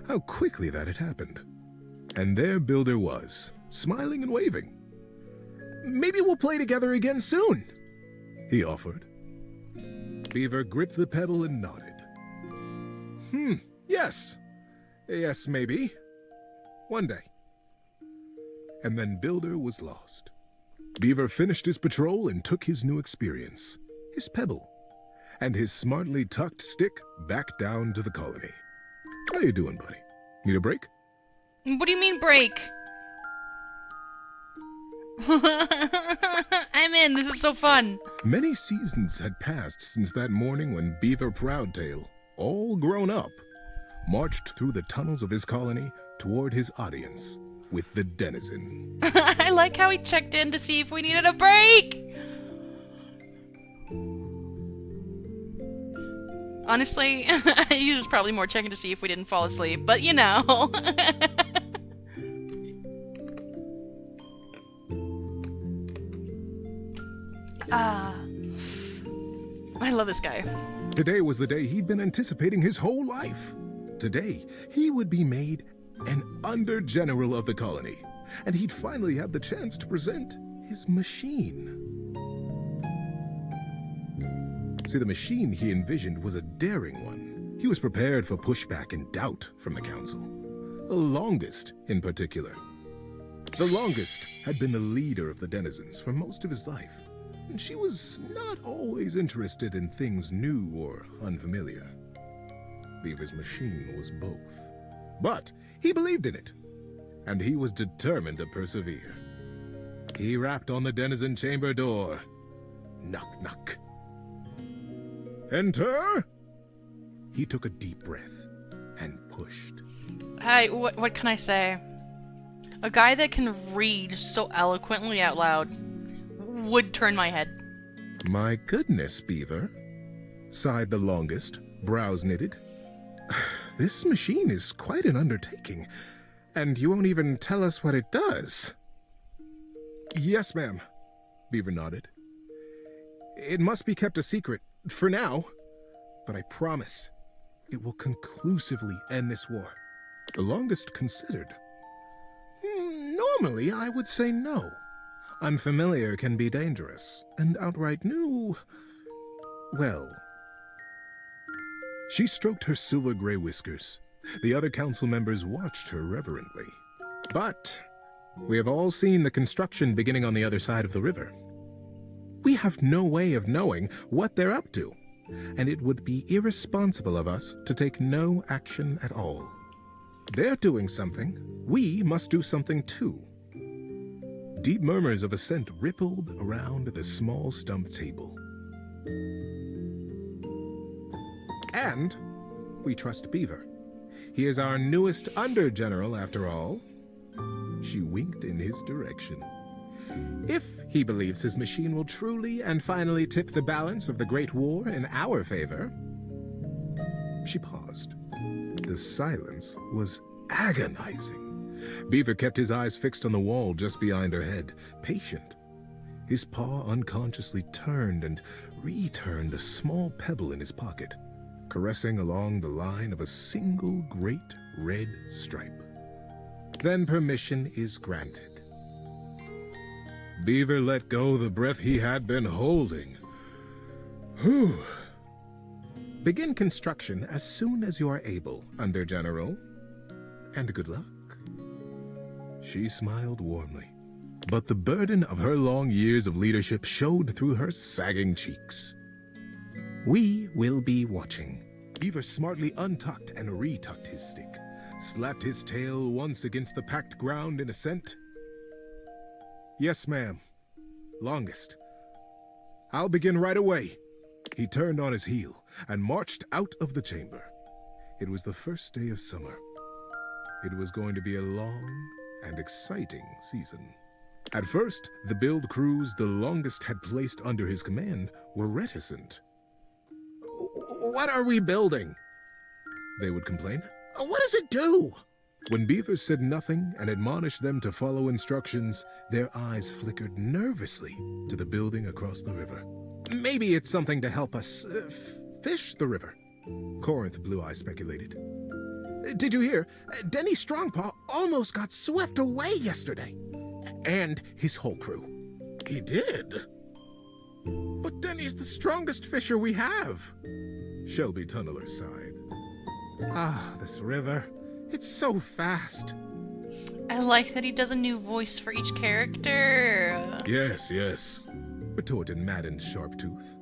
How quickly that had happened. And there Builder was, smiling and waving. Maybe we'll play together again soon, he offered. Beaver gripped the pebble and nodded. Yes. Yes, maybe. One day. And then Builder was lost. Beaver finished his patrol and took his new experience, his pebble, and his smartly tucked stick back down to the colony. How you doing, buddy? Need a break? What do you mean break? I'm in. This is so fun. Many seasons had passed since that morning when Beaver Proudtail, all grown up, marched through the tunnels of his colony toward his audience with the denizen. I like how he checked in to see if we needed a break. Honestly, he was probably more checking to see if we didn't fall asleep, but you know. I love this guy. Today was the day he'd been anticipating his whole life. Today, he would be made an under-general of the colony, and he'd finally have the chance to present his machine. See, the machine he envisioned was a daring one. He was prepared for pushback and doubt from the council. The Longest, in particular. The Longest had been the leader of the denizens for most of his life, and she was not always interested in things new or unfamiliar. Beaver's machine was both. But he believed in it, and he was determined to persevere. He rapped on the denizen chamber door. Knock, knock. Enter! He took a deep breath and pushed. Hi, what can I say? A guy that can read so eloquently out loud would turn my head. My goodness, Beaver, sighed the Longest, brows knitted. This machine is quite an undertaking, and you won't even tell us what it does. Yes, ma'am, Beaver nodded. It must be kept a secret, for now, but I promise it will conclusively end this war. The Longest considered. Normally, I would say no. Unfamiliar can be dangerous, and outright new, well. She stroked her silver-gray whiskers. The other council members watched her reverently. But we have all seen the construction beginning on the other side of the river. We have no way of knowing what they're up to, and it would be irresponsible of us to take no action at all. They're doing something. We must do something too. Deep murmurs of assent rippled around the small stump table. And we trust Beaver. He is our newest under-general, after all. She winked in his direction. If he believes his machine will truly and finally tip the balance of the Great War in our favor. She paused. The silence was agonizing. Beaver kept his eyes fixed on the wall just behind her head, patient. His paw unconsciously turned and returned a small pebble in his pocket, caressing along the line of a single great red stripe. Then permission is granted. Beaver let go the breath he had been holding. Whew. Begin construction as soon as you are able, Under-General. And good luck. She smiled warmly, but the burden of her long years of leadership showed through her sagging cheeks. We will be watching. Beaver smartly untucked and retucked his stick, slapped his tail once against the packed ground in assent. Yes, ma'am. Longest. I'll begin right away. He turned on his heel and marched out of the chamber. It was the first day of summer. It was going to be a long and exciting season. At first, the build crews the Longest had placed under his command were reticent. What are we building? They would complain. What does it do? When Beaver said nothing and admonished them to follow instructions, their eyes flickered nervously to the building across the river. Maybe it's something to help us fish the river, Corinth Blue Eye speculated. Did you hear? Denny Strongpaw almost got swept away yesterday. And his whole crew. He did? But Denny's the strongest fisher we have. Shelby Tunneler sighed. Ah, this river. It's so fast. I like that he does a new voice for each character. Yes, yes, retorted Madden Sharptooth.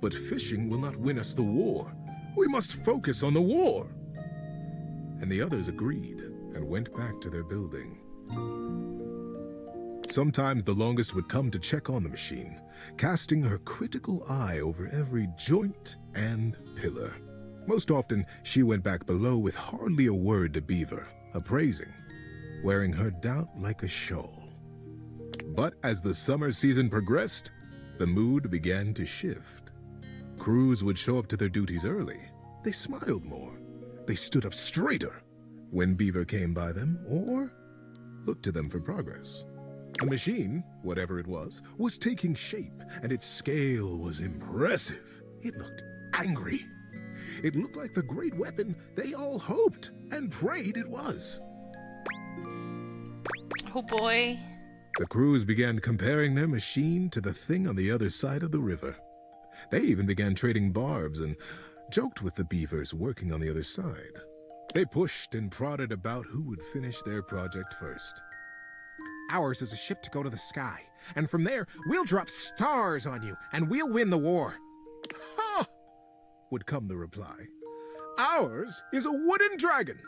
But fishing will not win us the war. We must focus on the war. And the others agreed and went back to their building. Sometimes the Longest would come to check on the machine, casting her critical eye over every joint and pillar. Most often, she went back below with hardly a word to Beaver, appraising, wearing her doubt like a shawl. But as the summer season progressed, the mood began to shift. Crews would show up to their duties early. They smiled more. They stood up straighter when Beaver came by them or looked to them for progress. The machine, whatever it was taking shape, and its scale was impressive. It looked angry. It looked like the great weapon they all hoped and prayed it was. Oh boy. The crews began comparing their machine to the thing on the other side of the river. They even began trading barbs and joked with the beavers working on the other side. They pushed and prodded about who would finish their project first. Ours is a ship to go to the sky, and from there, we'll drop stars on you, and we'll win the war. Ha! Would come the reply. Ours is a wooden dragon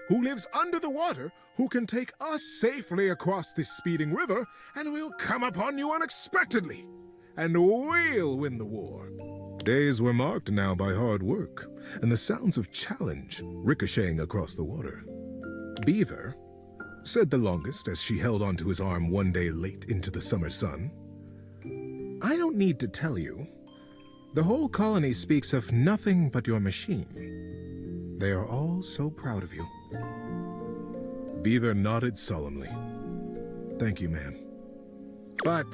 who lives under the water, who can take us safely across this speeding river, and we'll come upon you unexpectedly, and we'll win the war. Days were marked now by hard work, and the sounds of challenge ricocheting across the water. Beaver, said the longest as she held onto his arm one day late into the summer sun, I don't need to tell you. The whole colony speaks of nothing but your machine. They are all so proud of you. Beaver nodded solemnly. Thank you, ma'am. But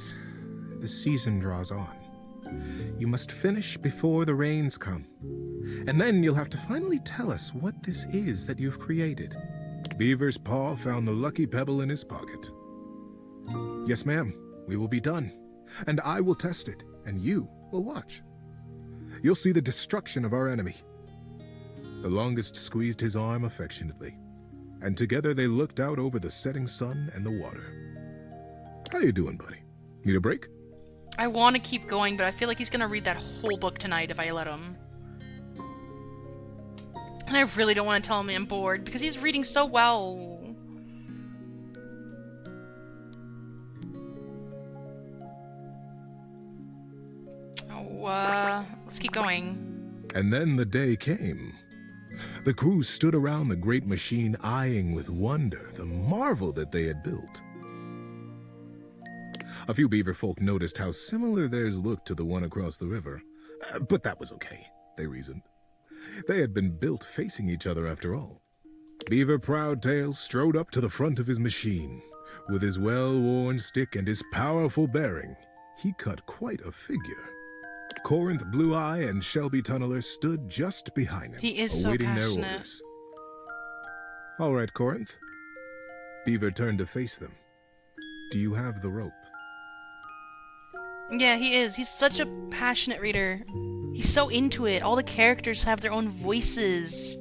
the season draws on. You must finish before the rains come. And then you'll have to finally tell us what this is that you've created. Beaver's paw found the lucky pebble in his pocket. Yes, ma'am, we will be done. And I will test it, and you will watch. You'll see the destruction of our enemy. The longest squeezed his arm affectionately, and together they looked out over the setting sun and the water. How you doing, buddy? Need a break? I want to keep going, but I feel like he's gonna read that whole book tonight if I let him. And I really don't want to tell him I'm bored, because he's reading so well. Oh, let's keep going. And then the day came. The crew stood around the great machine, eyeing with wonder the marvel that they had built. A few beaver folk noticed how similar theirs looked to the one across the river. But that was okay, they reasoned. They had been built facing each other after all. Beaver Proudtail strode up to the front of his machine. With his well-worn stick and his powerful bearing, he cut quite a figure. Corinth Blue Eye and Shelby Tunneler stood just behind him, He is awaiting so their passionate. orders. All right, Corinth. Beaver turned to face them. Do you have the rope? Yeah, he is. He's such a passionate reader. He's so into it. All the characters have their own voices.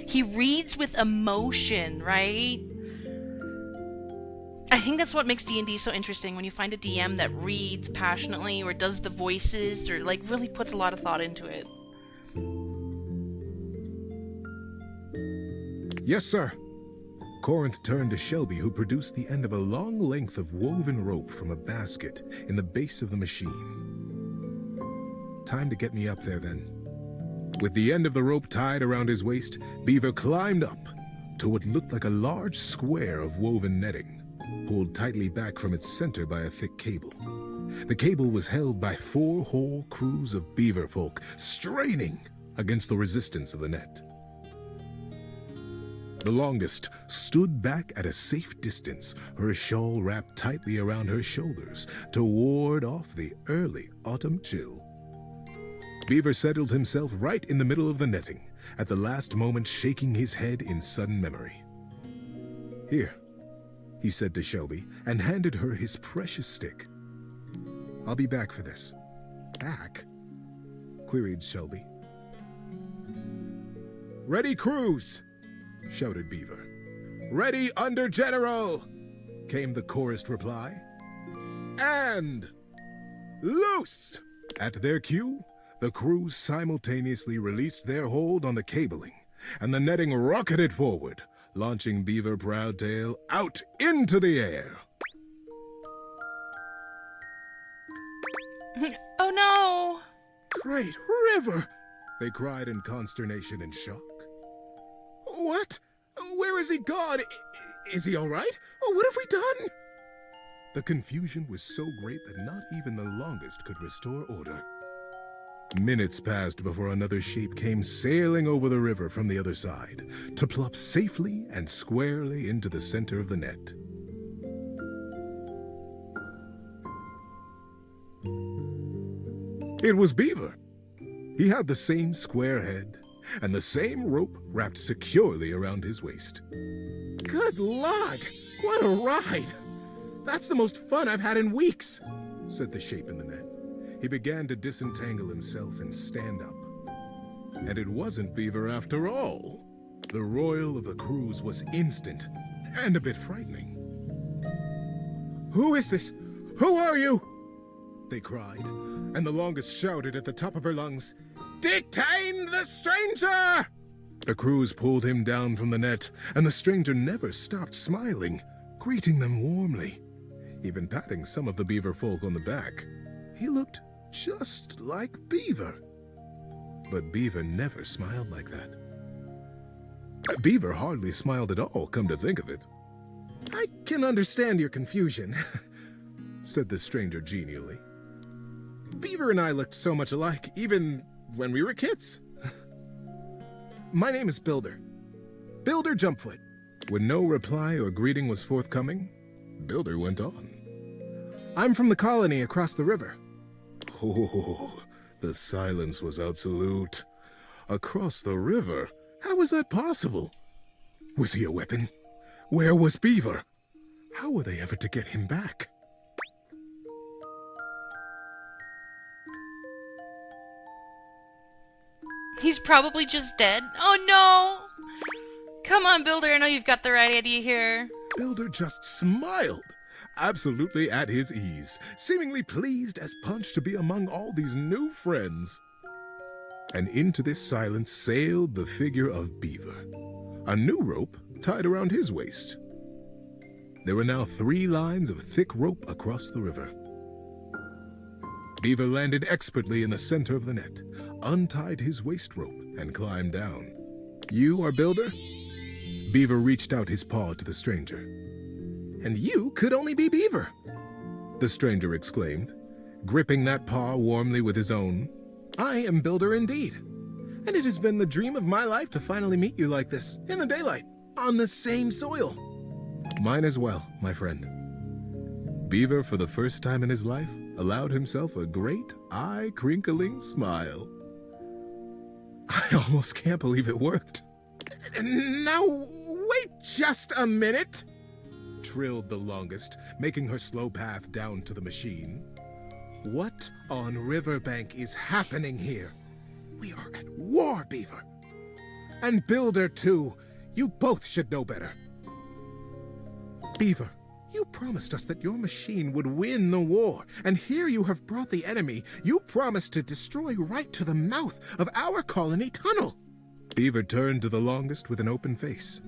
He reads with emotion, right? I think that's what makes D&D so interesting, when you find a DM that reads passionately or does the voices or like really puts a lot of thought into it. Yes, sir. Corinth turned to Shelby, who produced the end of a long length of woven rope from a basket in the base of the machine. Time to get me up there, then. With the end of the rope tied around his waist, Beaver climbed up to what looked like a large square of woven netting, pulled tightly back from its center by a thick cable. The cable was held by 4 whole crews of beaver folk, straining against the resistance of the net. The longest stood back at a safe distance, her shawl wrapped tightly around her shoulders to ward off the early autumn chill. Beaver settled himself right in the middle of the netting, at the last moment shaking his head in sudden memory. Here, he said to Shelby, and handed her his precious stick. I'll be back for this. Back? Queried Shelby. Ready, crews! Shouted Beaver. Ready under General! Came the chorused reply. And loose! At their cue, the crews simultaneously released their hold on the cabling, and the netting rocketed forward, launching Beaver Proudtail out into the air. Oh no! Great river! They cried in consternation and shock. What? Where is he gone? Is he all right? What have we done? The confusion was so great that not even the longest could restore order. Minutes passed before another shape came sailing over the river from the other side, to plop safely and squarely into the center of the net. It was Beaver. He had the same square head, and the same rope wrapped securely around his waist. Good luck! What a ride! That's the most fun I've had in weeks, said the shape in the net. He began to disentangle himself and stand up. And it wasn't Beaver after all. The royal of the cruise was instant and a bit frightening. "Who is this? Who are you?" they cried, and the longest shouted at the top of her lungs, "Detain the stranger!" The crews pulled him down from the net, and the stranger never stopped smiling, greeting them warmly, even patting some of the beaver folk on the back. He looked just like Beaver. But Beaver never smiled like that. Beaver hardly smiled at all, come to think of it. "I can understand your confusion," said the stranger genially. "Beaver and I looked so much alike, even when we were kids. My name is Builder. Builder Jumpfoot." When no reply or greeting was forthcoming, Builder went on. "I'm from the colony across the river." Oh, the silence was absolute. Across the river? How was that possible? Was he a weapon? Where was Beaver? How were they ever to get him back? He's probably just dead. Oh no! Come on, Builder, I know you've got the right idea here. Builder just smiled, absolutely at his ease, seemingly pleased as punch to be among all these new friends. And into this silence sailed the figure of Beaver, a new rope tied around his waist. There were now 3 lines of thick rope across the river. Beaver landed expertly in the center of the net, untied his waist rope, and climbed down. "You are Builder?" Beaver reached out his paw to the stranger. "And you could only be Beaver!" the stranger exclaimed, gripping that paw warmly with his own. "I am Builder indeed, and it has been the dream of my life to finally meet you like this, in the daylight, on the same soil." "Mine as well, my friend." Beaver, for the first time in his life, allowed himself a great, eye-crinkling smile. "I almost can't believe it worked." "Now, wait just a minute," trilled the longest, making her slow path down to the machine. "What on Riverbank is happening here? We are at war, Beaver. And Builder, too. You both should know better. Beaver, you promised us that your machine would win the war, and here you have brought the enemy you promised to destroy right to the mouth of our colony tunnel." Beaver turned to the longest with an open face.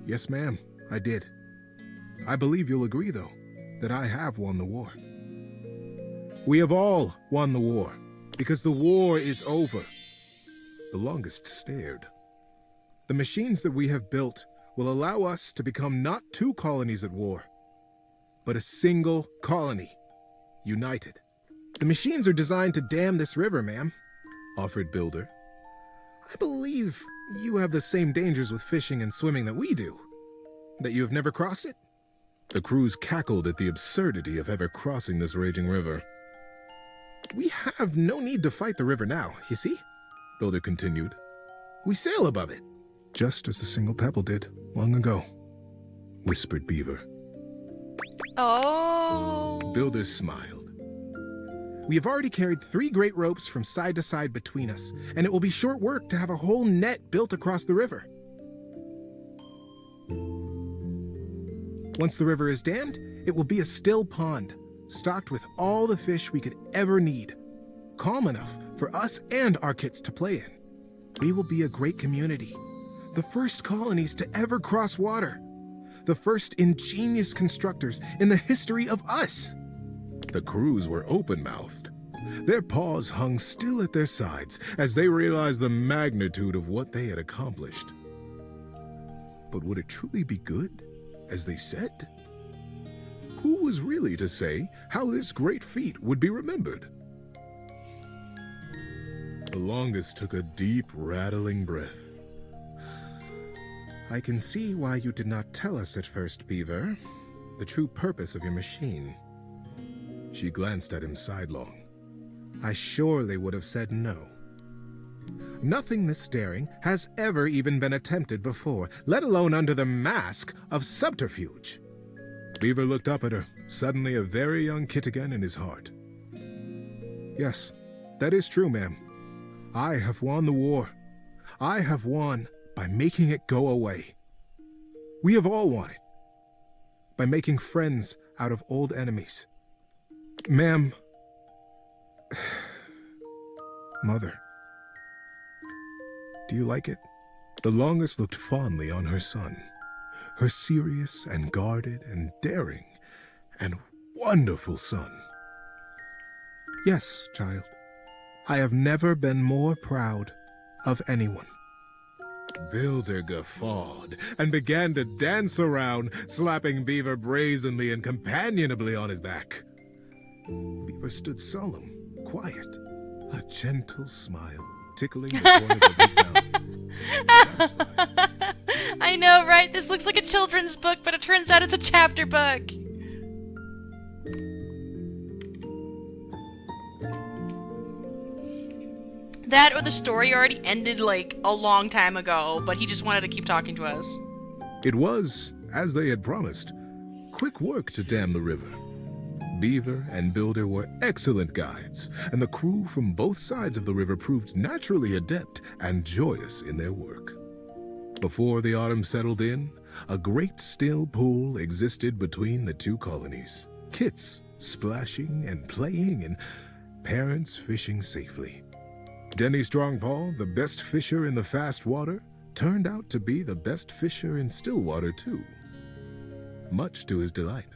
"Yes, ma'am, I did. I believe you'll agree, though, that I have won the war. We have all won the war, because the war is over." The longest stared. "The machines that we have built will allow us to become not 2 colonies at war, but a single colony, united." "The machines are designed to dam this river, ma'am," offered Builder. "I believe you have the same dangers with fishing and swimming that we do. That you have never crossed it?" The crews cackled at the absurdity of ever crossing this raging river. "We have no need to fight the river now, you see," Builder continued. "We sail above it." "Just as the single pebble did long ago," whispered Beaver. Oh. Builder smiled. "We have already carried 3 great ropes from side to side between us, and it will be short work to have a whole net built across the river. Once the river is dammed, it will be a still pond, stocked with all the fish we could ever need, calm enough for us and our kits to play in. We will be a great community, the first colonies to ever cross water, the first ingenious constructors in the history of us." The crews were open-mouthed. Their paws hung still at their sides as they realized the magnitude of what they had accomplished. But would it truly be good, as they said? Who was really to say how this great feat would be remembered? The longest took a deep, rattling breath. "I can see why you did not tell us at first, Beaver, the true purpose of your machine." She glanced at him sidelong. "I surely would have said no. Nothing this daring has ever even been attempted before, let alone under the mask of subterfuge." Beaver looked up at her, suddenly a very young kit again in his heart. "Yes, that is true, ma'am. I have won the war, I have won by making it go away. We have all won it by making friends out of old enemies. Ma'am, Mother, do you like it? The Longest looked fondly on her son, her serious and guarded and daring and wonderful son. Yes, child, I have never been more proud of anyone. Builder guffawed and began to dance around, slapping Beaver brazenly and companionably on his back. Beaver stood solemn, quiet, a gentle smile tickling the corners of his mouth. I know, right? This looks like a children's book, but it turns out it's a chapter book. That or the story already ended like a long time ago, but he just wanted to keep talking to us. It was, as they had promised, quick work to dam the river. Beaver and Builder were excellent guides, and the crew from both sides of the river proved naturally adept and joyous in their work. Before the autumn settled in, a great still pool existed between the two colonies. Kits splashing and playing, and parents fishing safely. Denny Strongpaw, the best fisher in the fast water, turned out to be the best fisher in still water too, much to his delight.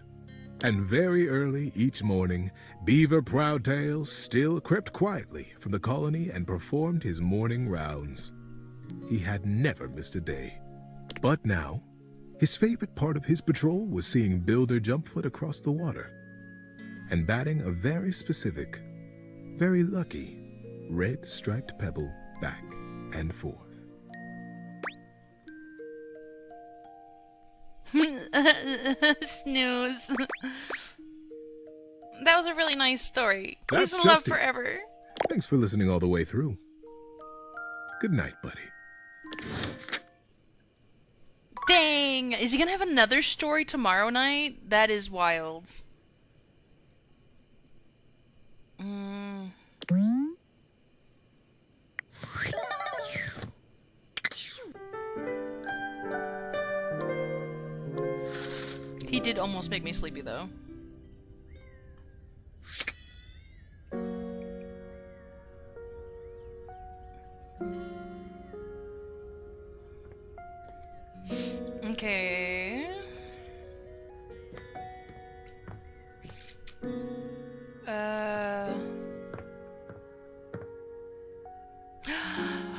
And very early each morning, Beaver Proudtail still crept quietly from the colony and performed his morning rounds. He had never missed a day. But now, his favorite part of his patrol was seeing Builder Jumpfoot across the water and batting a very specific, very lucky red striped pebble back and forth. Snooze. That was a really nice story. That's Peace and love Justy. forever. Thanks for listening all the way through. Good night, buddy. Dang! Is he gonna have another story tomorrow night? That is wild. He did almost make me sleepy though. Okay.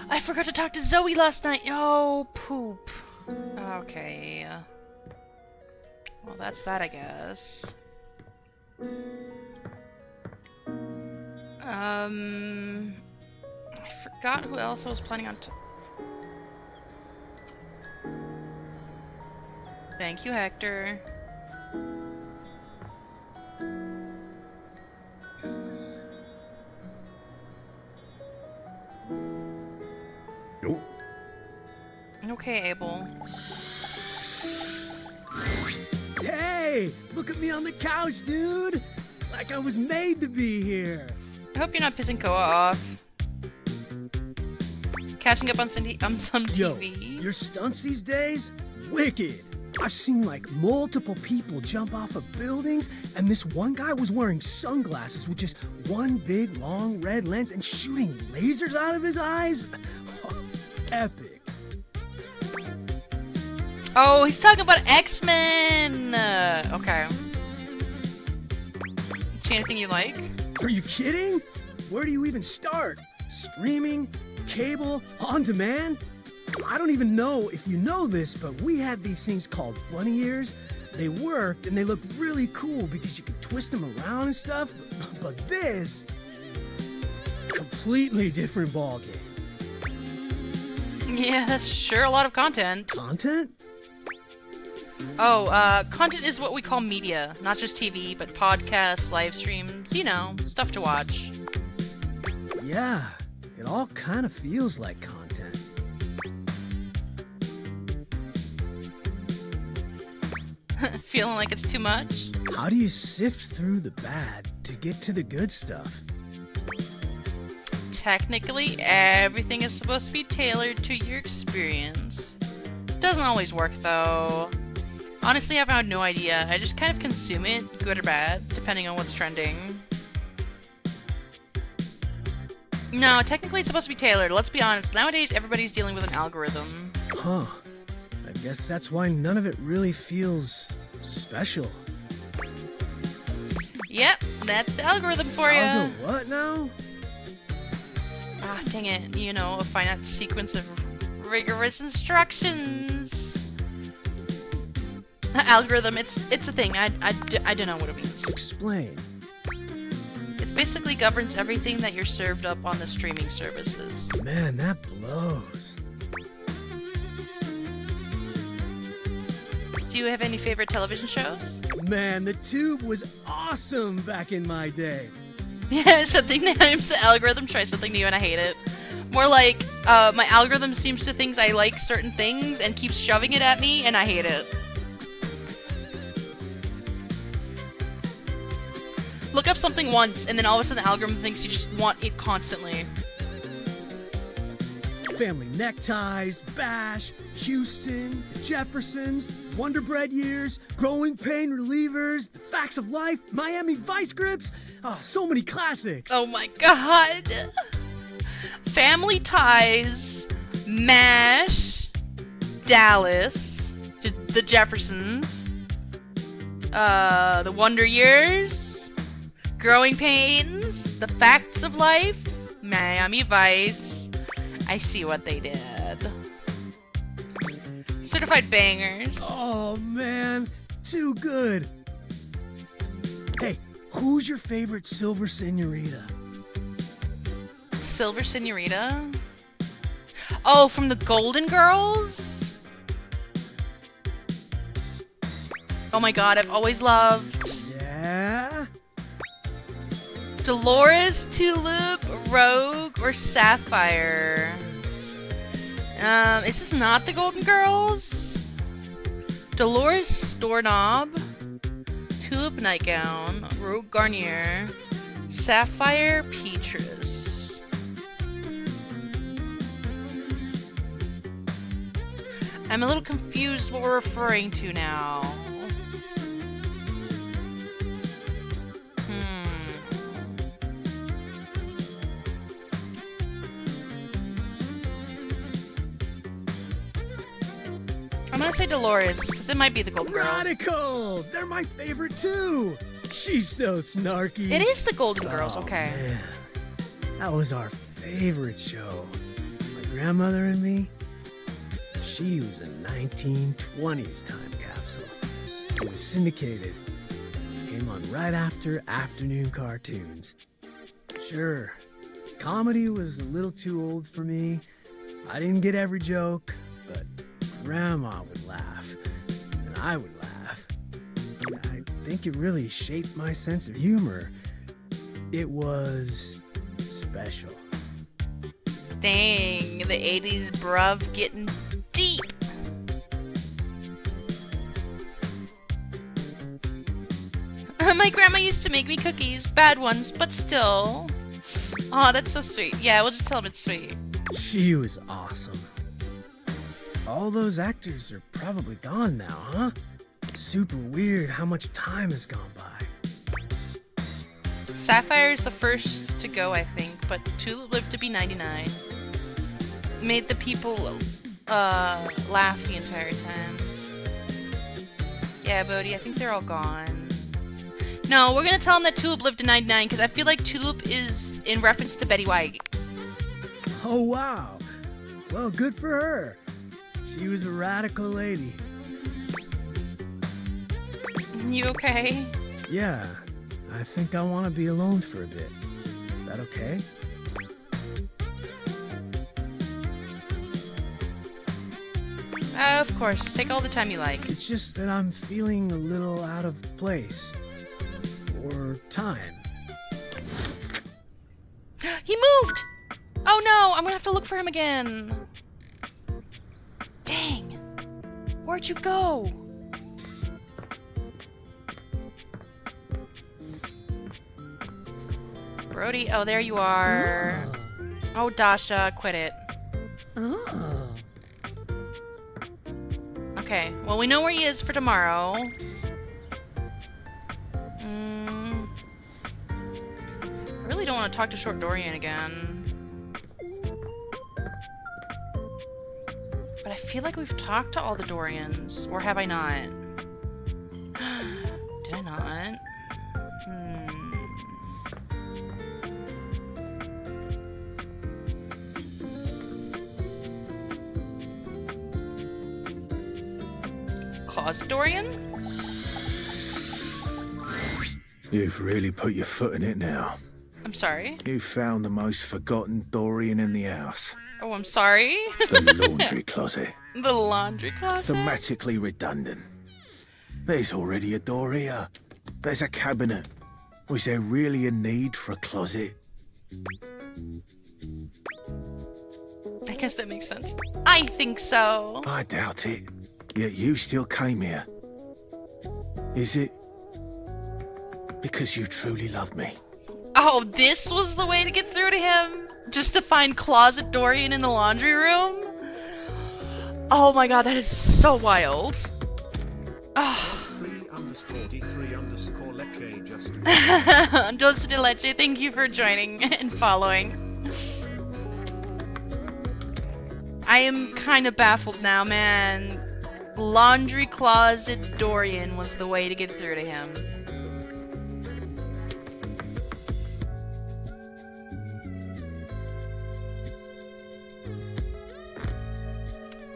I forgot to talk to Zoe last night. Oh, poop. Okay. Well, that's that, I guess. I forgot who else I was planning on. Thank you, Hector. Nope. Okay, Abel. Hey, look at me on the couch, dude. Like I was made to be here. I hope you're not pissing Koa off. Catching up on some TV. Yo, your stunts these days? Wicked. I've seen like multiple people jump off of buildings, and this one guy was wearing sunglasses with just one big long red lens and shooting lasers out of his eyes. Epic. Oh, he's talking about X-Men! Okay. See anything you like? Are you kidding? Where do you even start? Streaming? Cable? On demand? I don't even know if you know this, but we had these things called bunny ears. They worked and they looked really cool because you could twist them around and stuff. But this, completely different ballgame. Yeah, that's sure a lot of content. Content? Oh, content is what we call media. Not just TV, but podcasts, live streams, you know, stuff to watch. Yeah, it all kind of feels like content. Feeling like it's too much? How do you sift through the bad to get to the good stuff? technically, everything is supposed to be tailored to your experience. Doesn't always work, though. Honestly, I've had no idea. I just kind of consume it, good or bad, depending on what's trending. No, technically it's supposed to be tailored. Let's be honest. Nowadays, everybody's dealing with an algorithm. Huh. I guess that's why none of it really feels special. Yep, that's the algorithm for you. Algo what now? Ah, dang it. You know, a finite sequence of rigorous instructions. Algorithm, it's a thing. I don't know what it means. Explain. It basically governs everything that you're served up on the streaming services. Man, that blows. Do you have any favorite television shows? Man, the tube was awesome back in my day. Yeah, something times the algorithm tries something new and I hate it. More like, my algorithm seems to think I like certain things and keeps shoving it at me and I hate it. Look up something once and then all of a sudden the algorithm thinks you just want it constantly. Family Neckties, Bash, Houston, the Jeffersons, Wonder Bread Years, Growing Pain Relievers, The Facts of Life, Miami Vice Grips. Oh, so many classics. Oh my god. Family Ties, MASH, Dallas, The Jeffersons, The Wonder Years, Growing Pains, The Facts of Life, Miami Vice. I see what they did. Certified bangers. Oh man, too good. Hey, who's your favorite Silver Senorita? Silver Senorita? Oh, from the Golden Girls? Oh my god, I've always loved... Yeah? Dolores, Tulip, Rogue, or Sapphire? Is this not the Golden Girls? Dolores, Doorknob, Tulip, Nightgown, Rogue, Garnier, Sapphire, Peatrice. I'm a little confused what we're referring to now. I'm gonna say Dolores, because it might be the Golden Girls. Radical! They're my favorite too! She's so snarky. It is the Golden Girls, okay. Man. That was our favorite show. My grandmother and me, she was a 1920s time capsule. It was syndicated. Came on right after afternoon cartoons. Sure, comedy was a little too old for me. I didn't get every joke, but Grandma would laugh, and I would laugh. I think it really shaped my sense of humor. It was special. Dang, the 80s bruv getting deep. My grandma used to make me cookies, bad ones, but still. Oh, that's so sweet. Yeah, we'll just tell them it's sweet. She was awesome. All those actors are probably gone now, huh? Super weird how much time has gone by. Sapphire is the first to go, I think, but Tulip lived to be 99. Made the people laugh the entire time. Yeah, Bodhi, I think they're all gone. No, we're gonna tell them that Tulip lived to 99 because I feel like Tulip is in reference to Betty White. Oh, wow. Well, good for her. She was a radical lady. You okay? Yeah, I think I want to be alone for a bit. Is that okay? Of course, take all the time you like. It's just that I'm feeling a little out of place. Or time. He moved! Oh no, I'm gonna have to look for him again. Dang. Where'd you go? Brody, oh there you are. Oh, Dasha, quit it. Oh. Okay, well, we know where he is for tomorrow. I really don't want to talk to Short Dorian again. But I feel like we've talked to all the Dorians. Or have I not? Did I not? Closet Dorian? You've really put your foot in it now. I'm sorry? You found the most forgotten Dorian in the house. Oh, I'm sorry? The laundry closet. The laundry closet? Thematically redundant. There's already a door here. There's a cabinet. Was there really a need for a closet? I guess that makes sense. I think so. I doubt it. Yet you still came here. Is it because you truly love me? Oh, this was the way to get through to him? Just to find Closet Dorian in the laundry room? Oh my god, that is so wild. Oh. _D3_Leche just. Dulce de Leche, thank you for joining and following. I am kind of baffled now, man. Laundry Closet Dorian was the way to get through to him.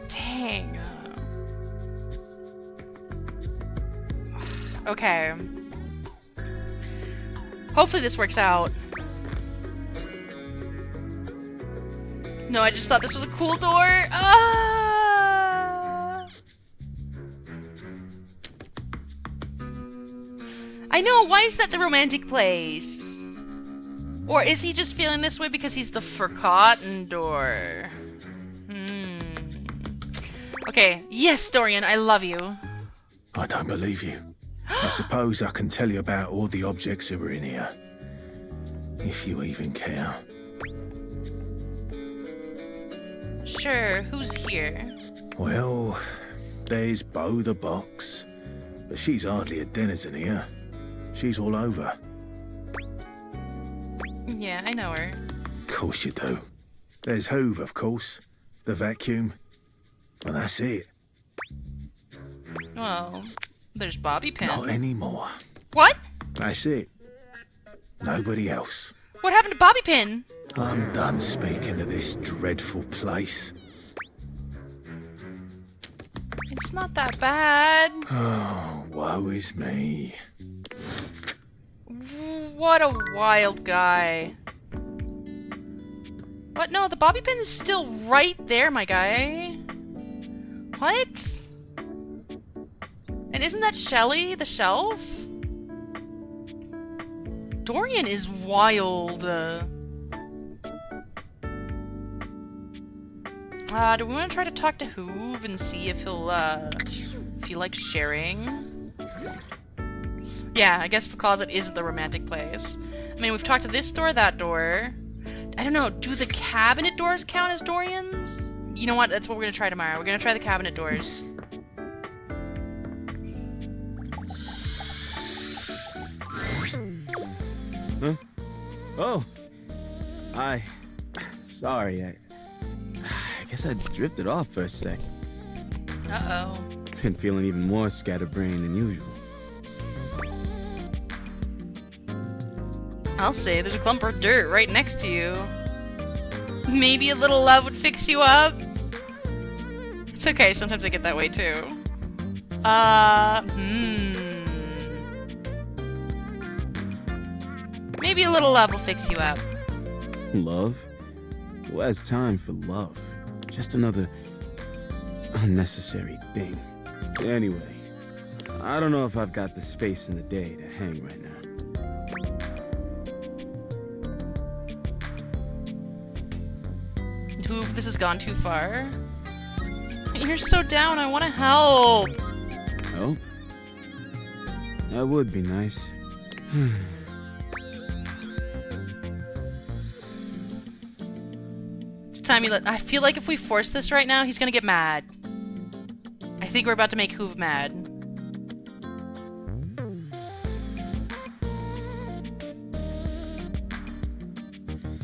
Dang. Okay. Hopefully this works out. No, I just thought this was a cool door. I know, why is that the romantic place? Or is he just feeling this way because he's the forgotten door? Okay, yes, Dorian, I love you. I don't believe you. I suppose I can tell you about all the objects that were in here. If you even care. Sure, who's here? Well, there's Bo the Box. But she's hardly a denizen here. She's all over. Yeah, I know her. Of course you do. There's Hoove, of course. The vacuum. Well, that's it. Well, there's Bobby Pin. Not anymore. What? That's it. Nobody else. What happened to Bobby Pin? I'm done speaking of this dreadful place. It's not that bad. Oh, woe is me. What a wild guy. What? No, the bobby pin is still right there, my guy. What? And isn't that Shelly, the shelf? Dorian is wild. Do we want to try to talk to Hoove and see if he'll, if he likes sharing? Yeah, I guess the closet isn't the romantic place. I mean, we've talked to this door, that door. I don't know, do the cabinet doors count as Dorian's? You know what, that's what we're gonna try tomorrow. We're gonna try the cabinet doors. Huh? Oh! Sorry, I guess I drifted off for a sec. Uh-oh. Been feeling even more scatterbrained than usual. I'll say there's a clump of dirt right next to you. Maybe a little love would fix you up? It's okay, sometimes I get that way too. Maybe a little love will fix you up. Love? Who has time for love? Just another unnecessary thing. Anyway, I don't know if I've got the space in the day to hang right now. Hoove, this has gone too far. You're so down, I want to help. Help? That would be nice. time I feel like if we force this right now, he's gonna get mad. I think we're about to make Hoove mad.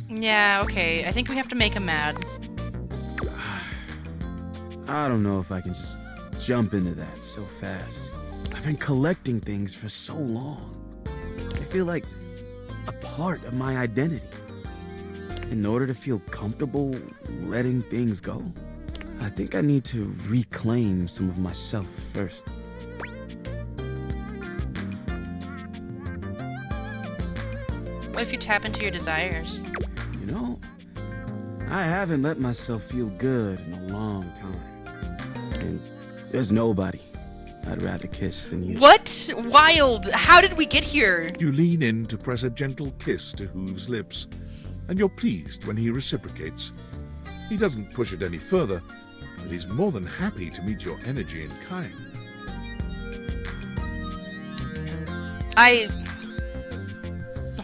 Yeah, okay. I think we have to make him mad. I don't know if I can just jump into that so fast. I've been collecting things for so long. They feel like a part of my identity. In order to feel comfortable letting things go, I think I need to reclaim some of myself first. What if you tap into your desires? You know, I haven't let myself feel good in a long time. And there's nobody I'd rather kiss than you. What? Wild! How did we get here? You lean in to press a gentle kiss to Hoove's lips, and you're pleased when he reciprocates. He doesn't push it any further, but he's more than happy to meet your energy in kind.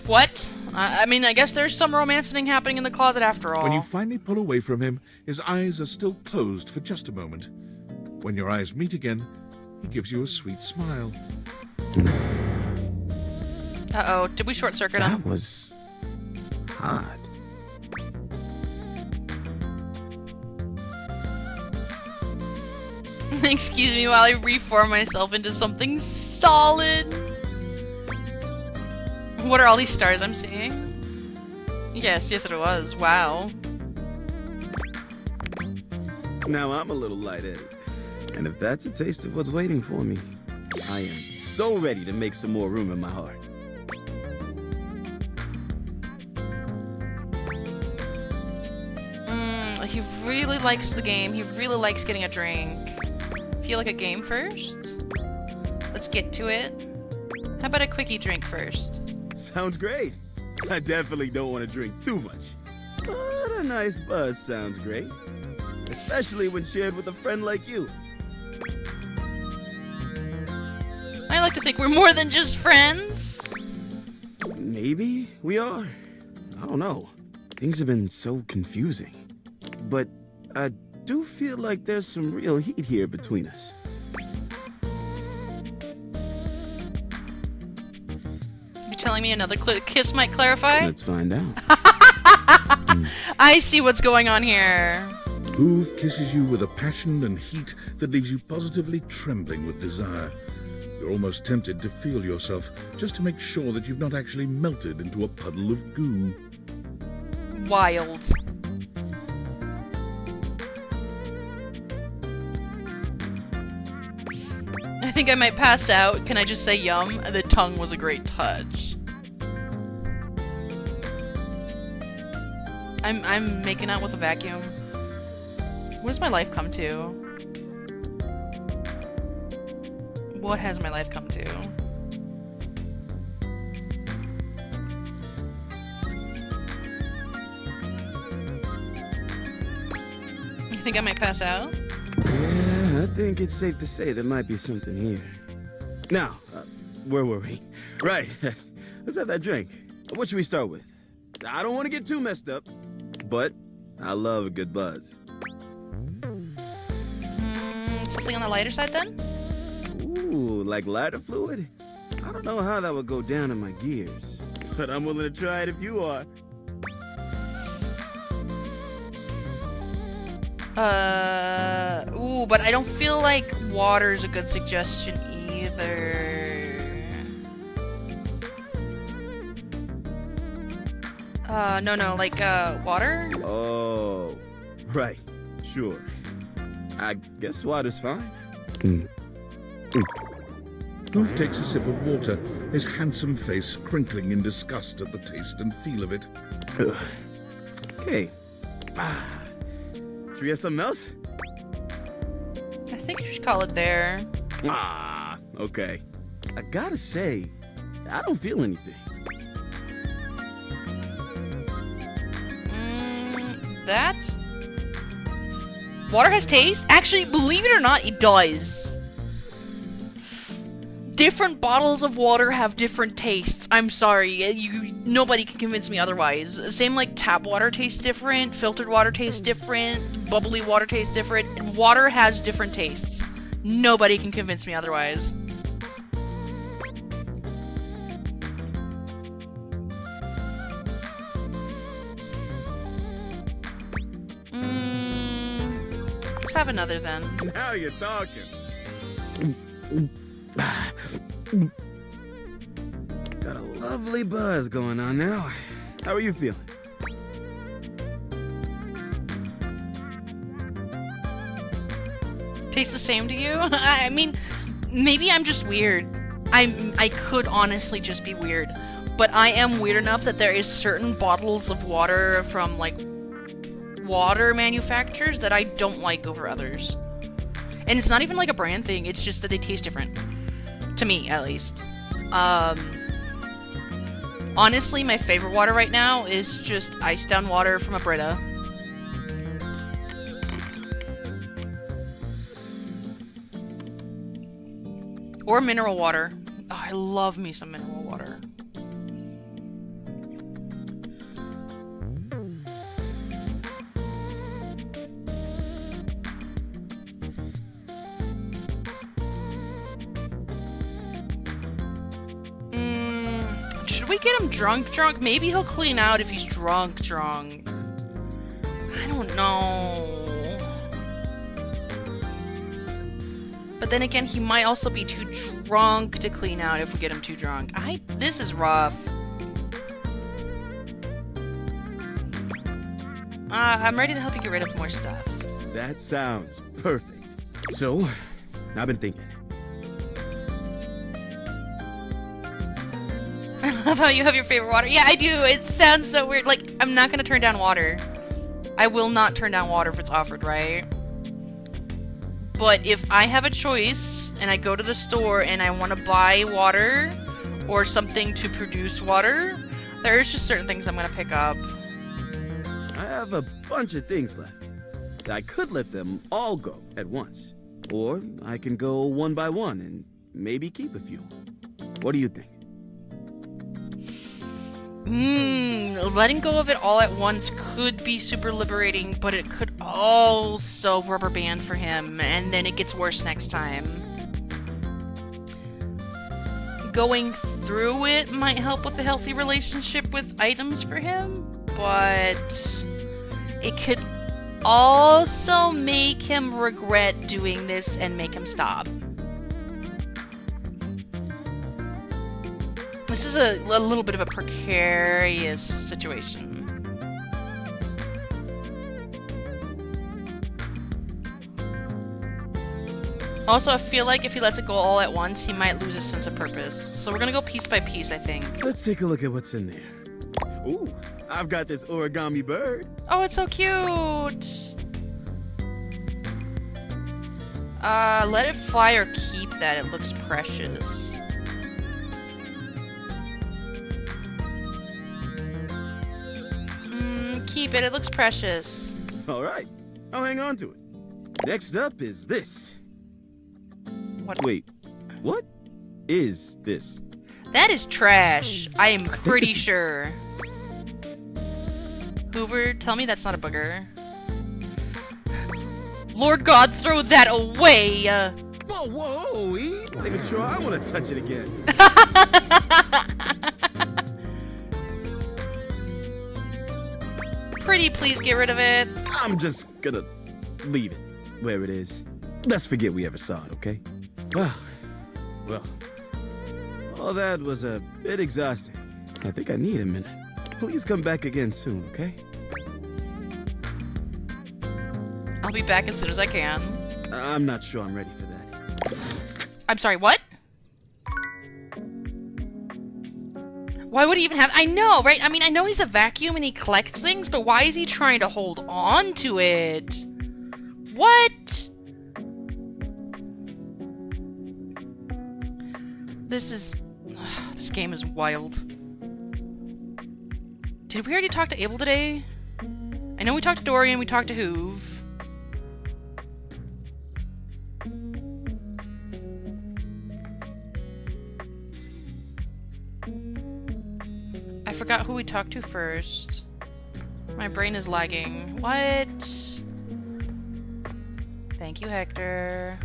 What? I mean, I guess there's some romancing happening in the closet after all. When you finally pull away from him, his eyes are still closed for just a moment. When your eyes meet again, he gives you a sweet smile. Uh-oh, did we short-circuit him? That was hot. Excuse me while I reform myself into something solid. What are all these stars I'm seeing? Yes, it was. Wow. Now I'm a little lightheaded. And if that's a taste of what's waiting for me, I am so ready to make some more room in my heart. He really likes the game. He really likes getting a drink. Feel like a game first? Let's get to it. How about a quickie drink first? Sounds great. I definitely don't want to drink too much. But a nice buzz sounds great. Especially when shared with a friend like you. I like to think we're more than just friends. Maybe we are. I don't know. Things have been so confusing. But I do feel like there's some real heat here between us. You telling me another kiss might clarify? Let's find out. I see what's going on here. Hoove kisses you with a passion and heat that leaves you positively trembling with desire. You're almost tempted to feel yourself, just to make sure that you've not actually melted into a puddle of goo. Wild. I think I might pass out. Can I just say yum? The tongue was a great touch. I'm making out with a vacuum. What does my life come to? What has my life come to? You think I might pass out? Yeah, I think it's safe to say there might be something here. Now, where were we? Right, let's have that drink. What should we start with? I don't want to get too messed up, but I love a good buzz. Something on the lighter side then? Ooh, like lighter fluid? I don't know how that would go down in my gears, but I'm willing to try it if you are. Ooh, but I don't feel like water's a good suggestion either. No, like, water? Oh, right, sure. I guess water's fine. Hoove takes a sip of water, his handsome face crinkling in disgust at the taste and feel of it. Okay. Should we have something else? I think you should call it there. Okay. I gotta say, I don't feel anything. That's... Water has taste? Actually, believe it or not, it does. different bottles of water have different tastes. I'm sorry, nobody can convince me otherwise. Same like tap water tastes different, filtered water tastes different, bubbly water tastes different, and water has different tastes. Nobody can convince me otherwise. Let's have another then. Now you're talking. Got a lovely buzz going on now. How are you feeling? Tastes the same to you? I mean, maybe I'm just weird. I could honestly just be weird. But I am weird enough that there is certain bottles of water from like water manufacturers that I don't like over others. And it's not even like a brand thing, it's just that they taste different. To me, at least. Honestly, my favorite water right now is just iced down water from a Brita. Or mineral water. Oh, I love me some mineral water. Should we get him drunk? Maybe he'll clean out if he's drunk. I don't know. But then again, he might also be too drunk to clean out if we get him too drunk. This is rough. I'm ready to help you get rid of more stuff. That sounds perfect. So, I've been thinking. I love how you have your favorite water. Yeah, I do. It sounds so weird. Like, I'm not gonna turn down water. I will not turn down water if it's offered, right? But if I have a choice and I go to the store and I want to buy water or something to produce water, there's just certain things I'm gonna pick up. I have a bunch of things left. I could let them all go at once. Or I can go one by one and maybe keep a few. What do you think? Letting go of it all at once could be super liberating, but it could also rubber band for him, and then it gets worse next time. Going through it might help with a healthy relationship with items for him, but it could also make him regret doing this and make him stop. This is a little bit of a precarious situation. Also, I feel like if he lets it go all at once, he might lose his sense of purpose. So we're gonna go piece by piece, I think. Let's take a look at what's in there. Ooh, I've got this origami bird. Oh, it's so cute! Let it fly or keep that. It looks precious. Keep it. It looks precious. All right, I'll hang on to it. Next up is this. What? Wait, what is this? That is trash. I am pretty sure. Hoover, tell me that's not a booger. Lord God, throw that away! Whoa, E! Not even sure I want to touch it again. Pretty please get rid of it. I'm just gonna leave it where it is. Let's forget we ever saw it, okay? Well, all that was a bit exhausting. I think I need a minute. Please come back again soon, okay? I'll be back as soon as I can. I'm not sure I'm ready for that. I'm sorry, what? Why would he even have... I know, right? I mean, I know he's a vacuum and he collects things, but why is he trying to hold on to it? What? This game is wild. Did we already talk to Abel today? I know we talked to Dorian, we talked to Hoove. forgot who we talked to first. My brain is lagging. What? Thank you, Hector.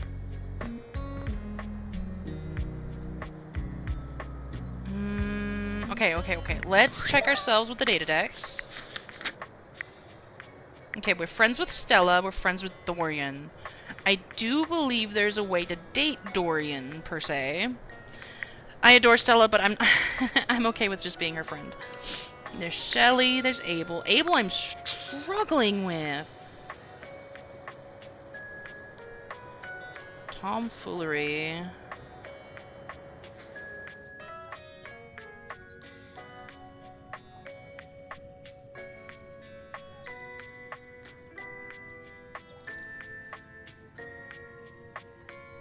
Okay. Let's check ourselves with the data decks. Okay, we're friends with Stella. We're friends with Dorian. I do believe there's a way to date Dorian, per se. I adore Stella, but I'm I'm okay with just being her friend. There's Shelly, there's Abel. Abel I'm struggling with. Tomfoolery.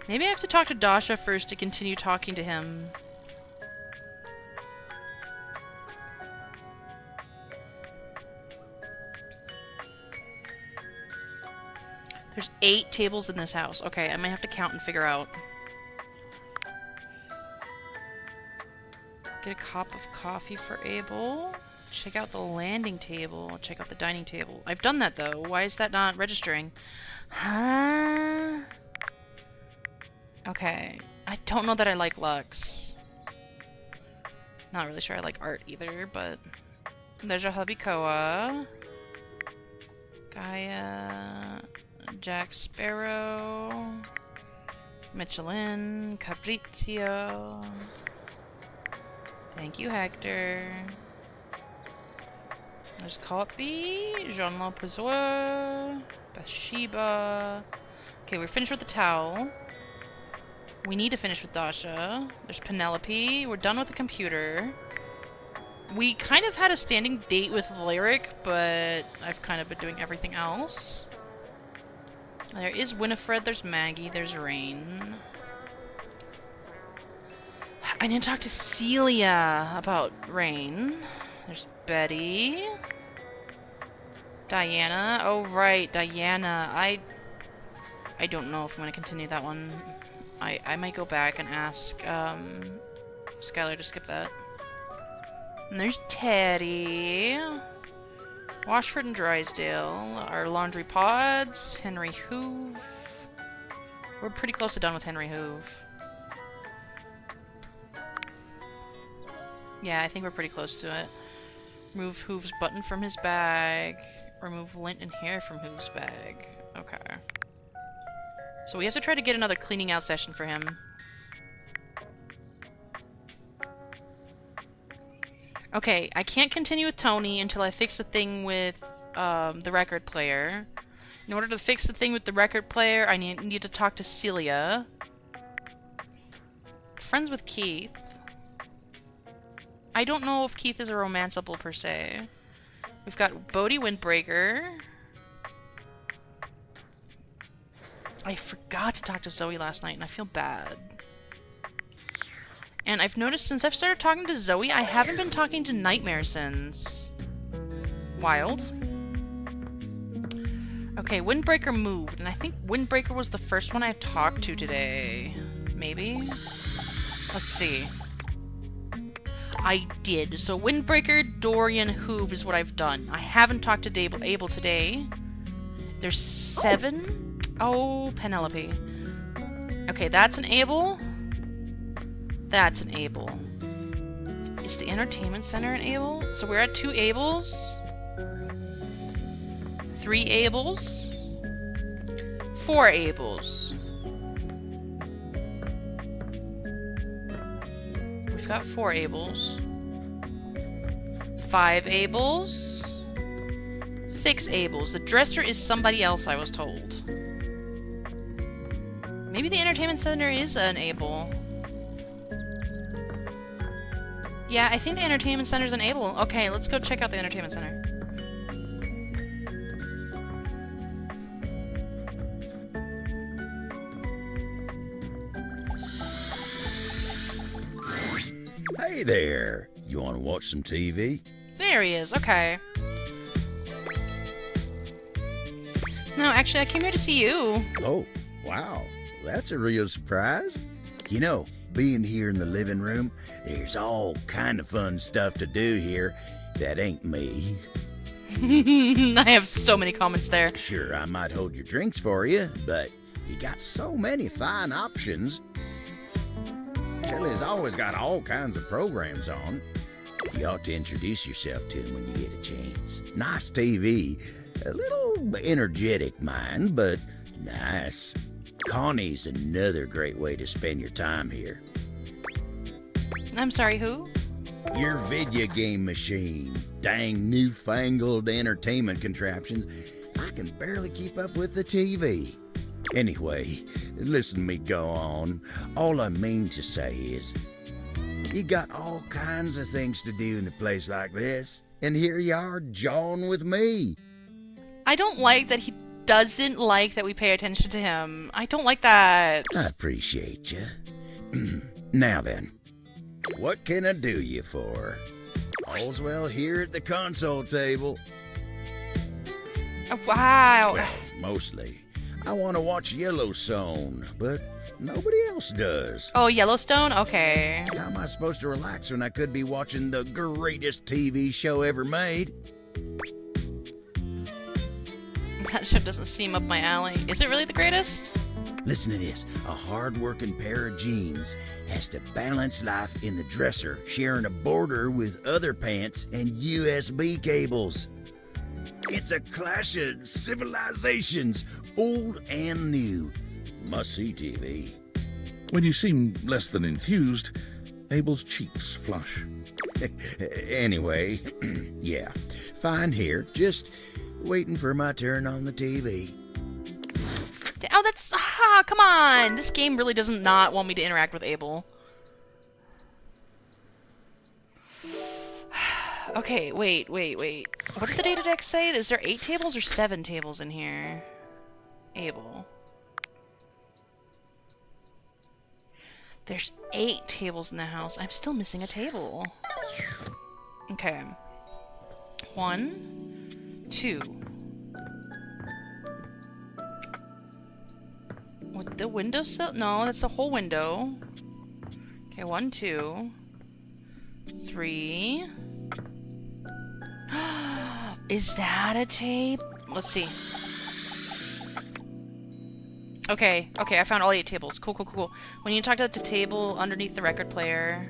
Maybe I have to talk to Dasha first to continue talking to him. There's 8 tables in this house. Okay, I might have to count and figure out. Get a cup of coffee for Abel. Check out the landing table. Check out the dining table. I've done that though. Why is that not registering? Huh? Okay. I don't know that I like Lux. Not really sure I like art either, but... There's a hubby Koa. Gaia... Jack Sparrow... Michelin... Caprizio... Thank you, Hector. There's Copy, Jean-Luc Pizzois, Bathsheba... Okay, we're finished with the towel. We need to finish with Dasha. There's Penelope. We're done with the computer. We kind of had a standing date with Lyric, but I've kind of been doing everything else. There is Winifred. There's Maggie. There's Rain. I need to talk to Celia about Rain. There's Betty. Diana. Oh, right. Diana. I don't know if I'm going to continue that one. I might go back and ask Skylar to skip that. And there's Teddy. Washford and Drysdale. Our laundry pods. Henry Hoove. We're pretty close to done with Henry Hoove. Yeah, I think we're pretty close to it. Remove Hoove's button from his bag. Remove lint and hair from Hoove's bag. Okay. So we have to try to get another cleaning out session for him. Okay, I can't continue with Tony until I fix the thing with the record player. In order to fix the thing with the record player, I need to talk to Celia. Friends with Keith. I don't know if Keith is a romanceable per se. We've got Bodhi Windbreaker. I forgot to talk to Zoe last night, and I feel bad. And I've noticed since I've started talking to Zoe, I haven't been talking to Nightmare since. Wild. Okay, Windbreaker moved, and I think Windbreaker was the first one I talked to today. Maybe? Let's see. I did. So Windbreaker, Dorian, Hoove is what I've done. I haven't talked to Abel today. There's 7? Oh, Penelope. Okay, that's an Abel. That's an Abel. Is the entertainment center an Abel? So we're at 2 Abels. 3 Abels. 4 Abels. We've got 4 Abels. 5 Abels. 6 Abels. The dresser is somebody else, I was told. Maybe the entertainment center is an Abel. Yeah, I think the entertainment center is an Abel. Okay, let's go check out the entertainment center. Hey there. You want to watch some TV? There he is. Okay. No, actually, I came here to see you. Oh, wow. That's a real surprise. You know, being here in the living room, there's all kind of fun stuff to do here that ain't me. I have so many comments there. Sure, I might hold your drinks for you, but you got so many fine options. Kelly's always got all kinds of programs on. You ought to introduce yourself to him when you get a chance. Nice TV. A little energetic, mind, but nice. Connie's another great way to spend your time here. I'm sorry, who? Your video game machine. Dang newfangled entertainment contraptions. I can barely keep up with the TV. Anyway, listen to me go on. All I mean to say is, you got all kinds of things to do in a place like this, and here you are jawing with me. I don't like that he doesn't like that we pay attention to him. I don't like that. I appreciate you. Now then, what can I do you for? All's well here at the console table. Wow. Well, mostly. I want to watch Yellowstone, but nobody else does. Oh, Yellowstone? Okay. How am I supposed to relax when I could be watching the greatest TV show ever made? That show doesn't seem up my alley. Is it really the greatest? Listen to this. A hard-working pair of jeans has to balance life in the dresser, sharing a border with other pants and USB cables. It's a clash of civilizations, old and new. Must-see TV. When you seem less than enthused, Abel's cheeks flush. Anyway, yeah, fine here. Just waiting for my turn on the TV. Oh, that's... come on! This game really does not want me to interact with Abel. Okay, wait. What did the data deck say? Is there 8 tables or 7 tables in here? Abel. There's 8 tables in the house. I'm still missing a table. Okay. 1, 2. With the windowsill? No, that's the whole window. Okay, 1, 2, 3. Is that a tape? Let's see. Okay, I found all 8 tables. Cool. We need to talk to the table underneath the record player.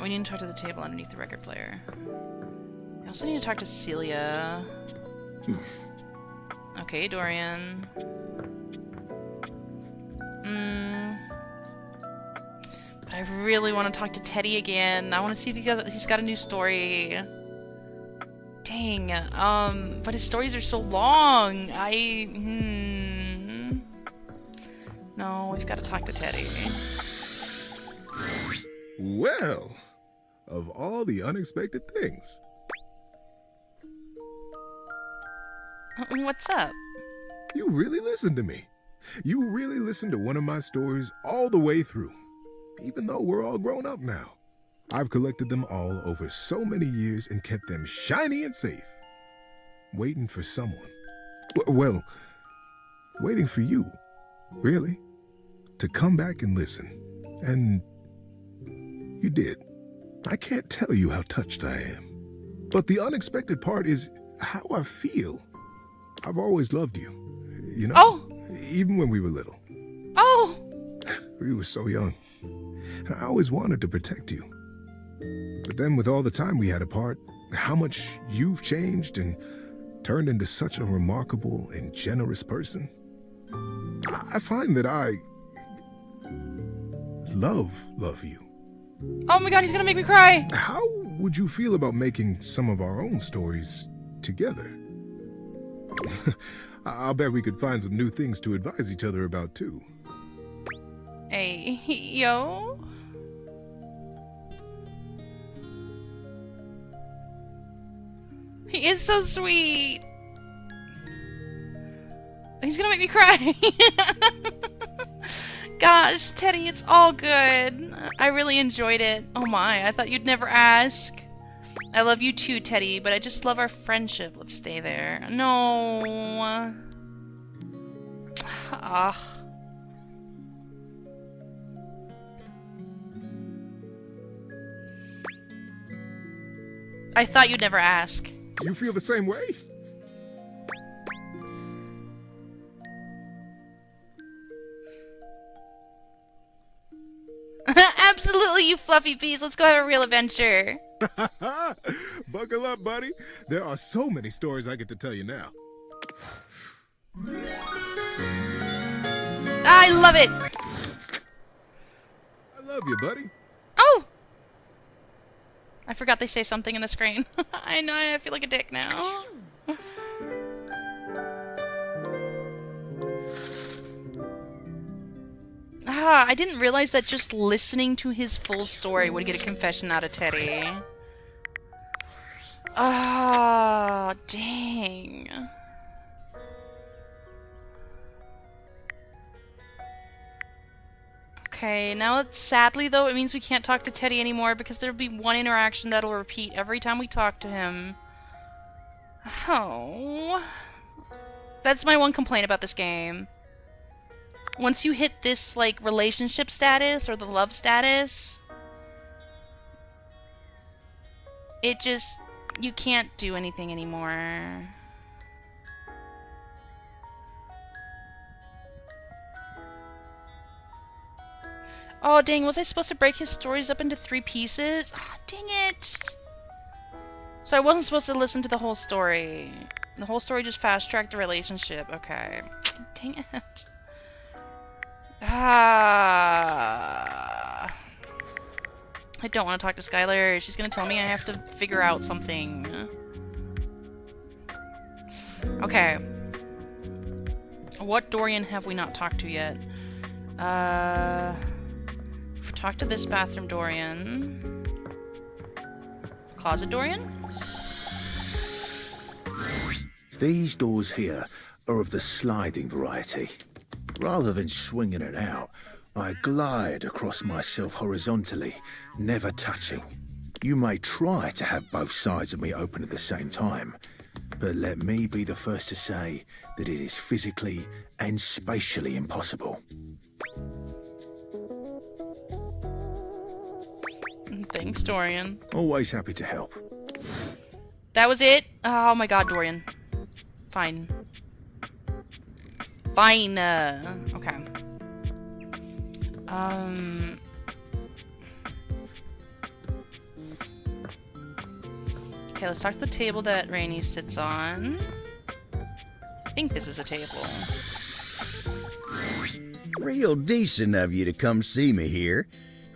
We need to talk to the table underneath the record player. I also need to talk to Celia. Okay, Dorian. But I really want to talk to Teddy again. I want to see if he's got a new story. Dang. But his stories are so long. No, we've got to talk to Teddy. Well, of all the unexpected things. What's up? You really listened to me. You really listened to one of my stories all the way through, even though we're all grown up now. I've collected them all over so many years and kept them shiny and safe, waiting for someone. Well, waiting for you, really, to come back and listen. And you did. I can't tell you how touched I am. But the unexpected part is how I feel. I've always loved you, you know? Oh! Even when we were little. Oh! We were so young. And I always wanted to protect you. But then with all the time we had apart, how much you've changed and turned into such a remarkable and generous person. I find that I love you. Oh my god, he's gonna make me cry! How would you feel about making some of our own stories together? I'll bet we could find some new things to advise each other about, too. Hey, yo? He is so sweet! He's gonna make me cry! Gosh, Teddy, it's all good. I really enjoyed it. Oh my, I thought you'd never ask. I love you too, Teddy, but I just love our friendship. Let's stay there. No. Ah. I thought you'd never ask. You feel the same way? Absolutely, you fluffy piece. Let's go have a real adventure. Buckle up, buddy. There are so many stories I get to tell you now. I love it. I love you, buddy. Oh! I forgot they say something in the screen. I know, I feel like a dick now. I didn't realize that just listening to his full story would get a confession out of Teddy. Ah, dang. Okay, now sadly though, it means we can't talk to Teddy anymore because there'll be one interaction that'll repeat every time we talk to him. Oh. That's my one complaint about this game. Once you hit this, like, relationship status or the love status, it just, you can't do anything anymore. Oh, dang, was I supposed to break his stories up into 3 pieces? Oh, dang it! So I wasn't supposed to listen to the whole story. The whole story just fast-tracked the relationship. Okay. Dang it. I don't want to talk to Skylar. She's gonna tell me I have to figure out something. Okay. What Dorian have we not talked to yet? We've talked to this bathroom Dorian. Closet Dorian? These doors here are of the sliding variety. Rather than swinging it out, I glide across myself horizontally, never touching. You may try to have both sides of me open at the same time, but let me be the first to say that it is physically and spatially impossible. Thanks, Dorian. Always happy to help. That was it? Oh my god, Dorian. Fine. Fine. Okay. Okay, let's talk to the table that Rainey sits on. I think this is a table. Real decent of you to come see me here,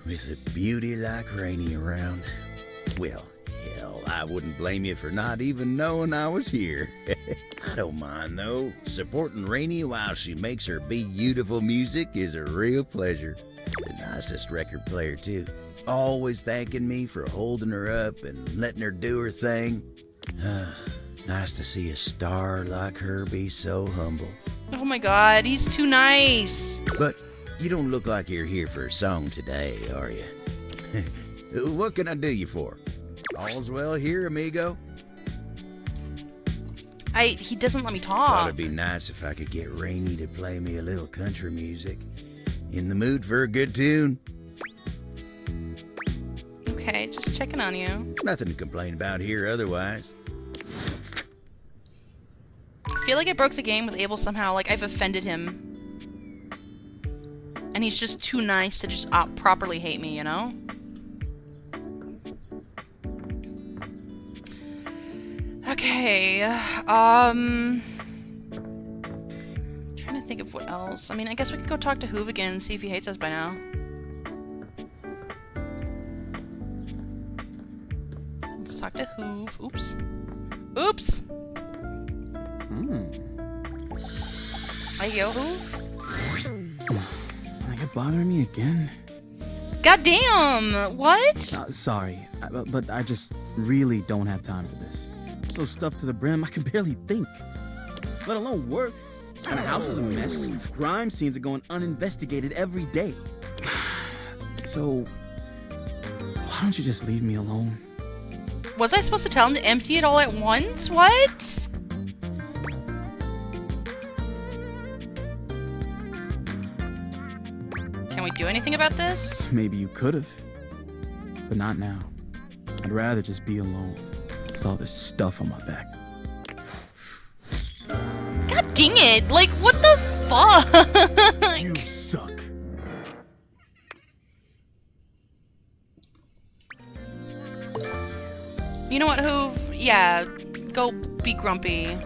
with a beauty like Rainey around. Well, hell, I wouldn't blame you for not even knowing I was here. I don't mind, though. Supporting Rainey while she makes her beautiful music is a real pleasure. The nicest record player, too. Always thanking me for holding her up and letting her do her thing. Nice to see a star like her be so humble. Oh my god, he's too nice. But you don't look like you're here for a song today, are you? What can I do you for? All's well here, amigo? He doesn't let me talk. Thought it'd be nice if I could get Rainey to play me a little country music. In the mood for a good tune? Okay, just checking on you. Nothing to complain about here otherwise. I feel like I broke the game with Abel somehow, like I've offended him. And he's just too nice to just properly hate me, you know? Okay, trying to think of what else. I mean, I guess we could go talk to Hoove again and see if he hates us by now. Let's talk to Hoove. Oops. Oops! Hey, yo, Hoove? Are you bothering me again? Goddamn! What? Sorry, but I just really don't have time for this. I'm so stuffed to the brim, I can barely think. Let alone work. And the house is a mess. Crime scenes are going uninvestigated every day. So, why don't you just leave me alone? Was I supposed to tell him to empty it all at once? What? Can we do anything about this? Maybe you could have. But not now. I'd rather just be alone. What's all this stuff on my back? God dang it! Like, what the fuck? You suck. You know what, Hoove? Yeah, go be grumpy.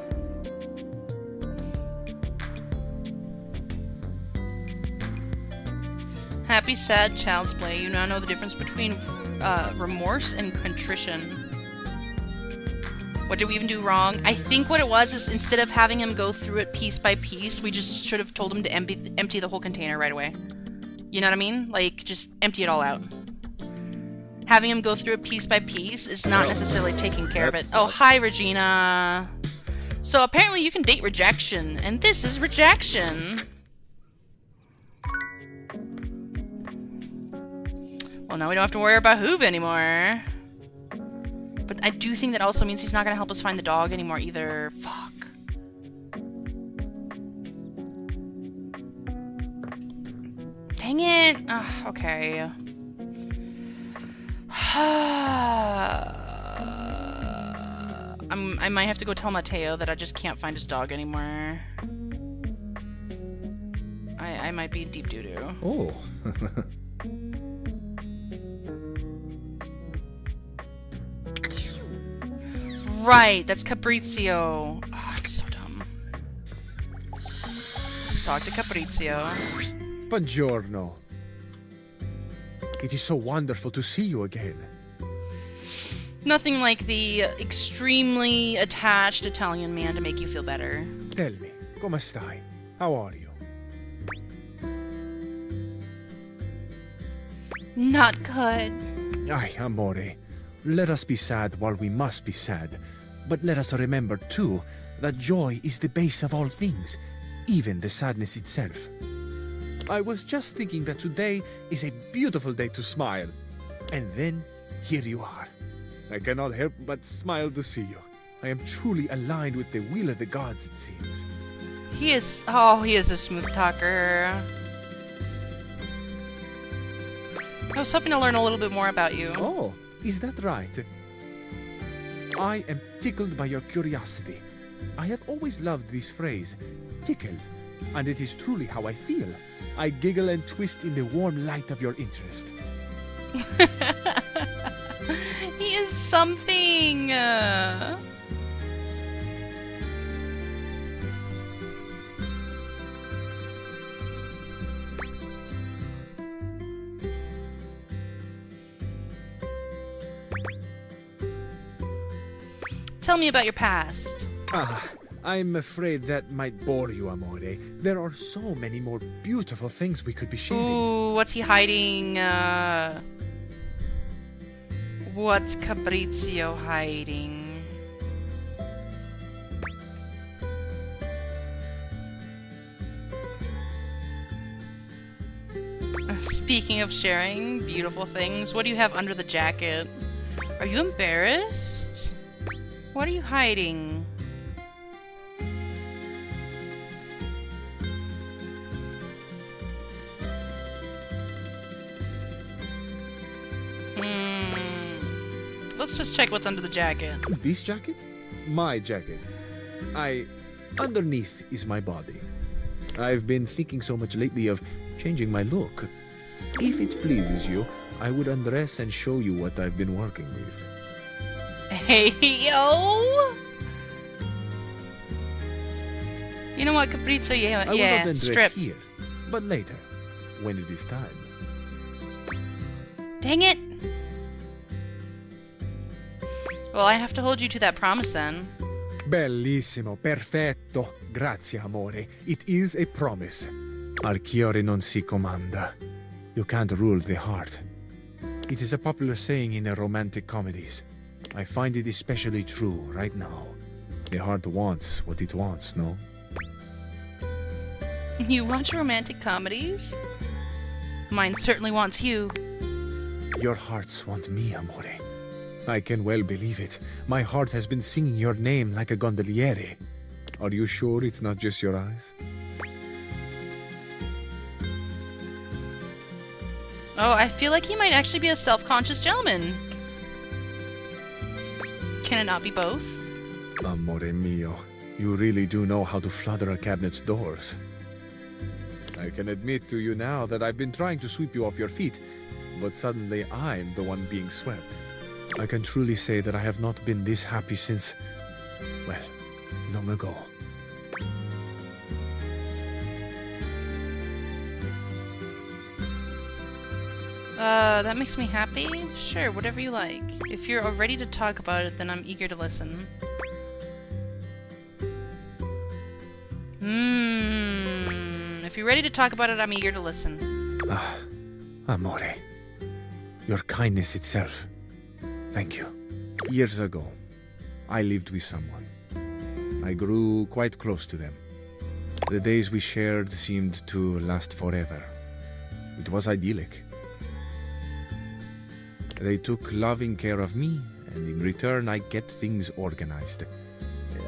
Happy, sad, child's play. You now know the difference between remorse and contrition. What did we even do wrong? I think what it was is instead of having him go through it piece by piece, we just should have told him to empty the whole container right away. You know what I mean? Like, just empty it all out. Having him go through it piece by piece is not necessarily taking care of it. Oh, hi, Regina. So apparently you can date rejection, and this is rejection. Well, now we don't have to worry about Hoove anymore. But I do think that also means he's not going to help us find the dog anymore either. Fuck. Dang it. Ugh, okay. I might have to go tell Mateo that I just can't find his dog anymore. I might be in deep doo-doo. Oh. Right, that's Caprizio. Oh, it's so dumb. Let's talk to Caprizio. Buongiorno. It is so wonderful to see you again. Nothing like the extremely attached Italian man to make you feel better. Tell me, come stai? How are you? Not good. Ay, amore. Let us be sad while we must be sad. But let us remember, too, that joy is the base of all things, even the sadness itself. I was just thinking that today is a beautiful day to smile. And then, here you are. I cannot help but smile to see you. I am truly aligned with the will of the gods, it seems. He is a smooth talker. I was hoping to learn a little bit more about you. Oh, is that right? I am tickled by your curiosity. I have always loved this phrase, tickled, and it is truly how I feel. I giggle and twist in the warm light of your interest. He is something. Tell me about your past. I'm afraid that might bore you, amore. There are so many more beautiful things we could be sharing. Ooh, what's he hiding? What's Caprizio hiding? Speaking of sharing beautiful things, what do you have under the jacket? Are you embarrassed? What are you hiding? Let's just check what's under the jacket. This jacket? My jacket. Underneath is my body. I've been thinking so much lately of changing my look. If it pleases you, I would undress and show you what I've been working with. Hey, yo! You know what, Caprizio? I will not undress strip. here, but later, when it is time. Dang it! Well, I have to hold you to that promise then. Bellissimo, perfetto. Grazie, amore. It is a promise. Al cuore non si comanda. You can't rule the heart. It is a popular saying in the romantic comedies. I find it especially true right now. The heart wants what it wants, no? You watch romantic comedies? Mine certainly wants you. Your hearts want me, amore. I can well believe it. My heart has been singing your name like a gondoliere. Are you sure it's not just your eyes? Oh, I feel like he might actually be a self-conscious gentleman. Can it not be both? Amore mio, you really do know how to flutter a cabinet's doors. I can admit to you now that I've been trying to sweep you off your feet, but suddenly I'm the one being swept. I can truly say that I have not been this happy since, well, long ago. That makes me happy? Sure, whatever you like. If you're ready to talk about it, then I'm eager to listen. If you're ready to talk about it, I'm eager to listen. Ah, Amore. Your kindness itself. Thank you. Years ago, I lived with someone. I grew quite close to them. The days we shared seemed to last forever. It was idyllic. They took loving care of me, and in return I kept things organized.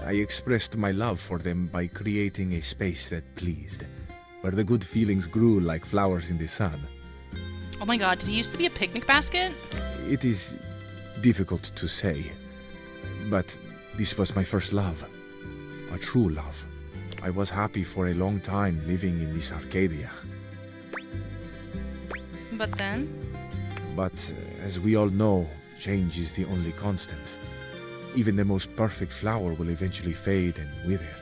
I expressed my love for them by creating a space that pleased, where the good feelings grew like flowers in the sun. Oh my god, did he used to be a picnic basket? It is difficult to say, but this was my first love. A true love. I was happy for a long time living in this Arcadia. But then? But as we all know, change is the only constant. Even the most perfect flower will eventually fade and wither.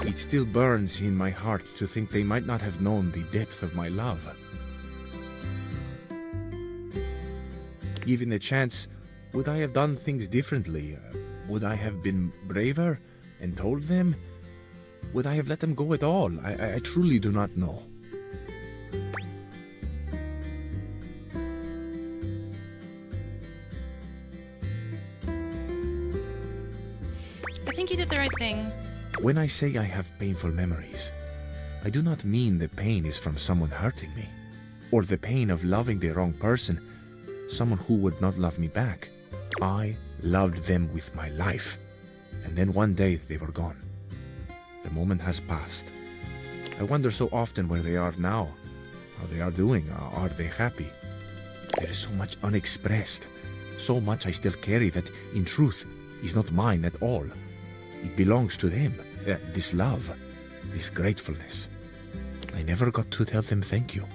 It still burns in my heart to think they might not have known the depth of my love. Given a chance, would I have done things differently? Would I have been braver and told them? Would I have let them go at all? I truly do not know. I think you did the right thing. When I say I have painful memories, I do not mean the pain is from someone hurting me, or the pain of loving the wrong person, someone who would not love me back. I loved them with my life, and then one day they were gone. The moment has passed. I wonder so often where they are now, how they are doing, are they happy? There is so much unexpressed, so much I still carry that, in truth, is not mine at all. It belongs to them, this love, this gratefulness. I never got to tell them thank you.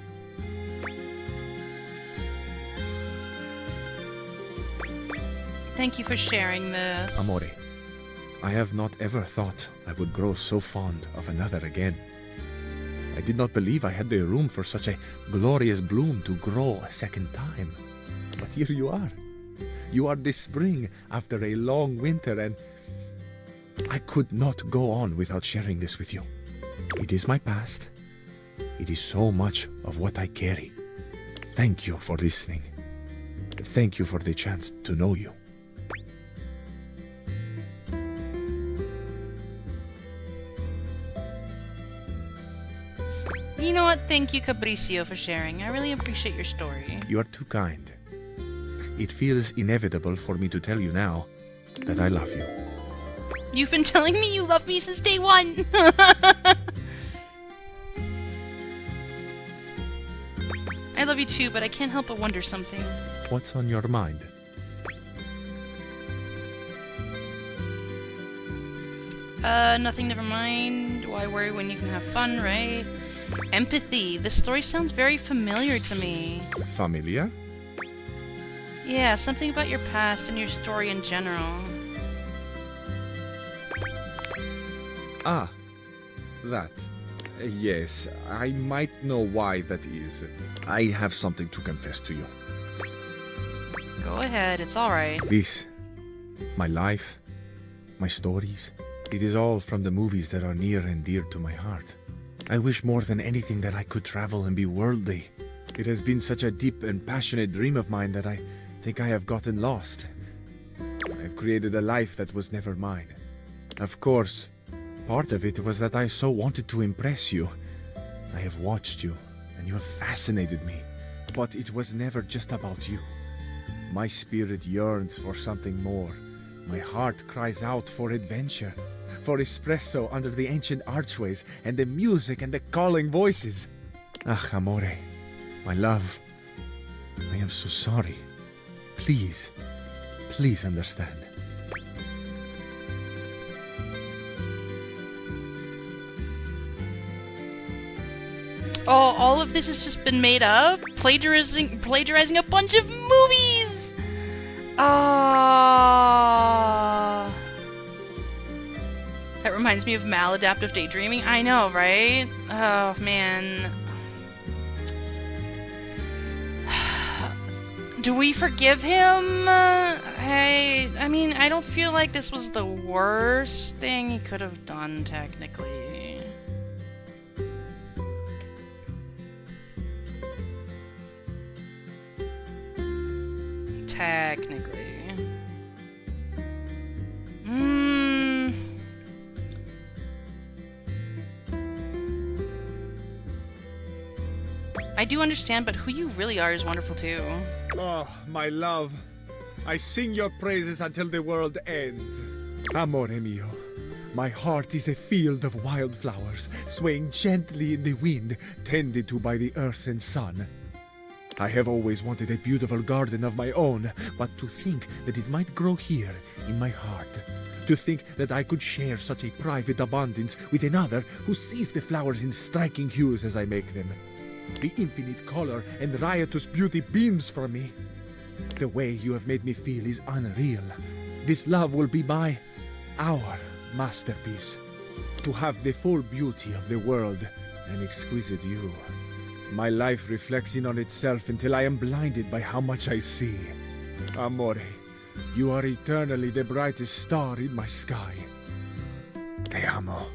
Thank you for sharing this. Amore, I have not ever thought I would grow so fond of another again. I did not believe I had the room for such a glorious bloom to grow a second time. But here you are. You are this spring after a long winter, and I could not go on without sharing this with you. It is my past. It is so much of what I carry. Thank you for listening. Thank you for the chance to know you. You know what? Thank you, Cabricio, for sharing. I really appreciate your story. You are too kind. It feels inevitable for me to tell you now that I love you. You've been telling me you love me since day one! I love you too, but I can't help but wonder something. What's on your mind? Nothing, never mind. Why worry when you can have fun, right? Empathy. This story sounds very familiar to me. Familiar? Yeah, something about your past and your story in general. Ah, that. Yes, I might know why that is. I have something to confess to you. Go ahead, it's alright. This, my life, my stories, it is all from the movies that are near and dear to my heart. I wish more than anything that I could travel and be worldly. It has been such a deep and passionate dream of mine that I think I have gotten lost. I've created a life that was never mine. Of course, part of it was that I so wanted to impress you. I have watched you, and you have fascinated me. But it was never just about you. My spirit yearns for something more. My heart cries out for adventure, for espresso under the ancient archways, and the music and the calling voices. Ah, amore, my love, I am so sorry. Please, please understand. Oh, all of this has just been made up? Plagiarizing a bunch of movies! Ah. That reminds me of maladaptive daydreaming. I know, right? Oh, man. Do we forgive him? I mean, I don't feel like this was the worst thing he could have done, technically. Technically. I do understand, but who you really are is wonderful too. Oh, my love. I sing your praises until the world ends. Amore mio. My heart is a field of wildflowers, swaying gently in the wind, tended to by the earth and sun. I have always wanted a beautiful garden of my own, but to think that it might grow here, in my heart. To think that I could share such a private abundance with another who sees the flowers in striking hues as I make them. The infinite color and riotous beauty beams from me. The way you have made me feel is unreal. This love will be our masterpiece. To have the full beauty of the world, an exquisite you. My life reflects in on itself until I am blinded by how much I see. Amore, you are eternally the brightest star in my sky. Te amo.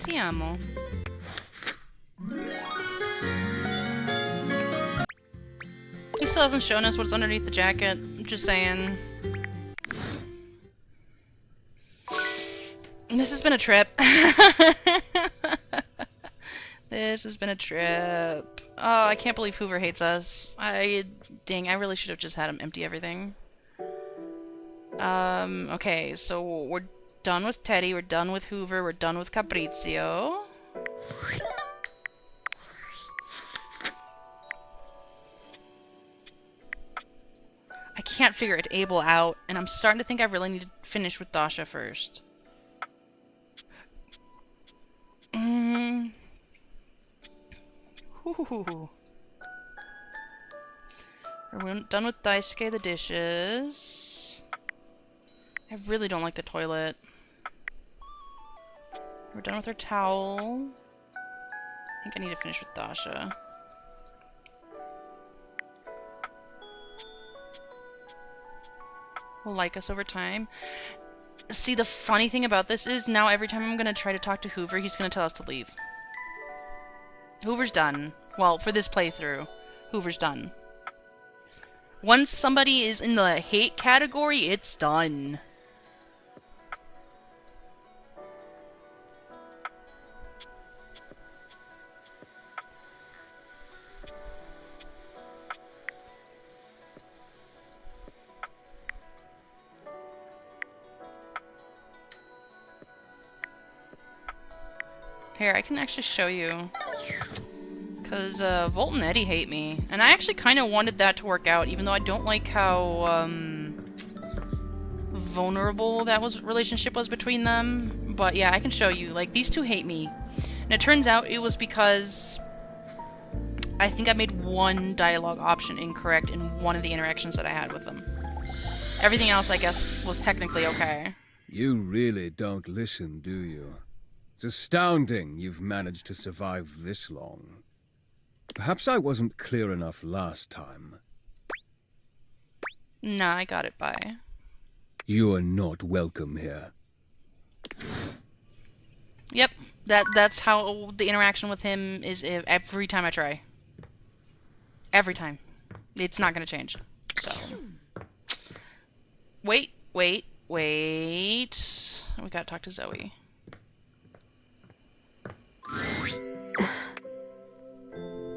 Ti amo. He still hasn't shown us what's underneath the jacket. I'm just saying. This has been a trip. This has been a trip. Oh, I can't believe Hoover hates us. Dang, I really should have just had him empty everything. Okay, so we're done with Teddy, we're done with Hoover, we're done with Caprizio. I can't figure Abel out, and I'm starting to think I really need to finish with Dasha first. We're done with Daisuke the dishes. I really don't like the toilet. We're done with her towel. I think I need to finish with Dasha. Will like us over time. See, the funny thing about this is now every time I'm going to try to talk to Hoover, he's going to tell us to leave. Hoover's done. Well, for this playthrough, Hoover's done. Once somebody is in the hate category, it's done. Here, I can actually show you. Because Volt and Eddie hate me. And I actually kind of wanted that to work out, even though I don't like how vulnerable that relationship was between them. But yeah, I can show you. Like, these two hate me. And it turns out it was because I think I made one dialogue option incorrect in one of the interactions that I had with them. Everything else, I guess, was technically okay. You really don't listen, do you? It's astounding you've managed to survive this long. Perhaps I wasn't clear enough last time. Nah, I got it by. You are not welcome here. Yep, that's how the interaction with him is every time I try. Every time. It's not gonna change. So. Wait. We gotta talk to Zoe.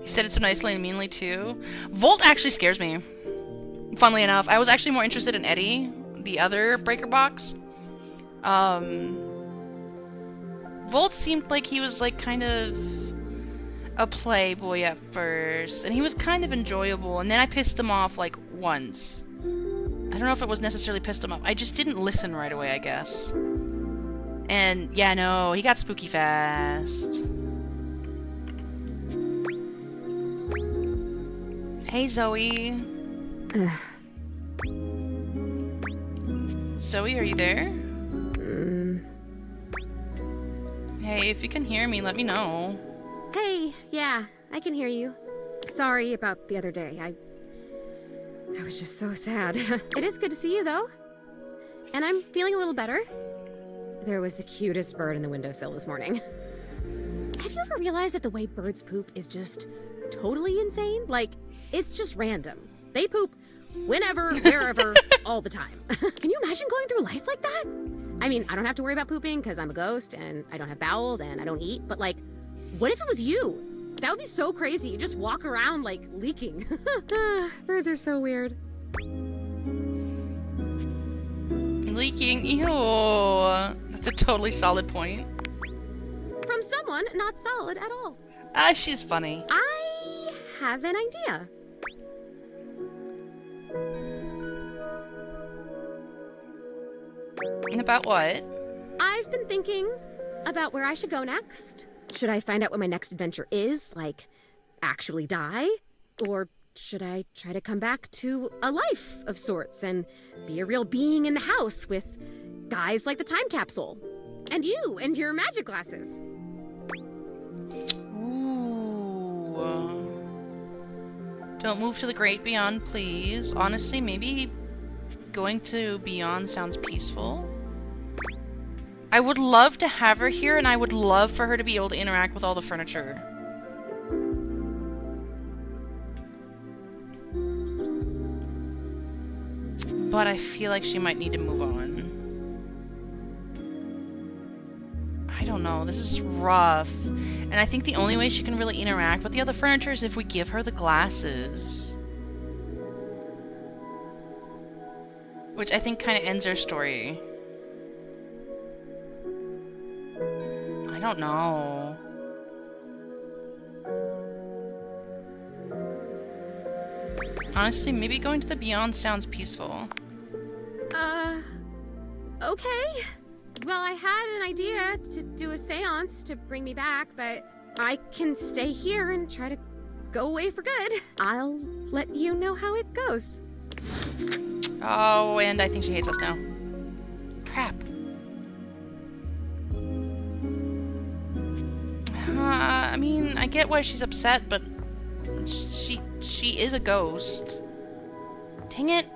He said it so nicely and meanly too. Volt actually scares me. Funnily enough, I was actually more interested in Eddie, the other breaker box. Volt seemed like he was like kind of a playboy at first, and he was kind of enjoyable, and then I pissed him off like once. I don't know if it was necessarily pissed him off. I just didn't listen right away, I guess. And yeah, no, he got spooky fast. Hey, Zoe. Zoe, are you there? Hey, if you can hear me, let me know. Hey, yeah, I can hear you. Sorry about the other day. I was just so sad. It is good to see you, though. And I'm feeling a little better. There was the cutest bird in the windowsill this morning. Have you ever realized that the way birds poop is just totally insane? Like, it's just random. They poop whenever, wherever, all the time. Can you imagine going through life like that? I mean, I don't have to worry about pooping because I'm a ghost and I don't have bowels and I don't eat, but like, what if it was you? That would be so crazy. You just walk around like leaking. Birds are so weird. Leaking? Ew. That's a totally solid point. From someone not solid at all. Ah, she's funny. I have an idea. About what? I've been thinking about where I should go next. Should I find out what my next adventure is? Like, actually die? Or should I try to come back to a life of sorts and be a real being in the house with guys like the time capsule? And you and your magic glasses. Ooh. Don't move to the great beyond, please. Honestly, maybe going to beyond sounds peaceful. I would love to have her here, and I would love for her to be able to interact with all the furniture. But I feel like she might need to move on. I don't know. This is rough. And I think the only way she can really interact with the other furniture is if we give her the glasses. Which I think kind of ends her story. I don't know. Honestly, maybe going to the beyond sounds peaceful. Okay. Well, I had an idea to do a seance to bring me back, but I can stay here and try to go away for good. I'll let you know how it goes. Oh, and I think she hates us now. Crap. I mean, I get why she's upset, but she is a ghost. Dang it.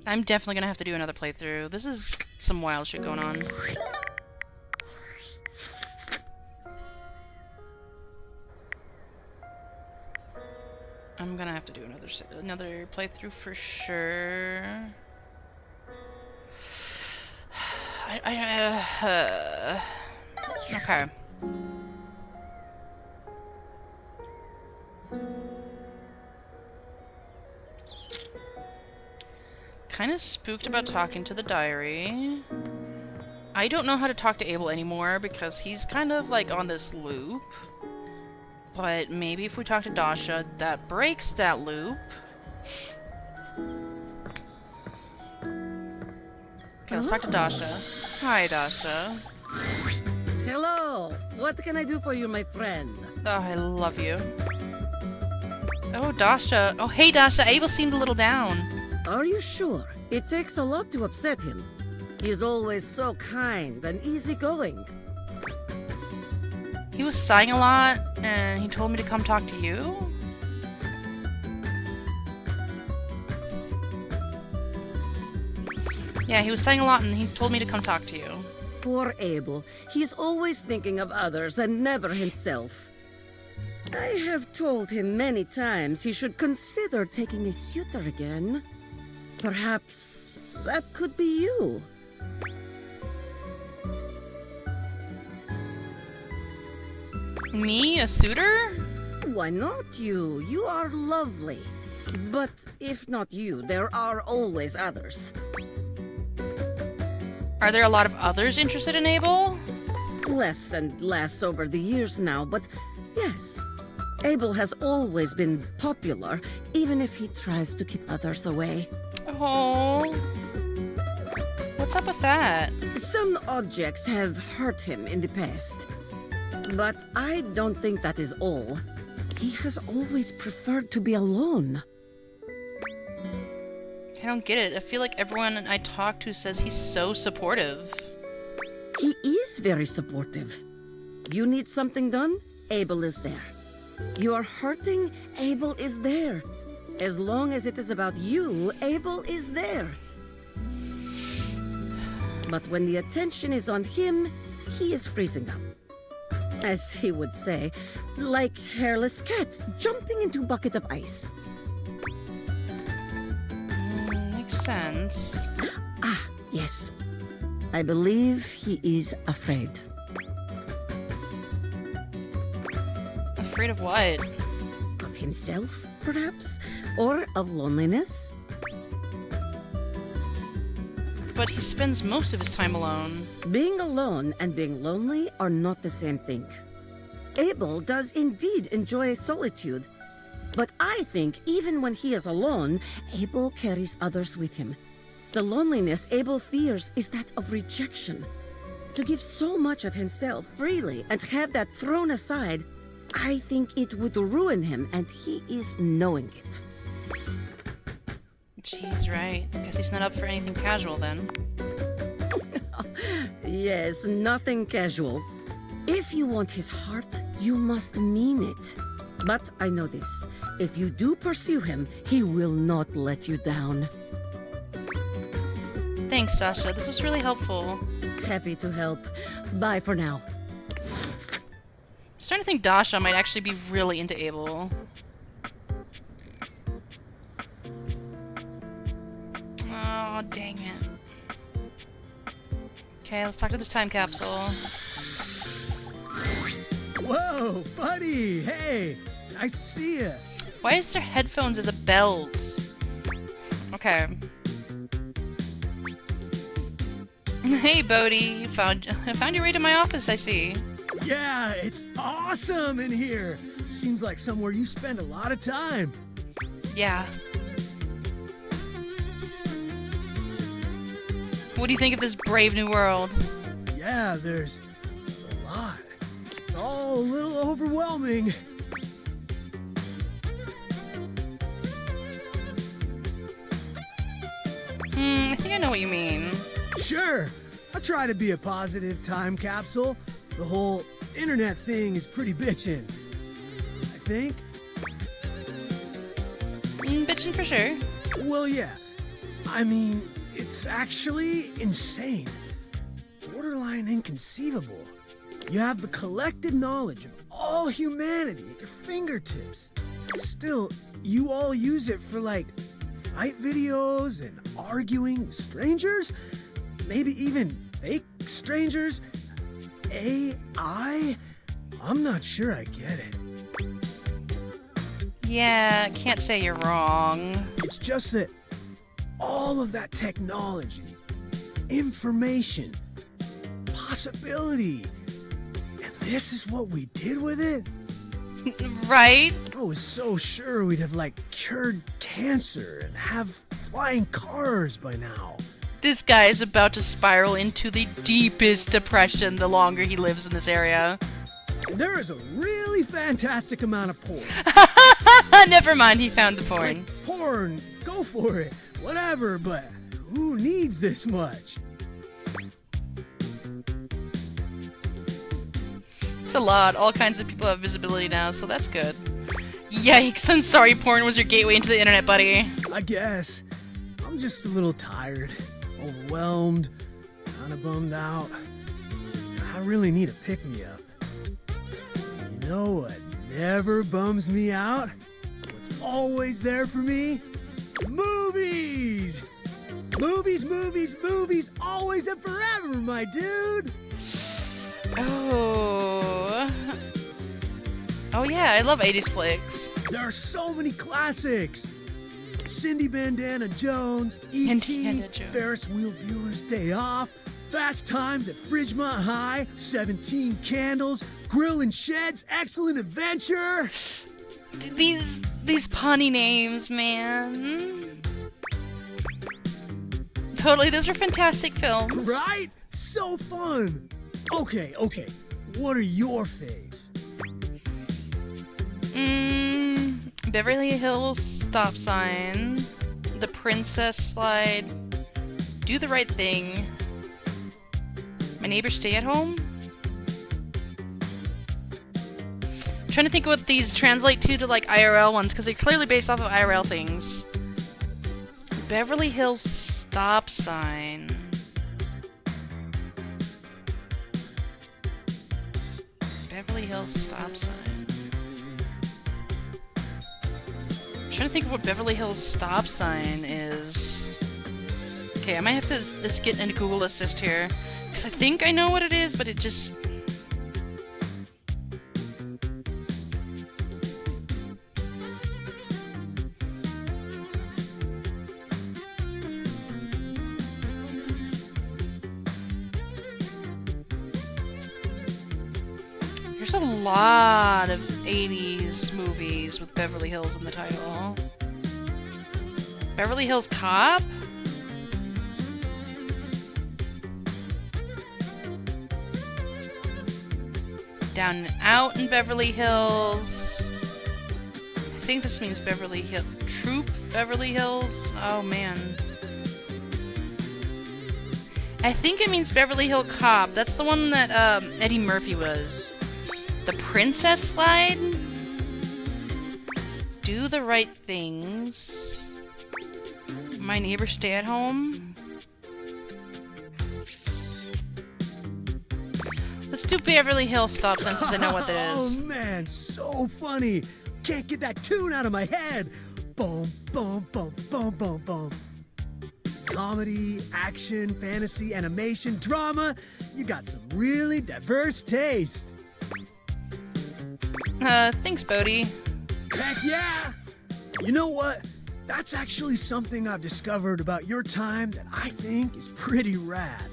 I'm definitely gonna have to do another playthrough. This is some wild shit going on. I'm gonna have to do another playthrough for sure. Okay. Kind of spooked about talking to the diary. I don't know how to talk to Abel anymore because he's kind of like on this loop. But maybe if we talk to Dasha, that breaks that loop. Okay, let's talk to Dasha. Hi, Dasha. Hello. What can I do for you, my friend? Oh, I love you. Oh, Dasha. Oh, hey, Dasha. Abel seemed a little down. Are you sure? It takes a lot to upset him. He's always so kind and easygoing. He was sighing a lot, and he told me to come talk to you? Yeah, he was sighing a lot, and he told me to come talk to you. Poor Abel. He's always thinking of others and never himself. I have told him many times he should consider taking a suitor again. Perhaps that could be you. Me? A suitor? Why not you? You are lovely. But if not you, there are always others. Are there a lot of others interested in Abel? Less and less over the years now, but yes. Abel has always been popular, even if he tries to keep others away. Oh. What's up with that? Some objects have hurt him in the past. But I don't think that is all. He has always preferred to be alone. I don't get it. I feel like everyone I talk to says he's so supportive. He is very supportive. You need something done? Abel is there. You are hurting? Abel is there. As long as it is about you, Abel is there. But when the attention is on him, he is freezing up. As he would say, like hairless cats jumping into a bucket of ice. Makes sense. Ah, yes. I believe he is afraid. Afraid of what? Of himself, perhaps? Or of loneliness? But he spends most of his time alone. Being alone and being lonely are not the same thing. Abel does indeed enjoy solitude, but I think even when he is alone, Abel carries others with him. The loneliness Abel fears is that of rejection. To give so much of himself freely and have that thrown aside, I think it would ruin him, and he is knowing it. She's right. Guess he's not up for anything casual then. Yes, nothing casual. If you want his heart, you must mean it. But I know this. If you do pursue him, he will not let you down. Thanks, Sasha. This was really helpful. Happy to help. Bye for now. I'm starting to think Dasha might actually be really into Abel. Oh, dang it. Okay, let's talk to this time capsule. Whoa, buddy! Hey, nice to see you. Why is there headphones as a belt? Okay. Hey, Bodhi. I found your way to my office, I see. Yeah, it's awesome in here. Seems like somewhere you spend a lot of time. Yeah. What do you think of this brave new world? Yeah, there's a lot. It's all a little overwhelming. I think I know what you mean. Sure. I try to be a positive time capsule. The whole internet thing is pretty bitchin'. I think. Bitchin' for sure. Well, yeah. I mean, it's actually insane. Borderline inconceivable. You have the collective knowledge of all humanity at your fingertips. Still, you all use it for, like, fight videos and arguing with strangers? Maybe even fake strangers? AI? I'm not sure I get it. Yeah, can't say you're wrong. It's just that all of that technology, information, possibility, and this is what we did with it? Right? I was so sure we'd have, like, cured cancer and have flying cars by now. This guy is about to spiral into the deepest depression the longer he lives in this area. There is a really fantastic amount of porn. Never mind, he found the porn. Like, porn, go for it. Whatever, but who needs this much? It's a lot. All kinds of people have visibility now, so that's good. Yikes, I'm sorry porn was your gateway into the internet, buddy. I guess. I'm just a little tired, overwhelmed, kinda bummed out. I really need a pick-me-up. You know what never bums me out? What's always there for me? Movies! Movies, movies, movies, always and forever, my dude! Oh yeah, I love 80s flicks. There are so many classics. Cindy Bandana Jones, E.T., Indiana Jones. Ferris Wheel Bueller's Day Off, Fast Times at Fridgemont High, 17 Candles, Grill and Shed's Excellent Adventure. These punny names, man. Totally, those are fantastic films. Right? So fun. Okay. What are your faves? Beverly Hills Stop Sign, The Princess Slide, Do the Right Thing, My Neighbor Stay at Home. I'm trying to think what these translate to like IRL ones, because they're clearly based off of IRL things. Beverly Hills Stop Sign. Beverly Hills Stop Sign. I'm trying to think of what Beverly Hills Stop Sign is. Okay, I might have to just get into Google Assist here, because I think I know what it is, but it just... There's a lot of 80s movies with Beverly Hills in the title. Beverly Hills Cop? Down and Out in Beverly Hills. I think this means Beverly Hills. Troop Beverly Hills? Oh man. I think it means Beverly Hill Cop. That's the one that Eddie Murphy was. The Princess Slide? Do the Right Things. My Neighbor Stay at Home. Let's do Beverly Hills Stop Sign since I know what that is. Oh man, so funny. Can't get that tune out of my head. Boom, boom, boom, boom, boom, boom. Comedy, action, fantasy, animation, drama. You got some really diverse taste. Thanks, Bodhi. Heck yeah! You know what? That's actually something I've discovered about your time that I think is pretty rad.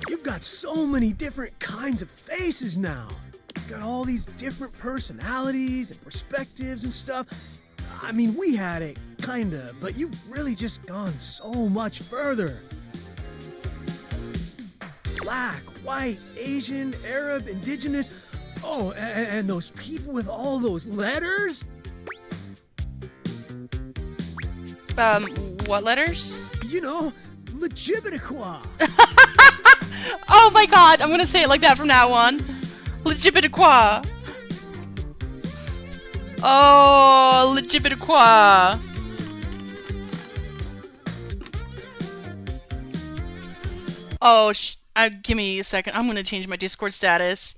You've got so many different kinds of faces now. You've got all these different personalities and perspectives and stuff. I mean, we had it, kinda, but you've really just gone so much further. Black, white, Asian, Arab, indigenous. Oh, and those people with all those letters? What letters? You know, Legibitiqua. Oh my god, I'm gonna say it like that from now on. Legibitiqua. Oh, Legibitiqua. Oh, give me a second. I'm gonna change my Discord status.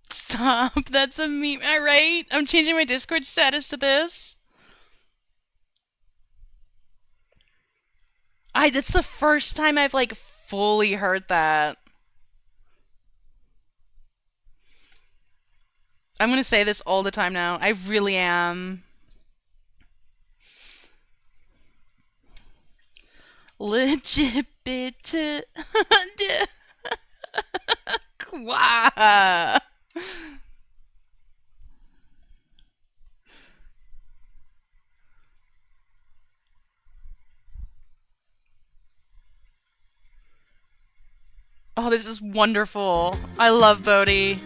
Stop, that's a meme. Alright, I'm changing my Discord status to this. That's the first time I've like fully heard that. I'm gonna say this all the time now. I really am. Legibit. Qua. Oh, this is wonderful. I love Bodhi.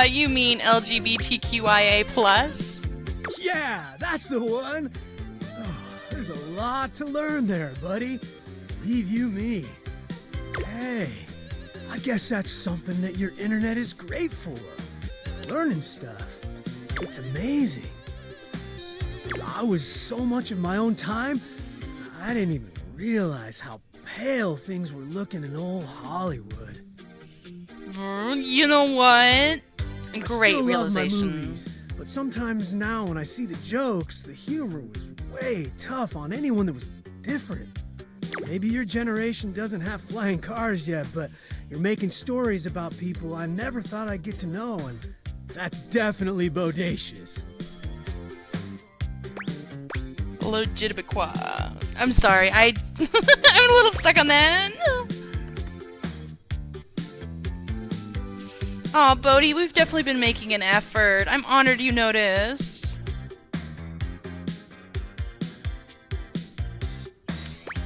You mean LGBTQIA+? Yeah, that's the one. Oh, there's a lot to learn there, buddy. Believe you me. Hey, I guess that's something that your internet is great for. Learning stuff. It's amazing. I was so much of my own time, I didn't even realize how pale things were looking in old Hollywood. You know what? Great I still realization. love my movies, but sometimes now when I see the jokes, the humor was way tough on anyone that was different. Maybe your generation doesn't have flying cars yet, but you're making stories about people I never thought I'd get to know, and That's definitely bodacious. Legitimate qua. I'm sorry, I'm a little stuck on that. Aw, Bodhi, we've definitely been making an effort. I'm honored you noticed.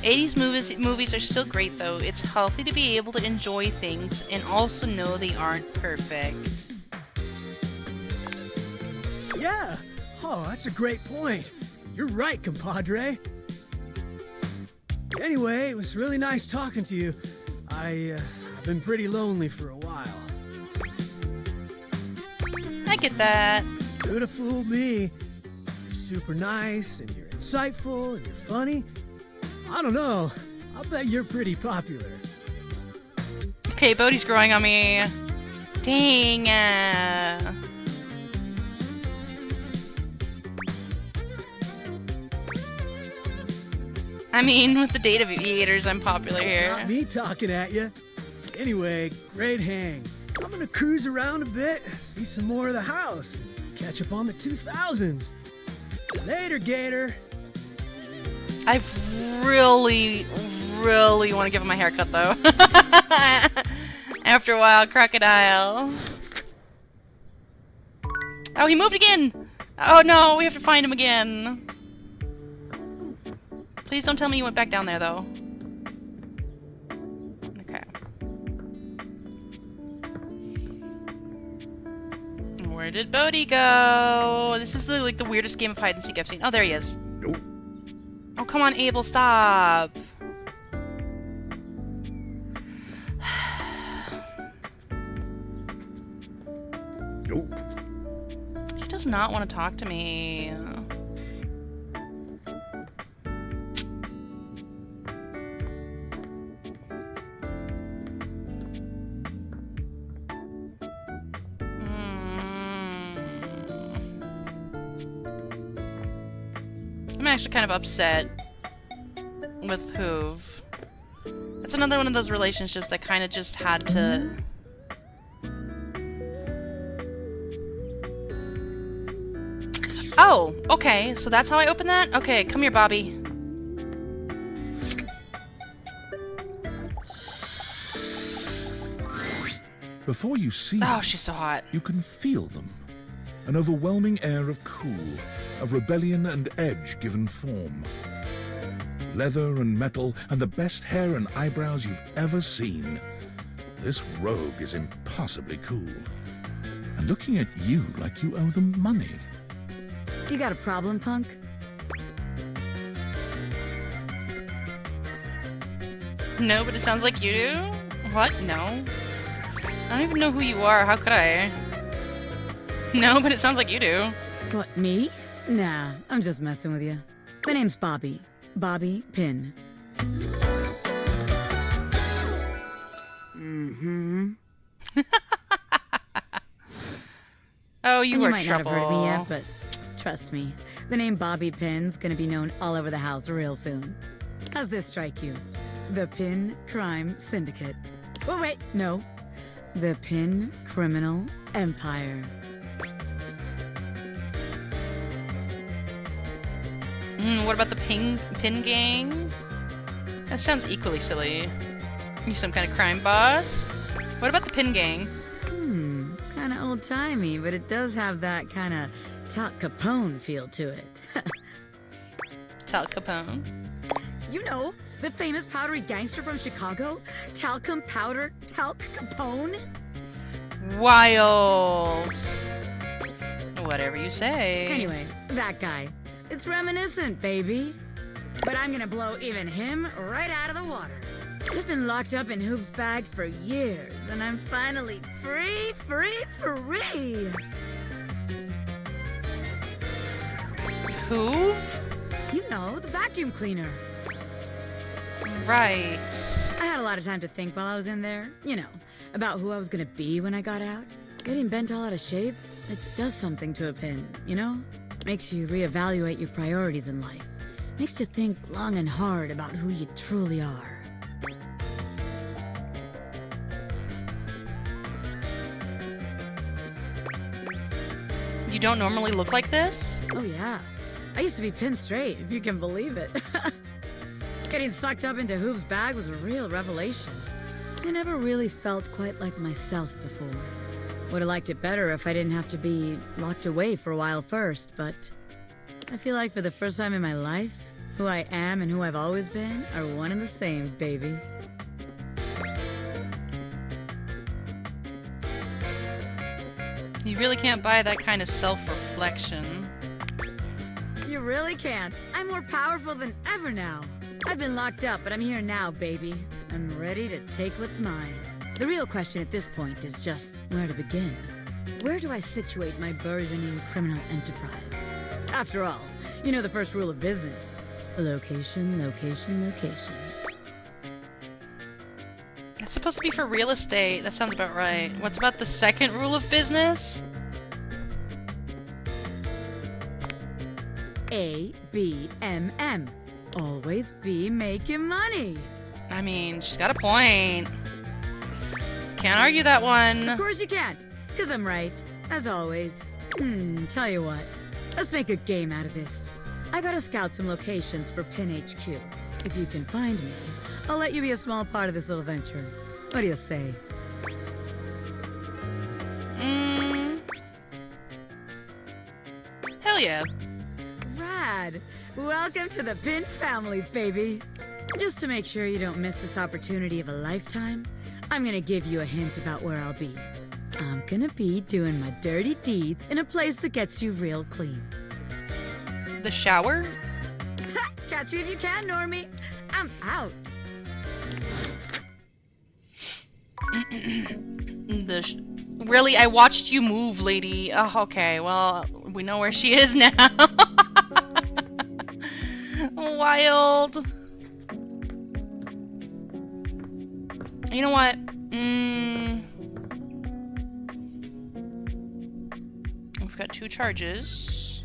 80s movies are still great though. It's healthy to be able to enjoy things and also know they aren't perfect. Yeah. Oh, that's a great point. You're right, compadre. Anyway, it was really nice talking to you. I've been pretty lonely for a while. I get that. Could have fooled me. You're super nice, and you're insightful, and you're funny. I don't know. I'll bet you're pretty popular. Okay, Bodhi's growing on me. Dang. I mean, with the data aviators, I'm popular here. Not me talking at you. Anyway, great hang. I'm gonna cruise around a bit, see some more of the house, catch up on the 2000s. Later, Gator. I really want to give him a haircut, though. After a while, crocodile. Oh, he moved again! Oh no, we have to find him again. Please don't tell me you went back down there, though. Okay. Where did Bodhi go? This is like the weirdest game of hide and seek I've seen. Oh, there he is. Nope. Oh, come on, Abel, stop. Nope. He does not want to talk to me. I'm actually kind of upset with Hoove. It's another one of those relationships that kind of just had to... Oh, okay, so that's how I open that? Okay, come here, Bobby. Before you see Oh, them, she's so hot. you can feel them. An overwhelming air of cool, of rebellion and edge given form. Leather and metal and the best hair and eyebrows you've ever seen. This rogue is impossibly cool. And looking at you like you owe them money. You got a problem, punk? No, but it sounds like you do? What? No. I don't even know who you are. How could I? No, but it sounds like you do. What, me? Nah, I'm just messing with you. The name's Bobby. Bobby Pin. Mm-hmm. Oh, you And are might trouble. not have heard of me yet, but trust me, the name Bobby Pin's gonna be known all over the house real soon. How's this strike you? The Pin Crime Syndicate. Oh, wait, no. The Pin Criminal Empire. What about the Pin Gang? That sounds equally silly. You some kind of crime boss? What about the Pin Gang? It's kind of old-timey, but it does have that kind of Tal Capone feel to it. Tal Capone? You know, the famous powdery gangster from Chicago? Talcum Powder Talc Capone? Wild. Whatever you say. Anyway, that guy. It's reminiscent, baby. But I'm gonna blow even him right out of the water. I've been locked up in Hoop's bag for years, and I'm finally free! Hoove? You know, the vacuum cleaner. Right. I had a lot of time to think while I was in there. You know, about who I was gonna be when I got out. Getting bent all out of shape, it does something to a pin, you know? Makes you reevaluate your priorities in life. Makes you think long and hard about who you truly are. You don't normally look like this? Oh yeah. I used to be pinned straight, if you can believe it. Getting sucked up into Hoob's bag was a real revelation. I never really felt quite like myself before. Would have liked it better if I didn't have to be locked away for a while first, but I feel like for the first time in my life, who I am and who I've always been are one and the same, baby. You really can't buy that kind of self-reflection. You really can't. I'm more powerful than ever now. I've been locked up, but I'm here now, baby. I'm ready to take what's mine. The real question at this point is just where to begin. Where do I situate my burgeoning criminal enterprise? After all, you know the first rule of business. Location, location, location. It's supposed to be for real estate. That sounds about right. What's about the second rule of business? A-B-M-M. Always be making money. I mean, she's got a point. Can't argue that one. Of course you can't, because I'm right, as always. Tell you what. Let's make a game out of this. I gotta scout some locations for Pin HQ. If you can find me, I'll let you be a small part of this little venture. What do you say? Hell yeah. Rad! Welcome to the Pin family, baby. Just to make sure you don't miss this opportunity of a lifetime, I'm gonna give you a hint about where I'll be. I'm gonna be doing my dirty deeds in a place that gets you real clean. The shower? Catch me if you can, Normie. I'm out. Really? I watched you move, lady. Oh, okay, well, we know where she is now. Wild. You know what? We've got 2 charges.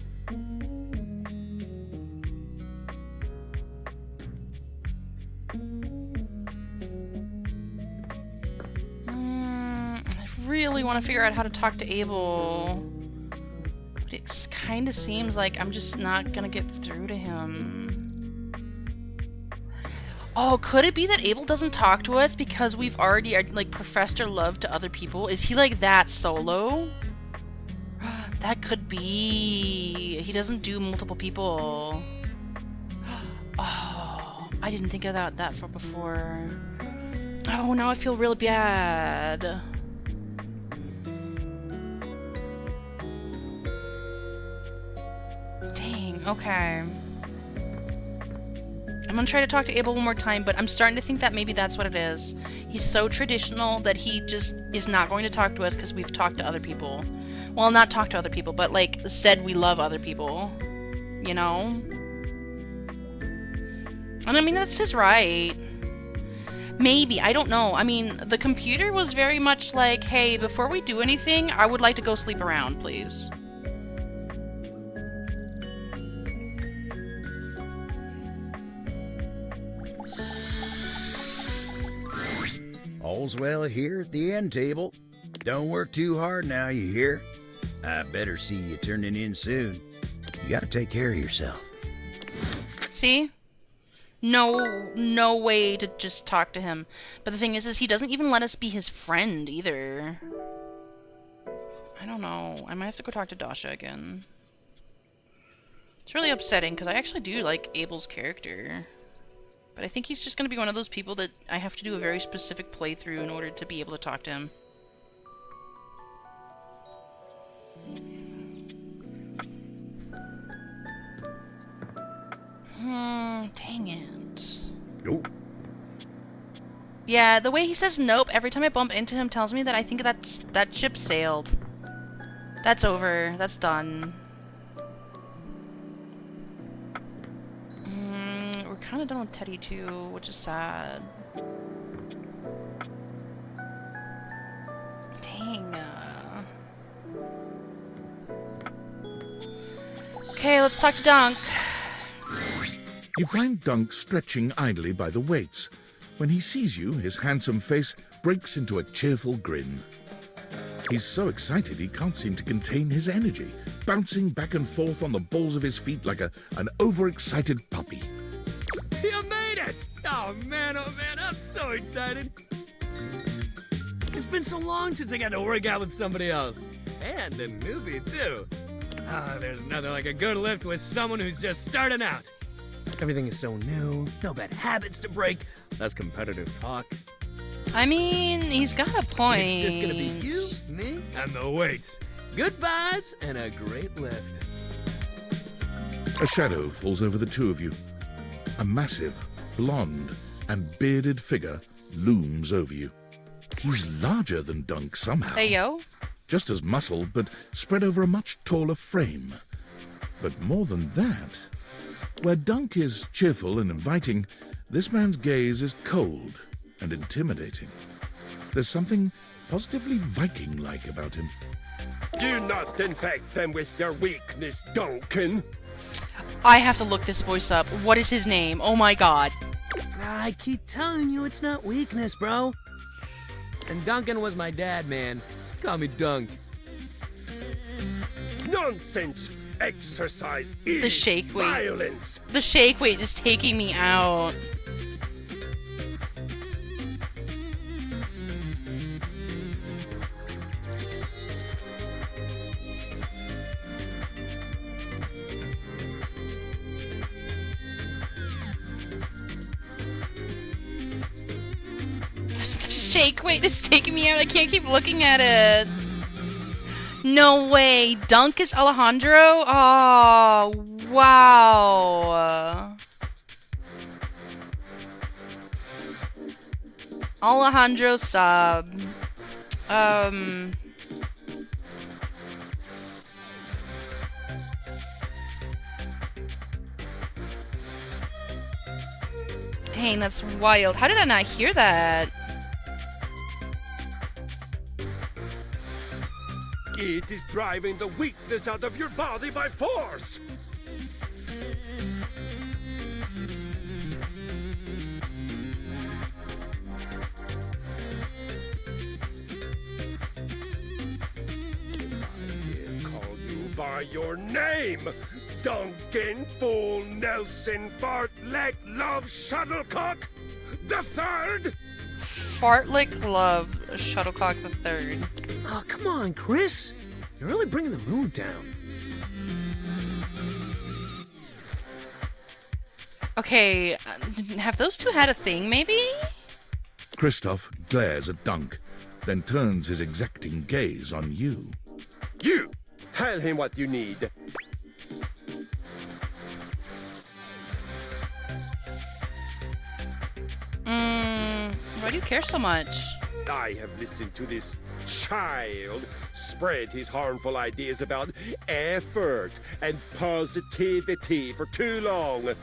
I really want to figure out how to talk to Abel. But it kind of seems like I'm just not gonna get through to him. Oh, could it be that Abel doesn't talk to us because we've already like professed our love to other people? Is he like that solo? That could be. He doesn't do multiple people. Oh, I didn't think of that for before. Oh, now I feel really bad. Dang, okay. I'm gonna try to talk to Abel one more time, but I'm starting to think that maybe that's what it is. He's so traditional that he just is not going to talk to us because we've talked to other people. Well, not talked to other people, but like said we love other people. You know? And I mean, that's his right. Maybe, I don't know. I mean, the computer was very much like, hey, before we do anything, I would like to go sleep around, please. All's well here at the end table. Don't work too hard now, you hear? I better see you turning in soon. You gotta take care of yourself. See? No way to just talk to him. But the thing is he doesn't even let us be his friend either. I don't know. I might have to go talk to Dasha again. It's really upsetting because I actually do like Abel's character. But I think he's just going to be one of those people that I have to do a very specific playthrough in order to be able to talk to him. Dang it. Nope. Yeah, the way he says nope every time I bump into him tells me that I think that ship sailed. That's over. That's done. We're kind of done with Teddy too, which is sad. Dang. Okay, let's talk to Dunk. You find Dunk stretching idly by the weights. When he sees you, his handsome face breaks into a cheerful grin. He's so excited he can't seem to contain his energy, bouncing back and forth on the balls of his feet like an overexcited puppy. You made it! Oh man, I'm so excited. It's been so long since I got to work out with somebody else. And a newbie, too. Ah, there's nothing like a good lift with someone who's just starting out. Everything is so new, no bad habits to break, less competitive talk. I mean, he's got a point. It's just gonna be you, me, and the weights. Good vibes and a great lift. A shadow falls over the two of you. A massive, blonde, and bearded figure looms over you. He's larger than Dunk somehow. Hey, yo. Just as muscled, but spread over a much taller frame. But more than that, where Dunk is cheerful and inviting, this man's gaze is cold and intimidating. There's something positively Viking-like about him. Do not infect them with your weakness, Duncan. I have to look this voice up. What is his name? Oh my god. I keep telling you it's not weakness, bro. And Duncan was my dad, man. Call me Dunk. Nonsense! Exercise is The shake weight. violence! The shake weight is taking me out. The shake weight is taking me out. I can't keep looking at it. No way. Dunk is Alejandro? Oh, wow. Alejandro sub. Dang, that's wild. How did I not hear that? It is driving the weakness out of your body by force! I call you by your name! Duncan Fool Nelson Fartleck Love Shuttlecock the Third! Fartlick Love Shuttlecock the Third. Oh, come on, Chris. You're really bringing the mood down. Okay, have those two had a thing, maybe? Kristoff glares at Dunk, then turns his exacting gaze on you. You! Tell him what you need. Why do you care so much? I have listened to this child spread his harmful ideas about effort and positivity for too long. It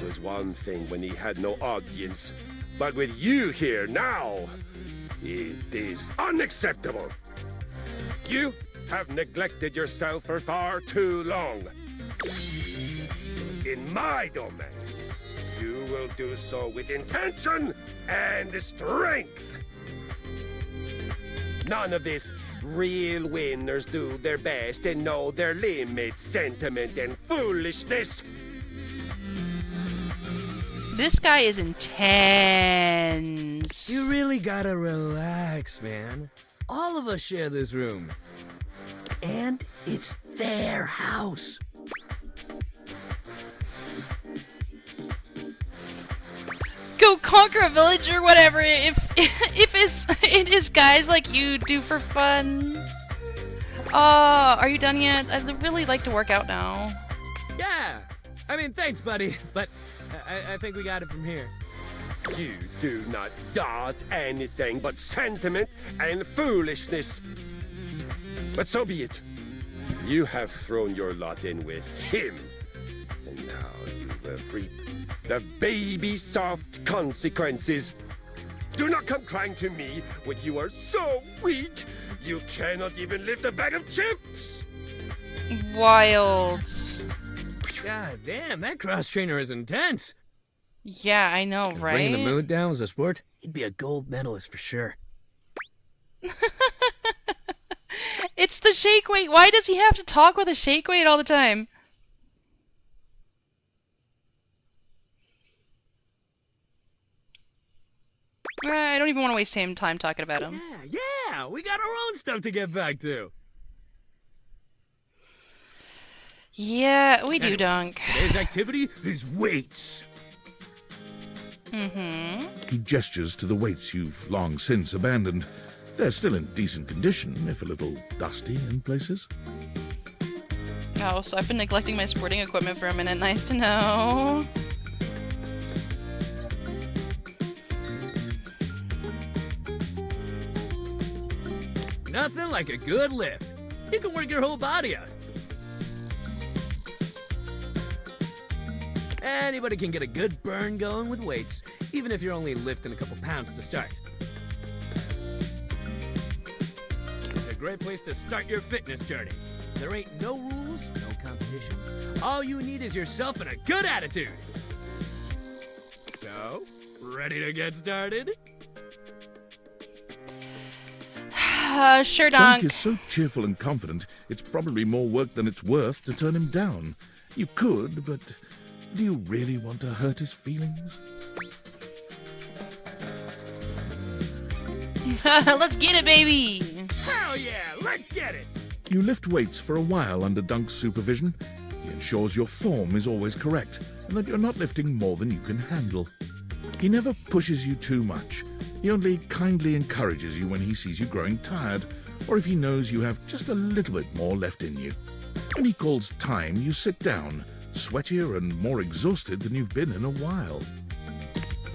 was one thing when he had no audience, but with you here now, it is unacceptable. You have neglected yourself for far too long. In my domain, you will do so with intention and strength. None of this real winners do their best and know their limits sentiment and foolishness. This guy is intense. You really gotta relax, man. All of us share this room. And it's their house. Go conquer a village or whatever if it is guys like you do for fun. Are you done yet? I'd really like to work out now. Yeah. I mean, thanks, buddy, but I think we got it from here. You do not dot anything but sentiment and foolishness. But so be it. You have thrown your lot in with him. And now you will reap the baby soft consequences. Do not come crying to me when you are so weak you cannot even lift a bag of chips. Wild. God damn, that cross trainer is intense. Yeah, I know, right? Bringing the mood down was a sport, he'd be a gold medalist for sure. It's the shake weight. Why does he have to talk with a shake weight all the time? I don't even want to waste time talking about him. Yeah, we got our own stuff to get back to. Yeah, we do, Dunk. Today's activity is weights. Mm-hmm. He gestures to the weights you've long since abandoned. They're still in decent condition, if a little dusty in places. Oh, so I've been neglecting my sporting equipment for a minute. Nice to know. Nothing like a good lift. You can work your whole body out. Anybody can get a good burn going with weights, even if you're only lifting a couple pounds to start. It's a great place to start your fitness journey. There ain't no rules, no competition. All you need is yourself and a good attitude. So, ready to get started? Sure, Dunk. Dunk is so cheerful and confident, it's probably more work than it's worth to turn him down. You could, but do you really want to hurt his feelings? Let's get it, baby! Hell yeah, let's get it! You lift weights for a while under Dunk's supervision. He ensures your form is always correct and that you're not lifting more than you can handle. He never pushes you too much. He only kindly encourages you when he sees you growing tired, or if he knows you have just a little bit more left in you. When he calls time, you sit down, sweatier and more exhausted than you've been in a while.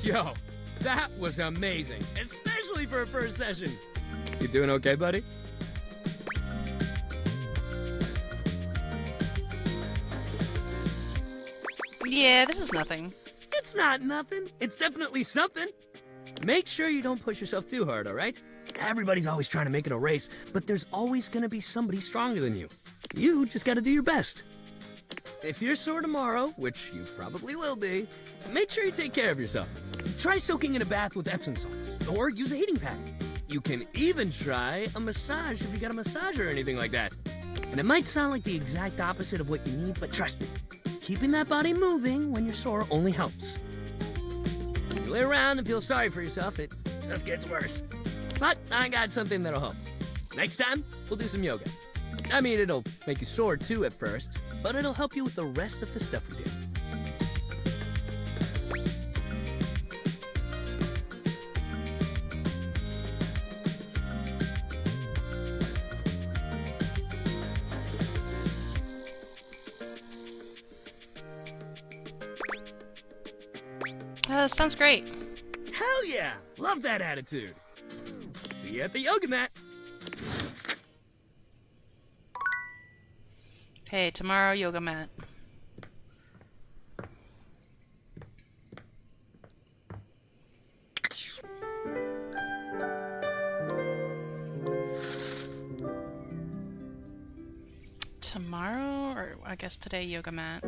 Yo, that was amazing, especially for a first session. You doing okay, buddy? Yeah, this is nothing. It's not nothing. It's definitely something. Make sure you don't push yourself too hard, all right? Everybody's always trying to make it a race, but there's always going to be somebody stronger than you. You just got to do your best. If you're sore tomorrow, which you probably will be, make sure you take care of yourself. Try soaking in a bath with Epsom salts, or use a heating pad. You can even try a massage if you got a massager or anything like that. And it might sound like the exact opposite of what you need, but trust me, keeping that body moving when you're sore only helps. You lay around and feel sorry for yourself, it just gets worse. But I got something that'll help. Next time, we'll do some yoga. I mean, it'll make you sore too at first, but it'll help you with the rest of the stuff we do. Sounds great. Hell yeah! Love that attitude. See you at the yoga mat. Hey, tomorrow yoga mat. Tomorrow, or I guess today, yoga mat.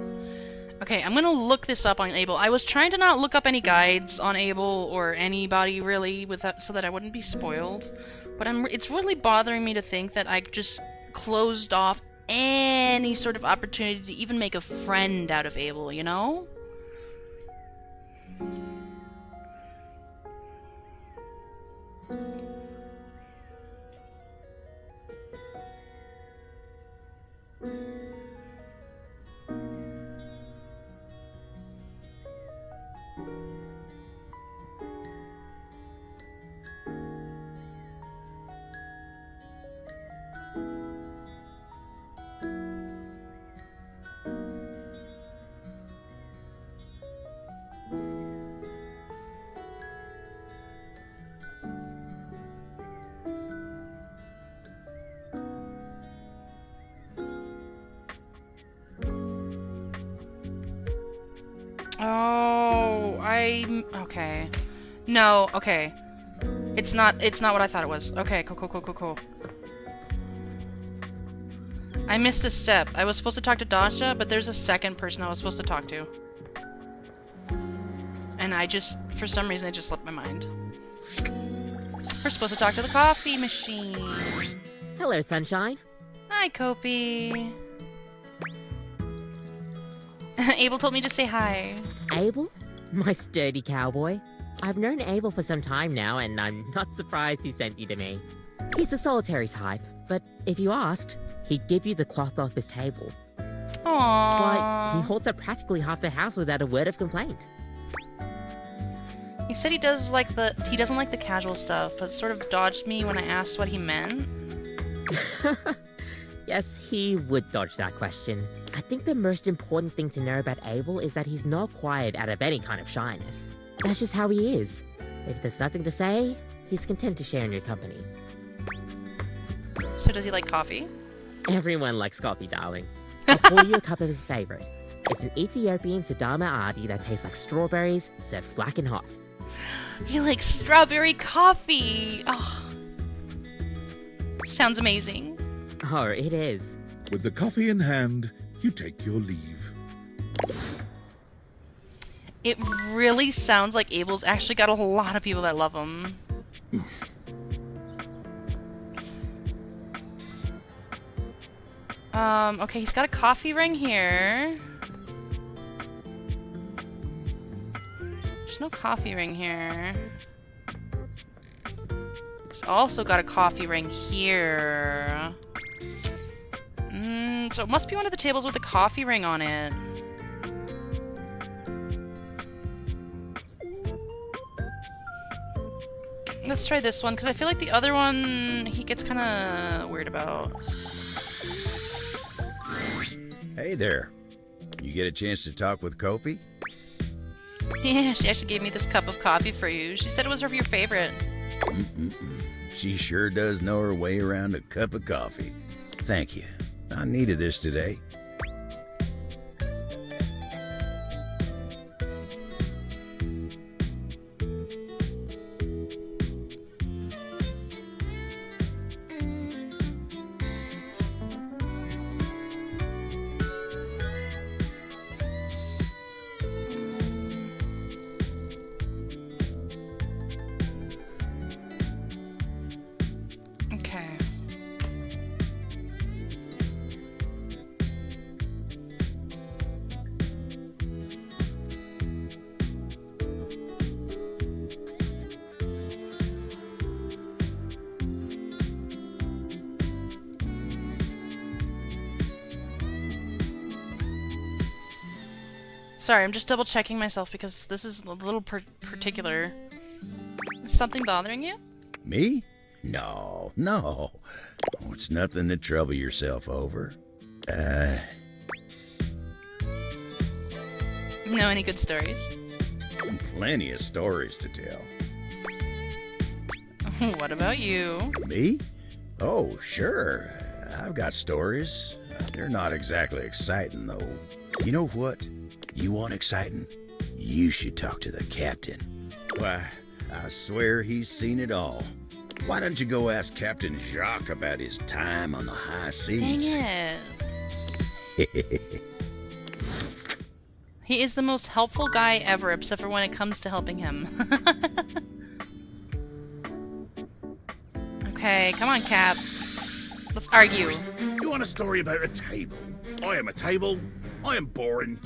Okay, I'm gonna look this up on Able. I was trying to not look up any guides on Able or anybody really with that, so that I wouldn't be spoiled. But it's really bothering me to think that I just closed off any sort of opportunity to even make a friend out of Able, you know? Okay. No, okay. It's not what I thought it was. Okay, cool. I missed a step. I was supposed to talk to Dasha, but there's a second person I was supposed to talk to. And for some reason, it just slipped my mind. We're supposed to talk to the coffee machine. Hello, Sunshine. Hi, Kopi. Abel told me to say hi. Abel? My sturdy cowboy. I've known Abel for some time now, and I'm not surprised he sent you to me. He's a solitary type, but if you asked, he'd give you the cloth off his table. Aww. Why, he holds up practically half the house without a word of complaint. He said he doesn't like the casual stuff, but sort of dodged me when I asked what he meant. Yes, he would dodge that question. I think the most important thing to know about Abel is that he's not quiet out of any kind of shyness. That's just how he is. If there's nothing to say, he's content to share in your company. So does he like coffee? Everyone likes coffee, darling. I'll pour you a cup of his favorite. It's an Ethiopian Sidama Adi that tastes like strawberries, served black and hot. He likes strawberry coffee! Oh. Sounds amazing. Oh, it is. With the coffee in hand, you take your leave. It really sounds like Abel's actually got a lot of people that love him. Okay, he's got a coffee ring here. There's no coffee ring here. He's also got a coffee ring here. So it must be one of the tables with the coffee ring on it. Let's try this one, because I feel like the other one he gets kind of weird about. Hey there. You get a chance to talk with Kopi? Yeah, she actually gave me this cup of coffee for you. She said it was your favorite. She sure does know her way around a cup of coffee. Thank you. I needed this today. Okay. Sorry, I'm just double checking myself because this is a little particular. Is something bothering you? Me? No, no. Oh, it's nothing to trouble yourself over. Know any good stories? Plenty of stories to tell. What about you? Me? Oh, sure. I've got stories. They're not exactly exciting, though. You know what? You want exciting? You should talk to the captain. Why, I swear he's seen it all. Why don't you go ask Captain Jacques about his time on the high seas? Dang it. He is the most helpful guy ever, except for when it comes to helping him. Okay, come on, Cap. Let's argue. You want a story about a table? I am a table. I am boring.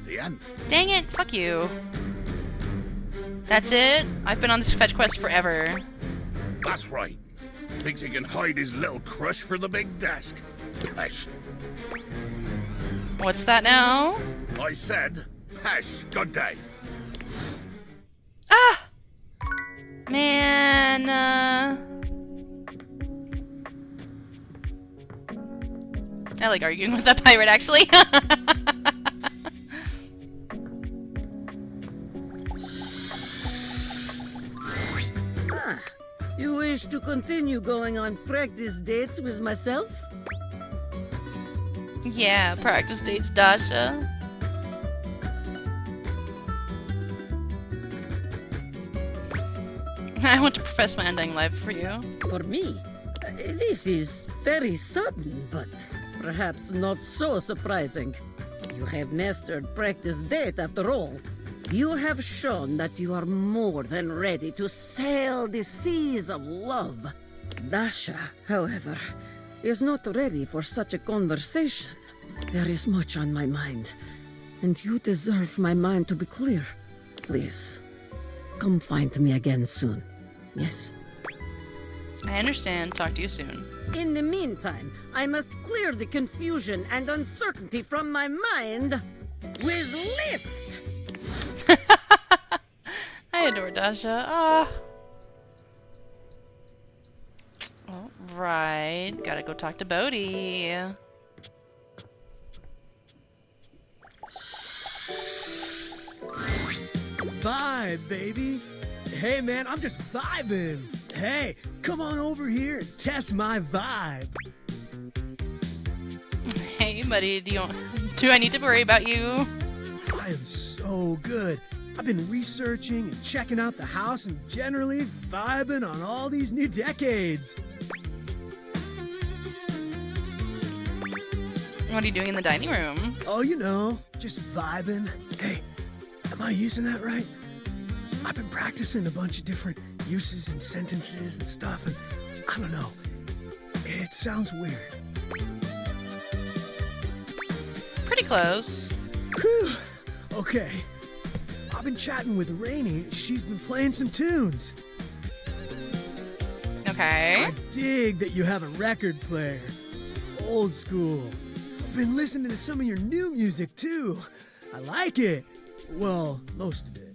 The end. Dang it, fuck you. That's it? I've been on this fetch quest forever. That's right. Thinks he can hide his little crush for the big desk. Pesh. What's that now? I said, Pesh, good day. Ah! Man, I like arguing with that pirate, actually. You wish to continue going on practice dates with myself? Yeah, practice dates, Dasha. I want to profess my undying love for you. For me? This is very sudden, but perhaps not so surprising. You have mastered practice date after all. You have shown that you are more than ready to sail the seas of love. Dasha, however, is not ready for such a conversation. There is much on my mind, and you deserve my mind to be clear. Please, come find me again soon. Yes? I understand. Talk to you soon. In the meantime, I must clear the confusion and uncertainty from my mind with lift! I adore Dasha. Ah. All right, gotta go talk to Bodhi. Vibe, baby. Hey, man, I'm just vibing. Hey, come on over here and test my vibe. Hey, buddy, do I need to worry about you? I am so good. I've been researching and checking out the house and generally vibing on all these new decades. What are you doing in the dining room? Oh, you know, just vibing. Hey, am I using that right? I've been practicing a bunch of different uses and sentences and stuff, and I don't know. It sounds weird. Pretty close. Whew. Okay. I've been chatting with Rainey. She's been playing some tunes. Okay. I dig that you have a record player. Old school. I've been listening to some of your new music, too. I like it. Well, most of it.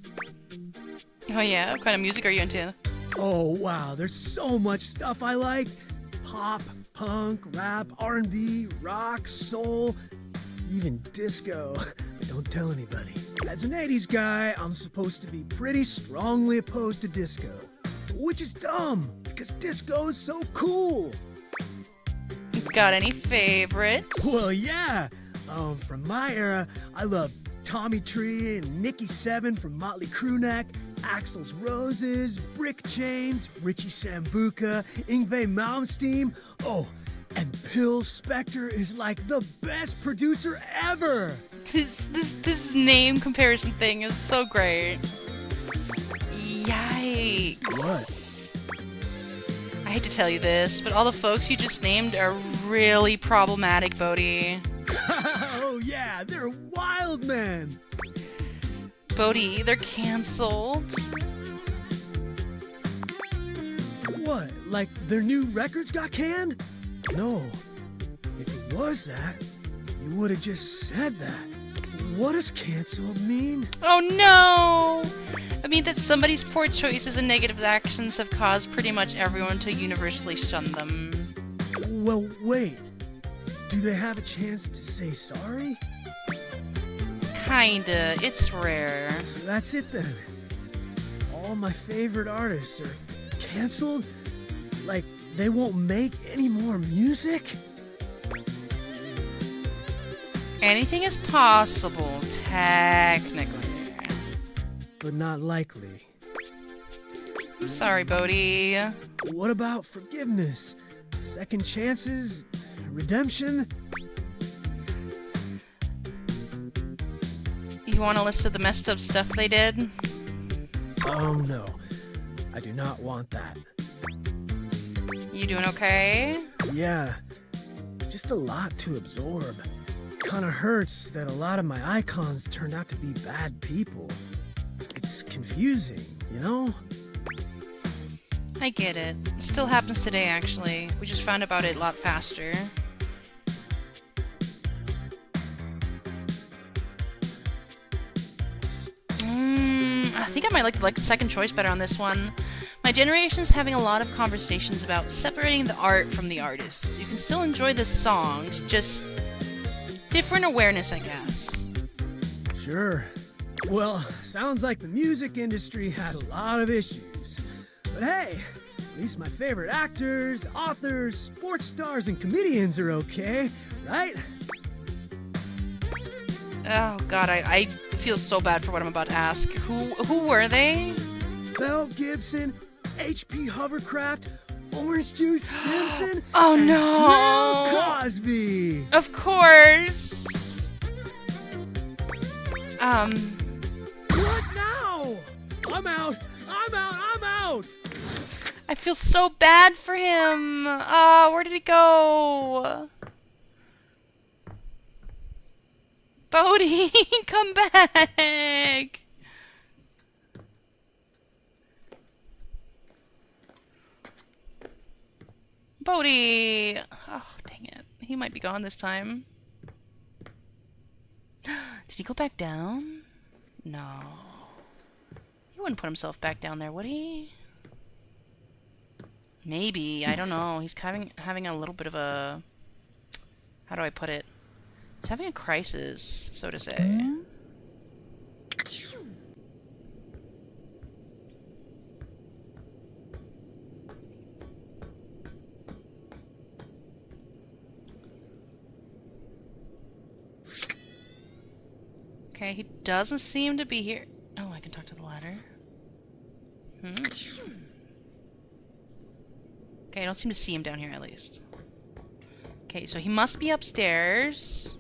Oh yeah? What kind of music are you into? Oh, wow. There's so much stuff I like. Pop, punk, rap, R&B, rock, soul, even disco. But don't tell anybody. As an 80s guy, I'm supposed to be pretty strongly opposed to disco. Which is dumb, because disco is so cool. Got any favorites? Well, yeah. From my era, I love Tommy Tree and Nikki Seven from Motley Crue Neck, Axl's Roses, Brick Chains, Richie Sambuca, Yngwie Malmsteen. Oh, and Phil Spector is like the best producer ever. This name comparison thing is so great. Yikes. What? I hate to tell you this, but all the folks you just named are really problematic, Bodhi. Oh yeah, they're wild men. Bodhi, they're cancelled. What, like their new records got canned? No. If it was that, you would have just said that. What does canceled mean? Oh no! I mean that somebody's poor choices and negative actions have caused pretty much everyone to universally shun them. Well, wait. Do they have a chance to say sorry? Kinda. It's rare. So that's it then. All my favorite artists are canceled? Like, they won't make any more music? Anything is possible, technically. But not likely. Sorry, Bodhi. What about forgiveness? Second chances? Redemption? You want a list of the messed up stuff they did? Oh no. I do not want that. You doing okay? Yeah. Just a lot to absorb. Kinda hurts that a lot of my icons turned out to be bad people. It's confusing, you know? I get it. It still happens today, actually. We just found about it a lot faster. I think I might like the second choice better on this one. My generation's having a lot of conversations about separating the art from the artists. You can still enjoy the songs, just different awareness, I guess. Sure. Well, sounds like the music industry had a lot of issues. But hey, at least my favorite actors, authors, sports stars, and comedians are okay, right? Oh god, I feel so bad for what I'm about to ask. Who were they? Mel Gibson, H.P. Hovercraft, Orange Juice Simpson, Oh and no! Bill Cosby. Of course. What now? I'm out. I feel so bad for him. Ah, where did he go? Bodhi, come back. Bodhi. Oh, dang it. He might be gone this time. Did he go back down? No. He wouldn't put himself back down there, would he? Maybe. I don't know. He's having a little bit of a... How do I put it? He's having a crisis, so to say. Okay, he doesn't seem to be here. Oh, I can talk to the ladder. Okay, I don't seem to see him down here at least. Okay, so he must be upstairs.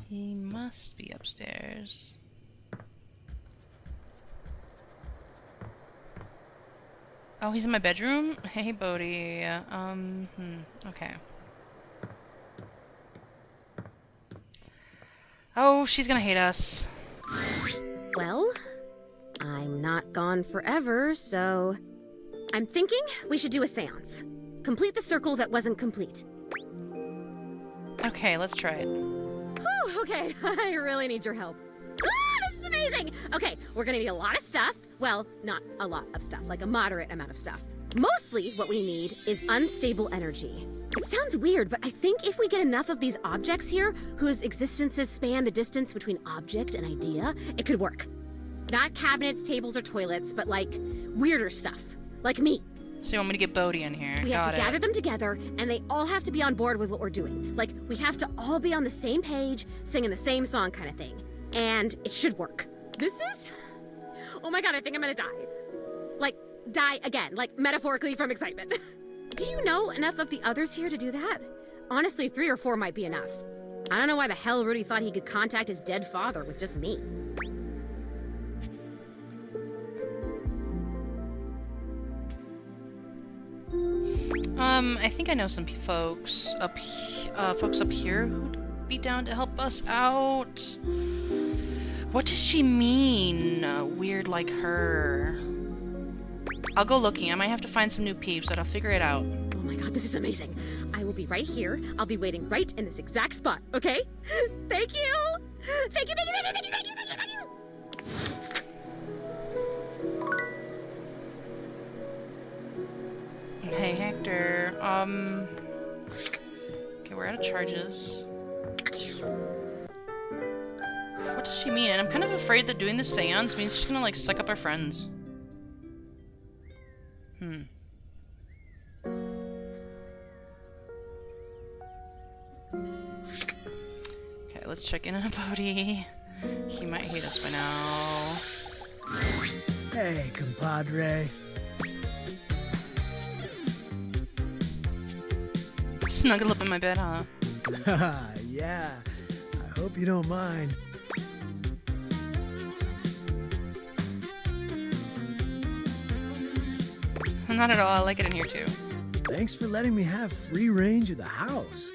He must be upstairs. Oh, he's in my bedroom? Hey, Bodhi. Okay. Oh, she's gonna hate us. Well, I'm not gone forever, so... I'm thinking we should do a seance. Complete the circle that wasn't complete. Okay, let's try it. Whew, okay, I really need your help. Ah, this is amazing! Okay, we're gonna need a lot of stuff. Well, not a lot of stuff, like a moderate amount of stuff. Mostly what we need is unstable energy. It sounds weird, but I think if we get enough of these objects here, whose existences span the distance between object and idea, it could work. Not cabinets, tables, or toilets, but like weirder stuff. Like me. So you want me to get Bodhi in here? We have to gather them together, and they all have to be on board with what we're doing. Like, we have to all be on the same page, singing the same song kind of thing. And it should work. This is... Oh my god, I think I'm gonna die. Like, die again. Like, metaphorically from excitement. Do you know enough of the others here to do that? Honestly, 3 or 4 might be enough. I don't know why the hell Rudy thought he could contact his dead father with just me. I think I know some folks up here who'd be down to help us out. What does she mean? Weird like her. I'll go looking. I might have to find some new peeps, but I'll figure it out. Oh my god, this is amazing. I will be right here. I'll be waiting right in this exact spot, okay? Thank you! Thank you, thank you, thank you, thank you, thank you, thank you, thank you! Hey, Hector. Okay, we're out of charges. What does she mean? And I'm kind of afraid that doing this seance means she's gonna, like, suck up our friends. Okay, let's check in on Bodhi. He might hate us by now. Hey, compadre. Snuggle up in my bed, huh? Haha, yeah. I hope you don't mind. Not at all. I like it in here too. Thanks for letting me have free range of the house.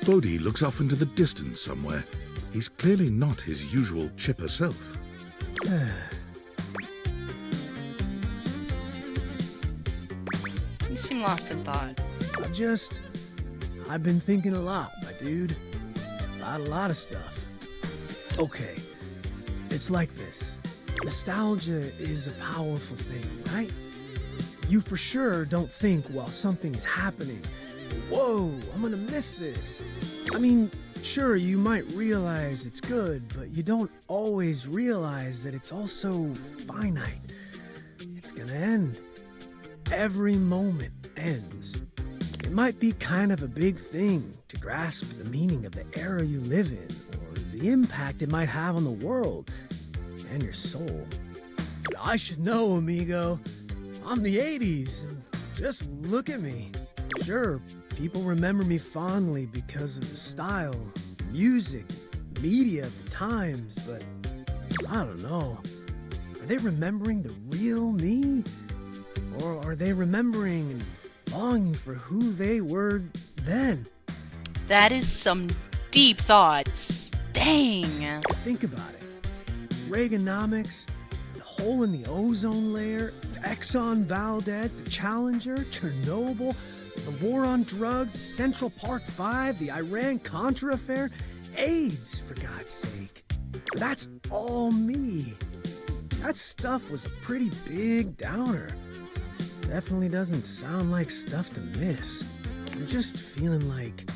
Bodhi looks off into the distance somewhere. He's clearly not his usual chipper self. You seem lost in thought. I've been thinking a lot, my dude. About a lot of stuff. Okay, it's like this. Nostalgia is a powerful thing, right? You for sure don't think while something is happening, whoa, I'm gonna miss this. I mean, sure, you might realize it's good, but you don't always realize that it's also finite. It's gonna end. Every moment ends. It might be kind of a big thing to grasp the meaning of the era you live in, or the impact it might have on the world and your soul. I should know, amigo. I'm the 80s, and just look at me. Sure, people remember me fondly because of the style, music, media at the times, but I don't know. Are they remembering the real me? Or are they remembering and longing for who they were then? That is some deep thoughts. Dang. Think about it. Reaganomics, the hole in the ozone layer, Exxon Valdez, the Challenger, Chernobyl, the war on drugs, Central Park 5, the Iran-Contra affair, AIDS, for God's sake. That's all me. That stuff was a pretty big downer. Definitely doesn't sound like stuff to miss. I'm just feeling like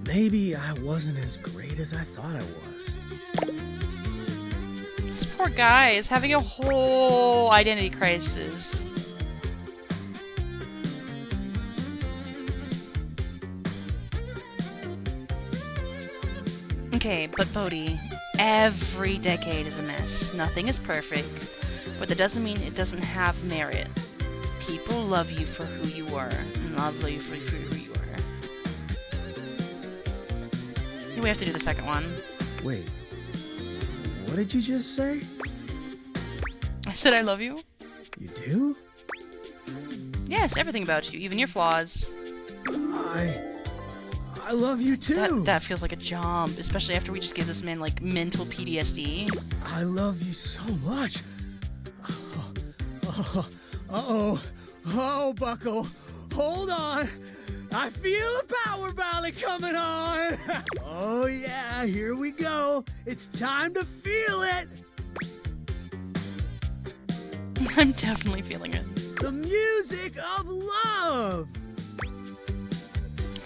maybe I wasn't as great as I thought I was. This poor guy is having a whole identity crisis. Okay, but Bodhi, every decade is a mess. Nothing is perfect, but that doesn't mean it doesn't have merit. People love you for who you are, and love you for who you are. We have to do the second one. Wait, what did you just say? I said I love you. You do? Yes, everything about you, even your flaws. I love you too. That feels like a jump, especially after we just gave this man like mental PTSD. I love you so much. Oh, Bucko, hold on. I feel a power valley coming on. Oh yeah, here we go. It's time to feel it. I'm definitely feeling it. The music of love.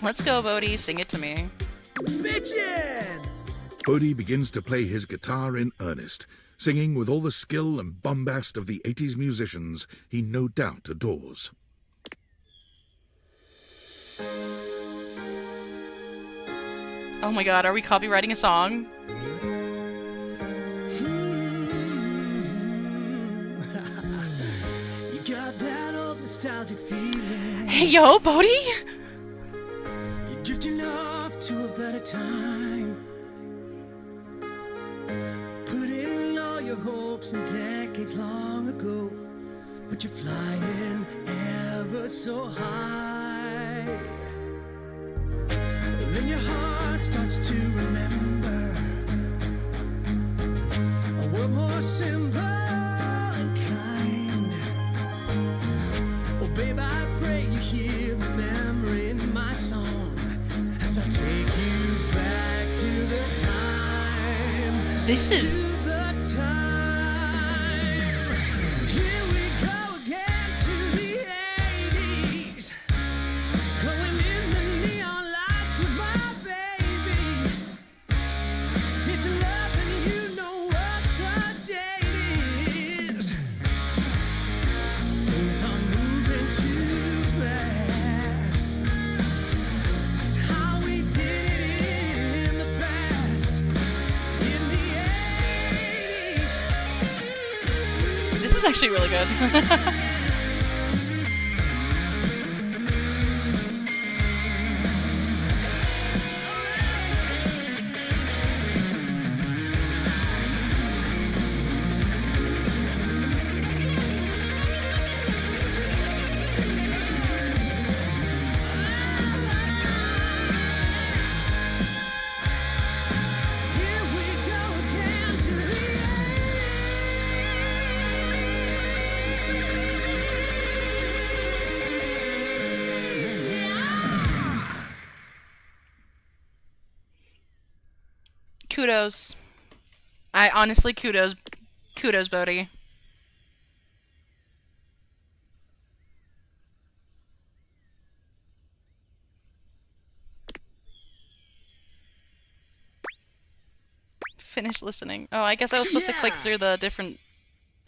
Let's go, Bodhi. Sing it to me. Bitchin'! Bodhi begins to play his guitar in earnest, singing with all the skill and bombast of the 80s musicians he no doubt adores. Oh my god, are we copywriting a song? You got that old nostalgic feeling. Hey, yo, Bodhi! You're drifting off to a better time. Put in all your hopes and decades long ago, but you're flying ever so high. Then your heart starts to remember a world more simple and kind. Oh babe, I pray you hear the memory in my song as I take you back to the time. This is... This is actually really good. Kudos. I honestly kudos Bodhi. Finish listening. Oh, I guess I was supposed to click through the different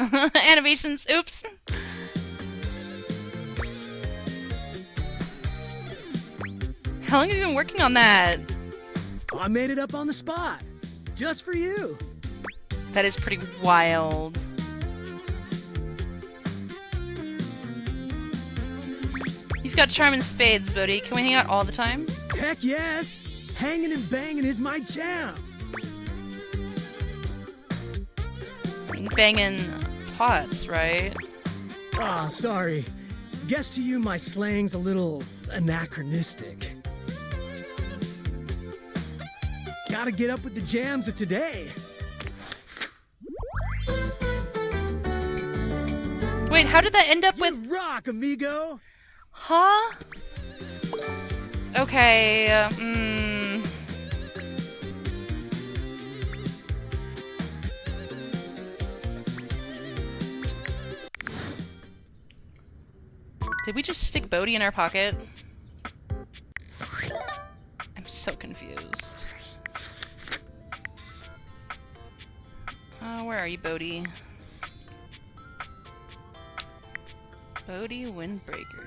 animations. Oops. How long have you been working on that? I made it up on the spot. Just for you. That is pretty wild. You've got charm and spades, Bodhi. Can we hang out all the time? Heck yes! Hanging and banging is my jam. banging pots, right? Ah, sorry. Guess to you my slang's a little anachronistic. Gotta get up with the jams of today. Wait, how did that end up with... rock, amigo! Huh? Okay, Did we just stick Bodhi in our pocket? I'm so confused. Where are you, Bodhi? Bodhi Windbreaker.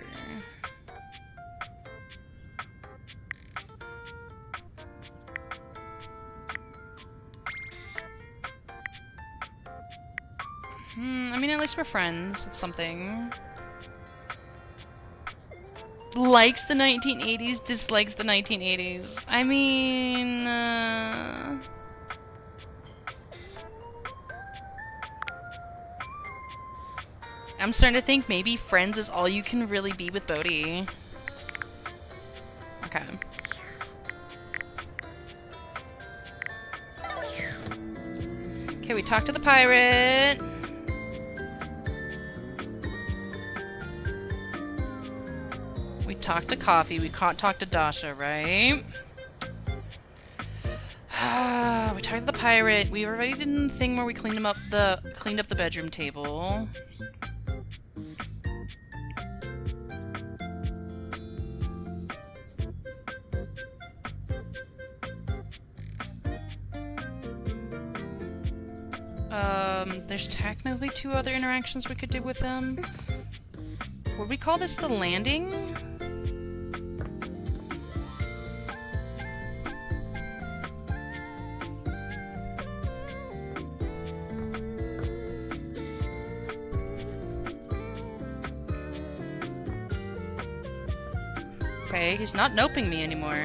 I mean, at least we're friends. It's something. Likes the 1980s, dislikes the 1980s. I mean, I'm starting to think maybe friends is all you can really be with Bodhi. Okay. Okay, we talked to the pirate. We talked to Coffee. We can't talk to Dasha, right? We talked to the pirate. We already did the thing where we cleaned up the bedroom table. There's technically 2 other interactions we could do with them. Would we call this the landing? Okay, he's not noping me anymore.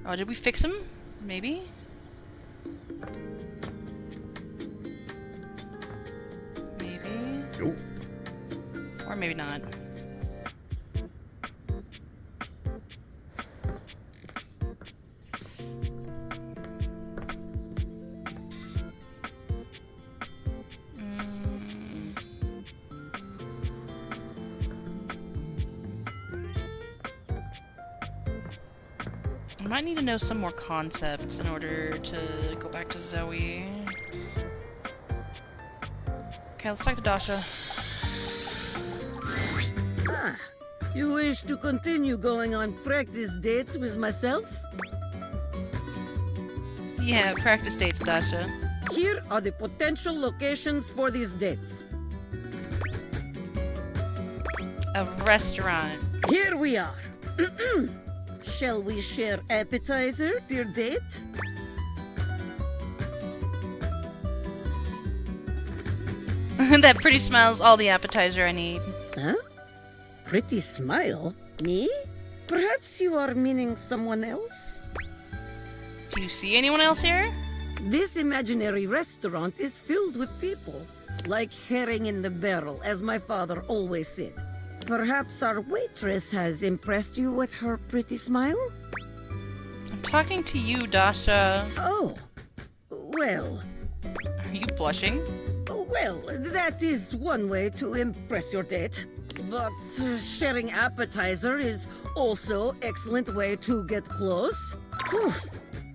Oh, did we fix him? Maybe? Maybe? Nope. Or maybe not. I might need to know some more concepts in order to go back to Zoe. Okay, let's talk to Dasha. Ah, you wish to continue going on practice dates with myself? Yeah, practice dates, Dasha. Here are the potential locations for these dates. A restaurant. Here we are. Shall we share appetizer, dear date? That pretty smile's all the appetizer I need. Huh? Pretty smile? Me? Perhaps you are meaning someone else? Do you see anyone else here? This imaginary restaurant is filled with people. Like herring in the barrel, as my father always said. Perhaps our waitress has impressed you with her pretty smile? I'm talking to you, Dasha. Oh. Well. Are you blushing? Well, that is one way to impress your date. But sharing appetizer is also excellent way to get close. Whew.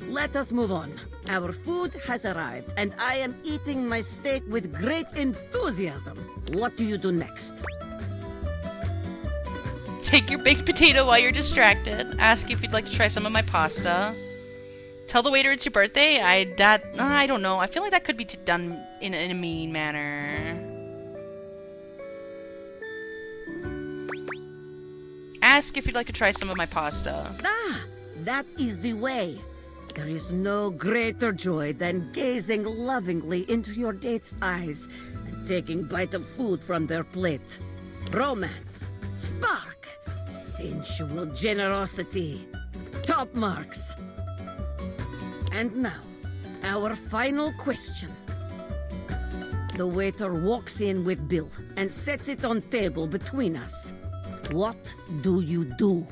Let us move on. Our food has arrived, and I am eating my steak with great enthusiasm. What do you do next? Take your baked potato while you're distracted. Ask if you'd like to try some of my pasta. Tell the waiter it's your birthday. I don't know. I feel like that could be done in a mean manner. Ask if you'd like to try some of my pasta. Ah, that is the way. There is no greater joy than gazing lovingly into your date's eyes and taking bite of food from their plate. Romance, spark, sensual generosity, top marks. And now, our final question. The waiter walks in with bill and sets it on table between us. What do you do?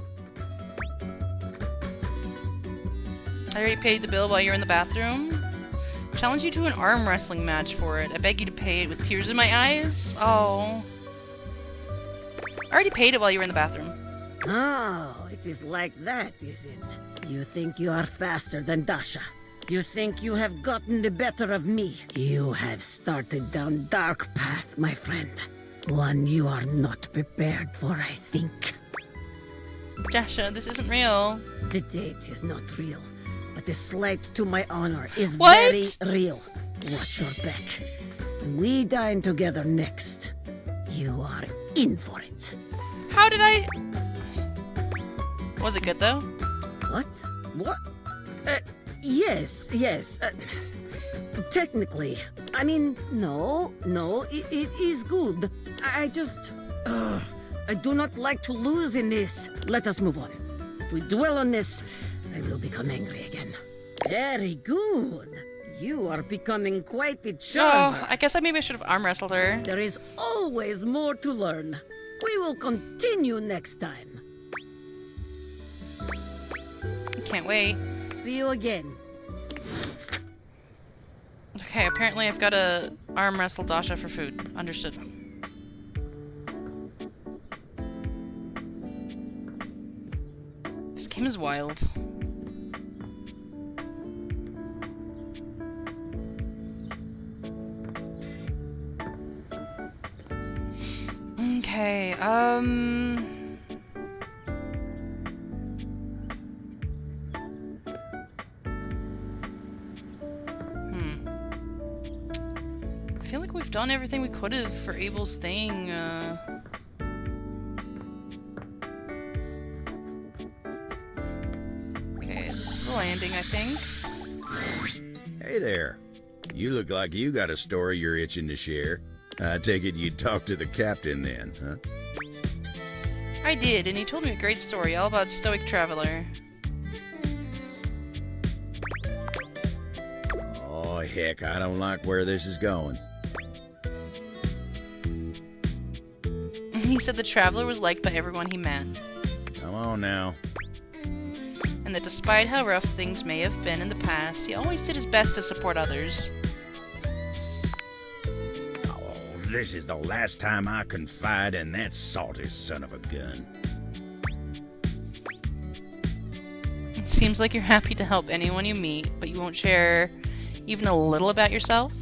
I already paid the bill while you were in the bathroom. Challenge you to an arm wrestling match for it. I beg you to pay it with tears in my eyes. Oh. I already paid it while you were in the bathroom. Oh, it is like that, is it? You think you are faster than Dasha. You think you have gotten the better of me. You have started down dark path, my friend. One you are not prepared for, I think. Dasha, this isn't real. The date is not real, but the slight to my honor is What? very real. Watch your back. When we dine together next, you are in for it. How did I... Was it good, though? What? What? Yes. Technically. I mean, no, it is good. I just... I do not like to lose in this. Let us move on. If we dwell on this, I will become angry again. Very good. You are becoming quite the charmer. Oh, I guess maybe I should have arm wrestled her. There is always more to learn. We will continue next time. Can't wait. See you again. Okay, apparently I've got to arm wrestle Dasha for food. Understood. This game is wild. Okay, I feel like we've done everything we could have for Abel's thing. Okay, this is the landing, I think. Hey there. You look like you got a story you're itching to share. I take it you'd talk to the captain then, huh? I did, and he told me a great story all about Stoic Traveler. Oh, heck, I don't like where this is going. He said the Traveler was liked by everyone he met. Come on now. And that despite how rough things may have been in the past, he always did his best to support others. This is the last time I confide in that salty son of a gun. It seems like you're happy to help anyone you meet, but you won't share even a little about yourself?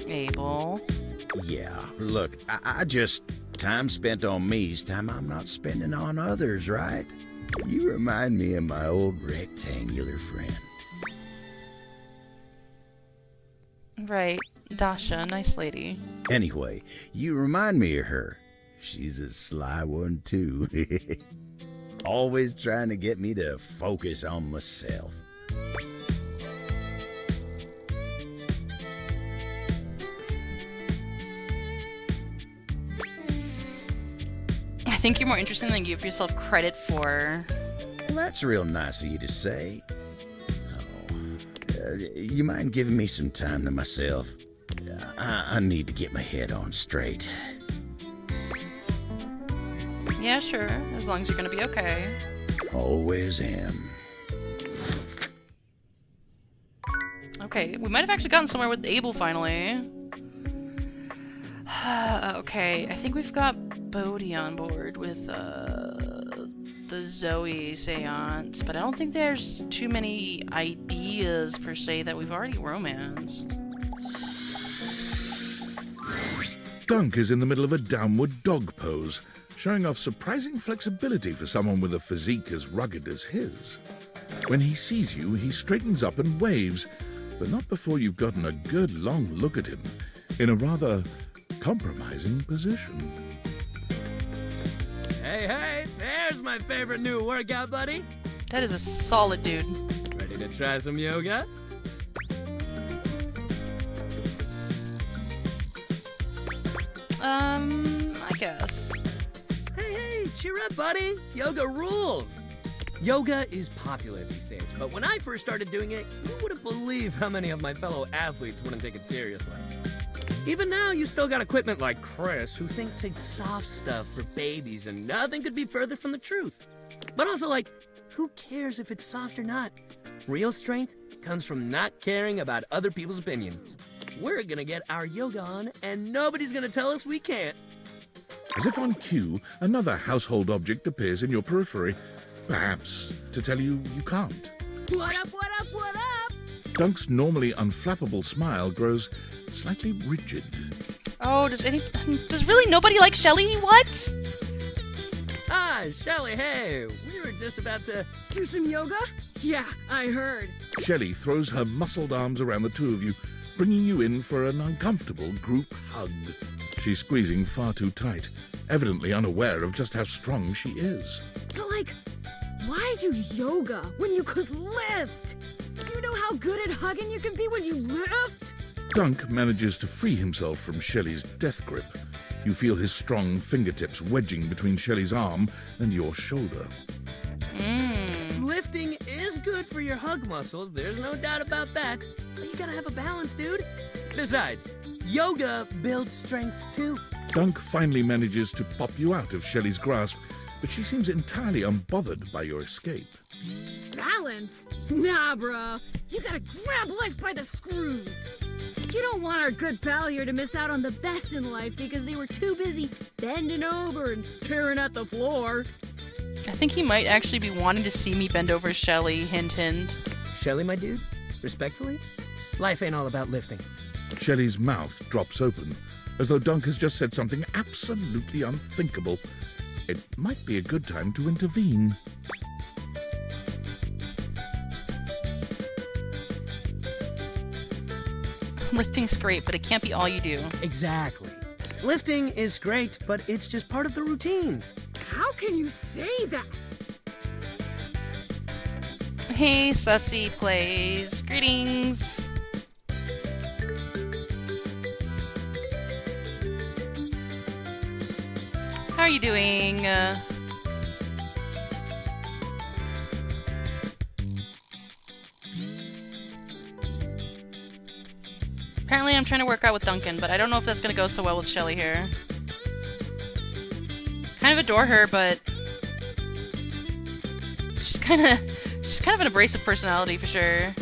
Abel. Yeah, look, I just... Time spent on me's time I'm not spending on others, right? You remind me of my old rectangular friend. Right, Dasha, nice lady. Anyway, you remind me of her. She's a sly one, too. Always trying to get me to focus on myself. I think you're more interesting than you give yourself credit for. Well, that's real nice of you to say. You mind giving me some time to myself? I need to get my head on straight. Yeah, sure, as long as you're gonna be okay. Always am. Okay, we might have actually gotten somewhere with Abel finally. Okay, I think we've got Bodhi on board with the Zoe seance, but I don't think there's too many ideas per se that we've already romanced. Dunk is in the middle of a downward dog pose, showing off surprising flexibility for someone with a physique as rugged as his. When he sees you, he straightens up and waves, but not before you've gotten a good long look at him in a rather compromising position. Hey, there's my favorite new workout buddy. That is a solid dude. Ready to try some yoga? I guess. Hey, cheer up, buddy. Yoga rules. Yoga is popular these days, but when I first started doing it, you wouldn't believe how many of my fellow athletes wouldn't take it seriously. Even now, you still got equipment like Chris, who thinks it's soft stuff for babies, and nothing could be further from the truth. But also, like, who cares if it's soft or not? Real strength comes from not caring about other people's opinions. We're gonna get our yoga on, and nobody's gonna tell us we can't. As if on cue, another household object appears in your periphery, perhaps to tell you you can't. What up, what up, what up? Dunk's normally unflappable smile grows slightly rigid. Oh, does really nobody like Shelly? What? Ah, Shelly, hey, we were just about to... Do some yoga? Yeah, I heard. Shelly throws her muscled arms around the two of you, bringing you in for an uncomfortable group hug. She's squeezing far too tight, evidently unaware of just how strong she is. But like, why do yoga when you could lift? Do you know how good at hugging you can be when you lift? Dunk manages to free himself from Shelly's death grip. You feel his strong fingertips wedging between Shelly's arm and your shoulder. Lifting is good for your hug muscles, there's no doubt about that. But you gotta have a balance, dude. Besides, yoga builds strength too. Dunk finally manages to pop you out of Shelly's grasp, but she seems entirely unbothered by your escape. Balance? Nah, bro. You gotta grab life by the screws. You don't want our good pal here to miss out on the best in life because they were too busy bending over and staring at the floor. I think he might actually be wanting to see me bend over Shelly, hint hint. Shelly, my dude, respectfully, life ain't all about lifting. Shelly's mouth drops open, as though Dunk has just said something absolutely unthinkable. It might be a good time to intervene. Lifting's great, but it can't be all you do. Exactly. Lifting is great, but it's just part of the routine. How can you say that? Hey, Sussy Plays. Greetings. How are you doing? Apparently I'm trying to work out with Duncan, but I don't know if that's going to go so well with Shelly here. Kind of adore her, but she's kind of an abrasive personality for sure.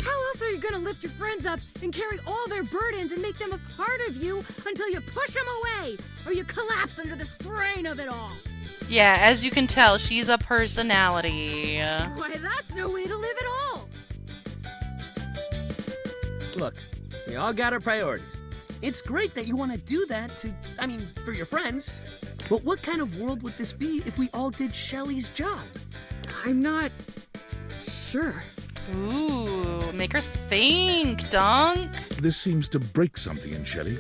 How else are you gonna lift your friends up and carry all their burdens and make them a part of you until you push them away or you collapse under the strain of it all? Yeah, as you can tell, she's a personality. Why, that's no way to live at all. Look, we all got our priorities. It's great that you want to do that for your friends. But what kind of world would this be if we all did Shelly's job? I'm not sure. Ooh, make her think, Dunk. This seems to break something in Shelly.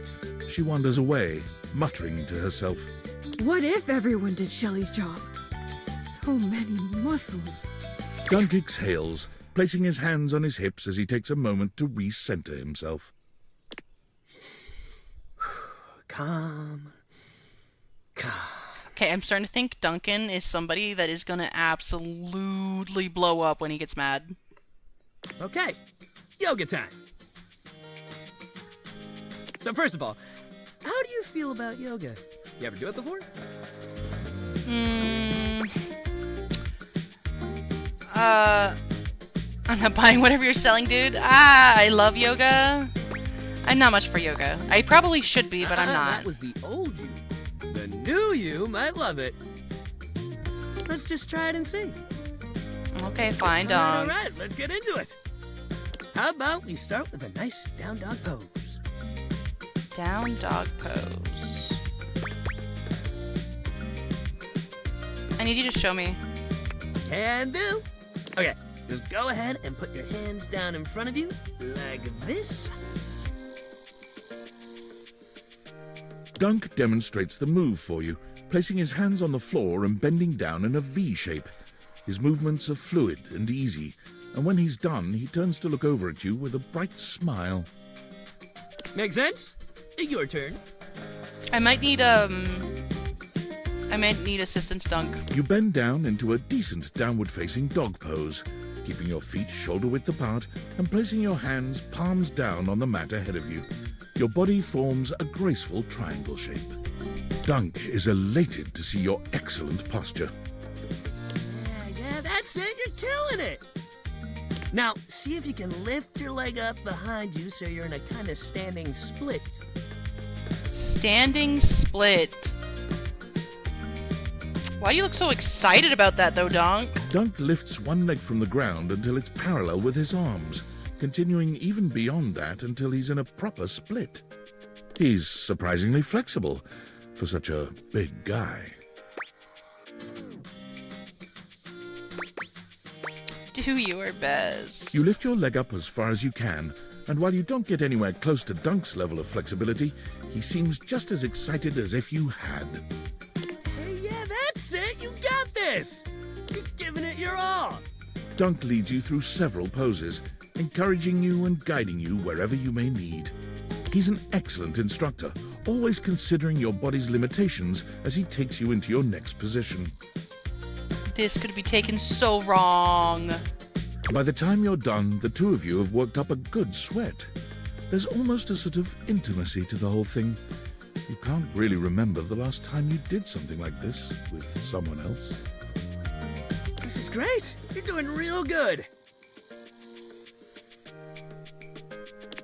She wanders away, muttering to herself. What if everyone did Shelly's job? So many muscles. Dunk exhales, placing his hands on his hips as he takes a moment to recenter himself. Calm. Okay, I'm starting to think Duncan is somebody that is gonna absolutely blow up when he gets mad. Okay, yoga time. So first of all, how do you feel about yoga? You ever do it before? I'm not buying whatever you're selling, dude. I love yoga. I'm not much for yoga. I probably should be, but I'm not. That was the old you. The new you might love it. Let's just try it and see. Okay, fine, dog. All right, let's get into it. How about we start with a nice down dog pose? Down dog pose. I need you to show me. Can do. Okay, just go ahead and put your hands down in front of you like this. Dunk demonstrates the move for you, placing his hands on the floor and bending down in a V shape. His movements are fluid and easy, and when he's done, he turns to look over at you with a bright smile. Make sense? Your turn. I might need, I might need assistance, Dunk. You bend down into a decent downward-facing dog pose, keeping your feet shoulder-width apart and placing your hands palms down on the mat ahead of you. Your body forms a graceful triangle shape. Dunk is elated to see your excellent posture. Yeah, that's it. You're killing it. Now, see if you can lift your leg up behind you so you're in a kind of standing split. Standing split. Why do you look so excited about that, though, Dunk? Dunk lifts one leg from the ground until it's parallel with his arms, continuing even beyond that until he's in a proper split. He's surprisingly flexible for such a big guy. Do your best. You lift your leg up as far as you can, and while you don't get anywhere close to Dunk's level of flexibility, he seems just as excited as if you had. Hey, yeah, that's it. You got this. You're giving it your all. Dunk leads you through several poses, encouraging you and guiding you wherever you may need. He's an excellent instructor, always considering your body's limitations as he takes you into your next position. This could be taken so wrong. By the time you're done, the two of you have worked up a good sweat. There's almost a sort of intimacy to the whole thing. You can't really remember the last time you did something like this with someone else. This is great. You're doing real good.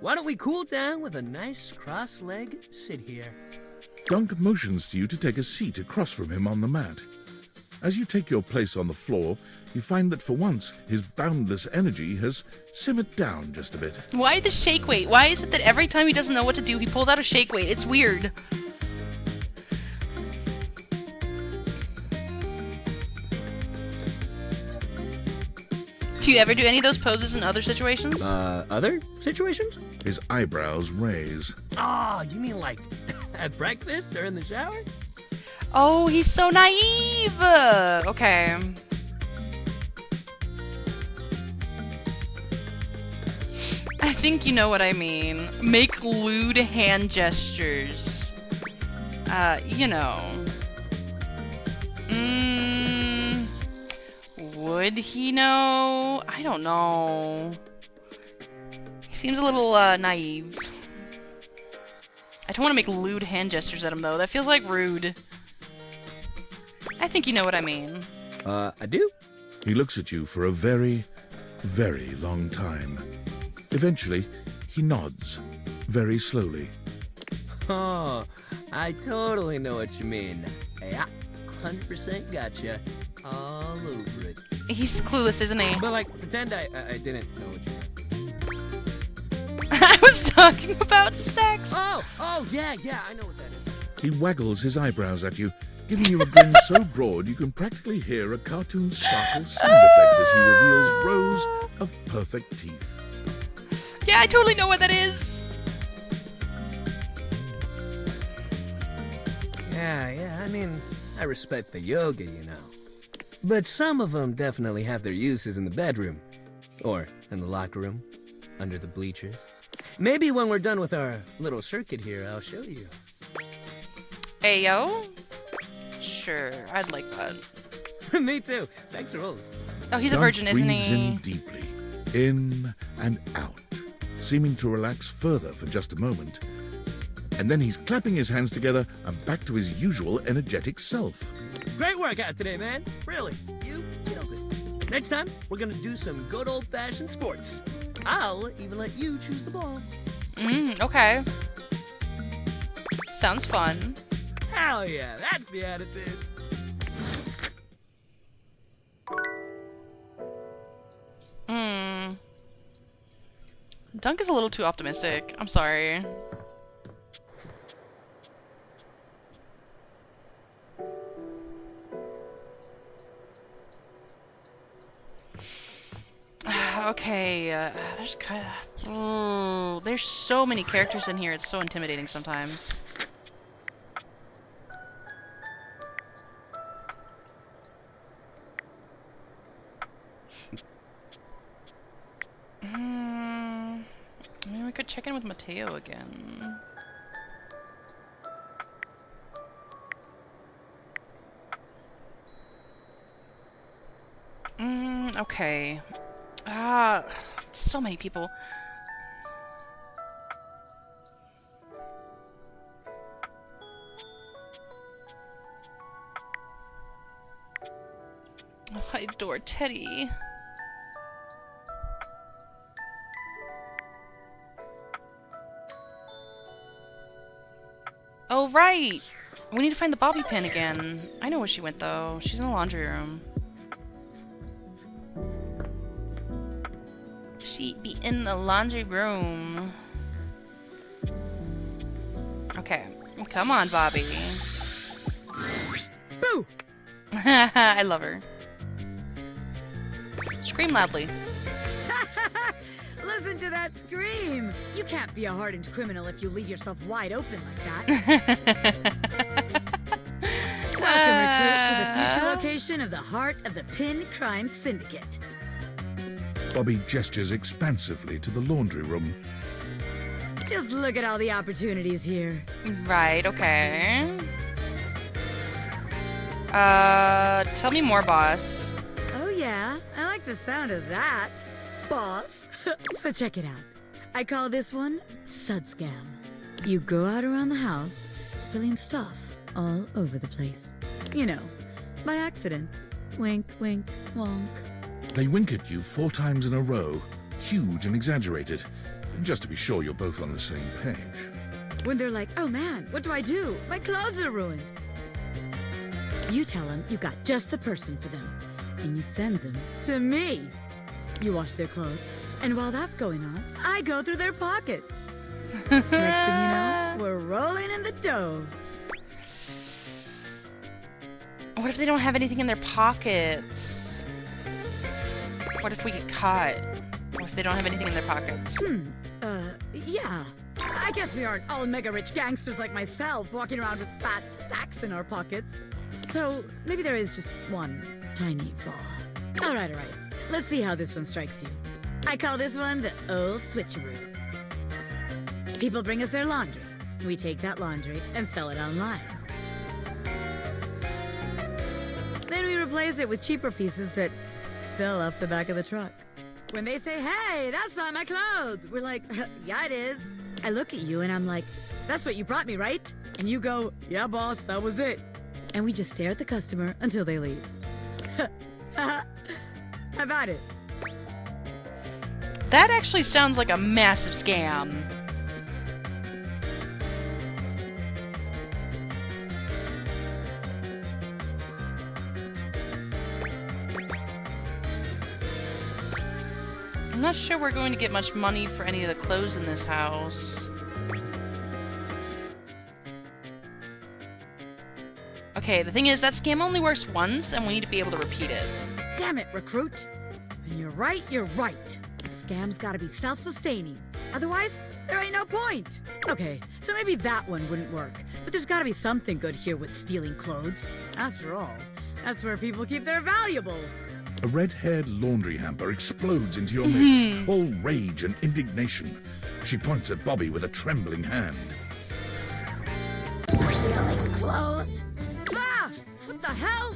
Why don't we cool down with a nice cross-leg sit here? Dunk motions to you to take a seat across from him on the mat. As you take your place on the floor, you find that for once, his boundless energy has simmered down just a bit. Why the shake weight? Why is it that every time he doesn't know what to do, he pulls out a shake weight? It's weird. Do you ever do any of those poses in other situations? Other situations? His eyebrows raise. Oh, you mean like at breakfast or in the shower? Oh, he's so naive! Okay. I think you know what I mean. Make lewd hand gestures. You know. Would he know? I don't know. He seems a little, naive. I don't want to make lewd hand gestures at him, though. That feels like rude. I think you know what I mean. I do? He looks at you for a very, very long time. Eventually, he nods, very slowly. Oh, I totally know what you mean. Yeah, 100% gotcha. All over it. He's clueless, isn't he? But, like, pretend I didn't know what you meant. I was talking about sex! Oh, yeah, I know what that is. He waggles his eyebrows at you, giving you a grin so broad you can practically hear a cartoon sparkle sound effect as he reveals rows of perfect teeth. Yeah, I totally know what that is! Yeah, I mean, I respect the yoga, you know. But some of them definitely have their uses in the bedroom. Or in the locker room, under the bleachers. Maybe when we're done with our little circuit here, I'll show you. Ayo? Sure, I'd like that. Me too. Sex rules. Oh, he's a virgin, isn't breathes he? in deeply, in and out, seeming to relax further for just a moment. And then he's clapping his hands together and back to his usual energetic self. Great workout today, man. Really, you killed it. Next time, we're gonna do some good old-fashioned sports. I'll even let you choose the ball. Okay. Sounds fun. Hell yeah, that's the attitude. Dunk is a little too optimistic. I'm sorry. Okay, there's so many characters in here, it's so intimidating sometimes. Maybe we could check in with Mateo again. Okay. So many people. Oh, I adore Teddy. Oh, right! We need to find the bobby pin again. I know where she went, though. She's in the laundry room. She be in the laundry room. Okay. Come on, Bobby. Boo! I love her. Scream loudly. Listen to that scream! You can't be a hardened criminal if you leave yourself wide open like that. Welcome, recruit, to the future location of the heart of the Pin Crime Syndicate. Bobby gestures expansively to the laundry room. Just look at all the opportunities here. Right, okay. Tell me more, boss. Oh yeah, I like the sound of that, boss. So check it out. I call this one Sud Scam. You go out around the house, spilling stuff all over the place. You know, by accident. Wink, wink, wonk. They wink at you 4 times in a row, huge and exaggerated, just to be sure you're both on the same page. When they're like, oh man, what do I do? My clothes are ruined. You tell them you got just the person for them, and you send them to me. You wash their clothes, and while that's going on, I go through their pockets. Next thing you know, we're rolling in the dough. What if they don't have anything in their pockets? What if we get caught? What if they don't have anything in their pockets? Yeah. I guess we aren't all mega rich gangsters like myself walking around with fat sacks in our pockets. So maybe there is just one tiny flaw. All right. Let's see how this one strikes you. I call this one the old switcheroo. People bring us their laundry. We take that laundry and sell it online. Then we replace it with cheaper pieces that fell off the back of the truck. When they say, hey, that's not my clothes, we're like, yeah, it is. I look at you and I'm like, that's what you brought me, right? And you go, yeah, boss, that was it. And we just stare at the customer until they leave. How about it? That actually sounds like a massive scam. I'm not sure we're going to get much money for any of the clothes in this house. Okay, the thing is, that scam only works once, and we need to be able to repeat it. Damn it, recruit. When you're right, you're right. The scam's gotta be self-sustaining. Otherwise, there ain't no point. Okay, so maybe that one wouldn't work. But there's gotta be something good here with stealing clothes. After all, that's where people keep their valuables. A red-haired laundry hamper explodes into your midst, all rage and indignation. She points at Bobby with a trembling hand. Stealing clothes? Ah! What the hell?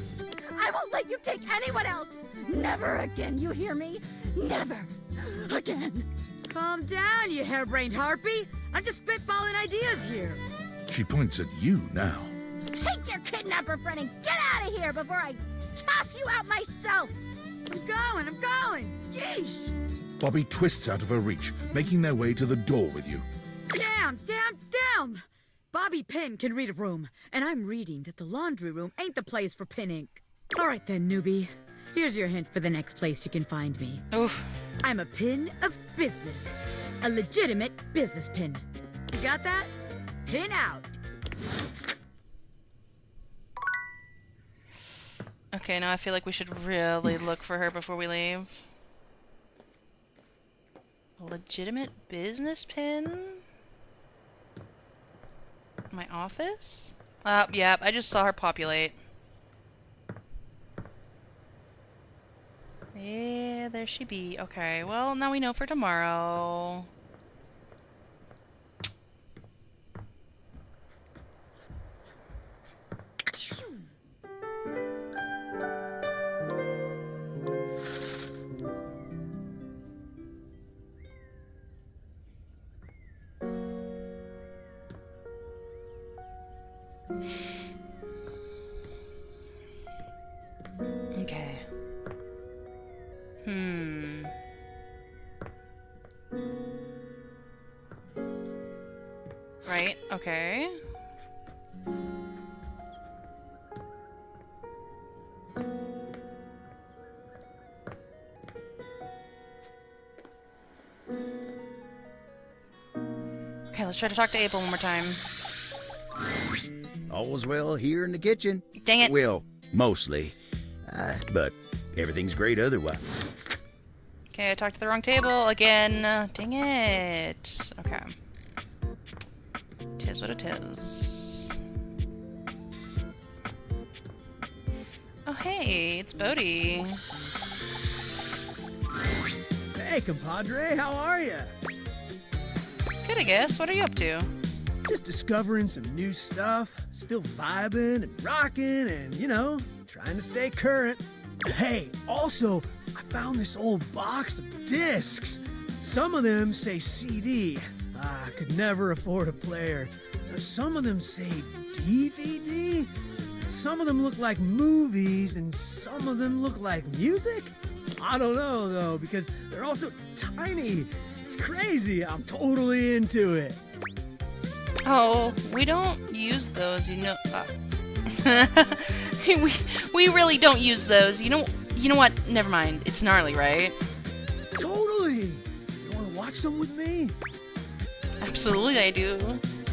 I won't let you take anyone else! Never again, you hear me? Never again. Calm down, you harebrained harpy. I'm just spitballing ideas here. She points at you now. Take your kidnapper friend and get out of here before I toss you out myself! I'm going! Yeesh! Bobby twists out of her reach, making their way to the door with you. Damn! Bobby Pin can read a room, and I'm reading that the laundry room ain't the place for pin ink. Alright then, newbie. Here's your hint for the next place you can find me. Oof. I'm a pin of business. A legitimate business pin. You got that? Pin out! Okay, now I feel like we should really look for her before we leave. A legitimate business pin? My office? Yep, I just saw her populate. Yeah, there she be. Okay, well, now we know for tomorrow. Okay. Right, okay. Okay, let's try to talk to Abel one more time. All's well here in the kitchen. Dang it. Well, mostly. But everything's great otherwise. Okay, I talked to the wrong table again. Dang it. Okay. Tis what it is. Oh, hey, it's Bodhi. Hey, compadre, how are ya? Good, I guess. What are you up to? Just discovering some new stuff, still vibing and rocking and, you know, trying to stay current. Hey, also, I found this old box of discs. Some of them say CD. I could never afford a player. Some of them say DVD. Some of them look like movies and some of them look like music. I don't know, though, because they're all so tiny. It's crazy. I'm totally into it. Oh, we don't use those, you know. We really don't use those. You know what? Never mind. It's gnarly, right? Totally. You want to watch some with me? Absolutely, I do.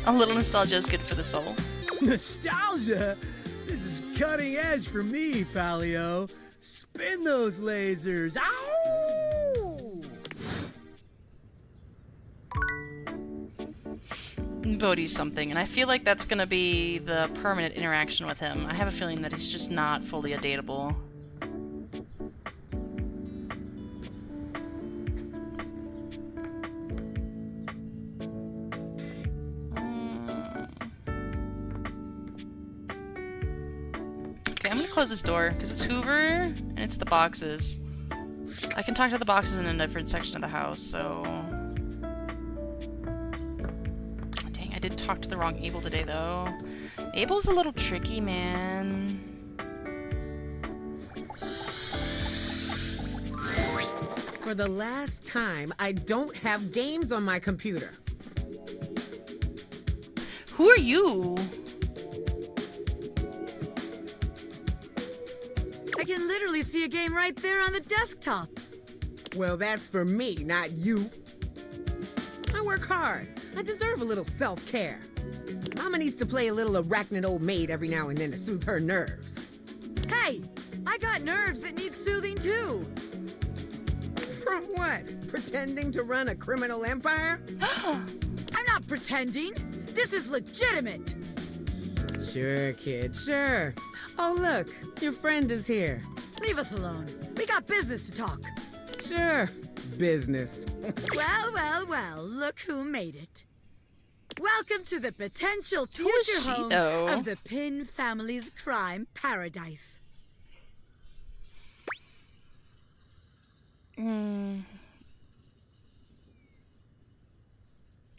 A little nostalgia is good for the soul. Nostalgia? This is cutting edge for me, Palio. Spin those lasers. Ow! Bodhi's something, and I feel like that's gonna be the permanent interaction with him. I have a feeling that he's just not fully a dateable. Okay, I'm gonna close this door, because it's Hoover, and it's the boxes. I can talk to the boxes in a different section of the house, so... Dang, I did talk to the wrong Abel today, though. Abel's a little tricky, man. For the last time, I don't have games on my computer. Who are you? I can literally see a game right there on the desktop. Well, that's for me, not you. I work hard. I deserve a little self-care. Mama needs to play a little arachnid old maid every now and then to soothe her nerves. Hey, I got nerves that need soothing too. From what? Pretending to run a criminal empire? I'm not pretending. This is legitimate. Sure, kid, sure. Oh, look, your friend is here. Leave us alone. We got business to talk. Sure, business. Well, look who made it. Welcome to the potential Who is future she, home though? of the Pin family's crime paradise. I'm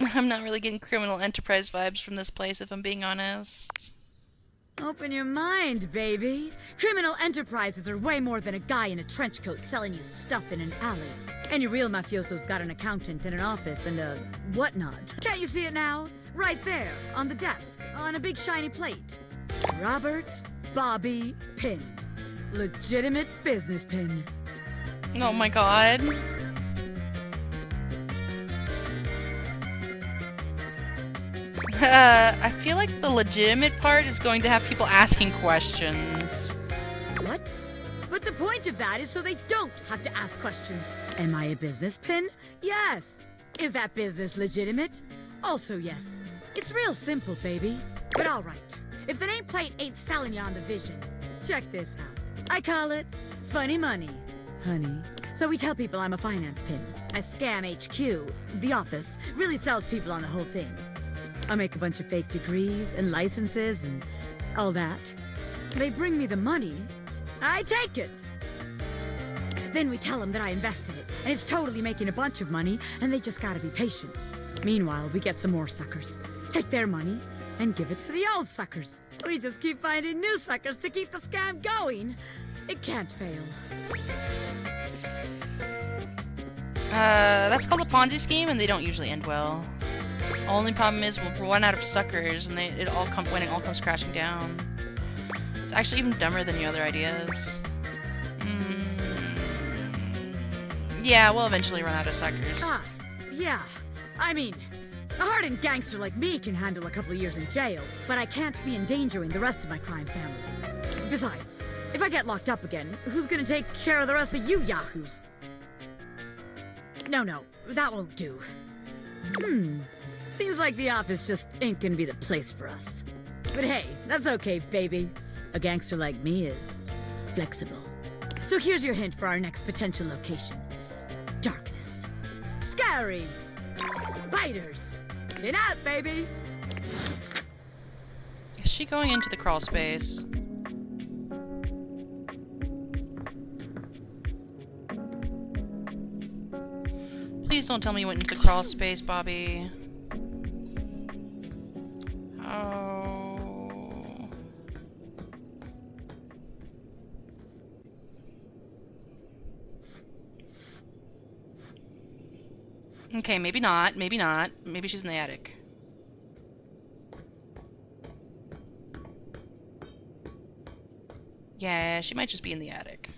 not really getting criminal enterprise vibes from this place, if I'm being honest. Open your mind, baby. Criminal enterprises are way more than a guy in a trench coat selling you stuff in an alley. Any real mafioso's got an accountant and an office and a whatnot. Can't you see it now? Right there, on the desk, on a big shiny plate. Robert Bobby Pin. Legitimate business pin. Oh my god. I feel like the legitimate part is going to have people asking questions. What? But the point of that is so they don't have to ask questions. Am I a business pin? Yes. Is that business legitimate? Also yes. It's real simple, baby. But alright. If the nameplate ain't selling you on the vision, check this out. I call it funny money, honey. So we tell people I'm a finance pin. I scam HQ, the office, really sells people on the whole thing. I make a bunch of fake degrees and licenses and all that. They bring me the money. I take it. Then we tell them that I invested it, and it's totally making a bunch of money, and they just gotta be patient. Meanwhile, we get some more suckers. Take their money, and give it to the old suckers. We just keep finding new suckers to keep the scam going. It can't fail. That's called a Ponzi scheme, and they don't usually end well. Only problem is we'll run out of suckers, and when it all comes crashing down. It's actually even dumber than your other ideas. Yeah, we'll eventually run out of suckers. Yeah. I mean, a hardened gangster like me can handle a couple of years in jail, but I can't be endangering the rest of my crime family. Besides, if I get locked up again, who's gonna take care of the rest of you yahoos? No, that won't do. Seems like the office just ain't gonna be the place for us. But hey, that's okay, baby. A gangster like me is flexible. So here's your hint for our next potential location. Darkness. Scary. Spiders. Get out, baby. Is she going into the crawl space? Please don't tell me you went into the crawl space, Bobby. Oh. Okay, maybe not. Maybe not. Maybe she's in the attic. Yeah, she might just be in the attic.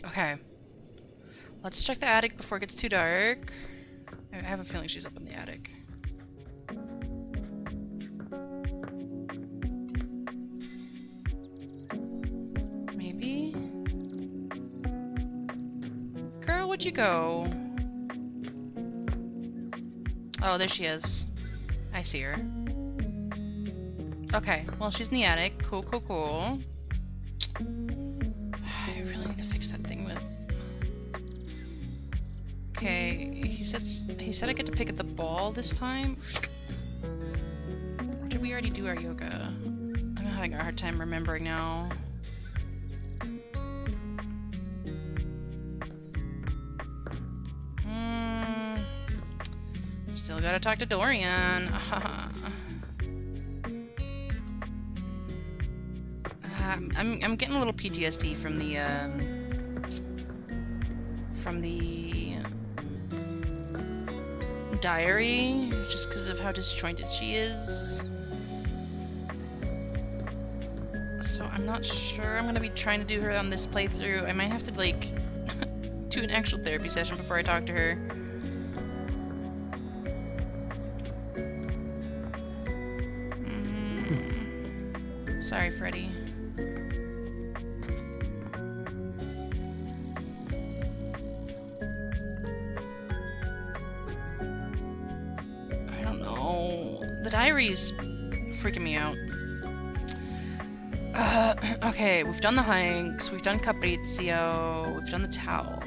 Okay. Let's check the attic before it gets too dark. I have a feeling she's up in the attic. Maybe? Girl, where'd you go? Oh, there she is. I see her. Okay, well, she's in the attic. Cool, cool, cool. I really need to fix that thing with... Okay, he said I get to pick at the ball this time? Or did we already do our yoga? I'm having a hard time remembering now. Still gotta talk to Dorian. I'm getting a little PTSD from the diary, just because of how disjointed she is. So I'm not sure I'm gonna be trying to do her on this playthrough. I might have to like do an actual therapy session before I talk to her. Sorry, Freddy. I don't know. The diary's freaking me out. Okay, we've done the hikes, we've done Caprizio, we've done the towel.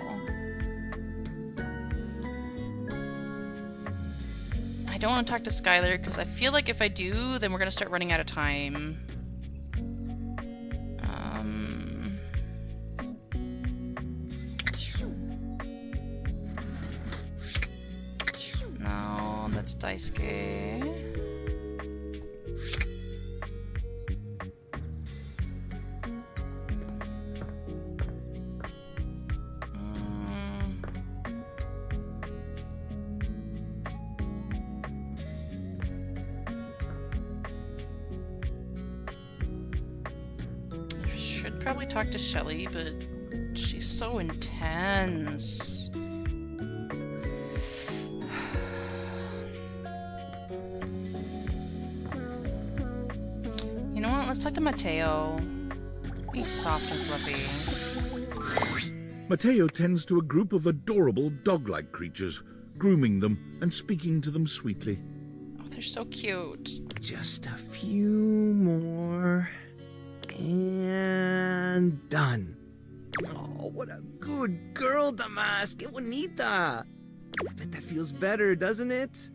I don't want to talk to Skylar because I feel like if I do, then we're gonna start running out of time. No, that's Daisuke. Probably talk to Shelly, but she's so intense. You know what? Let's talk to Mateo. Be soft and fluffy. Mateo tends to a group of adorable dog-like creatures grooming them and speaking to them sweetly. Oh, they're so cute. Just a few more. And done. Oh, what a good girl, Damas. Que bonita. I bet that feels better, doesn't it?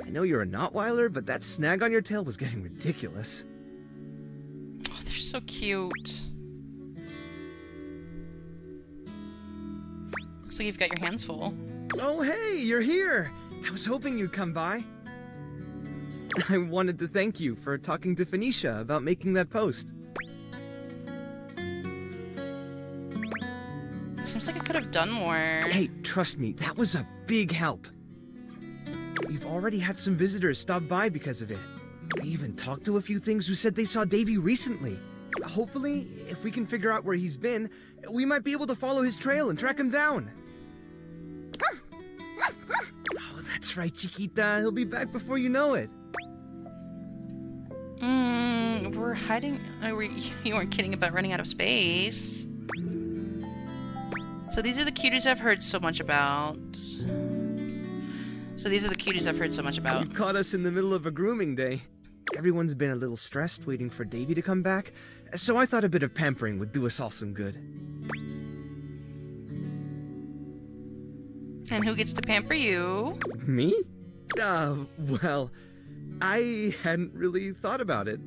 I know you're a Notweiler, but that snag on your tail was getting ridiculous. Oh, they're so cute. Looks like you've got your hands full. Oh, hey, you're here. I was hoping you'd come by. I wanted to thank you for talking to Phoenicia about making that post. Seems like I could have done more. Hey, trust me, that was a big help. We've already had some visitors stop by because of it. I even talked to a few things who said they saw Davy recently. Hopefully, if we can figure out where he's been, we might be able to follow his trail and track him down. Oh, that's right, Chiquita. He'll be back before you know it. We're hiding. Oh, you weren't kidding about running out of space. So these are the cuties I've heard so much about. You caught us in the middle of a grooming day. Everyone's been a little stressed waiting for Davy to come back, so I thought a bit of pampering would do us all some good. And who gets to pamper you? Me? Well, I hadn't really thought about it.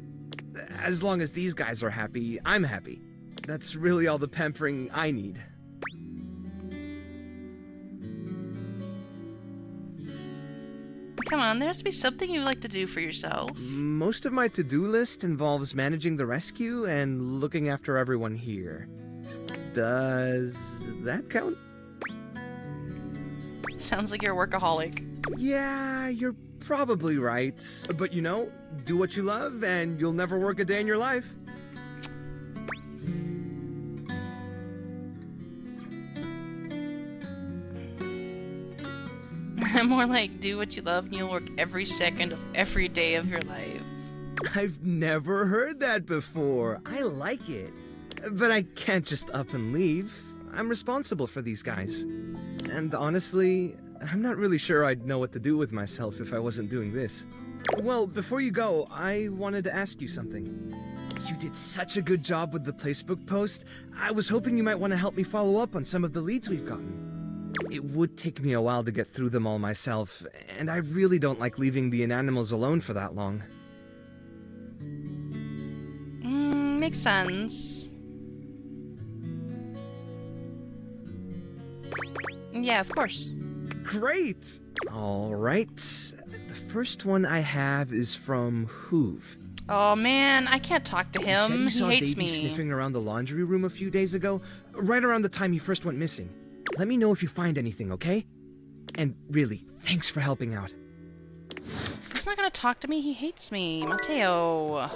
As long as these guys are happy, I'm happy. That's really all the pampering I need. Come on, there has to be something you like to do for yourself. Most of my to-do list involves managing the rescue and looking after everyone here. Does that count? Sounds like you're a workaholic. Yeah, you're probably right. But you know, do what you love and you'll never work a day in your life. More like do what you love and you'll work every second of every day of your life. I've never heard that before. I like it. But I can't just up and leave. I'm responsible for these guys. And honestly, I'm not really sure I'd know what to do with myself if I wasn't doing this. Well, before you go, I wanted to ask you something. You did such a good job with the Placebook post. I was hoping you might want to help me follow up on some of the leads we've gotten. It would take me a while to get through them all myself, and I really don't like leaving the inanimals alone for that long. Makes sense. Yeah, of course. Great! Alright, the first one I have is from Hoove. Oh man, I can't talk to him. He saw hates Davy me. sniffing around the laundry room a few days ago, right around the time he first went missing. Let me know if you find anything, okay? And really, thanks for helping out. He's not gonna talk to me. He hates me. Mateo.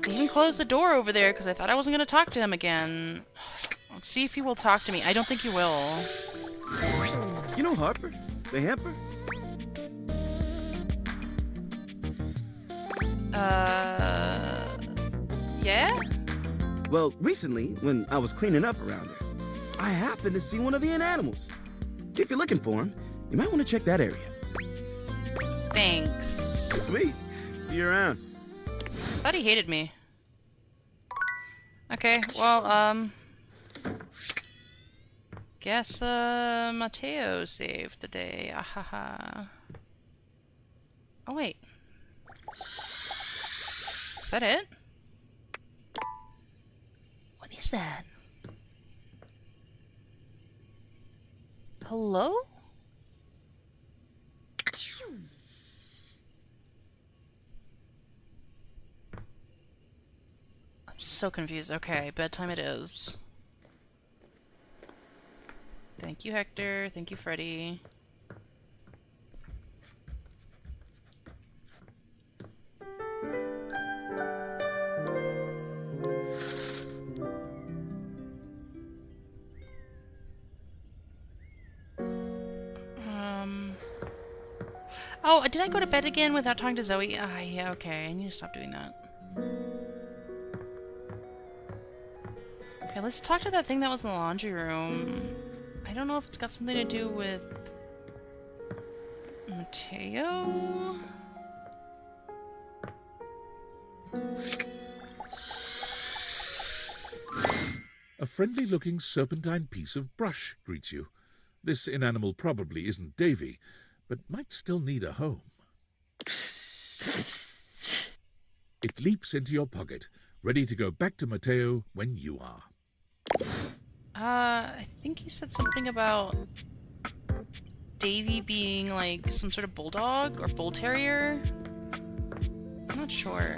He even closed the door over there because I thought I wasn't gonna talk to him again. Let's see if he will talk to me. I don't think he will. You know Harper? The hamper? Yeah? Well, recently, when I was cleaning up around her, I happened to see one of the inanimals. If you're looking for him, you might want to check that area. Thanks. Sweet. See you around. Thought he hated me. Okay, well, guess, Mateo saved the day. Ahaha. Oh, wait. Is that it? What is that? Hello? I'm so confused. Okay, bedtime it is. Thank you, Hector. Thank you, Freddy. Oh, did I go to bed again without talking to Zoe? Ah, yeah, okay. I need to stop doing that. Okay, let's talk to that thing that was in the laundry room. I don't know if it's got something to do with Mateo. A friendly-looking serpentine piece of brush greets you. This inanimal probably isn't Davy, but might still need a home. It leaps into your pocket, ready to go back to Mateo when you are. I think he said something about Davy being like some sort of bulldog or bull terrier. I'm not sure.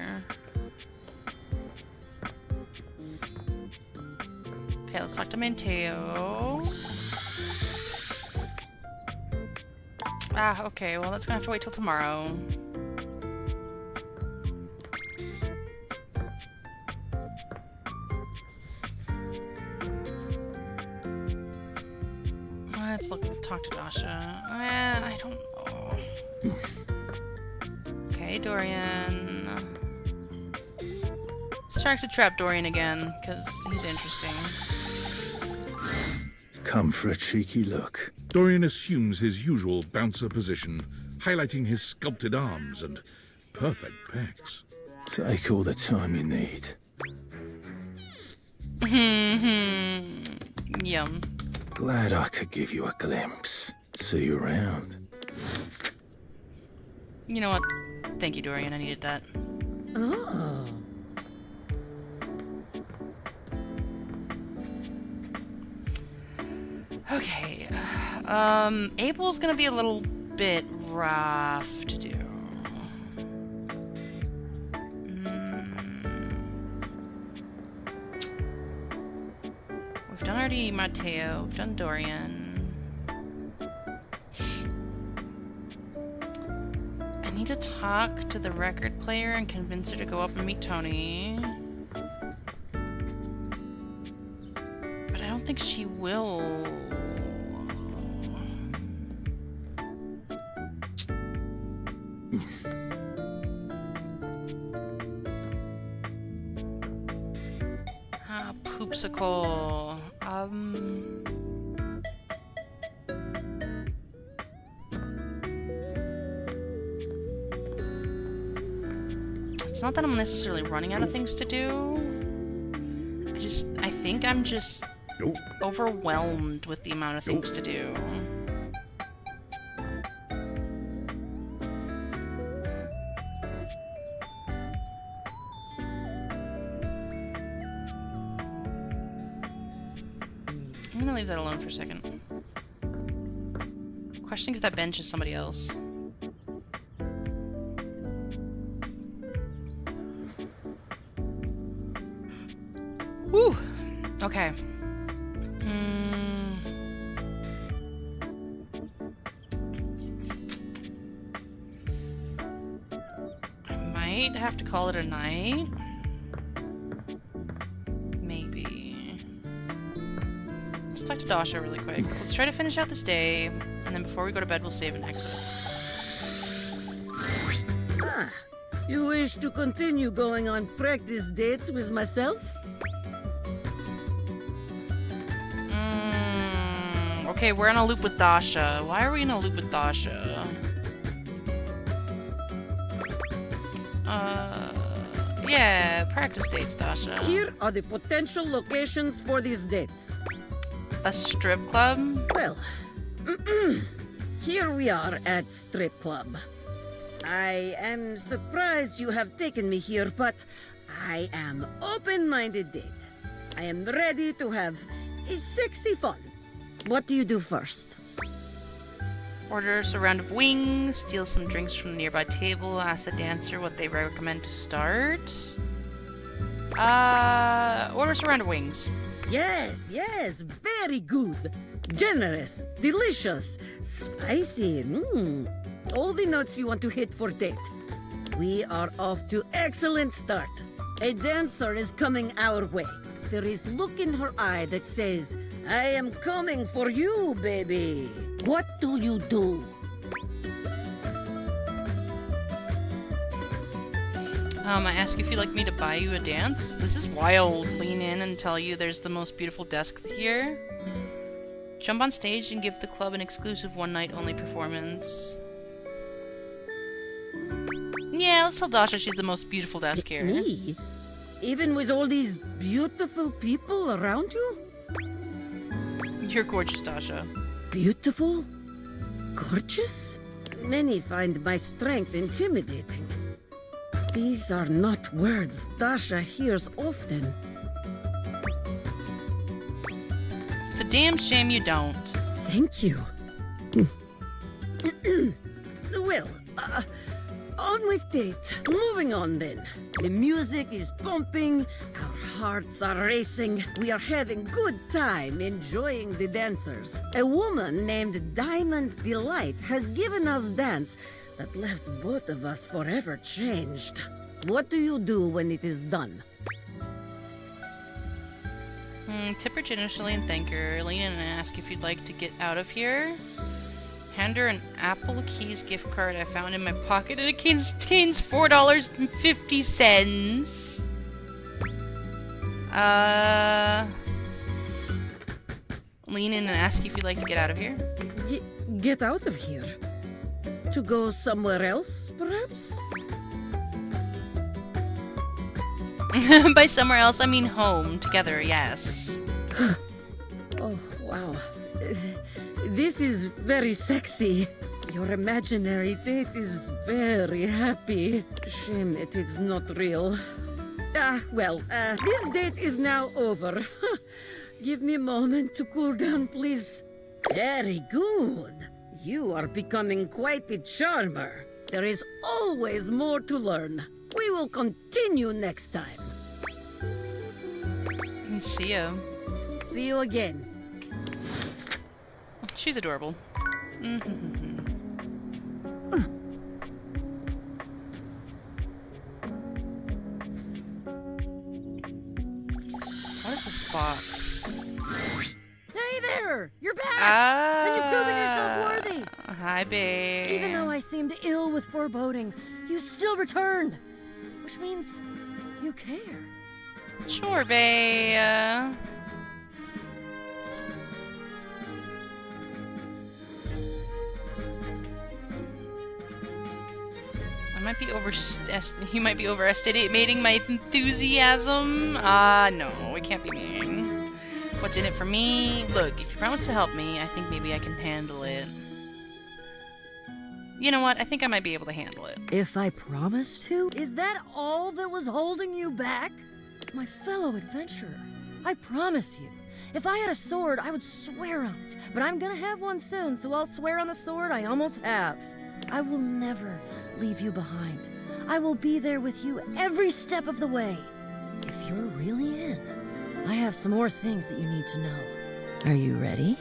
Okay, let's talk to Mateo. Okay, well that's gonna have to wait till tomorrow. Let's talk to Dasha. I don't know. Okay, Dorian. Let's try to trap Dorian again, because he's interesting. Come for a cheeky look. Dorian assumes his usual bouncer position, highlighting his sculpted arms and perfect pecs. Take all the time you need. Yum. Glad I could give you a glimpse. See you around. You know what? Thank you, Dorian. I needed that. Oh. Okay. Abel's gonna be a little bit rough to do. We've done already Mateo, we've done Dorian. I need to talk to the record player and convince her to go up and meet Tony. But I don't think she will. Poopsicle. It's not that I'm necessarily running out of things to do. I think I'm just overwhelmed with the amount of things to do. I'm gonna leave that alone for a second. Questioning if that bench is somebody else. Whew. Okay. I might have to call it a night. Let's talk to Dasha really quick. Let's try to finish out this day, and then before we go to bed, we'll save and exit. Ah, you wish to continue going on practice dates with myself? Okay, we're in a loop with Dasha. Why are we in a loop with Dasha? Yeah, practice dates, Dasha. Here are the potential locations for these dates. A strip club? Well, here we are at strip club. I am surprised you have taken me here, but I am open-minded date. I am ready to have a sexy fun. What do you do first? Order us a round of wings, steal some drinks from the nearby table, ask the dancer what they recommend to start. Order us a round of wings. Yes, very good. Generous, delicious, spicy. All the notes you want to hit for date. We are off to excellent start. A dancer is coming our way. There is look in her eye that says, I am coming for you, baby. What do you do? I ask if you'd like me to buy you a dance. This is wild. Lean in and tell you there's the most beautiful desk here. Jump on stage and give the club an exclusive one-night-only performance. Yeah, let's tell Dasha she's the most beautiful desk here. Me? Even with all these beautiful people around you? You're gorgeous, Dasha. Beautiful? Gorgeous? Many find my strength intimidating. These are not words Dasha hears often. It's a damn shame you don't. Thank you. Well, on with date. Moving on then. The music is pumping, our hearts are racing, we are having good time enjoying the dancers. A woman named Diamond Delight has given us dance that left both of us forever changed. What do you do when it is done? Tip her generously and thank her. Lean in and ask if you'd like to get out of here. Hand her an Apple Keys gift card I found in my pocket, and it contains $4.50. Lean in and ask if you'd like to get out of here. Get out of here? To go somewhere else, perhaps? By somewhere else, I mean home. Together, yes. Oh, wow. This is very sexy. Your imaginary date is very happy. Shame it is not real. Well, this date is now over. Give me a moment to cool down, please. Very good. You are becoming quite the charmer. There is always more to learn. We will continue next time. See you. See you again. She's adorable. What is this box? Hey there! You're back! And you've proven yourself worthy! Hi, babe. Even though I seemed ill with foreboding, you still returned. Which means you care. Sure, babe. You might be overestimating my enthusiasm. No, it can't be mean. What's in it for me? Look, if you promise to help me, I think maybe I can handle it. You know what? I think I might be able to handle it. If I promise to? Is that all that was holding you back? My fellow adventurer, I promise you, if I had a sword, I would swear on it. But I'm gonna have one soon, so I'll swear on the sword I almost have. I will never leave you behind. I will be there with you every step of the way. If you're really in, I have some more things that you need to know. Are you ready?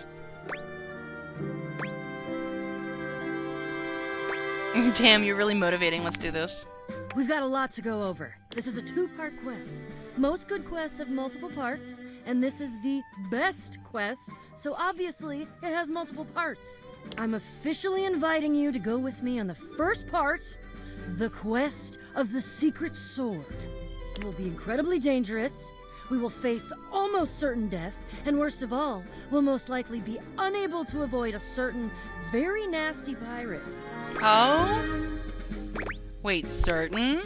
Damn, you're really motivating. Let's do this. We've got a lot to go over. This is a two-part quest. Most good quests have multiple parts, and this is the best quest, so obviously it has multiple parts. I'm officially inviting you to go with me on the first part, the quest of the secret sword. It will be incredibly dangerous. We will face almost certain death, and worst of all, we'll most likely be unable to avoid a certain very nasty pirate. Oh? Wait, certain?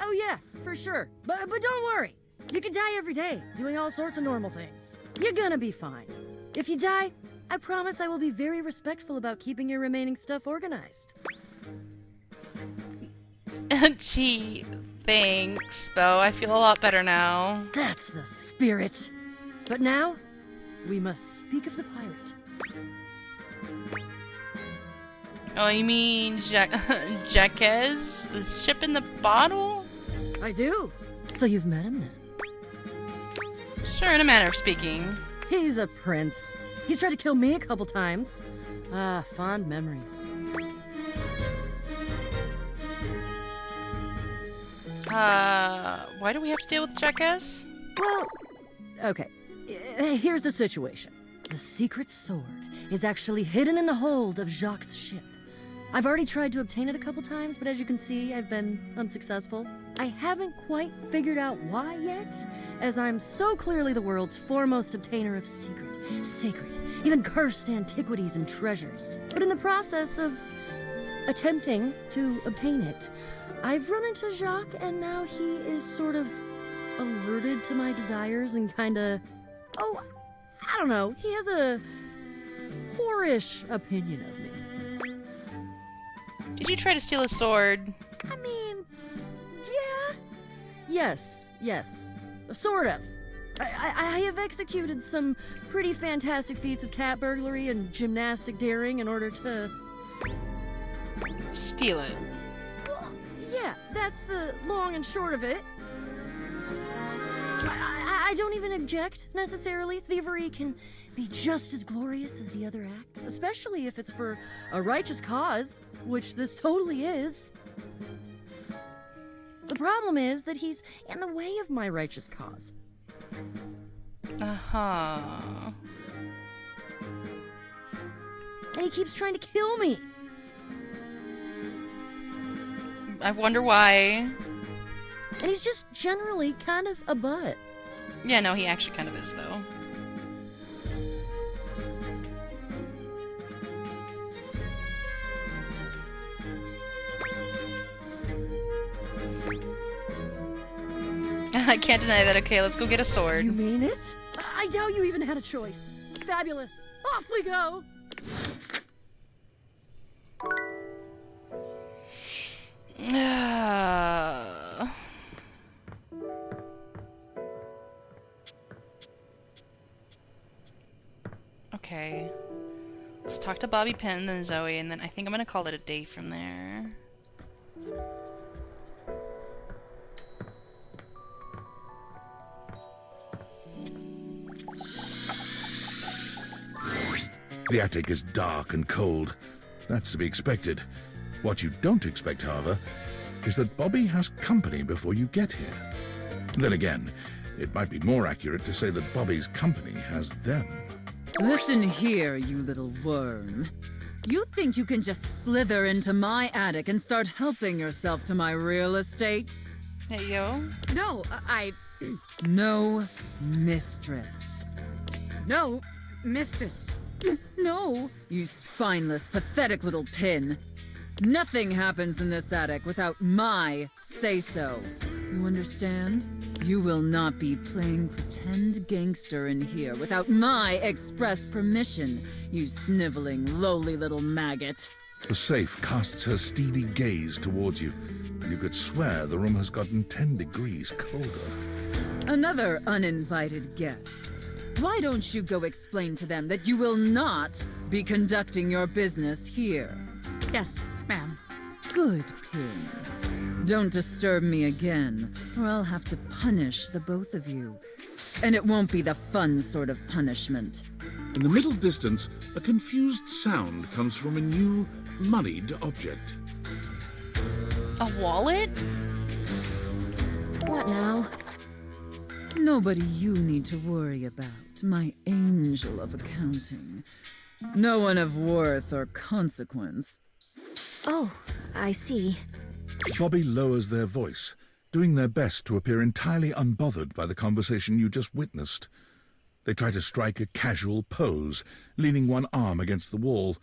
Oh yeah, for sure. But don't worry. You can die every day, doing all sorts of normal things. You're gonna be fine. If you die, I promise I will be very respectful about keeping your remaining stuff organized. Gee, thanks, Bo. I feel a lot better now. That's the spirit. But now, we must speak of the pirate. Oh, you mean Jaquez? The ship in the bottle? I do. So you've met him then? Sure, in a manner of speaking. He's a prince. He's tried to kill me a couple times. Ah, fond memories. Why do we have to deal with Jaquez? Well, okay. Here's the situation. The secret sword is actually hidden in the hold of Jacques' ship. I've already tried to obtain it a couple times, but as you can see, I've been unsuccessful. I haven't quite figured out why yet, as I'm so clearly the world's foremost obtainer of secret, sacred, even cursed antiquities and treasures. But in the process of attempting to obtain it, I've run into Jacques, and now he is sort of alerted to my desires and kinda... Oh, I don't know. He has a whorish opinion of me. Did you try to steal his sword? I mean, yeah. Yes, sort of. I have executed some pretty fantastic feats of cat burglary and gymnastic daring in order to... Steal it. Well, yeah, that's the long and short of it. I don't even object, necessarily. Thievery can be just as glorious as the other acts, especially if it's for a righteous cause, which this totally is. The problem is that he's in the way of my righteous cause. Uh-huh. And he keeps trying to kill me. I wonder why. And he's just generally kind of a butt. Yeah, no, he actually kind of is, though. I can't deny that. Okay, let's go get a sword. You mean it? I doubt you even had a choice. Fabulous. Off we go! Okay. Let's talk to Bobby Pin and Zoe, and then I think I'm gonna call it a day from there. The attic is dark and cold. That's to be expected. What you don't expect, however, is that Bobby has company before you get here. Then again, it might be more accurate to say that Bobby's company has them. Listen here, you little worm. You think you can just slither into my attic and start helping yourself to my real estate? Hey, yo. No, No, mistress. No, mistress. No, you spineless, pathetic little pin. Nothing happens in this attic without my say-so. You understand? You will not be playing pretend gangster in here without my express permission, you sniveling, lowly little maggot. The safe casts her steely gaze towards you, and you could swear the room has gotten 10 degrees colder. Another uninvited guest. Why don't you go explain to them that you will not be conducting your business here? Yes, ma'am. Good, Pin. Don't disturb me again, or I'll have to punish the both of you. And it won't be the fun sort of punishment. In the middle distance, a confused sound comes from a new, moneyed object. A wallet? What now? Nobody you need to worry about, my angel of accounting. No one of worth or consequence. Oh, I see. Bobby lowers their voice, doing their best to appear entirely unbothered by the conversation you just witnessed. They try to strike a casual pose, leaning one arm against the wall,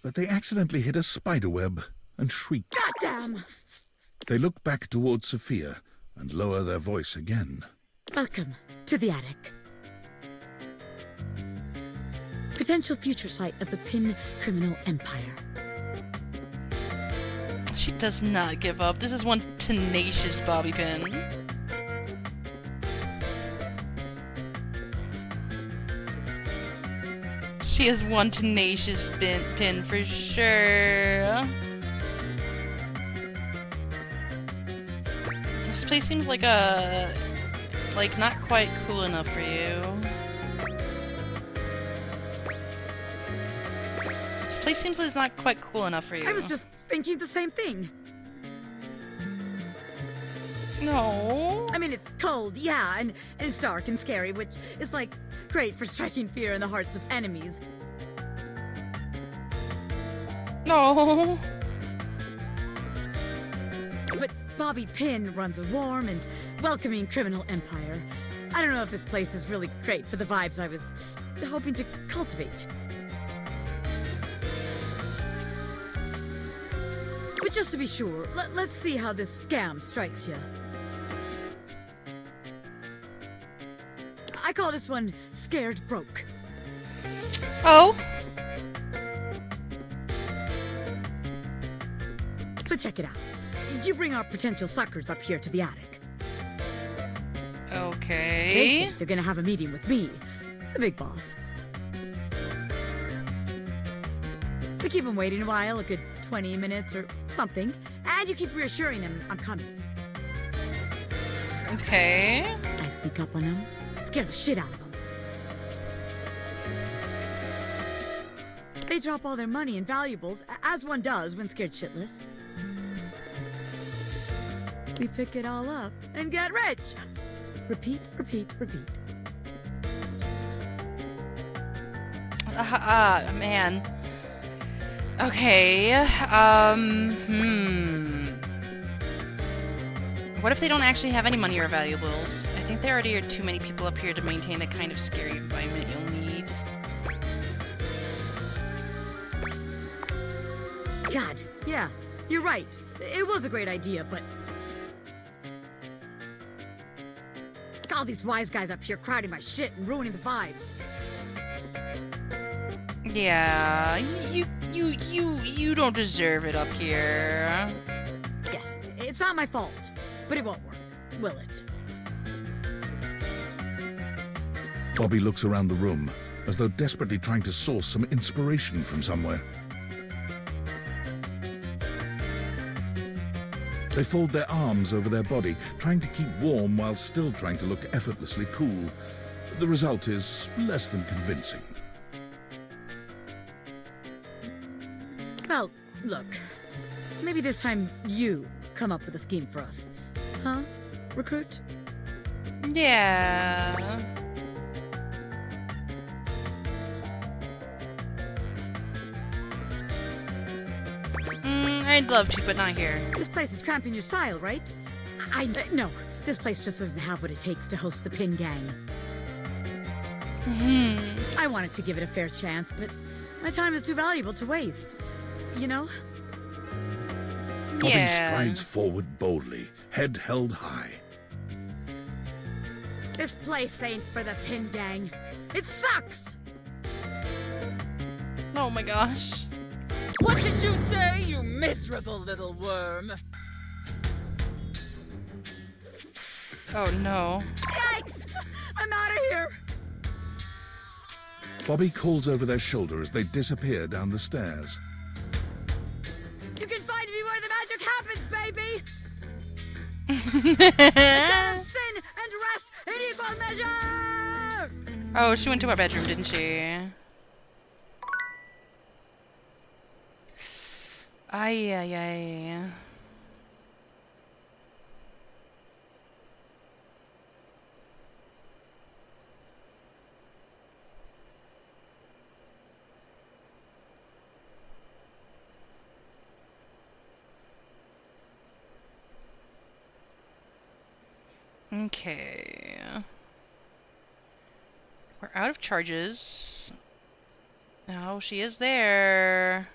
but they accidentally hit a spiderweb and shriek. Goddamn! They look back towards Sophia and lower their voice again. Welcome to the attic. Potential future site of the Pin criminal empire. She does not give up. This is one tenacious Bobby Pin. She is one tenacious pin for sure. This place seems like not quite cool enough for you. This place seems like it's not quite cool enough for you. I was just thinking the same thing. No. I mean, it's cold, yeah, and it's dark and scary, which is, like, great for striking fear in the hearts of enemies. No. Bobby Pinn runs a warm and welcoming criminal empire. I don't know if this place is really great for the vibes I was hoping to cultivate. But just to be sure, let's see how this scam strikes you. I call this one Scared Broke. Oh. So check it out. You bring our potential suckers up here to the attic. Okay. They think they're gonna have a meeting with me, the big boss. We keep them waiting a while, a good 20 minutes or something, and you keep reassuring them I'm coming. Okay. I speak up on them, scare the shit out of them. They drop all their money and valuables, as one does when scared shitless. We pick it all up and get rich. Repeat, repeat, repeat. Man. Okay. What if they don't actually have any money or valuables? I think there already are too many people up here to maintain the kind of scary environment you'll need. God, yeah, you're right. It was a great idea, but... all these wise guys up here crowding my shit and ruining the vibes. Yeah, you don't deserve it up here. Yes, it's not my fault, but it won't work, will it? Bobby looks around the room, as though desperately trying to source some inspiration from somewhere. They fold their arms over their body, trying to keep warm while still trying to look effortlessly cool. The result is less than convincing. Well, look. Maybe this time you come up with a scheme for us. Huh? Recruit? Yeah. I'd love to, but not here. This place is cramping your style, right? No, this place just doesn't have what it takes to host the Pin Gang. I wanted to give it a fair chance, but my time is too valuable to waste. You know? Bobby strides forward boldly, head held high. This place ain't for the Pin Gang. It sucks! Oh my gosh. What did you say, you miserable little worm? Oh no. Yikes! I'm out of here! Bobby calls over their shoulder as they disappear down the stairs. You can find me where the magic happens, baby! A debt of sin and rest in equal measure! Oh, she went to our bedroom, didn't she? Ay. Okay. We're out of charges. No, she is there.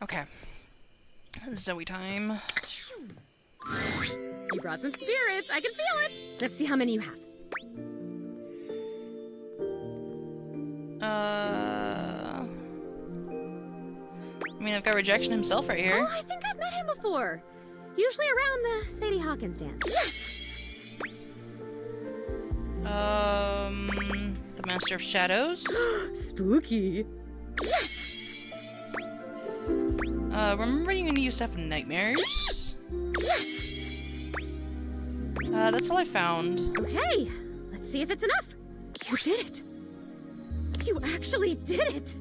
Okay. Zoe time. You brought some spirits. I can feel it. Let's see how many you have. I mean, I've got Rejection himself right here. Oh, I think I've met him before. Usually around the Sadie Hawkins dance. Yes! The Master of Shadows. Spooky. Yes! Remember you used to have nightmares? Yes! That's all I found. Okay, let's see if it's enough. You did it. You actually did it.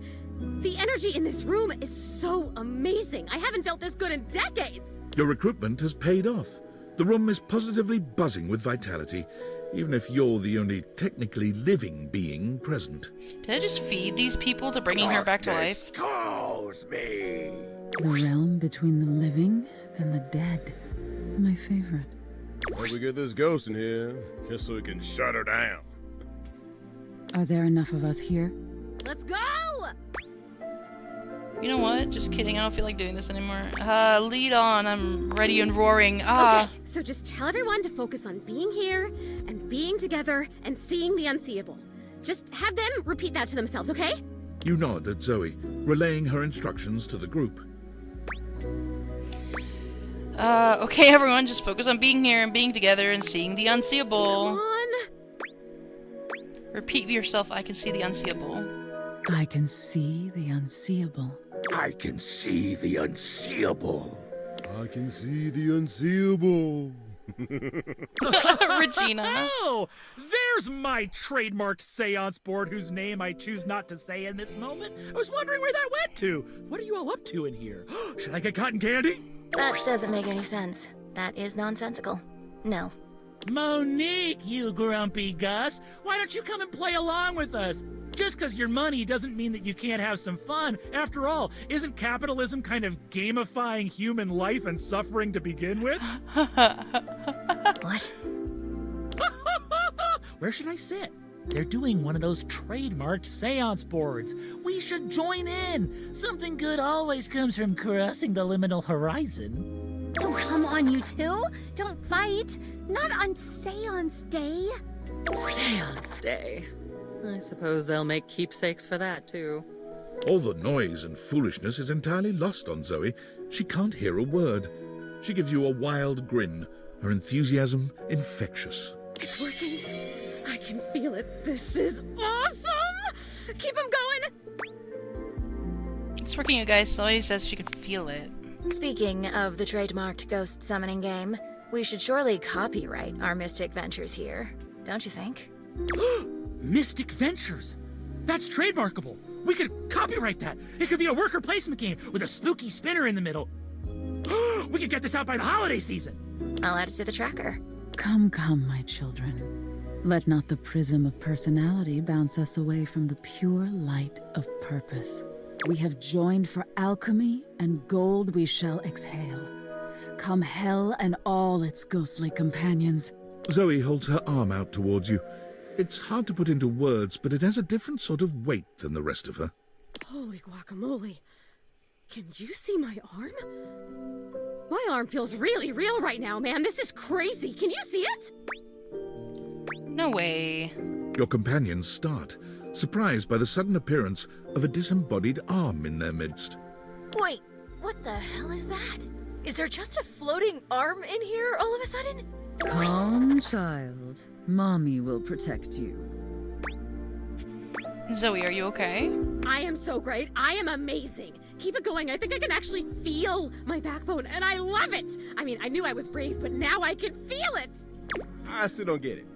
The energy in this room is so amazing. I haven't felt this good in decades. Your recruitment has paid off. The room is positively buzzing with vitality, even if you're the only technically living being present. Did I just feed these people to bringing her back to life? Calls me. The realm between the living and the dead. My favorite. Hope we get this ghost in here, just so we can shut her down. Are there enough of us here? Let's go! You know what? Just kidding. I don't feel like doing this anymore. Lead on. I'm ready and roaring. Okay, so just tell everyone to focus on being here and being together and seeing the unseeable. Just have them repeat that to themselves, okay? You nod at Zoe, relaying her instructions to the group. Okay, everyone, just focus on being here and being together and seeing the unseeable. Come on. Repeat yourself. I can see the unseeable. I can see the unseeable. I can see the unseeable. I can see the unseeable. Regina. Oh, there's my trademarked seance board whose name I choose not to say in this moment. I was wondering where that went to. What are you all up to in here? Should I get cotton candy? That doesn't make any sense. That is nonsensical. No. Monique, you grumpy Gus. Why don't you come and play along with us? Just because you're money doesn't mean that you can't have some fun. After all, isn't capitalism kind of gamifying human life and suffering to begin with? What? Where should I sit? They're doing one of those trademarked seance boards. We should join in. Something good always comes from crossing the liminal horizon. Oh, come on, you two. Don't fight. Not on Seance Day. Seance Day. I suppose they'll make keepsakes for that, too. All the noise and foolishness is entirely lost on Zoe. She can't hear a word. She gives you a wild grin, her enthusiasm infectious. It's working. I can feel it. This is awesome! Keep them going! It's working, you guys. Zoe says she can feel it. Speaking of the trademarked ghost summoning game, we should surely copyright our Mystic Ventures here, don't you think? Mystic Ventures? That's trademarkable. We could copyright that. It could be a worker placement game with a spooky spinner in the middle. We could get this out by the holiday season. I'll add it to the tracker. Come, come, my children. Let not the prism of personality bounce us away from the pure light of purpose. We have joined for alchemy, and gold we shall exhale. Come hell and all its ghostly companions. Zoe holds her arm out towards you. It's hard to put into words, but it has a different sort of weight than the rest of her. Holy guacamole. Can you see my arm? My arm feels really real right now, man. This is crazy. Can you see it? No way. Your companions start, surprised by the sudden appearance of a disembodied arm in their midst. Wait, what the hell is that? Is there just a floating arm in here all of a sudden? Calm, child. Mommy will protect you. Zoe, are you okay? I am so great. I am amazing. Keep it going. I think I can actually feel my backbone, and I love it. I mean, I knew I was brave, but now I can feel it. I still don't get it.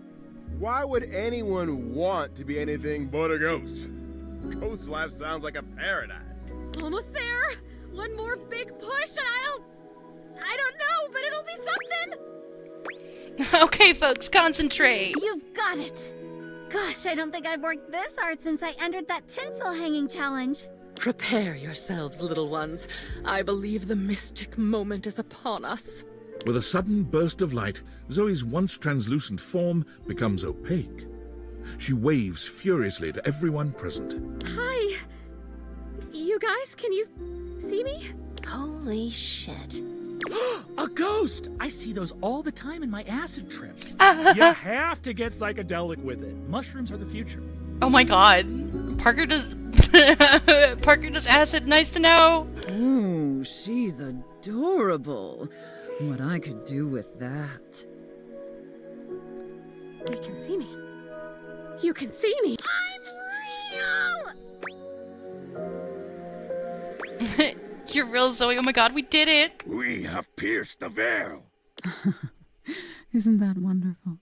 Why would anyone want to be anything but a ghost? Ghost life sounds like a paradise. Almost there. One more big push, and I don't know, but it'll be something. Okay, folks, concentrate. You've got it. Gosh, I don't think I've worked this hard since I entered that tinsel hanging challenge. Prepare yourselves, little ones. I believe the mystic moment is upon us. With a sudden burst of light, Zoe's once translucent form becomes opaque. She waves furiously to everyone present. Hi. You guys, can you see me? Holy shit. A ghost! I see those all the time in my acid trips. You have to get psychedelic with it. Mushrooms are the future. Oh my god. Parker does acid. Nice to know. Oh, she's adorable. What I could do with that. They can see me. You can see me. I'm real! You're real, Zoe. Oh my god, we did it. We have pierced the veil. Isn't that wonderful?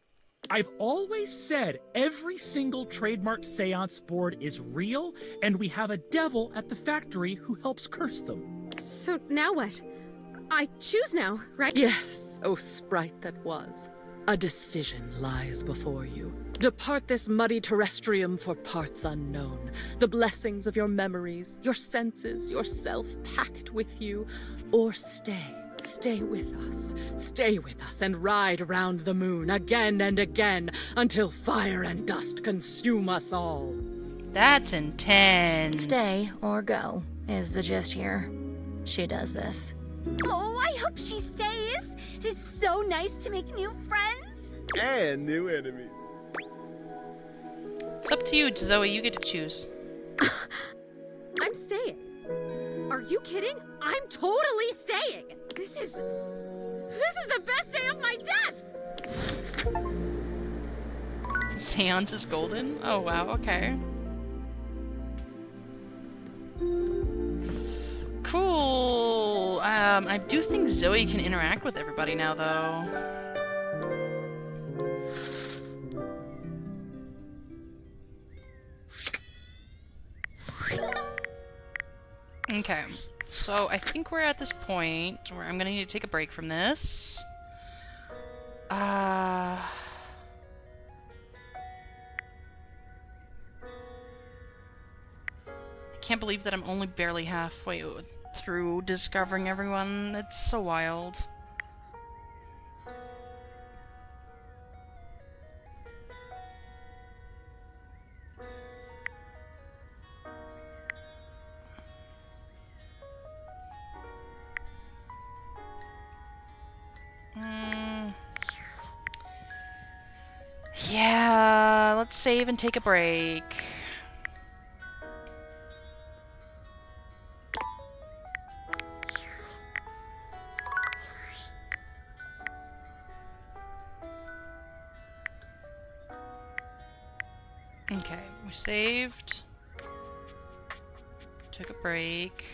I've always said every single trademarked seance board is real, and we have a devil at the factory who helps curse them. So now what? I choose now, right? Yes, oh sprite that was. A decision lies before you. Depart this muddy terrestrium for parts unknown. The blessings of your memories, your senses, yourself packed with you. Or stay. Stay with us and ride around the moon again and again until fire and dust consume us all. That's intense. Stay or go is the gist here. She does this. Oh, I hope she stays. It is so nice to make new friends. And new enemies. It's up to you, Zoe. You get to choose. I'm staying. Are you kidding? I'm totally staying. This is the best day of my death. Seance is golden? Oh wow, okay. Cool. I do think Zoe can interact with everybody now, though. Okay, so I think we're at this point where I'm gonna need to take a break from this. I can't believe that I'm only barely halfway through discovering everyone. It's so wild. Yeah, let's save and take a break. Okay, we saved. Took a break.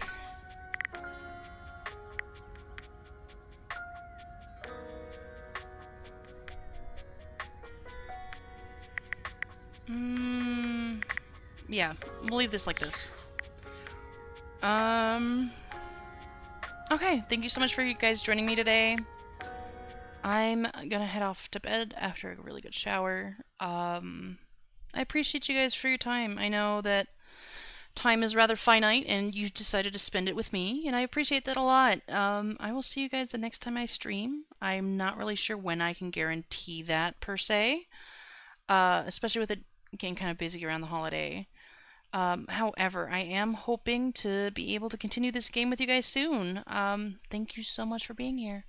Yeah, we'll leave this like this. Okay, thank you so much for you guys joining me today. I'm gonna head off to bed after a really good shower. I appreciate you guys for your time. I know that time is rather finite and you decided to spend it with me, and I appreciate that a lot. I will see you guys the next time I stream. I'm not really sure when I can guarantee that per se, especially with it getting kind of busy around the holiday. However, I am hoping to be able to continue this game with you guys soon. Thank you so much for being here.